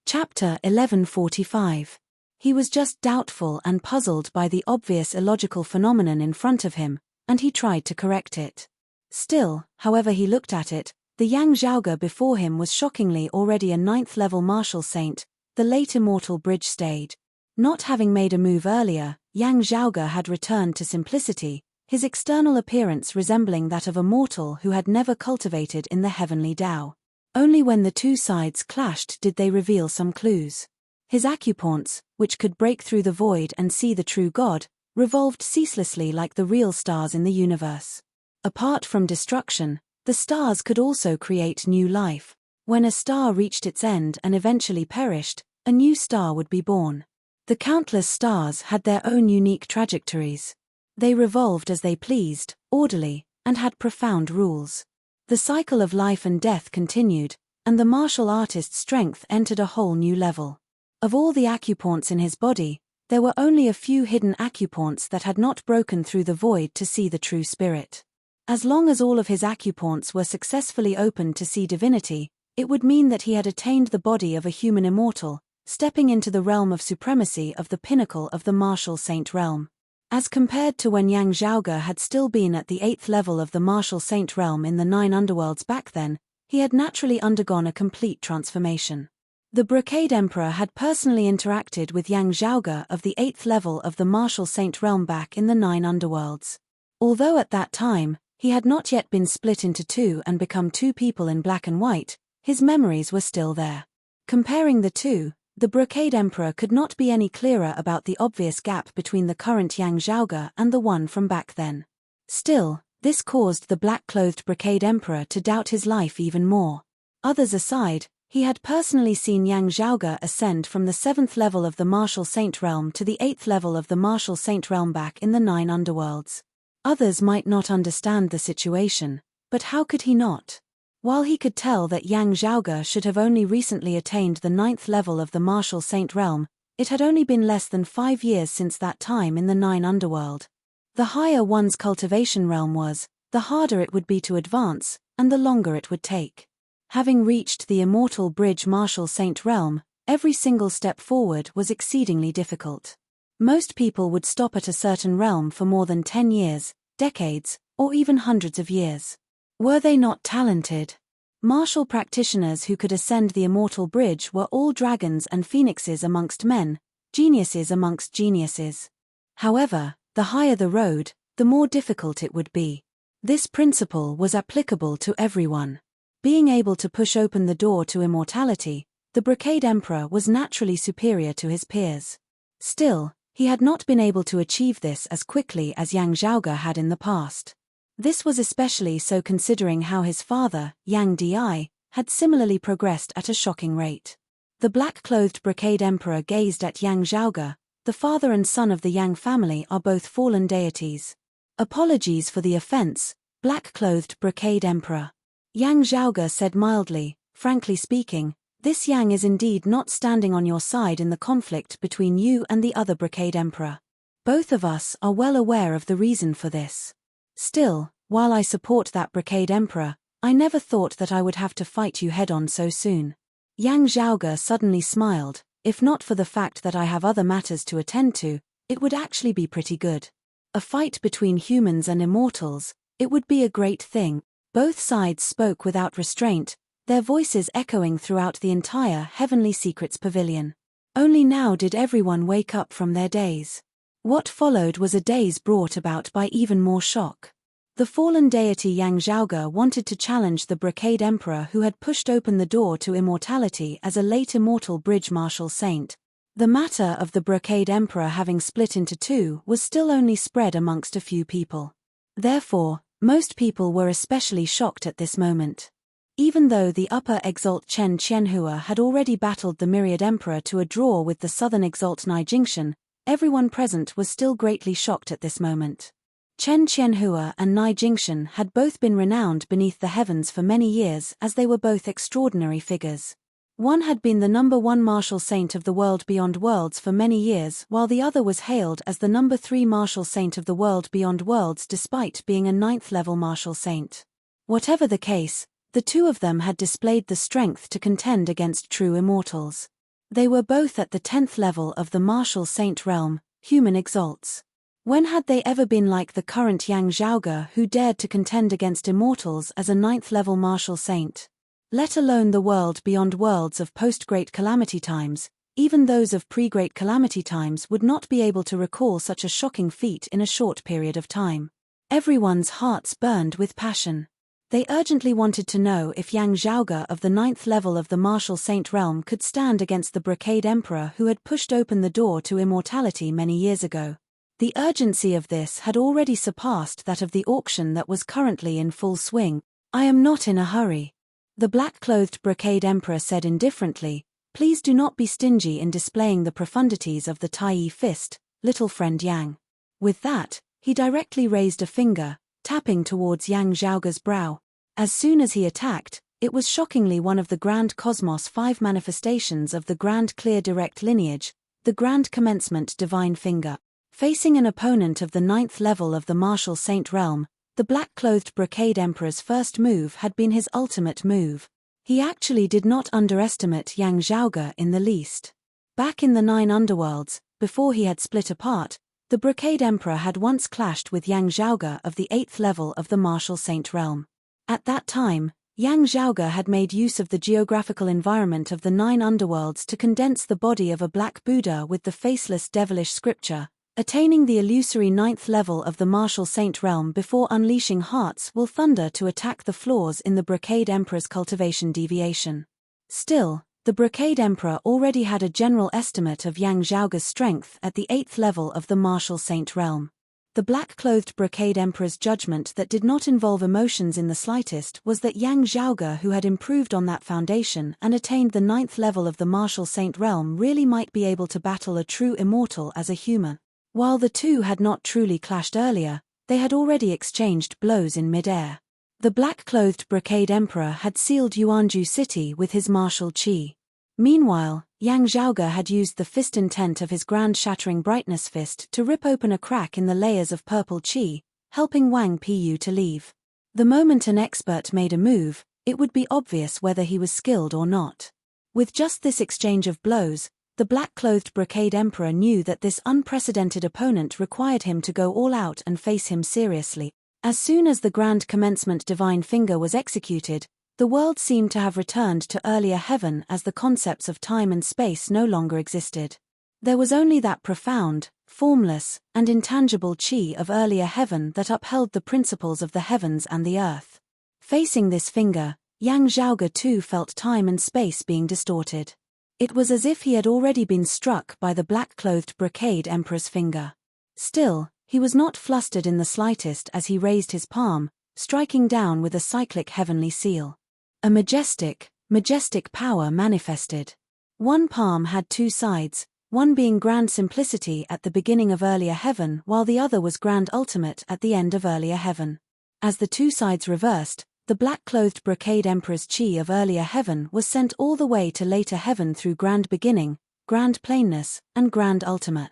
Chapter 1145. He was just doubtful and puzzled by the obvious illogical phenomenon in front of him, and he tried to correct it. Still, however he looked at it, the Yang Zhaoge before him was shockingly already a 9th level martial saint, the late immortal bridge stage. Not having made a move earlier, Yang Zhaoge had returned to simplicity, his external appearance resembling that of a mortal who had never cultivated in the heavenly Tao. Only when the two sides clashed did they reveal some clues. His acupoints, which could break through the void and see the true God, revolved ceaselessly like the real stars in the universe. Apart from destruction, the stars could also create new life. When a star reached its end and eventually perished, a new star would be born. The countless stars had their own unique trajectories. They revolved as they pleased, orderly, and had profound rules. The cycle of life and death continued, and the martial artist's strength entered a whole new level. Of all the acupoints in his body, there were only a few hidden acupoints that had not broken through the void to see the true spirit. As long as all of his acupoints were successfully opened to see divinity, it would mean that he had attained the body of a human immortal, stepping into the realm of supremacy of the pinnacle of the martial saint realm. As compared to when Yang Zhaoge had still been at the 8th level of the martial saint realm in the 9 underworlds back then, he had naturally undergone a complete transformation. The brocade emperor had personally interacted with Yang Zhaoge of the 8th level of the martial saint realm back in the 9 underworlds. Although at that time, he had not yet been split into two and become two people in black and white, his memories were still there. Comparing the two, the brocade emperor could not be any clearer about the obvious gap between the current Yang Zhaoge and the one from back then. Still, this caused the black-clothed brocade emperor to doubt his life even more. Others aside, he had personally seen Yang Zhaoge ascend from the 7th level of the martial saint realm to the 8th level of the martial saint realm back in the 9 underworlds. Others might not understand the situation, but how could he not? While he could tell that Yang Zhaoge should have only recently attained the 9th level of the martial saint realm, it had only been less than 5 years since that time in the 9 underworld. The higher one's cultivation realm was, the harder it would be to advance, and the longer it would take. Having reached the immortal bridge martial saint realm, every single step forward was exceedingly difficult. Most people would stop at a certain realm for more than 10 years, decades, or even hundreds of years. Were they not talented? Martial practitioners who could ascend the immortal bridge were all dragons and phoenixes amongst men, geniuses amongst geniuses. However, the higher the road, the more difficult it would be. This principle was applicable to everyone. Being able to push open the door to immortality, the brocade emperor was naturally superior to his peers. Still, he had not been able to achieve this as quickly as Yang Zhaoge had in the past. This was especially so considering how his father, Yang Di, had similarly progressed at a shocking rate. The black-clothed brocade emperor gazed at Yang Zhaoge. The father and son of the Yang family are both fallen deities. Apologies for the offense, black-clothed brocade emperor. Yang Zhaoge said mildly, frankly speaking, this Yang is indeed not standing on your side in the conflict between you and the other brocade emperor. Both of us are well aware of the reason for this. Still, while I support that brocade emperor, I never thought that I would have to fight you head-on so soon. Yang Zhaoge suddenly smiled. If not for the fact that I have other matters to attend to, it would actually be pretty good. A fight between humans and immortals, it would be a great thing. Both sides spoke without restraint, their voices echoing throughout the entire Heavenly Secrets Pavilion. Only now did everyone wake up from their daze. What followed was a daze brought about by even more shock. The fallen deity Yang Zhaoge wanted to challenge the brocade emperor who had pushed open the door to immortality as a late immortal bridge martial saint. The matter of the brocade emperor having split into two was still only spread amongst a few people. Therefore, most people were especially shocked at this moment. Even though the upper exalt Chen Qianhua had already battled the myriad emperor to a draw with the southern exalt Nai Jingshan, everyone present was still greatly shocked at this moment. Chen Qianhua and Nai Jingshan had both been renowned beneath the heavens for many years as they were both extraordinary figures. One had been the #1 martial saint of the world beyond worlds for many years, while the other was hailed as the #3 martial saint of the world beyond worlds despite being a 9th-level martial saint. Whatever the case, the two of them had displayed the strength to contend against true immortals. They were both at the 10th level of the martial saint realm, human exalts. When had they ever been like the current Yang Zhaoge who dared to contend against immortals as a 9th-level martial saint? Let alone the world beyond worlds of post-Great Calamity times, even those of pre-Great Calamity times would not be able to recall such a shocking feat in a short period of time. Everyone's hearts burned with passion. They urgently wanted to know if Yang Zhaoge of the 9th level of the martial saint realm could stand against the brocade emperor who had pushed open the door to immortality many years ago. The urgency of this had already surpassed that of the auction that was currently in full swing. I am not in a hurry. The black-clothed brocade emperor said indifferently, please do not be stingy in displaying the profundities of the Tai fist, little friend Yang. With that, he directly raised a finger, tapping towards Yang Zhaoge's brow. As soon as he attacked, it was shockingly one of the Grand Cosmos 5 manifestations of the Grand Clear Direct lineage, the Grand Commencement Divine Finger. Facing an opponent of the 9th level of the martial saint realm, the black-clothed brocade emperor's first move had been his ultimate move. He actually did not underestimate Yang Zhaoge in the least. Back in the 9 underworlds, before he had split apart, the brocade emperor had once clashed with Yang Zhaoge of the 8th level of the martial saint realm. At that time, Yang Zhaoge had made use of the geographical environment of the 9 underworlds to condense the body of a black Buddha with the faceless devilish scripture, attaining the illusory 9th level of the martial saint realm before unleashing Hearts Will Thunder to attack the flaws in the brocade emperor's cultivation deviation. Still, the brocade emperor already had a general estimate of Yang Zhaoge's strength at the 8th level of the martial saint realm. The black-clothed brocade emperor's judgment that did not involve emotions in the slightest was that Yang Zhaoge, who had improved on that foundation and attained the 9th level of the martial saint realm, really might be able to battle a true immortal as a human. While the two had not truly clashed earlier, they had already exchanged blows in mid-air. The black-clothed brocade emperor had sealed Yuanju City with his martial qi. Meanwhile, Yang Zhaoge had used the fist intent of his grand shattering brightness fist to rip open a crack in the layers of purple qi, helping Wang Pu to leave. The moment an expert made a move, it would be obvious whether he was skilled or not. With just this exchange of blows, the black-clothed brocade emperor knew that this unprecedented opponent required him to go all out and face him seriously. As soon as the Grand Commencement Divine Finger was executed, the world seemed to have returned to earlier heaven as the concepts of time and space no longer existed. There was only that profound, formless, and intangible qi of earlier heaven that upheld the principles of the heavens and the earth. Facing this finger, Yang Zhaoge too felt time and space being distorted. It was as if he had already been struck by the black-clothed brocade emperor's finger. Still, he was not flustered in the slightest as he raised his palm, striking down with a cyclic heavenly seal. A majestic power manifested. One palm had two sides, one being grand simplicity at the beginning of earlier heaven while the other was grand ultimate at the end of earlier heaven. As the two sides reversed, the black-clothed brocade emperor's chi of earlier heaven was sent all the way to later heaven through grand beginning, grand plainness, and grand ultimate.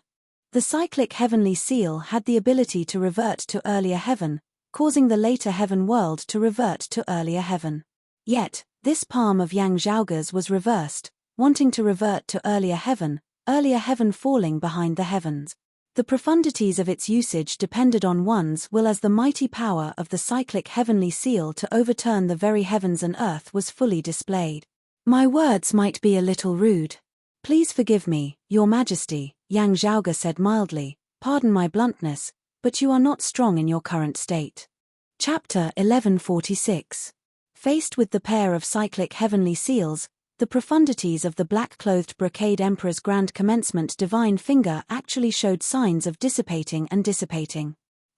The cyclic heavenly seal had the ability to revert to earlier heaven, causing the later heaven world to revert to earlier heaven. Yet, this palm of Yang Zhaoge's was reversed, wanting to revert to earlier heaven falling behind the heavens. The profundities of its usage depended on one's will as the mighty power of the cyclic heavenly seal to overturn the very heavens and earth was fully displayed. My words might be a little rude. Please forgive me, Your Majesty, Yang Zhaoge said mildly, pardon my bluntness, but you are not strong in your current state. Chapter 1146. Faced with the pair of cyclic heavenly seals, the profundities of the black-clothed brocade emperor's grand commencement divine finger actually showed signs of dissipating.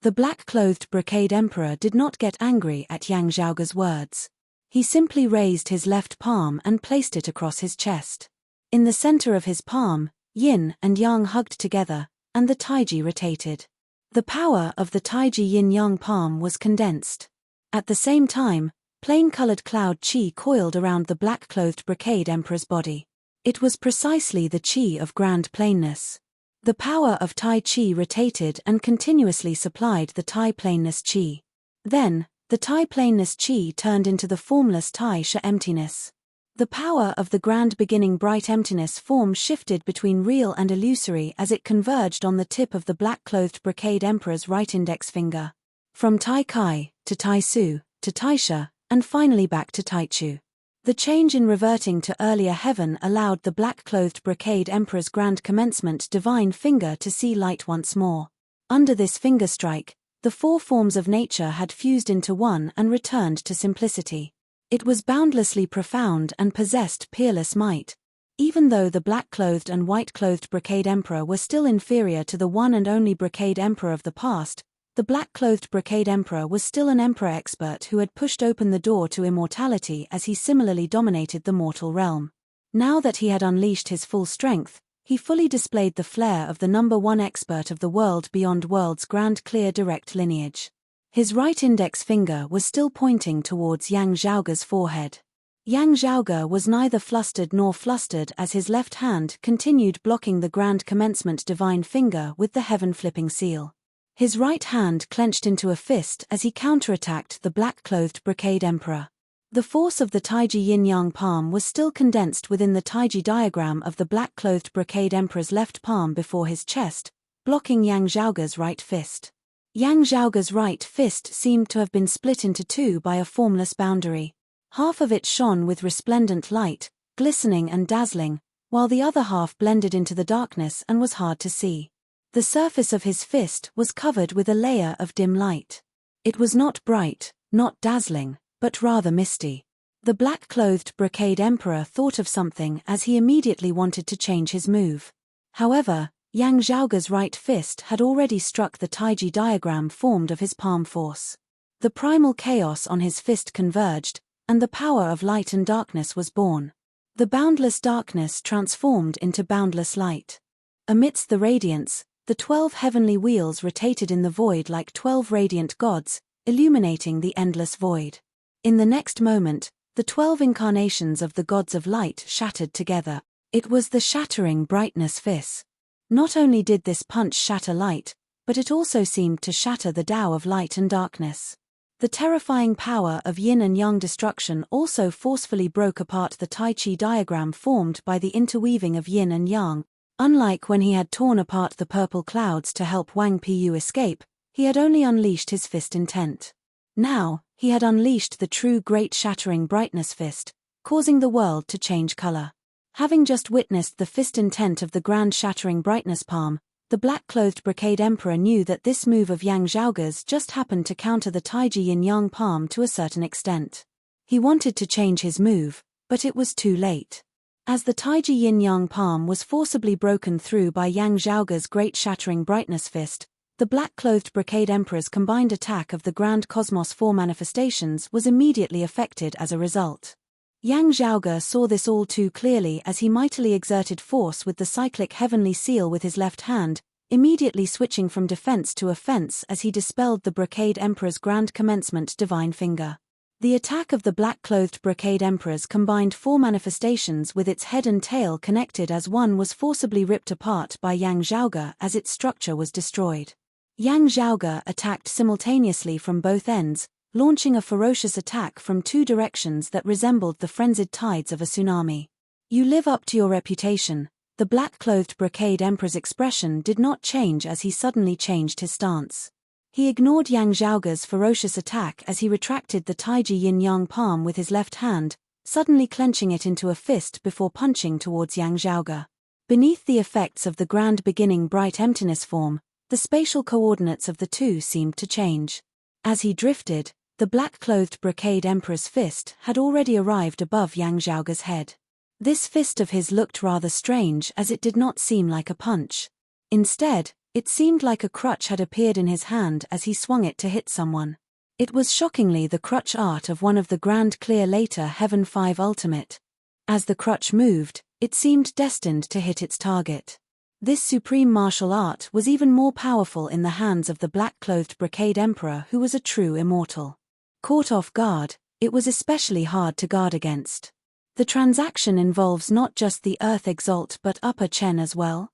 The black-clothed brocade emperor did not get angry at Yang Zhaoge's words. He simply raised his left palm and placed it across his chest. In the center of his palm, yin and yang hugged together, and the taiji rotated. The power of the taiji yin-yang palm was condensed. At the same time, plain-colored cloud chi coiled around the black-clothed brocade emperor's body. It was precisely the chi of grand plainness. The power of Tai Chi rotated and continuously supplied the Tai plainness chi. Then, the Tai plainness chi turned into the formless Tai Sha emptiness. The power of the grand beginning bright emptiness form shifted between real and illusory as it converged on the tip of the black-clothed brocade emperor's right index finger. From Tai Kai, to Tai Su, to Tai Sha, and finally back to Taichu. The change in reverting to earlier heaven allowed the black-clothed brocade emperor's grand commencement divine finger to see light once more. Under this finger strike, the four forms of nature had fused into one and returned to simplicity. It was boundlessly profound and possessed peerless might. Even though the black-clothed and white-clothed brocade emperor were still inferior to the one and only brocade emperor of the past, the black-clothed brocade emperor was still an emperor expert who had pushed open the door to immortality as he similarly dominated the mortal realm. Now that he had unleashed his full strength, he fully displayed the flair of the number one expert of the world beyond world's grand clear direct lineage. His right index finger was still pointing towards Yang Zhaoge's forehead. Yang Zhaoge was neither flustered nor flustered as his left hand continued blocking the grand commencement divine finger with the heaven-flipping seal. His right hand clenched into a fist as he counterattacked the black-clothed brocade emperor. The force of the taiji yin-yang palm was still condensed within the taiji diagram of the black-clothed brocade emperor's left palm before his chest, blocking Yang Zhaoge's right fist. Yang Zhaoge's right fist seemed to have been split into two by a formless boundary. Half of it shone with resplendent light, glistening and dazzling, while the other half blended into the darkness and was hard to see. The surface of his fist was covered with a layer of dim light. It was not bright, not dazzling, but rather misty. The black-clothed brocade emperor thought of something as he immediately wanted to change his move. However, Yang Zhaoge's right fist had already struck the taiji diagram formed of his palm force. The primal chaos on his fist converged, and the power of light and darkness was born. The boundless darkness transformed into boundless light. Amidst the radiance, the 12 heavenly wheels rotated in the void like 12 radiant gods, illuminating the endless void. In the next moment, the 12 incarnations of the gods of light shattered together. It was the shattering brightness fist. Not only did this punch shatter light, but it also seemed to shatter the Tao of light and darkness. The terrifying power of yin and yang destruction also forcefully broke apart the Tai Chi diagram formed by the interweaving of yin and yang. Unlike when he had torn apart the purple clouds to help Wang Piyu escape, he had only unleashed his fist intent. Now, he had unleashed the true great shattering brightness fist, causing the world to change color. Having just witnessed the fist intent of the grand shattering brightness palm, the black-clothed brocade emperor knew that this move of Yang Zhaoge's just happened to counter the taiji yin-yang palm to a certain extent. He wanted to change his move, but it was too late. As the taiji yin-yang palm was forcibly broken through by Yang Zhaoge's great shattering brightness fist, the black-clothed brocade emperor's combined attack of the grand cosmos 4 manifestations was immediately affected as a result. Yang Zhaoge saw this all too clearly as he mightily exerted force with the cyclic heavenly seal with his left hand, immediately switching from defense to offense as he dispelled the Brocade Emperor's grand commencement divine finger. The attack of the black-clothed Brocade Emperor's combined four manifestations with its head and tail connected as one was forcibly ripped apart by Yang Zhaoge as its structure was destroyed. Yang Zhaoge attacked simultaneously from both ends, launching a ferocious attack from two directions that resembled the frenzied tides of a tsunami. You live up to your reputation. The black-clothed Brocade Emperor's expression did not change as he suddenly changed his stance. He ignored Yang Zhaoge's ferocious attack as he retracted the Taiji yin-yang palm with his left hand, suddenly clenching it into a fist before punching towards Yang Zhaoge. Beneath the effects of the grand beginning bright emptiness form, the spatial coordinates of the two seemed to change. As he drifted, the black-clothed Brocade Emperor's fist had already arrived above Yang Zhaoge's head. This fist of his looked rather strange as it did not seem like a punch. Instead, it seemed like a crutch had appeared in his hand as he swung it to hit someone. It was shockingly the crutch art of one of the Grand Clear later Heaven 5 Ultimate. As the crutch moved, it seemed destined to hit its target. This supreme martial art was even more powerful in the hands of the black-clothed Brocade Emperor, who was a true immortal. Caught off guard, it was especially hard to guard against. The transaction involves not just the Earth Exalt but Upper Chen as well.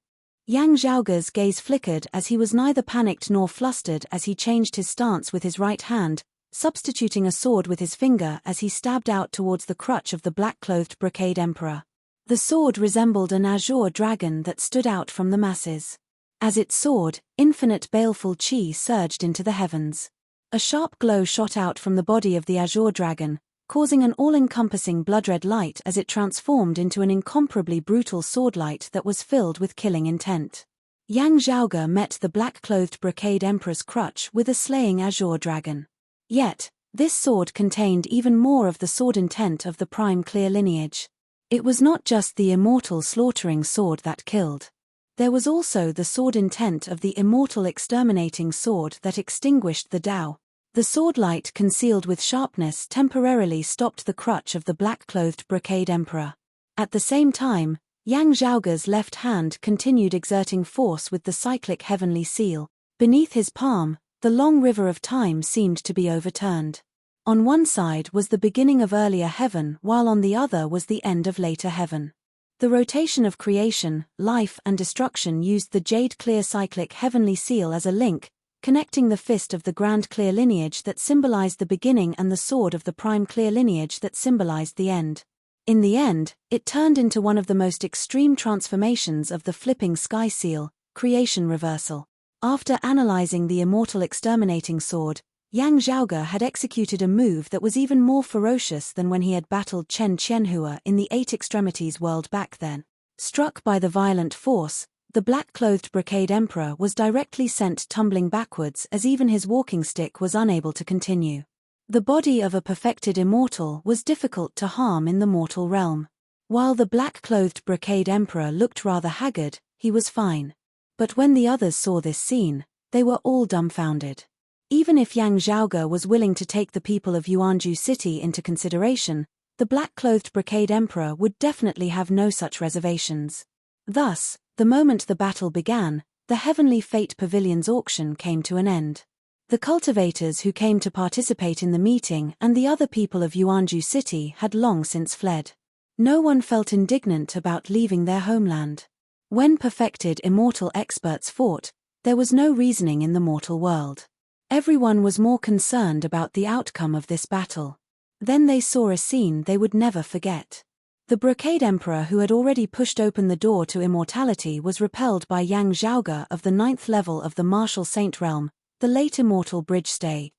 Yang Zhaoge's gaze flickered as he was neither panicked nor flustered as he changed his stance with his right hand, substituting a sword with his finger as he stabbed out towards the crutch of the black-clothed Brocade Emperor. The sword resembled an azure dragon that stood out from the masses. As it soared, infinite baleful qi surged into the heavens. A sharp glow shot out from the body of the azure dragon, causing an all-encompassing blood-red light as it transformed into an incomparably brutal swordlight that was filled with killing intent. Yang Zhaoge met the black-clothed Brocade Emperor's crutch with a slaying azure dragon. Yet, this sword contained even more of the sword intent of the prime clear lineage. It was not just the immortal slaughtering sword that killed. There was also the sword intent of the immortal exterminating sword that extinguished the Tao. The swordlight concealed with sharpness temporarily stopped the crutch of the black-clothed Brocade Emperor. At the same time, Yang Zhaoge's left hand continued exerting force with the cyclic heavenly seal. Beneath his palm, the long river of time seemed to be overturned. On one side was the beginning of earlier heaven while on the other was the end of later heaven. The rotation of creation, life and destruction used the jade-clear cyclic heavenly seal as a link, connecting the fist of the Grand Clear lineage that symbolized the beginning and the sword of the Prime Clear lineage that symbolized the end. In the end, it turned into one of the most extreme transformations of the flipping sky seal, creation reversal. After analyzing the immortal exterminating sword, Yang Zhaoge had executed a move that was even more ferocious than when he had battled Chen Qianhua in the Eight Extremities world back then. Struck by the violent force, the black-clothed Brocade Emperor was directly sent tumbling backwards as even his walking stick was unable to continue. The body of a perfected immortal was difficult to harm in the mortal realm. While the black-clothed Brocade Emperor looked rather haggard, he was fine. But when the others saw this scene, they were all dumbfounded. Even if Yang Zhaoge was willing to take the people of Yuanju City into consideration, the black-clothed Brocade Emperor would definitely have no such reservations. Thus, the moment the battle began, the Heavenly Fate Pavilion's auction came to an end. The cultivators who came to participate in the meeting and the other people of Yuanju City had long since fled. No one felt indignant about leaving their homeland. When perfected immortal experts fought, there was no reasoning in the mortal world. Everyone was more concerned about the outcome of this battle. Then they saw a scene they would never forget. The Brocade Emperor who had already pushed open the door to immortality was repelled by Yang Zhaoge of the 9th level of the Martial Saint Realm, the late immortal bridge stay.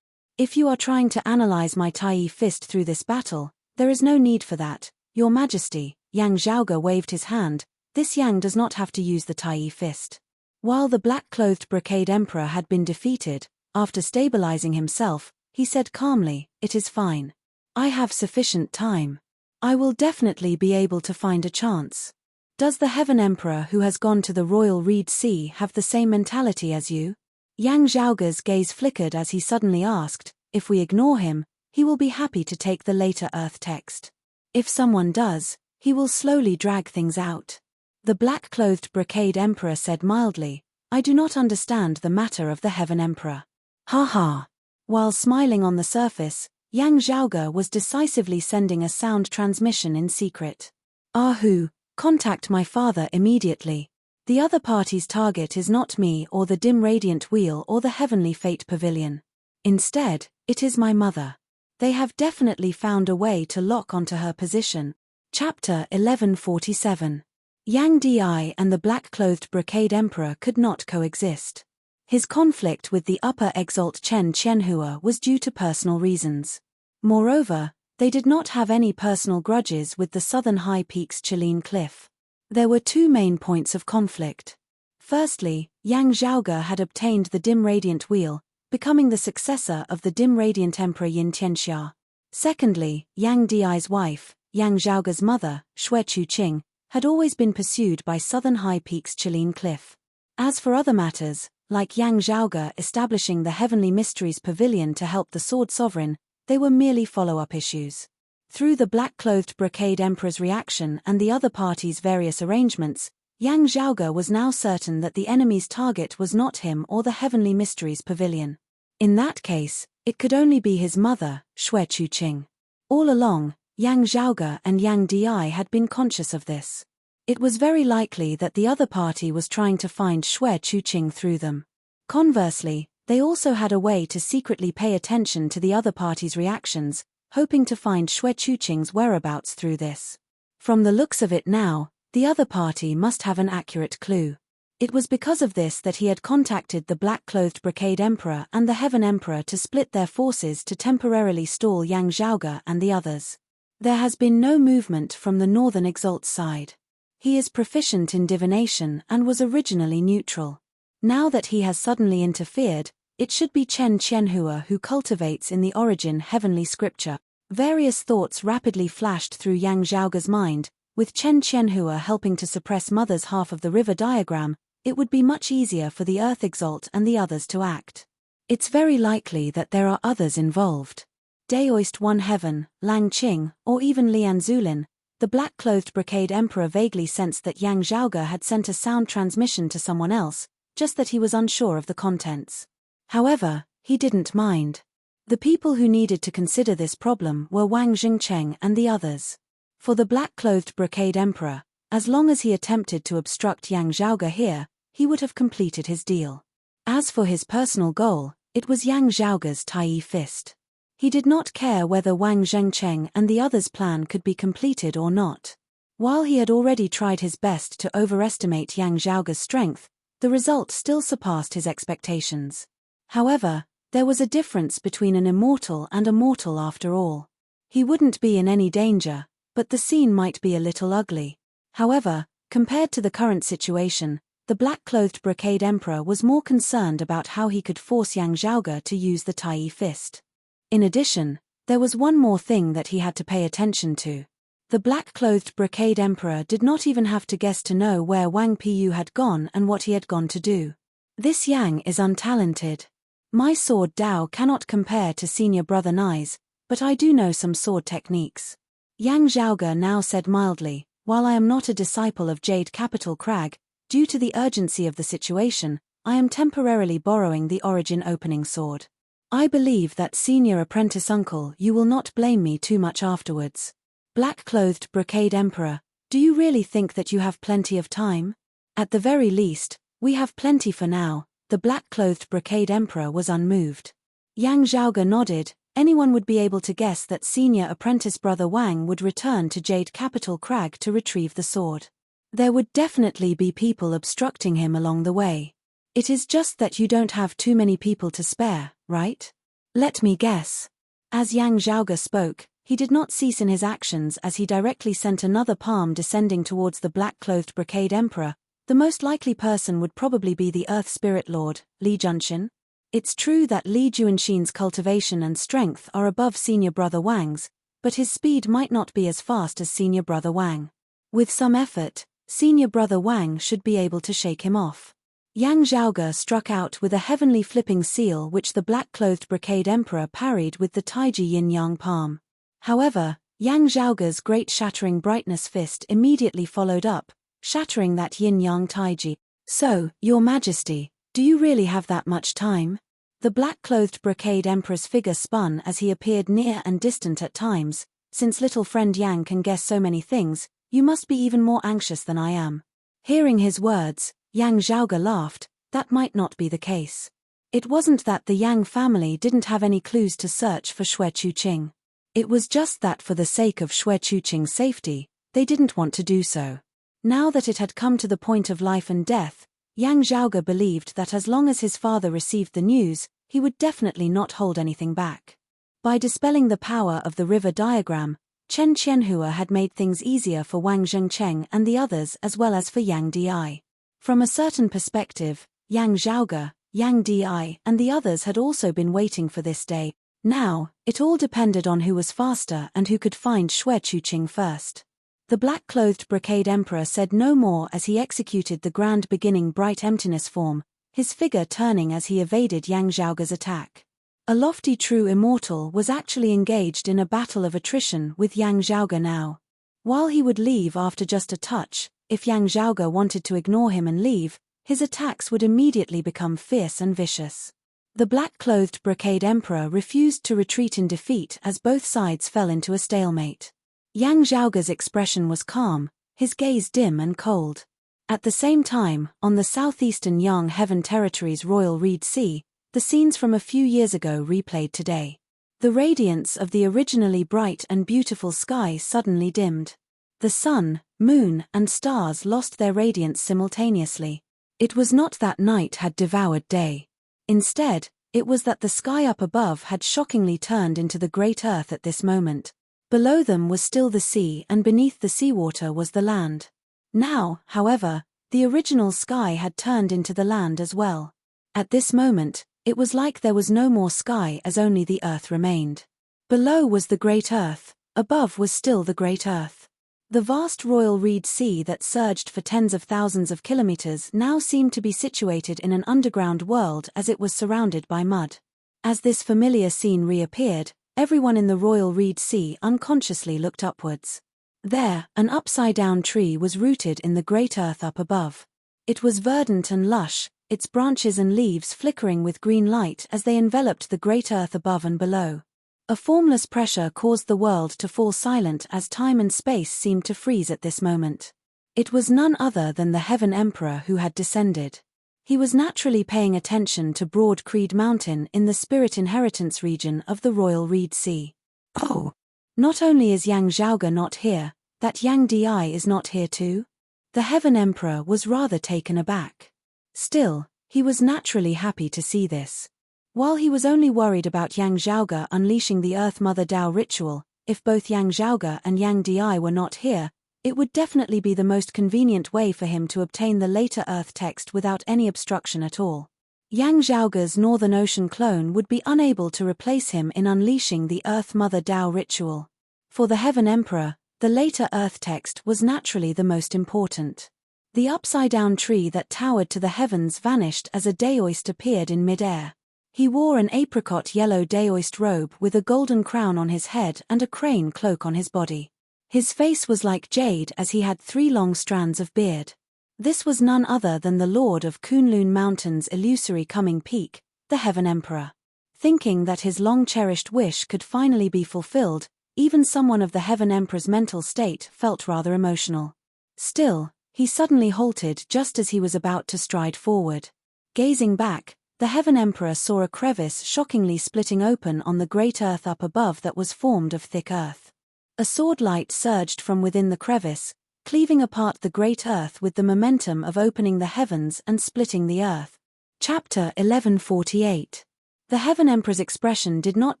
If you are trying to analyze my Tai fist through this battle, there is no need for that, Your Majesty. Yang Zhaoge waved his hand. This Yang does not have to use the Tai fist. While the black-clothed Brocade Emperor had been defeated, after stabilizing himself, he said calmly, "It is fine. I have sufficient time. I will definitely be able to find a chance. Does the Heaven Emperor who has gone to the Royal Reed Sea have the same mentality as you?" Yang Zhaoge's gaze flickered as he suddenly asked, "If we ignore him, he will be happy to take the later Earth text." If someone does, he will slowly drag things out. The black-clothed brocade emperor said mildly, I do not understand the matter of the Heaven Emperor. Ha ha. While smiling on the surface, Yang Zhaoge was decisively sending a sound transmission in secret. Ahu, contact my father immediately. The other party's target is not me or the dim radiant wheel or the heavenly fate pavilion. Instead, it is my mother. They have definitely found a way to lock onto her position. Chapter 1147. Yang Di and the black-clothed brocade emperor could not coexist. His conflict with the upper exalt Chen Qianhua was due to personal reasons. Moreover, they did not have any personal grudges with the southern high peaks Qilin Cliff. There were two main points of conflict. Firstly, Yang Zhaoge had obtained the dim radiant wheel, becoming the successor of the dim radiant emperor Yin Tianxia. Secondly, Yang Di's wife, Yang Zhaoge's mother, Xue Chuqing, had always been pursued by southern high peaks Qilin Cliff. As for other matters, like Yang Zhaoge establishing the Heavenly Mysteries Pavilion to help the Sword Sovereign, they were merely follow-up issues. Through the black-clothed brocade emperor's reaction and the other parties' various arrangements, Yang Zhaoge was now certain that the enemy's target was not him or the Heavenly Mysteries Pavilion. In that case, it could only be his mother, Xue Chuqing. All along, Yang Zhaoge and Yang Di had been conscious of this. It was very likely that the other party was trying to find Xue Chuqing through them. Conversely, they also had a way to secretly pay attention to the other party's reactions, hoping to find Xue Chuqing's whereabouts through this. From the looks of it now, the other party must have an accurate clue. It was because of this that he had contacted the black-clothed brocade emperor and the Heaven Emperor to split their forces to temporarily stall Yang Zhaoge and the others. There has been no movement from the northern exalt's side. He is proficient in divination and was originally neutral. Now that he has suddenly interfered, it should be Chen Qianhua who cultivates in the origin heavenly scripture. Various thoughts rapidly flashed through Yang Zhaoge's mind. With Chen Qianhua helping to suppress Mother's half of the river diagram, it would be much easier for the Earth Exalt and the others to act. It's very likely that there are others involved. Daoist One Heaven, Lang Qing, or even Lian Zulin. The black-clothed brocade emperor vaguely sensed that Yang Zhaoge had sent a sound transmission to someone else, just that he was unsure of the contents. However, he didn't mind. The people who needed to consider this problem were Wang Jingcheng and the others. For the black-clothed brocade emperor, as long as he attempted to obstruct Yang Zhaoge here, he would have completed his deal. As for his personal goal, it was Yang Zhaoge's Tai Fist. He did not care whether Wang Zhengcheng and the others' plan could be completed or not. While he had already tried his best to overestimate Yang Zhaoge's strength, the result still surpassed his expectations. However, there was a difference between an immortal and a mortal after all. He wouldn't be in any danger, but the scene might be a little ugly. However, compared to the current situation, the black-clothed brocade emperor was more concerned about how he could force Yang Zhaoge to use the Tai Fist. In addition, there was one more thing that he had to pay attention to. The black-clothed brocade emperor did not even have to guess to know where Wang Piyu had gone and what he had gone to do. This Yang is untalented. My sword Dao cannot compare to senior brother Nai's, but I do know some sword techniques. Yang Zhaoge now said mildly, while I am not a disciple of Jade Capital Crag, due to the urgency of the situation, I am temporarily borrowing the origin opening sword. I believe that senior apprentice uncle you will not blame me too much afterwards. Black-clothed brocade emperor, do you really think that you have plenty of time? At the very least, we have plenty for now. The black-clothed brocade emperor was unmoved. Yang Zhaoge nodded. Anyone would be able to guess that senior apprentice brother Wang would return to Jade Capital Crag to retrieve the sword. There would definitely be people obstructing him along the way. It is just that you don't have too many people to spare, right? Let me guess. As Yang Zhaoge spoke, he did not cease in his actions as he directly sent another palm descending towards the black-clothed brocade emperor. The most likely person would probably be the Earth Spirit Lord, Li Junxin. It's true that Li Juanxin's cultivation and strength are above senior brother Wang's, but his speed might not be as fast as senior brother Wang. With some effort, senior brother Wang should be able to shake him off. Yang Zhaoge struck out with a heavenly flipping seal which the black-clothed brocade emperor parried with the Taiji yin-yang palm. However, Yang Zhaoge's great shattering brightness fist immediately followed up, shattering that yin-yang taiji. So, Your Majesty, do you really have that much time? The black-clothed brocade emperor's figure spun as he appeared near and distant at times. Since little friend Yang can guess so many things, you must be even more anxious than I am. Hearing his words, Yang Zhaoge laughed. That might not be the case. It wasn't that the Yang family didn't have any clues to search for Xue Chuqing. It was just that for the sake of Xue Chuqing's safety, they didn't want to do so. Now that it had come to the point of life and death, Yang Zhaoge believed that as long as his father received the news, he would definitely not hold anything back. By dispelling the power of the river diagram, Chen Qianhua had made things easier for Wang Zhengcheng and the others as well as for Yang Di. From a certain perspective, Yang Zhaoge, Yang Di, and the others had also been waiting for this day. Now, it all depended on who was faster and who could find Xue Chuqing first. The black-clothed brocade emperor said no more as he executed the grand beginning bright emptiness form, his figure turning as he evaded Yang Zhaoge's attack. A lofty true immortal was actually engaged in a battle of attrition with Yang Zhaoge now. While he would leave after just a touch, if Yang Zhaoge wanted to ignore him and leave, his attacks would immediately become fierce and vicious. The black-clothed brocade emperor refused to retreat in defeat as both sides fell into a stalemate. Yang Zhaoge's expression was calm, his gaze dim and cold. At the same time, on the southeastern Yang Heaven Territory's Royal Reed Sea, the scenes from a few years ago replayed today. The radiance of the originally bright and beautiful sky suddenly dimmed. The sun, moon, and stars lost their radiance simultaneously. It was not that night had devoured day. Instead, it was that the sky up above had shockingly turned into the great earth at this moment. Below them was still the sea and beneath the seawater was the land. Now, however, the original sky had turned into the land as well. At this moment, it was like there was no more sky as only the earth remained. Below was the great earth, above was still the great earth. The vast Royal Reed Sea that surged for tens of thousands of kilometers now seemed to be situated in an underground world as it was surrounded by mud. As this familiar scene reappeared, everyone in the Royal Reed Sea unconsciously looked upwards. There, an upside-down tree was rooted in the great earth up above. It was verdant and lush, its branches and leaves flickering with green light as they enveloped the great earth above and below. A formless pressure caused the world to fall silent as time and space seemed to freeze at this moment. It was none other than the Heaven Emperor who had descended. He was naturally paying attention to Broad Creed Mountain in the Spirit Inheritance region of the Royal Reed Sea. Oh! Not only is Yang Zhaoge not here, that Yang Di is not here too? The Heaven Emperor was rather taken aback. Still, he was naturally happy to see this. While he was only worried about Yang Zhaoge unleashing the Earth Mother Tao ritual, if both Yang Zhaoge and Yang Di were not here, it would definitely be the most convenient way for him to obtain the later Earth text without any obstruction at all. Yang Zhaoge's Northern Ocean clone would be unable to replace him in unleashing the Earth Mother Tao ritual. For the Heaven Emperor, the later Earth text was naturally the most important. The upside-down tree that towered to the heavens vanished as a daoist appeared in mid-air. He wore an apricot-yellow daoist robe with a golden crown on his head and a crane cloak on his body. His face was like jade as he had 3 long strands of beard. This was none other than the Lord of Kunlun Mountain's illusory coming peak, the Heaven Emperor. Thinking that his long-cherished wish could finally be fulfilled, even someone of the Heaven Emperor's mental state felt rather emotional. Still, he suddenly halted just as he was about to stride forward. Gazing back, the Heaven Emperor saw a crevice shockingly splitting open on the great earth up above that was formed of thick earth. A sword light surged from within the crevice, cleaving apart the great earth with the momentum of opening the heavens and splitting the earth. Chapter 1148. The Heaven Emperor's expression did not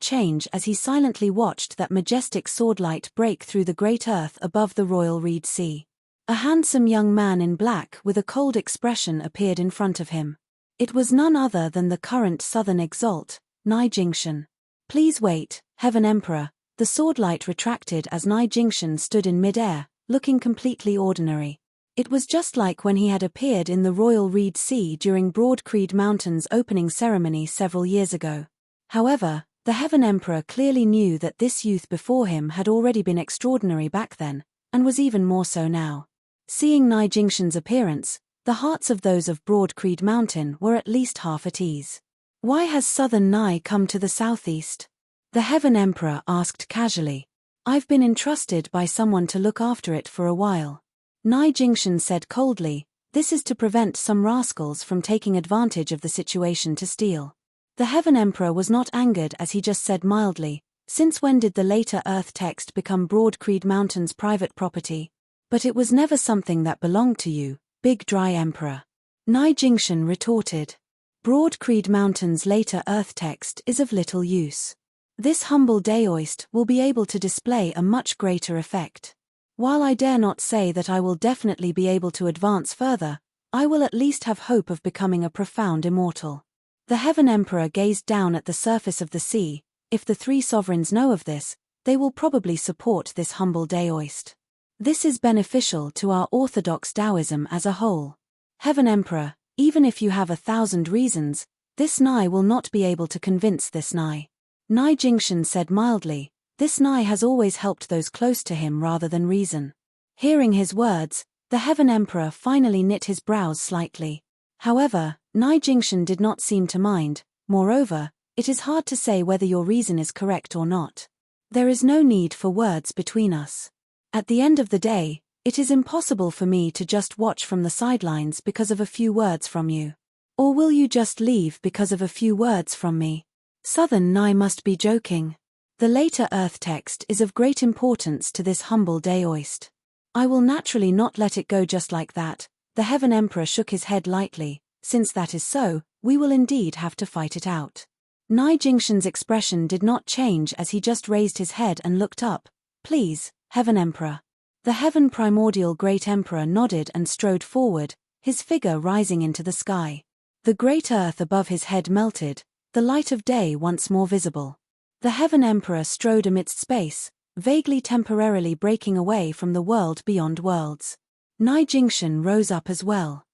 change as he silently watched that majestic sword light break through the great earth above the Royal Reed Sea. A handsome young man in black with a cold expression appeared in front of him. It was none other than the current Southern Exalt, Nai Jingshan. Please wait, Heaven Emperor. The sword light retracted as Nai Jingshan stood in mid-air, looking completely ordinary. It was just like when he had appeared in the Royal Reed Sea during Broad Creed Mountain's opening ceremony several years ago. However, The Heaven Emperor clearly knew that this youth before him had already been extraordinary back then, and was even more so now. Seeing Nai Jingshan's appearance, the hearts of those of Broad Creed Mountain were at least half at ease. Why has Southern Nai come to the southeast? The Heaven Emperor asked casually. I've been entrusted by someone to look after it for a while. Nai Jingshan said coldly, this is to prevent some rascals from taking advantage of the situation to steal. The Heaven Emperor was not angered as he just said mildly, since when did the later Earth text become Broad Creed Mountain's private property? But it was never something that belonged to you, Big Dry Emperor. Nai Jingshan retorted. Broad Creed Mountain's later Earth text is of little use. This humble daoist will be able to display a much greater effect. While I dare not say that I will definitely be able to advance further, I will at least have hope of becoming a profound immortal. The Heaven Emperor gazed down at the surface of the sea. If the three sovereigns know of this, they will probably support this humble daoist. This is beneficial to our orthodox Taoism as a whole. Heaven Emperor, even if you have 1,000 reasons, this Nai will not be able to convince this Nai. Nai Jingshan said mildly, this Nai has always helped those close to him rather than reason. Hearing his words, the Heaven Emperor finally knit his brows slightly. However, Nai Jingshan did not seem to mind. Moreover, it is hard to say whether your reason is correct or not. There is no need for words between us. At the end of the day, it is impossible for me to just watch from the sidelines because of a few words from you. Or will you just leave because of a few words from me? Southern Nai must be joking. The later Earth text is of great importance to this humble daoist. I will naturally not let it go just like that. The Heaven Emperor shook his head lightly. Since that is so, we will indeed have to fight it out. Nai Jingshan's expression did not change as he just raised his head and looked up. Please, Heaven Emperor. The Heaven Primordial Great Emperor nodded and strode forward, his figure rising into the sky. The great earth above his head melted, the light of day once more visible. The Heaven Emperor strode amidst space, vaguely temporarily breaking away from the world beyond worlds. Nai Jingshan rose up as well.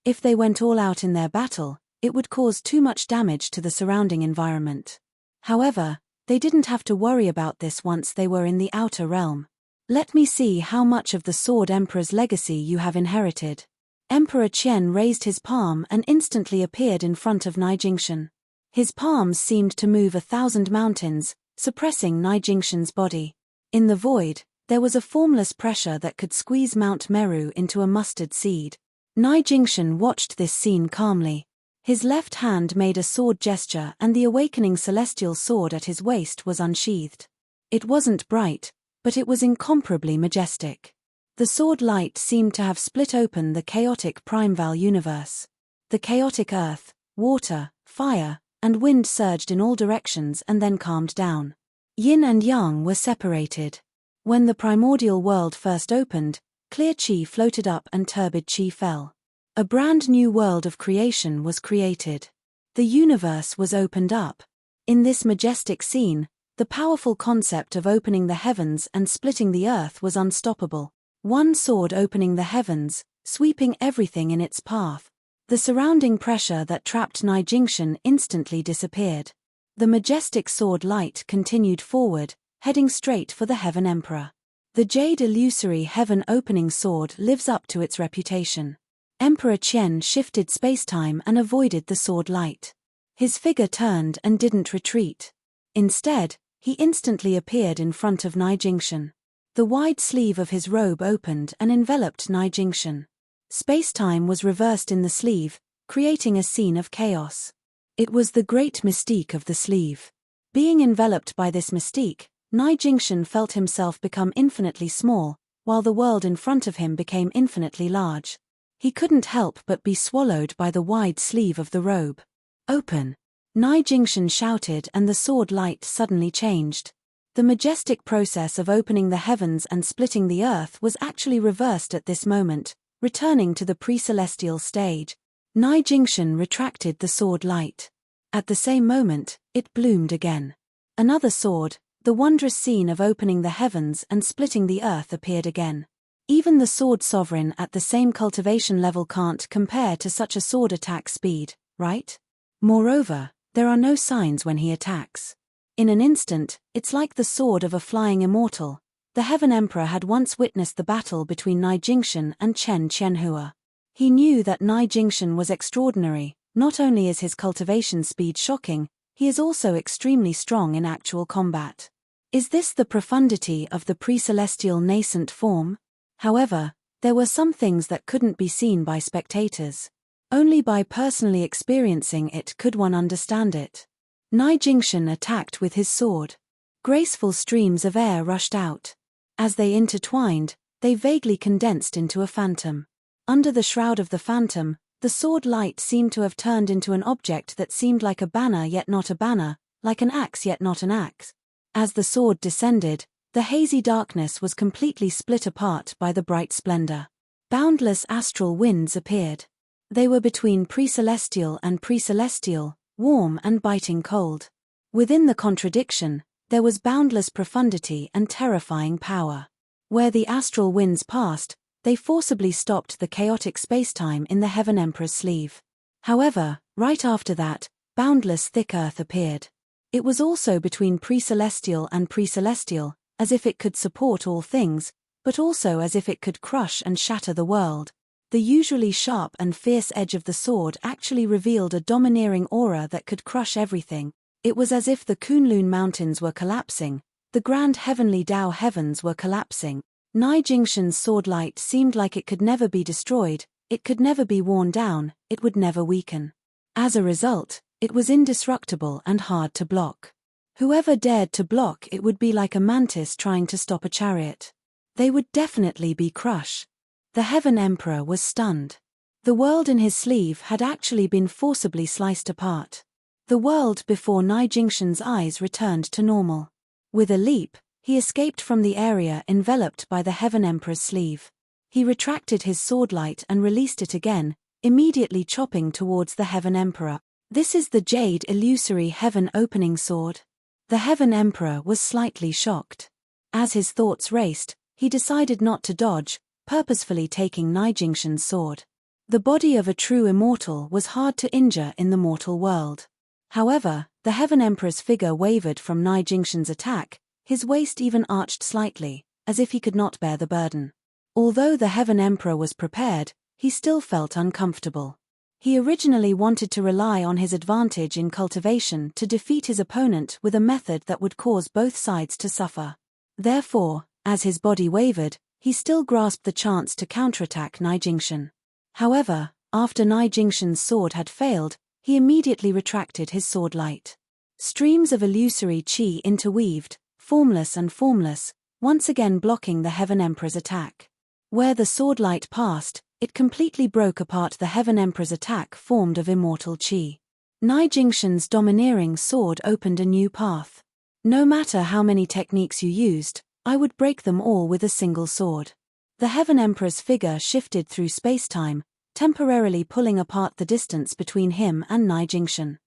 If they went all out in their battle, it would cause too much damage to the surrounding environment. However, they didn't have to worry about this once they were in the outer realm. Let me see how much of the Sword Emperor's legacy you have inherited. Emperor Qian raised his palm and instantly appeared in front of Nai Jingshan. His palms seemed to move 1,000 mountains, suppressing Nai Jingshan's body. In the void, there was a formless pressure that could squeeze Mount Meru into a mustard seed. Nai Jingshan watched this scene calmly. His left hand made a sword gesture and the awakening celestial sword at his waist was unsheathed. It wasn't bright, but it was incomparably majestic. The sword light seemed to have split open the chaotic Primeval universe. The chaotic earth, water, fire, and wind surged in all directions and then calmed down. Yin and Yang were separated. When the primordial world first opened, clear chi floated up and turbid chi fell. A brand new world of creation was created. The universe was opened up. In this majestic scene, the powerful concept of opening the heavens and splitting the earth was unstoppable. One sword opening the heavens, sweeping everything in its path. The surrounding pressure that trapped Nai Jingshan instantly disappeared. The majestic sword light continued forward, heading straight for the Heaven Emperor. The jade illusory heaven opening sword lives up to its reputation. Emperor Qian shifted spacetime and avoided the sword light. His figure turned and didn't retreat. Instead, he instantly appeared in front of Nai Jingshan. The wide sleeve of his robe opened and enveloped Nai Jingshan. Spacetime was reversed in the sleeve, creating a scene of chaos. It was the great mystique of the sleeve. Being enveloped by this mystique, Nai Jingshan felt himself become infinitely small, while the world in front of him became infinitely large. He couldn't help but be swallowed by the wide sleeve of the robe. Open! Nai Jingshan shouted and the sword light suddenly changed. The majestic process of opening the heavens and splitting the earth was actually reversed at this moment, returning to the pre-celestial stage. Nai Jingshan retracted the sword light. At the same moment, it bloomed again. Another sword, the wondrous scene of opening the heavens and splitting the earth appeared again. Even the sword sovereign at the same cultivation level can't compare to such a sword attack speed, right? Moreover, there are no signs when he attacks. In an instant, it's like the sword of a flying immortal. The Heaven Emperor had once witnessed the battle between Nai Jingshan and Chen Qianhua. He knew that Nai Jingshan was extraordinary. Not only is his cultivation speed shocking, he is also extremely strong in actual combat. Is this the profundity of the pre-celestial nascent form? However, there were some things that couldn't be seen by spectators. Only by personally experiencing it could one understand it. Nai Jingshan attacked with his sword. Graceful streams of air rushed out. As they intertwined, they vaguely condensed into a phantom. Under the shroud of the phantom, the sword light seemed to have turned into an object that seemed like a banner yet not a banner, like an axe yet not an axe. As the sword descended, the hazy darkness was completely split apart by the bright splendor. Boundless astral winds appeared. They were between pre-celestial and pre-celestial, warm and biting cold. Within the contradiction, there was boundless profundity and terrifying power. Where the astral winds passed, they forcibly stopped the chaotic spacetime in the Heaven Emperor's sleeve. However, right after that, boundless thick earth appeared. It was also between pre-celestial and pre-celestial, as if it could support all things, but also as if it could crush and shatter the world. The usually sharp and fierce edge of the sword actually revealed a domineering aura that could crush everything. It was as if the Kunlun mountains were collapsing, the grand heavenly Dao heavens were collapsing. Nai Jingshan's sword light seemed like it could never be destroyed, it could never be worn down, it would never weaken. As a result, it was indestructible and hard to block. Whoever dared to block it would be like a mantis trying to stop a chariot. They would definitely be crushed. The Heaven Emperor was stunned. The world in his sleeve had actually been forcibly sliced apart. The world before Nai Jingshan's eyes returned to normal. With a leap, he escaped from the area enveloped by the Heaven Emperor's sleeve. He retracted his sword light and released it again, immediately chopping towards the Heaven Emperor. This is the Jade Illusory Heaven Opening Sword. The Heaven Emperor was slightly shocked. As his thoughts raced, he decided not to dodge, purposefully taking Nai Jingshan's sword. The body of a true immortal was hard to injure in the mortal world. However, the Heaven Emperor's figure wavered from Nai Jingshan's attack, his waist even arched slightly, as if he could not bear the burden. Although the Heaven Emperor was prepared, he still felt uncomfortable. He originally wanted to rely on his advantage in cultivation to defeat his opponent with a method that would cause both sides to suffer. Therefore, as his body wavered, he still grasped the chance to counterattack Nai Jingshan. However, after Nai Jingshan's sword had failed, he immediately retracted his sword light. Streams of illusory qi interweaved, formless and formless, once again blocking the Heaven Emperor's attack. Where the sword light passed, it completely broke apart the Heaven Emperor's attack formed of immortal qi. Nai Jingshan's domineering sword opened a new path. No matter how many techniques you used, I would break them all with a single sword. The Heaven Emperor's figure shifted through space-time, temporarily pulling apart the distance between him and Nai Jingshan.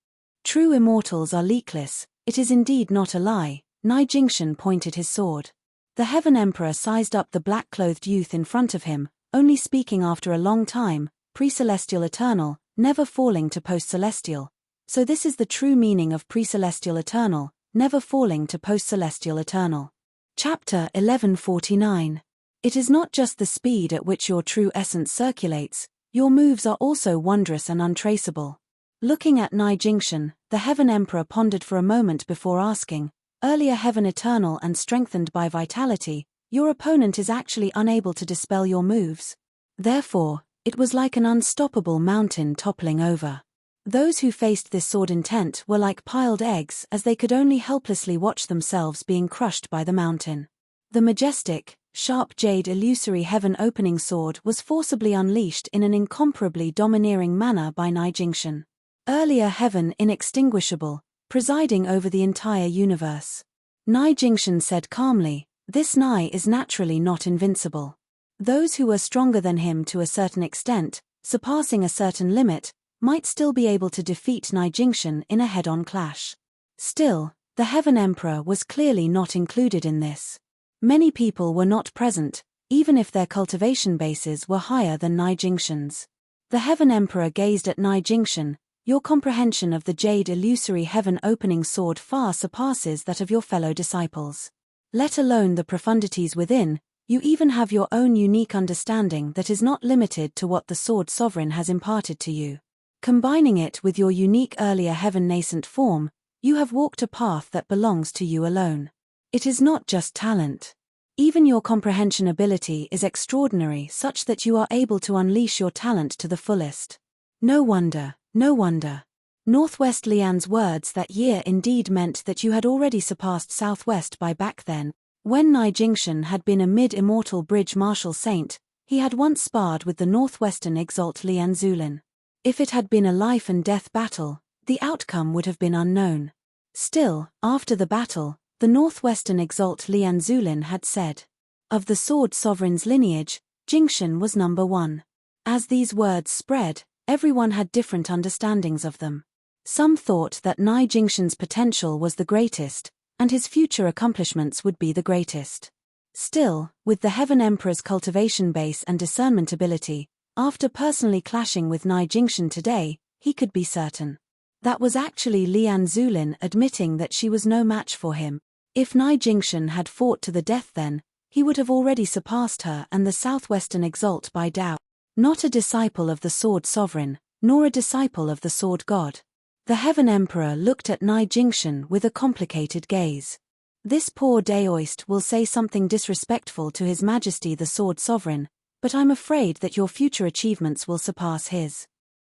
True immortals are leakless, it is indeed not a lie. Nai Jingshan pointed his sword. The Heaven Emperor sized up the black-clothed youth in front of him, only speaking after a long time, pre-celestial eternal, never falling to post-celestial. So this is the true meaning of pre-celestial eternal, never falling to post-celestial eternal. Chapter 1149. It is not just the speed at which your true essence circulates, your moves are also wondrous and untraceable. Looking at Nai Jingshan, the Heaven Emperor pondered for a moment before asking, earlier Heaven Eternal and strengthened by vitality, your opponent is actually unable to dispel your moves. Therefore, it was like an unstoppable mountain toppling over. Those who faced this sword intent were like piled eggs as they could only helplessly watch themselves being crushed by the mountain. The majestic, sharp jade illusory heaven opening sword was forcibly unleashed in an incomparably domineering manner by Nai Jingshan. Earlier heaven inextinguishable, presiding over the entire universe. Nai Jingshan said calmly, this Nai is naturally not invincible. Those who were stronger than him to a certain extent, surpassing a certain limit, might still be able to defeat Nai Jingshan in a head-on clash. Still, the Heaven Emperor was clearly not included in this. Many people were not present, even if their cultivation bases were higher than Nai Jingshan's. The Heaven Emperor gazed at Nai Jingshan, Your comprehension of the jade illusory heaven-opening sword far surpasses that of your fellow disciples. Let alone the profundities within, you even have your own unique understanding that is not limited to what the sword sovereign has imparted to you. Combining it with your unique earlier heaven-nascent form, you have walked a path that belongs to you alone. It is not just talent. Even your comprehension ability is extraordinary, such that you are able to unleash your talent to the fullest. No wonder, no wonder. Northwest Lian's words that year indeed meant that you had already surpassed Southwest by back then. When Nai Jingshan had been a mid-immortal bridge martial saint, he had once sparred with the Northwestern Exalt Lian Zulin. If it had been a life-and-death battle, the outcome would have been unknown. Still, after the battle, the Northwestern Exalt Lian Zulin had said, "Of the Sword Sovereign's lineage, Jingshan was number one." As these words spread, everyone had different understandings of them. Some thought that Nai Jingshan's potential was the greatest, and his future accomplishments would be the greatest. Still, with the Heaven Emperor's cultivation base and discernment ability, after personally clashing with Nai Jingshan today, he could be certain. That was actually Lian Zulin admitting that she was no match for him. If Nai Jingshan had fought to the death then, he would have already surpassed her and the Southwestern Exalt by doubt. Not a disciple of the Sword Sovereign, nor a disciple of the Sword God. The Heaven Emperor looked at Nai Jingshan with a complicated gaze. This poor Daoist will say something disrespectful to His Majesty the Sword Sovereign, but I'm afraid that your future achievements will surpass his.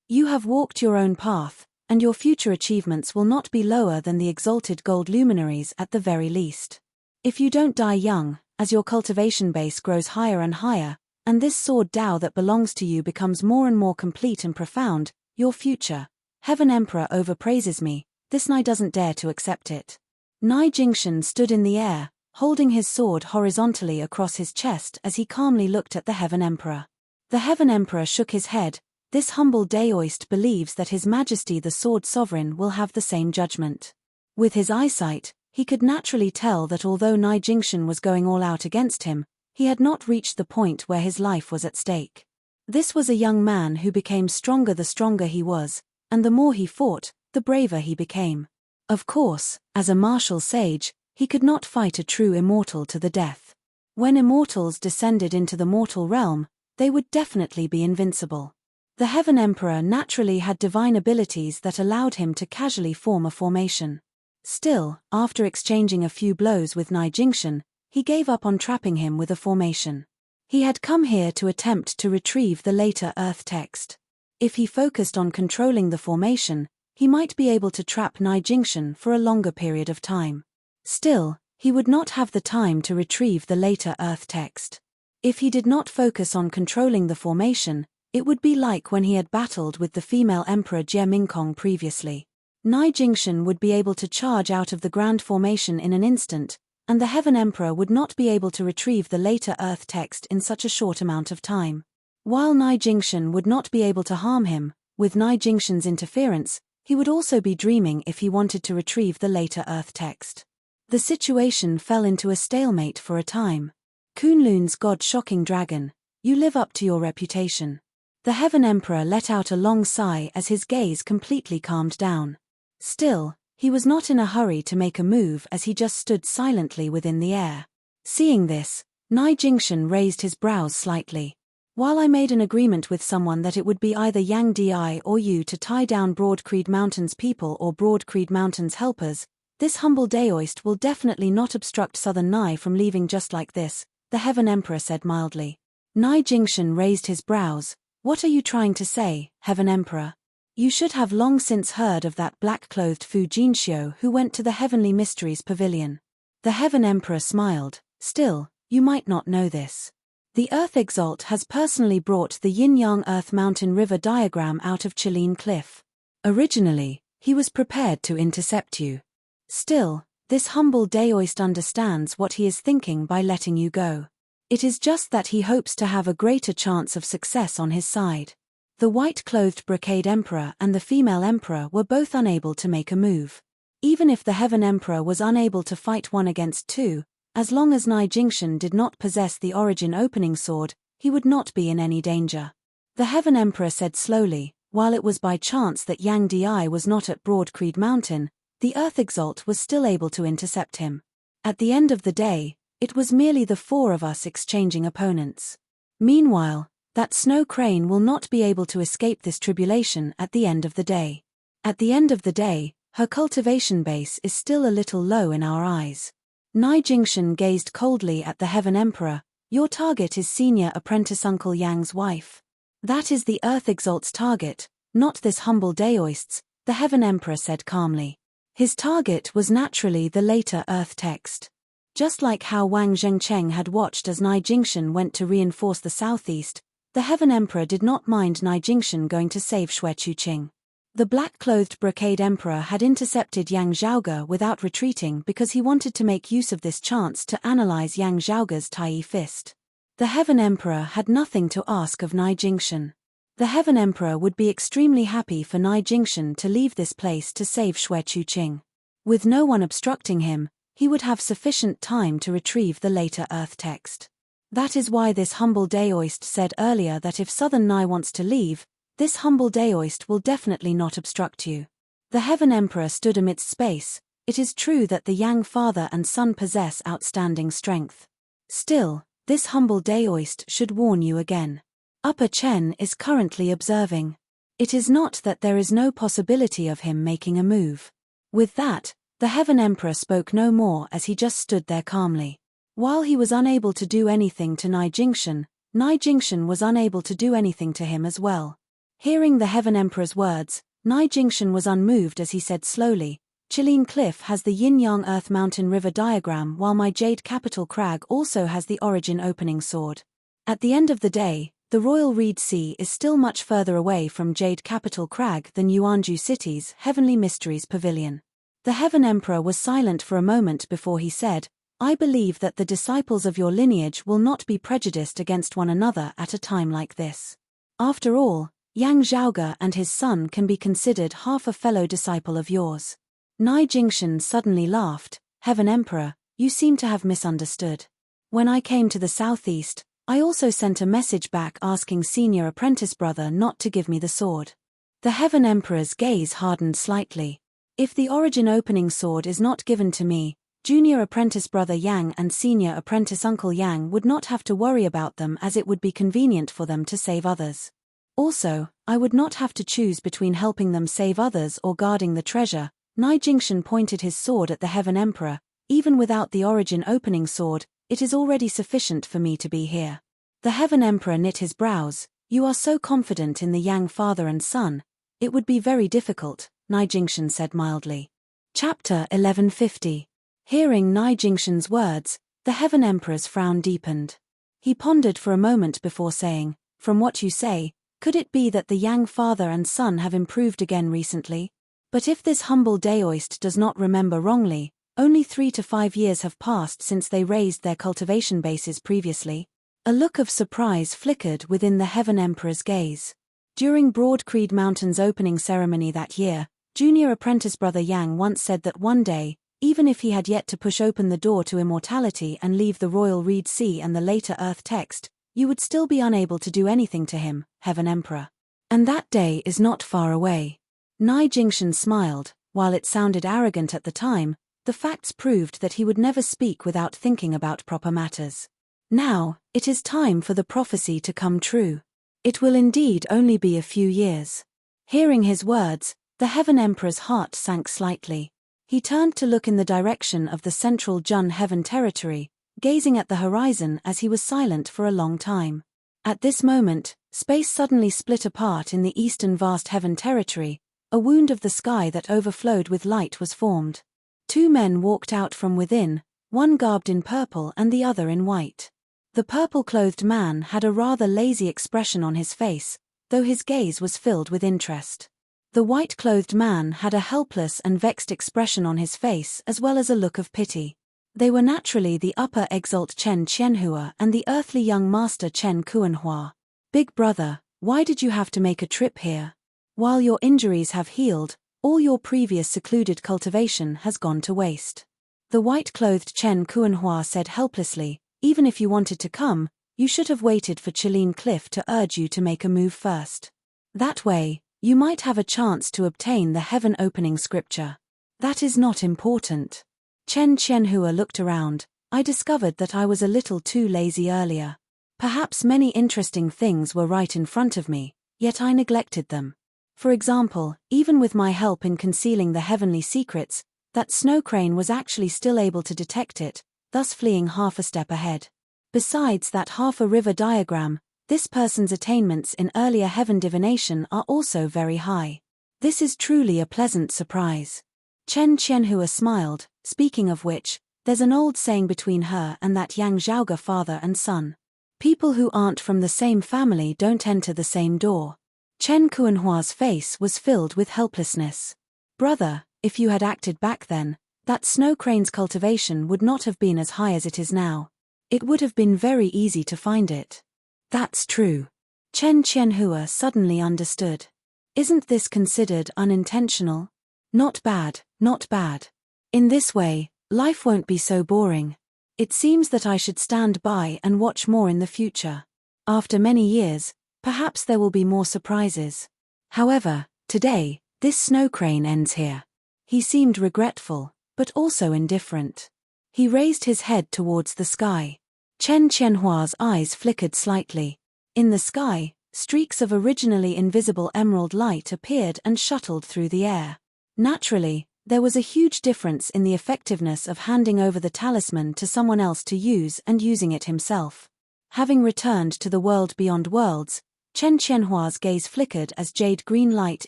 You have walked your own path, and your future achievements will not be lower than the exalted gold luminaries at the very least. If you don't die young, as your cultivation base grows higher and higher, and this sword Tao that belongs to you becomes more and more complete and profound, your future, Heaven Emperor overpraises me, this Nai doesn't dare to accept it. Nai Jingshan stood in the air, holding his sword horizontally across his chest as he calmly looked at the Heaven Emperor. The Heaven Emperor shook his head. This humble Daoist believes that His Majesty the Sword Sovereign will have the same judgment. With his eyesight, he could naturally tell that although Nai Jingshan was going all out against him, he had not reached the point where his life was at stake. This was a young man who became stronger the stronger he was, and the more he fought, the braver he became. Of course, as a martial sage, he could not fight a true immortal to the death. When immortals descended into the mortal realm, they would definitely be invincible. The Heaven Emperor naturally had divine abilities that allowed him to casually form a formation. Still, after exchanging a few blows with Nai Jingshan, he gave up on trapping him with a formation. He had come here to attempt to retrieve the later Earth text. If he focused on controlling the formation, he might be able to trap Nai Jingshan for a longer period of time. Still, he would not have the time to retrieve the later Earth text. If he did not focus on controlling the formation, it would be like when he had battled with the female Emperor Jie Mingkong previously. Nai Jingshan would be able to charge out of the Grand Formation in an instant, and the Heaven Emperor would not be able to retrieve the later Earth text in such a short amount of time. While Nai Jingshan would not be able to harm him, with Nai Jingshan's interference, he would also be dreaming if he wanted to retrieve the later Earth text. The situation fell into a stalemate for a time. Kunlun's God-shocking dragon, you live up to your reputation. The Heaven Emperor let out a long sigh as his gaze completely calmed down. Still, he was not in a hurry to make a move as he just stood silently within the air. Seeing this, Nai Jingshan raised his brows slightly. While I made an agreement with someone that it would be either Yang Di or you to tie down Broad Creed Mountain's people or Broad Creed Mountain's helpers, this humble Daoist will definitely not obstruct Southern Nai from leaving just like this, the Heaven Emperor said mildly. Nai Jingshan raised his brows. What are you trying to say, Heaven Emperor? You should have long since heard of that black-clothed Fu Jinxiu who went to the Heavenly Mysteries Pavilion. The Heaven Emperor smiled. Still, you might not know this. The Earth Exalt has personally brought the Yin-Yang Earth Mountain River diagram out of Chilean Cliff. Originally, he was prepared to intercept you. Still, this humble Daoist understands what he is thinking by letting you go. It is just that he hopes to have a greater chance of success on his side. The white-clothed Brocade Emperor and the female Emperor were both unable to make a move. Even if the Heaven Emperor was unable to fight 1 against 2, as long as Nai Jingshan did not possess the Origin Opening Sword, he would not be in any danger. The Heaven Emperor said slowly, While it was by chance that Yang Di was not at Broad Creed Mountain, the Earth Exalt was still able to intercept him. At the end of the day, it was merely the four of us exchanging opponents. Meanwhile, that snow crane will not be able to escape this tribulation at the end of the day. At the end of the day, her cultivation base is still a little low in our eyes. Nai Jingshan gazed coldly at the Heaven Emperor. Your target is senior apprentice Uncle Yang's wife. That is the Earth Exalt's target, not this humble Daoist's, the Heaven Emperor said calmly. His target was naturally the later Earth text. Just like how Wang Zhengcheng had watched as Nai Jingshan went to reinforce the southeast, the Heaven Emperor did not mind Nai Jingshan going to save Xue Chuqing. The black-clothed Brocade Emperor had intercepted Yang Zhaoge without retreating because he wanted to make use of this chance to analyze Yang Zhaoge's Tai fist. The Heaven Emperor had nothing to ask of Nai Jingshan. The Heaven Emperor would be extremely happy for Nai Jingshan to leave this place to save Xue Chuqing. With no one obstructing him, he would have sufficient time to retrieve the later Earth text. That is why this humble Daoist said earlier that if Southern Nai wants to leave, this humble Daoist will definitely not obstruct you. The Heaven Emperor stood amidst space. It is true that the Yang father and son possess outstanding strength. Still, this humble Daoist should warn you again. Upper Chen is currently observing. It is not that there is no possibility of him making a move. With that, the Heaven Emperor spoke no more as he just stood there calmly. While he was unable to do anything to Nai Jingshan was unable to do anything to him as well. Hearing the Heaven Emperor's words, Nai Jingshan was unmoved as he said slowly, Chilean Cliff has the Yin-Yang Earth Mountain River diagram while my Jade Capital Crag also has the Origin Opening Sword. At the end of the day, the Royal Reed Sea is still much further away from Jade Capital Crag than Yuanju City's Heavenly Mysteries Pavilion. The Heaven Emperor was silent for a moment before he said, I believe that the disciples of your lineage will not be prejudiced against one another at a time like this. After all, Yang Zhaoge and his son can be considered half a fellow disciple of yours. Nai Jingshan suddenly laughed, Heaven Emperor, you seem to have misunderstood. When I came to the southeast, I also sent a message back asking senior apprentice brother not to give me the sword. The Heaven Emperor's gaze hardened slightly. If the Origin Opening Sword is not given to me, junior apprentice brother Yang and senior apprentice uncle Yang would not have to worry about them as it would be convenient for them to save others. Also, I would not have to choose between helping them save others or guarding the treasure. Nai Jingshan pointed his sword at the Heaven Emperor. Even without the Origin Opening Sword, it is already sufficient for me to be here. The Heaven Emperor knit his brows. You are so confident in the Yang father and son. It would be very difficult, Nai Jingshan said mildly. Chapter 1150. Hearing Nai Jingshan's words, the Heaven Emperor's frown deepened. He pondered for a moment before saying, From what you say, could it be that the Yang father and son have improved again recently? But if this humble Daoist does not remember wrongly, only 3 to 5 years have passed since they raised their cultivation bases previously. A look of surprise flickered within the Heaven Emperor's gaze. During Broad Creed Mountain's opening ceremony that year, junior apprentice brother Yang once said that one day, even if he had yet to push open the door to immortality and leave the Royal Reed Sea and the later Earth text, you would still be unable to do anything to him, Heaven Emperor. And that day is not far away. Nai Jingshan smiled. While it sounded arrogant at the time, the facts proved that he would never speak without thinking about proper matters. Now, it is time for the prophecy to come true. It will indeed only be a few years. Hearing his words, the Heaven Emperor's heart sank slightly. He turned to look in the direction of the central Jun Heaven territory, gazing at the horizon as he was silent for a long time. At this moment, space suddenly split apart in the eastern vast Heaven territory. A wound of the sky that overflowed with light was formed. 2 men walked out from within, one garbed in purple and the other in white. The purple-clothed man had a rather lazy expression on his face, though his gaze was filled with interest. The white-clothed man had a helpless and vexed expression on his face as well as a look of pity. They were naturally the upper exalt Chen Qianhua and the earthly young master Chen Kuanhua. Big brother, why did you have to make a trip here? While your injuries have healed, all your previous secluded cultivation has gone to waste. The white-clothed Chen Kuanhua said helplessly, even if you wanted to come, you should have waited for Chilean Cliff to urge you to make a move first. That way, You might have a chance to obtain the heaven-opening scripture. That is not important. Chen Qianhua looked around. I discovered that I was a little too lazy earlier. Perhaps many interesting things were right in front of me, yet I neglected them. For example, even with my help in concealing the heavenly secrets, that snow crane was actually still able to detect it, thus fleeing half a step ahead. Besides that half a river diagram, this person's attainments in earlier heaven divination are also very high. This is truly a pleasant surprise. Chen Qianhua smiled, speaking of which, there's an old saying between her and that Yang Zhaoge father and son. People who aren't from the same family don't enter the same door. Chen Kuanhua's face was filled with helplessness. Brother, if you had acted back then, that snow crane's cultivation would not have been as high as it is now. It would have been very easy to find it. That's true. Chen Qianhua suddenly understood. Isn't this considered unintentional? Not bad, not bad. In this way, life won't be so boring. It seems that I should stand by and watch more in the future. After many years, perhaps there will be more surprises. However, today, this snow crane ends here. He seemed regretful, but also indifferent. He raised his head towards the sky. Chen Qianhua's eyes flickered slightly. In the sky, streaks of originally invisible emerald light appeared and shuttled through the air. Naturally, there was a huge difference in the effectiveness of handing over the talisman to someone else to use and using it himself. Having returned to the world beyond worlds, Chen Qianhua's gaze flickered as jade-green light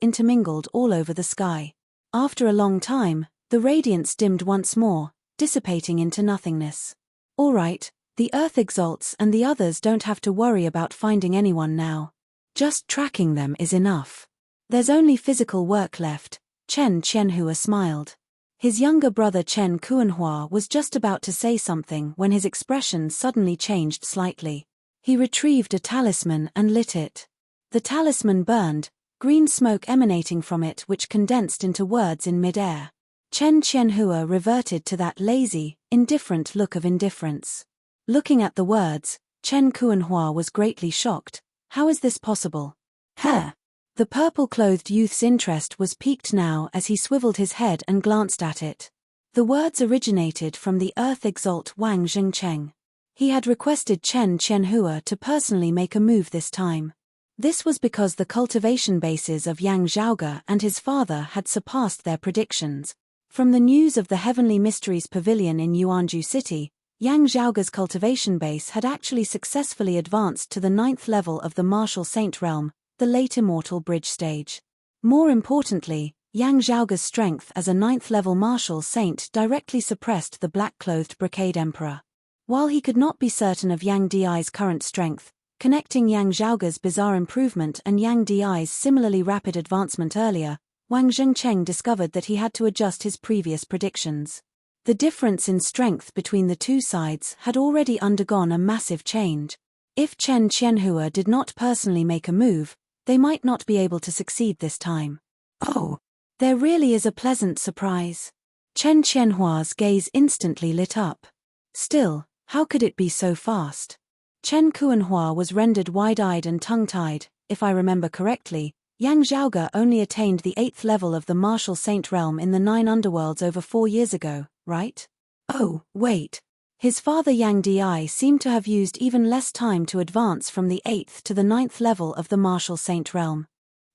intermingled all over the sky. After a long time, the radiance dimmed once more, dissipating into nothingness. All right, the Earth exalts and the others don't have to worry about finding anyone now. Just tracking them is enough. There's only physical work left. Chen Qianhua smiled. His younger brother Chen Kuanhua was just about to say something when his expression suddenly changed slightly. He retrieved a talisman and lit it. The talisman burned, green smoke emanating from it which condensed into words in mid-air. Chen Qianhua reverted to that lazy, indifferent look of indifference. Looking at the words, Chen Kuanhua was greatly shocked. How is this possible? Huh? The purple-clothed youth's interest was piqued now as he swiveled his head and glanced at it. The words originated from the Earth Exalt Wang Zhengcheng. He had requested Chen Qianhua to personally make a move this time. This was because the cultivation bases of Yang Zhaoge and his father had surpassed their predictions. From the news of the Heavenly Mysteries Pavilion in Yuanju City, Yang Zhaoge's cultivation base had actually successfully advanced to the 9th level of the Martial Saint realm, the late immortal bridge stage. More importantly, Yang Zhaoge's strength as a 9th level Martial Saint directly suppressed the black-clothed Brocade Emperor. While he could not be certain of Yang Di's current strength, connecting Yang Zhaoge's bizarre improvement and Yang Di's similarly rapid advancement earlier, Wang Zhengcheng discovered that he had to adjust his previous predictions. The difference in strength between the two sides had already undergone a massive change. If Chen Qianhua did not personally make a move, they might not be able to succeed this time. Oh, there really is a pleasant surprise. Chen Qianhua's gaze instantly lit up. Still, how could it be so fast? Chen Kuanhua was rendered wide-eyed and tongue-tied. If I remember correctly, Yang Zhaoge only attained the 8th level of the Martial Saint realm in the 9 underworlds over 4 years ago, right? Oh, wait. His father Yang Di seemed to have used even less time to advance from the 8th to the 9th level of the Martial Saint realm.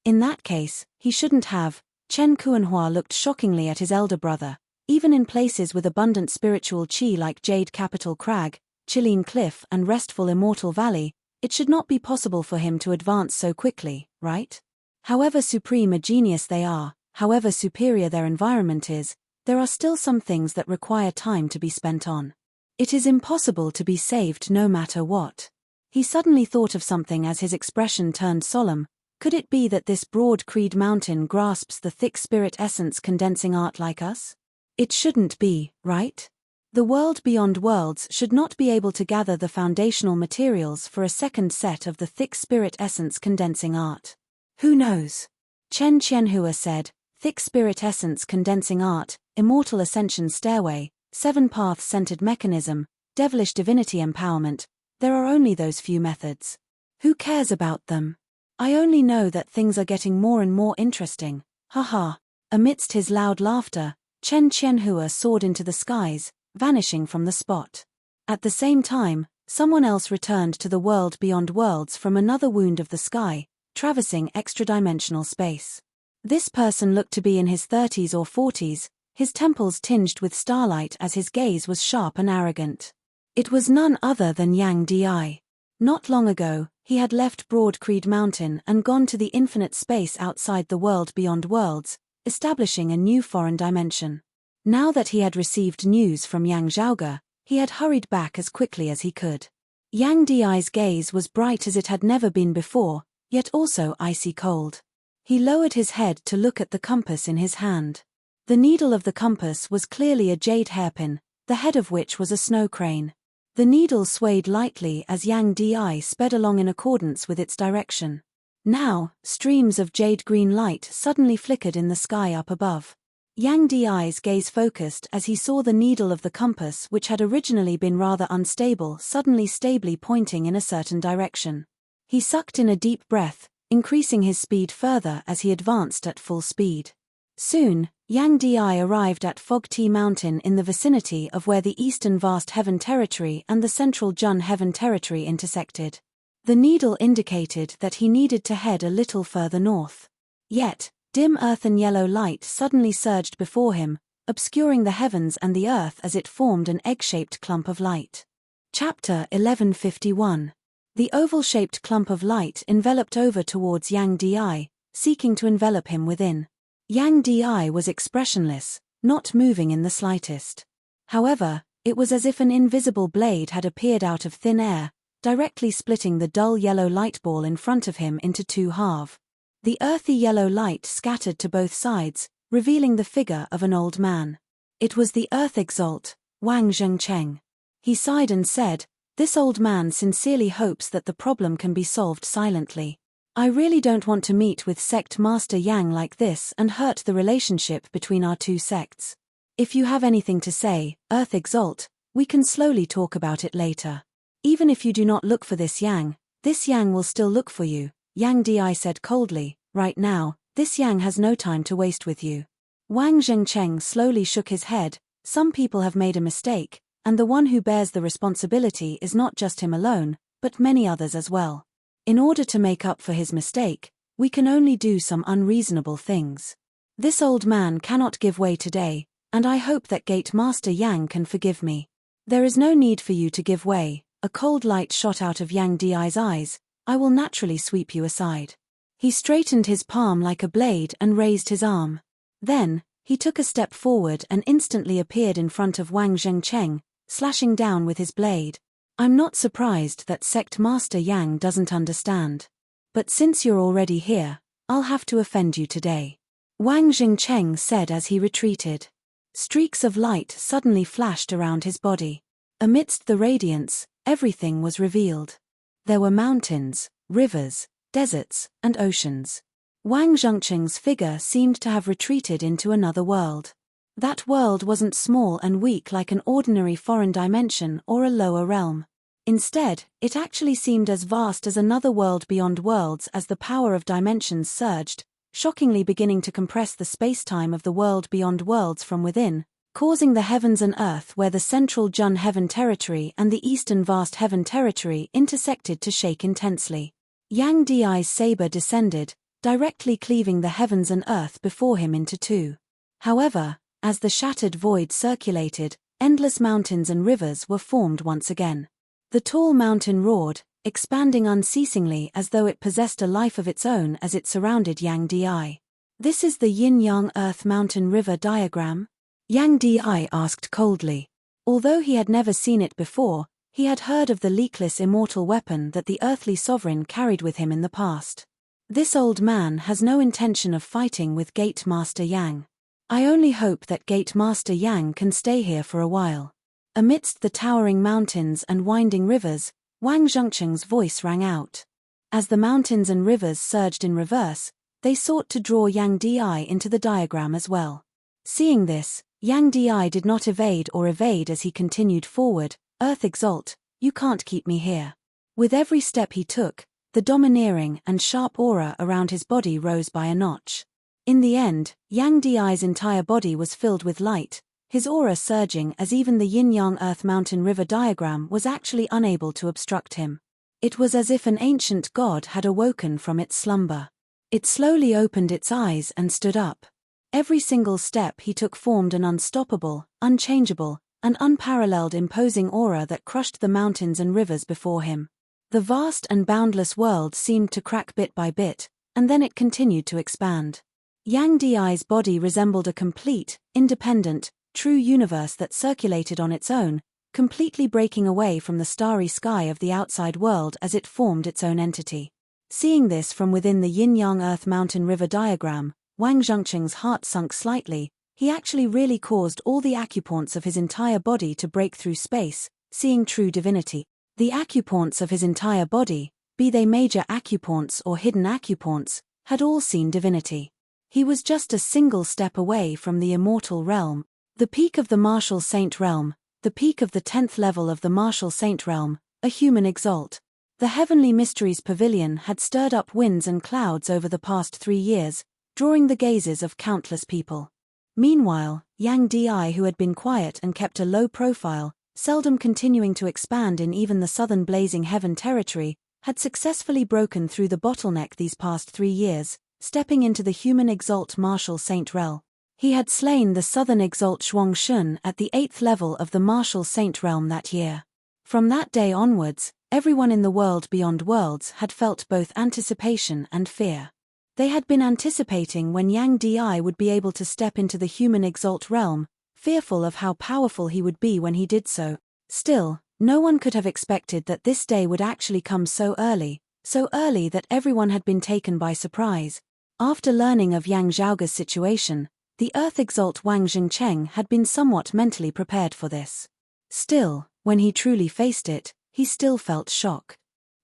In that case, he shouldn't have. Chen Kuanhua looked shockingly at his elder brother. Even in places with abundant spiritual qi like Jade Capital Crag, Chilean Cliff and restful Immortal Valley, it should not be possible for him to advance so quickly, right? However supreme a genius they are, however superior their environment is, there are still some things that require time to be spent on. It is impossible to be saved no matter what. He suddenly thought of something as his expression turned solemn. Could it be that this broad creed mountain grasps the thick spirit essence condensing art like us? It shouldn't be, right? The world beyond worlds should not be able to gather the foundational materials for a second set of the thick spirit essence condensing art. Who knows? Chen Qianhua said, thick spirit essence condensing art, immortal ascension stairway, 7 paths centered mechanism, devilish divinity empowerment, there are only those few methods. Who cares about them? I only know that things are getting more and more interesting, haha. Amidst his loud laughter, Chen Qianhua soared into the skies, vanishing from the spot. At the same time, someone else returned to the world beyond worlds from another wound of the sky, traversing extra-dimensional space. This person looked to be in his 30s or 40s, his temples tinged with starlight as his gaze was sharp and arrogant. It was none other than Yang Di. Not long ago, he had left Broad Creed Mountain and gone to the infinite space outside the world beyond worlds, establishing a new foreign dimension. Now that he had received news from Yang Zhaoge, he had hurried back as quickly as he could. Yang Di's gaze was bright as it had never been before, yet also icy cold. He lowered his head to look at the compass in his hand. The needle of the compass was clearly a jade hairpin, the head of which was a snow crane. The needle swayed lightly as Yang Di sped along in accordance with its direction. Now, streams of jade-green light suddenly flickered in the sky up above. Yang Di's gaze focused as he saw the needle of the compass, which had originally been rather unstable, suddenly stably pointing in a certain direction. He sucked in a deep breath, increasing his speed further as he advanced at full speed. Soon, Yang Di arrived at Fog Tea Mountain in the vicinity of where the eastern vast heaven territory and the central Jun heaven territory intersected. The needle indicated that he needed to head a little further north. Yet, dim earthen yellow light suddenly surged before him, obscuring the heavens and the earth as it formed an egg-shaped clump of light. Chapter 1151. The oval-shaped clump of light enveloped over towards Yang Di, seeking to envelop him within. Yang Di was expressionless, not moving in the slightest. However, it was as if an invisible blade had appeared out of thin air, directly splitting the dull yellow light ball in front of him into two halves. The earthy yellow light scattered to both sides, revealing the figure of an old man. It was the Earth Exalt, Wang Zhengcheng. He sighed and said, "This old man sincerely hopes that the problem can be solved silently. I really don't want to meet with Sect Master Yang like this and hurt the relationship between our two sects. If you have anything to say, Earth Exalt, we can slowly talk about it later. Even if you do not look for this Yang will still look for you," Yang Di said coldly. "Right now, this Yang has no time to waste with you." Wang Zhengcheng slowly shook his head. "Some people have made a mistake, and the one who bears the responsibility is not just him alone, but many others as well. In order to make up for his mistake, we can only do some unreasonable things. This old man cannot give way today, and I hope that Gate Master Yang can forgive me." "There is no need for you to give way," a cold light shot out of Yang Di's eyes. "I will naturally sweep you aside." He straightened his palm like a blade and raised his arm. Then, he took a step forward and instantly appeared in front of Wang Zhengcheng, slashing down with his blade. "I'm not surprised that Sect Master Yang doesn't understand. But since you're already here, I'll have to offend you today," Wang Zhengcheng said as he retreated. Streaks of light suddenly flashed around his body. Amidst the radiance, everything was revealed. There were mountains, rivers, deserts, and oceans. Wang Zhengcheng's figure seemed to have retreated into another world. That world wasn't small and weak like an ordinary foreign dimension or a lower realm. Instead, it actually seemed as vast as another world beyond worlds as the power of dimensions surged, shockingly beginning to compress the space-time of the world beyond worlds from within, causing the heavens and earth where the central Jun heaven territory and the eastern vast heaven territory intersected to shake intensely. Yang Di's saber descended, directly cleaving the heavens and earth before him into two. However, as the shattered void circulated, endless mountains and rivers were formed once again. The tall mountain roared, expanding unceasingly as though it possessed a life of its own as it surrounded Yang Di. "This is the yin-yang earth-mountain-river diagram?" Yang Di asked coldly. Although he had never seen it before, he had heard of the leakless immortal weapon that the earthly sovereign carried with him in the past. "This old man has no intention of fighting with Gate Master Yang. I only hope that Gate Master Yang can stay here for a while." Amidst the towering mountains and winding rivers, Wang Zhengcheng's voice rang out. As the mountains and rivers surged in reverse, they sought to draw Yang Di into the diagram as well. Seeing this, Yang Di did not evade as he continued forward. "Earth Exalt, you can't keep me here." With every step he took, The domineering and sharp aura around his body rose by a notch. In the end, Yang Di's entire body was filled with light, his aura surging as even the yin-yang earth-mountain-river diagram was actually unable to obstruct him. It was as if an ancient god had awoken from its slumber. It slowly opened its eyes and stood up. Every single step he took formed an unstoppable, unchangeable, and unparalleled imposing aura that crushed the mountains and rivers before him. The vast and boundless world seemed to crack bit by bit, and then it continued to expand. Yang Di's body resembled a complete, independent, true universe that circulated on its own, completely breaking away from the starry sky of the outside world as it formed its own entity. Seeing this from within the yin-yang earth-mountain-river diagram, Wang Zhengcheng's heart sunk slightly. He actually really caused all the acupoints of his entire body to break through space, seeing true divinity. The acupoints of his entire body, be they major acupoints or hidden acupoints, had all seen divinity. He was just a single step away from the immortal realm, the peak of the martial saint realm, the peak of the 10th level of the martial saint realm, a human exalt. The Heavenly Mysteries Pavilion had stirred up winds and clouds over the past 3 years, drawing the gazes of countless people. Meanwhile, Yang Di, who had been quiet and kept a low profile, seldom continuing to expand in even the southern blazing heaven territory, had successfully broken through the bottleneck these past 3 years, stepping into the human exalt martial saint realm. He had slain the southern exalt Shuang Shun at the 8th level of the martial saint realm that year. From that day onwards, everyone in the world beyond worlds had felt both anticipation and fear. They had been anticipating when Yang Di would be able to step into the human exalt realm, fearful of how powerful he would be when he did so. Still, no one could have expected that this day would actually come so early that everyone had been taken by surprise. After learning of Yang Zhaoge's situation, the Earth Exalt Wang Zhengcheng had been somewhat mentally prepared for this. Still, when he truly faced it, he still felt shock.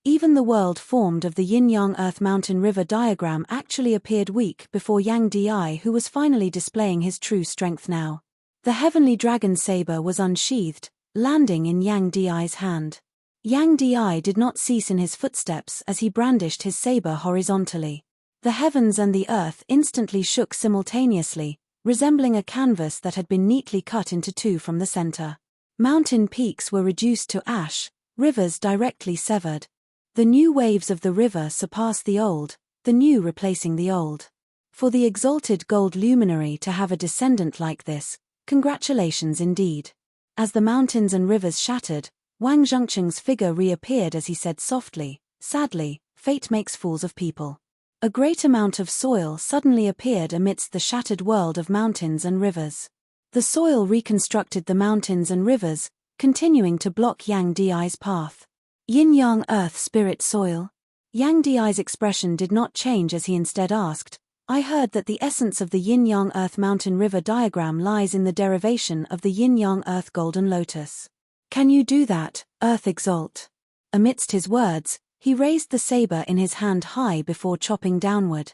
Even the world formed of the yin-yang earth-mountain-river diagram actually appeared weak before Yang Di, who was finally displaying his true strength now. The heavenly dragon saber was unsheathed, landing in Yang Di's hand. Yang Di did not cease in his footsteps as he brandished his saber horizontally. The heavens and the earth instantly shook simultaneously, resembling a canvas that had been neatly cut into two from the center. Mountain peaks were reduced to ash, rivers directly severed. The new waves of the river surpassed the old, the new replacing the old. For the exalted gold luminary to have a descendant like this, congratulations indeed. As the mountains and rivers shattered, Wang Zhengcheng's figure reappeared as he said softly, "Sadly, fate makes fools of people." A great amount of soil suddenly appeared amidst the shattered world of mountains and rivers. The soil reconstructed the mountains and rivers, continuing to block Yang Di's path. Yin-yang earth spirit soil? Yang Di's expression did not change as he instead asked, "I heard that the essence of the yin-yang earth mountain river diagram lies in the derivation of the yin-yang earth golden lotus. Can you do that, Earth Exalt?" Amidst his words, he raised the saber in his hand high before chopping downward.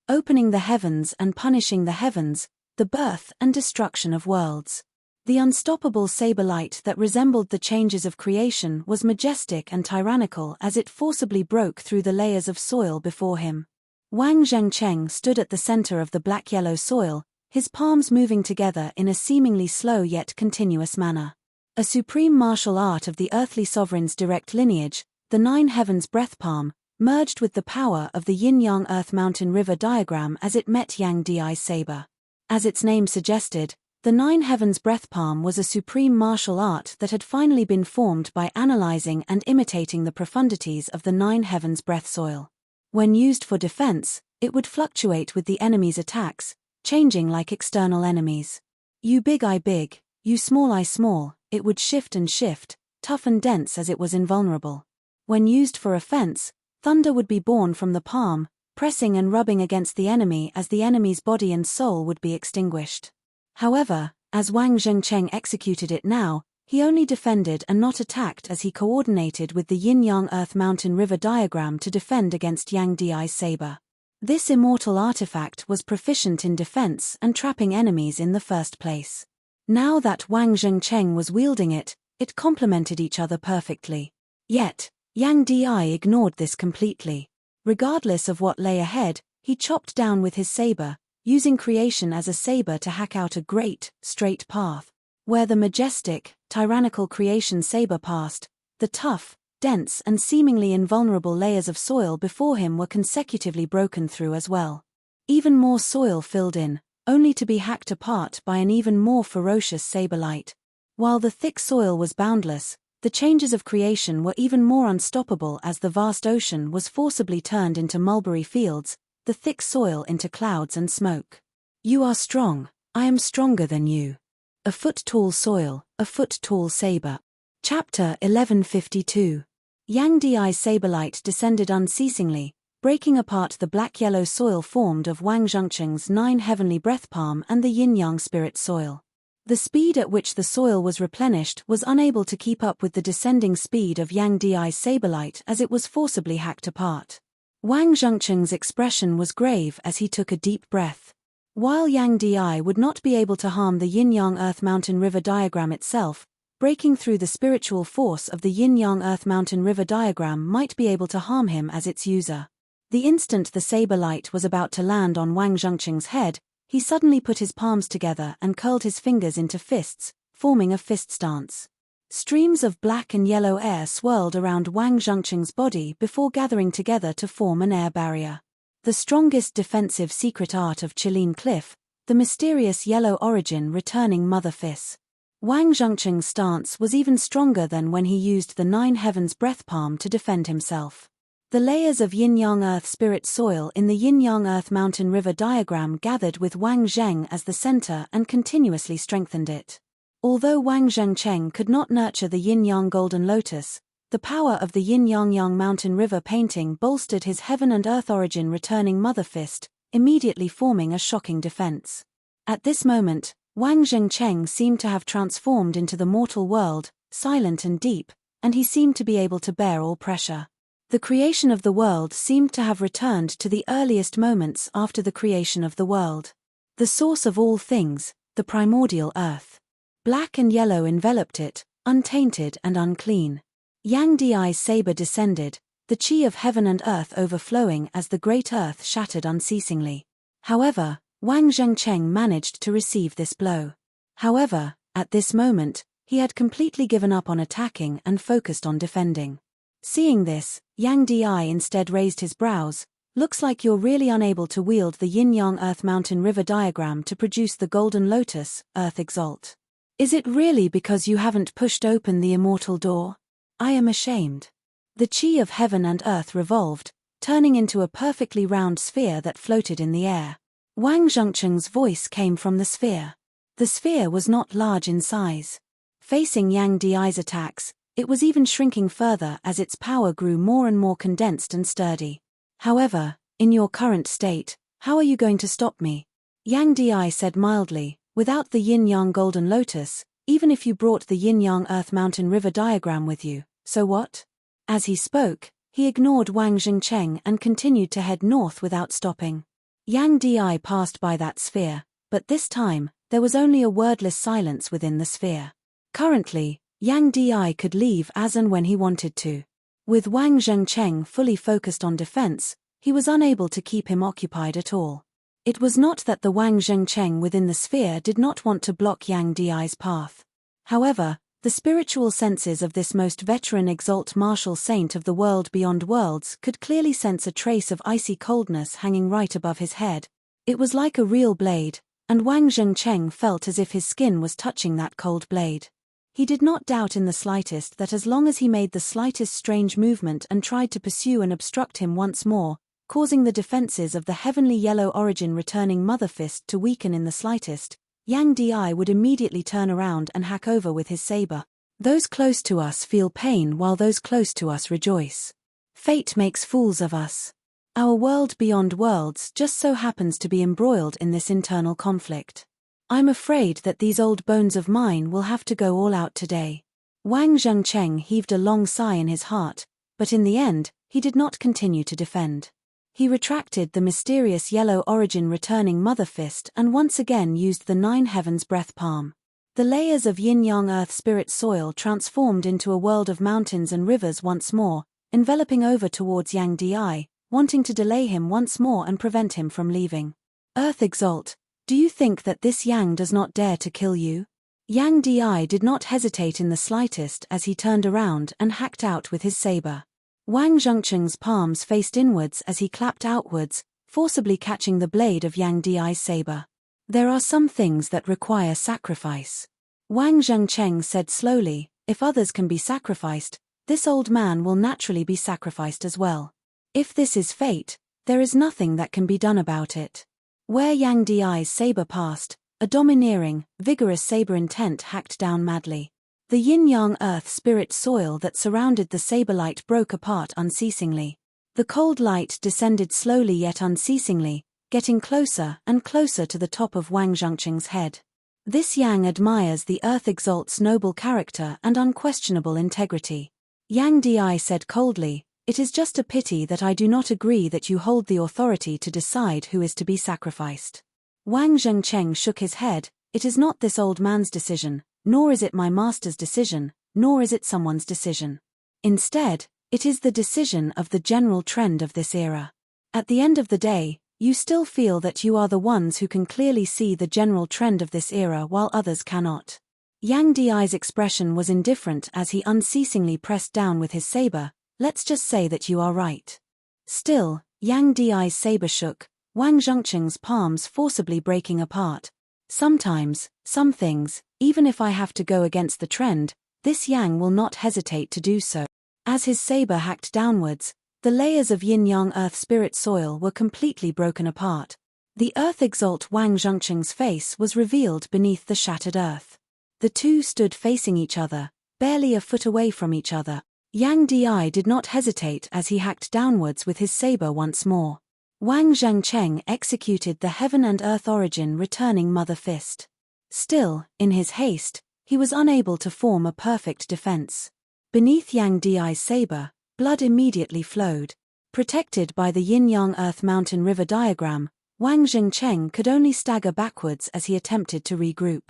Opening the heavens and punishing the heavens, the birth and destruction of worlds. The unstoppable saber light that resembled the changes of creation was majestic and tyrannical as it forcibly broke through the layers of soil before him. Wang Zhengcheng stood at the center of the black-yellow soil, his palms moving together in a seemingly slow yet continuous manner. A supreme martial art of the earthly sovereign's direct lineage, the Nine Heavens breath palm, merged with the power of the yin-yang earth-mountain-river diagram as it met Yang Di's saber. As its name suggested, the Nine Heavens breath palm was a supreme martial art that had finally been formed by analyzing and imitating the profundities of the Nine Heavens breath soil. When used for defense, it would fluctuate with the enemy's attacks, changing like external enemies. You big I big, you small I small, it would shift and shift, tough and dense as it was invulnerable. When used for offense, thunder would be born from the palm, pressing and rubbing against the enemy as the enemy's body and soul would be extinguished. However, as Wang Zhengcheng executed it now, he only defended and not attacked as he coordinated with the yin-yang earth-mountain-river diagram to defend against Yang Di's saber. This immortal artifact was proficient in defense and trapping enemies in the first place. Now that Wang Zhengcheng was wielding it, it complemented each other perfectly. Yet, Yang Di ignored this completely. Regardless of what lay ahead, he chopped down with his saber, using creation as a saber to hack out a great, straight path. Where the majestic, tyrannical creation saber passed, the tough, dense and seemingly invulnerable layers of soil before him were consecutively broken through as well. Even more soil filled in, only to be hacked apart by an even more ferocious saber light. While the thick soil was boundless, the changes of creation were even more unstoppable as the vast ocean was forcibly turned into mulberry fields, the thick soil into clouds and smoke. You are strong, I am stronger than you. A foot-tall soil, a foot-tall saber. Chapter 1152. Yang Di's saberlight descended unceasingly, breaking apart the black-yellow soil formed of Wang Zhengcheng's 9 heavenly breath palm and the yin-yang spirit soil. The speed at which the soil was replenished was unable to keep up with the descending speed of Yang Di's saberlight as it was forcibly hacked apart. Wang Zhengcheng's expression was grave as he took a deep breath. While Yang Di would not be able to harm the yin-yang earth-mountain-river diagram itself, breaking through the spiritual force of the yin-yang earth-mountain-river diagram might be able to harm him as its user. The instant the saber light was about to land on Wang Zhengcheng's head, he suddenly put his palms together and curled his fingers into fists, forming a fist stance. Streams of black and yellow air swirled around Wang Zhengcheng's body before gathering together to form an air barrier. The strongest defensive secret art of Qilin Cliff, the mysterious yellow origin returning mother fist. Wang Zhengcheng's stance was even stronger than when he used the 9 heavens breath palm to defend himself. The layers of yin-yang earth spirit soil in the yin-yang earth mountain river diagram gathered with Wang Zheng as the center and continuously strengthened it. Although Wang Zhengcheng could not nurture the yin-yang golden lotus, the power of the yin-yang mountain river painting bolstered his heaven and earth origin returning mother fist, immediately forming a shocking defense. At this moment, Wang Zhengcheng seemed to have transformed into the mortal world, silent and deep, and he seemed to be able to bear all pressure. The creation of the world seemed to have returned to the earliest moments after the creation of the world. The source of all things, the primordial earth. Black and yellow enveloped it, untainted and unclean. Yang Di's saber descended, the chi of heaven and earth overflowing as the great earth shattered unceasingly. However, Wang Zhengcheng managed to receive this blow. However, at this moment, he had completely given up on attacking and focused on defending. Seeing this, Yang Di instead raised his brows. Looks like you're really unable to wield the yin-yang earth-mountain-river diagram to produce the golden lotus, Earth Exalt. Is it really because you haven't pushed open the immortal door? I am ashamed. The chi of heaven and earth revolved, turning into a perfectly round sphere that floated in the air. Wang Zhengcheng's voice came from the sphere. The sphere was not large in size. Facing Yang Di's attacks, it was even shrinking further as its power grew more and more condensed and sturdy. However, in your current state, how are you going to stop me? Yang Di said mildly, without the yin-yang golden lotus, even if you brought the yin-yang earth-mountain-river diagram with you, so what? As he spoke, he ignored Wang Zhengcheng and continued to head north without stopping. Yang Di passed by that sphere, but this time, there was only a wordless silence within the sphere. Currently, Yang Di could leave as and when he wanted to. With Wang Zhengcheng fully focused on defense, he was unable to keep him occupied at all. It was not that the Wang Zhengcheng within the sphere did not want to block Yang Di's path. However, the spiritual senses of this most veteran exalt martial saint of the world beyond worlds could clearly sense a trace of icy coldness hanging right above his head. It was like a real blade, and Wang Zhengcheng felt as if his skin was touching that cold blade. He did not doubt in the slightest that as long as he made the slightest strange movement and tried to pursue and obstruct him once more, causing the defenses of the heavenly yellow origin returning mother fist to weaken in the slightest, Yang Di would immediately turn around and hack over with his saber. Those close to us feel pain while those close to us rejoice. Fate makes fools of us. Our world beyond worlds just so happens to be embroiled in this internal conflict. I'm afraid that these old bones of mine will have to go all out today. Wang Zhengcheng heaved a long sigh in his heart, but in the end, he did not continue to defend. He retracted the mysterious yellow origin returning mother fist and once again used the 9 heavens breath palm. The layers of yin-yang earth spirit soil transformed into a world of mountains and rivers once more, enveloping over towards Yang Di, wanting to delay him once more and prevent him from leaving. Earth Exalt, do you think that this Yang does not dare to kill you? Yang Di did not hesitate in the slightest as he turned around and hacked out with his saber. Wang Zhengcheng's palms faced inwards as he clapped outwards, forcibly catching the blade of Yang Di's saber. There are some things that require sacrifice. Wang Zhengcheng said slowly, if others can be sacrificed, this old man will naturally be sacrificed as well. If this is fate, there is nothing that can be done about it. Where Yang Di's saber passed, a domineering, vigorous saber intent hacked down madly. The yin-yang earth spirit soil that surrounded the saber light broke apart unceasingly. The cold light descended slowly yet unceasingly, getting closer and closer to the top of Wang Zhengcheng's head. This Yang admires the Earth Exalt's noble character and unquestionable integrity. Yang Di said coldly, it is just a pity that I do not agree that you hold the authority to decide who is to be sacrificed. Wang Zhengcheng shook his head, it is not this old man's decision, nor is it my master's decision, nor is it someone's decision. Instead, it is the decision of the general trend of this era. At the end of the day, you still feel that you are the ones who can clearly see the general trend of this era while others cannot. Yang Di's expression was indifferent as he unceasingly pressed down with his saber, let's just say that you are right. Still, Yang Di's saber shook, Wang Zhengcheng's palms forcibly breaking apart. Sometimes, some things, even if I have to go against the trend, this Yang will not hesitate to do so. As his saber hacked downwards, the layers of yin-yang earth spirit soil were completely broken apart. The Earth Exalt Wang Zhengcheng's face was revealed beneath the shattered earth. The two stood facing each other, barely a foot away from each other. Yang Di did not hesitate as he hacked downwards with his saber once more. Wang Zhengcheng executed the heaven and earth origin returning mother fist. Still, in his haste, he was unable to form a perfect defense. Beneath Yang Di's saber, blood immediately flowed. Protected by the yin-yang earth mountain river diagram, Wang Zhengcheng could only stagger backwards as he attempted to regroup.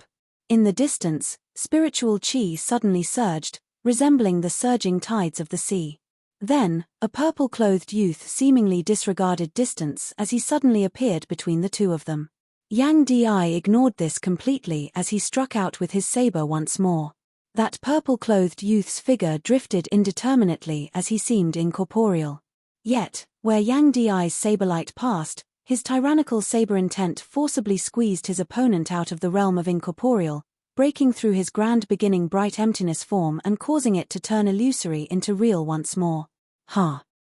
In the distance, spiritual qi suddenly surged, resembling the surging tides of the sea. Then, a purple-clothed youth seemingly disregarded distance as he suddenly appeared between the two of them. Yang Di ignored this completely as he struck out with his saber once more. That purple-clothed youth's figure drifted indeterminately as he seemed incorporeal. Yet, where Yang Di's saberlight passed, his tyrannical saber intent forcibly squeezed his opponent out of the realm of incorporeal, breaking through his grand beginning bright emptiness form and causing it to turn illusory into real once more.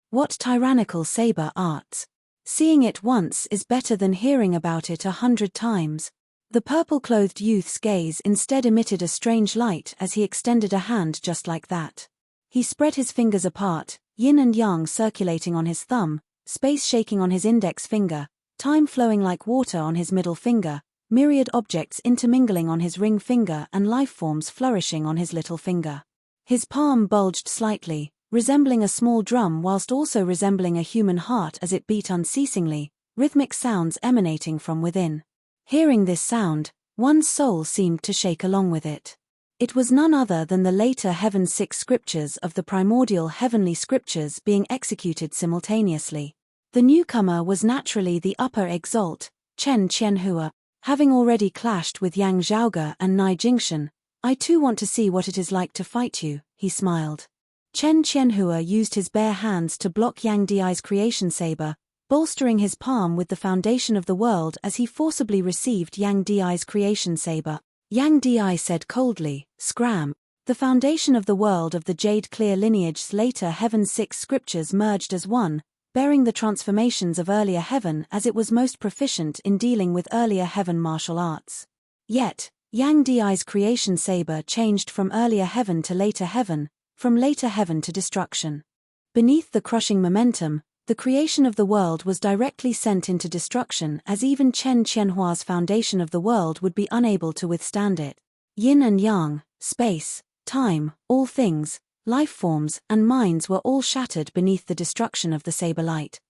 What tyrannical saber arts! Seeing it once is better than hearing about it 100 times. The purple-clothed youth's gaze instead emitted a strange light as he extended a hand just like that. He spread his fingers apart, yin and yang circulating on his thumb, space shaking on his index finger, time flowing like water on his middle finger, myriad objects intermingling on his ring finger and life forms flourishing on his little finger. His palm bulged slightly, resembling a small drum whilst also resembling a human heart as it beat unceasingly, rhythmic sounds emanating from within. Hearing this sound, one's soul seemed to shake along with it. It was none other than the later Heaven 6 scriptures of the primordial heavenly scriptures being executed simultaneously. The newcomer was naturally the upper exalt, Chen Qianhua. Having already clashed with Yang Zhaoge and Nai Jingshan, I too want to see what it is like to fight you, he smiled. Chen Qianhua used his bare hands to block Yang Di's creation saber, bolstering his palm with the foundation of the world as he forcibly received Yang Di's creation saber. Yang Di said coldly, scram. The foundation of the world of the Jade Clear lineage's later Heaven 6 scriptures merged as one, bearing the transformations of earlier heaven as it was most proficient in dealing with earlier heaven martial arts. Yet, Yang Di's creation saber changed from earlier heaven to later heaven, from later heaven to destruction. Beneath the crushing momentum, the creation of the world was directly sent into destruction as even Chen Qianhua's foundation of the world would be unable to withstand it. Yin and yang, space, time, all things, life forms and minds were all shattered beneath the destruction of the saber light.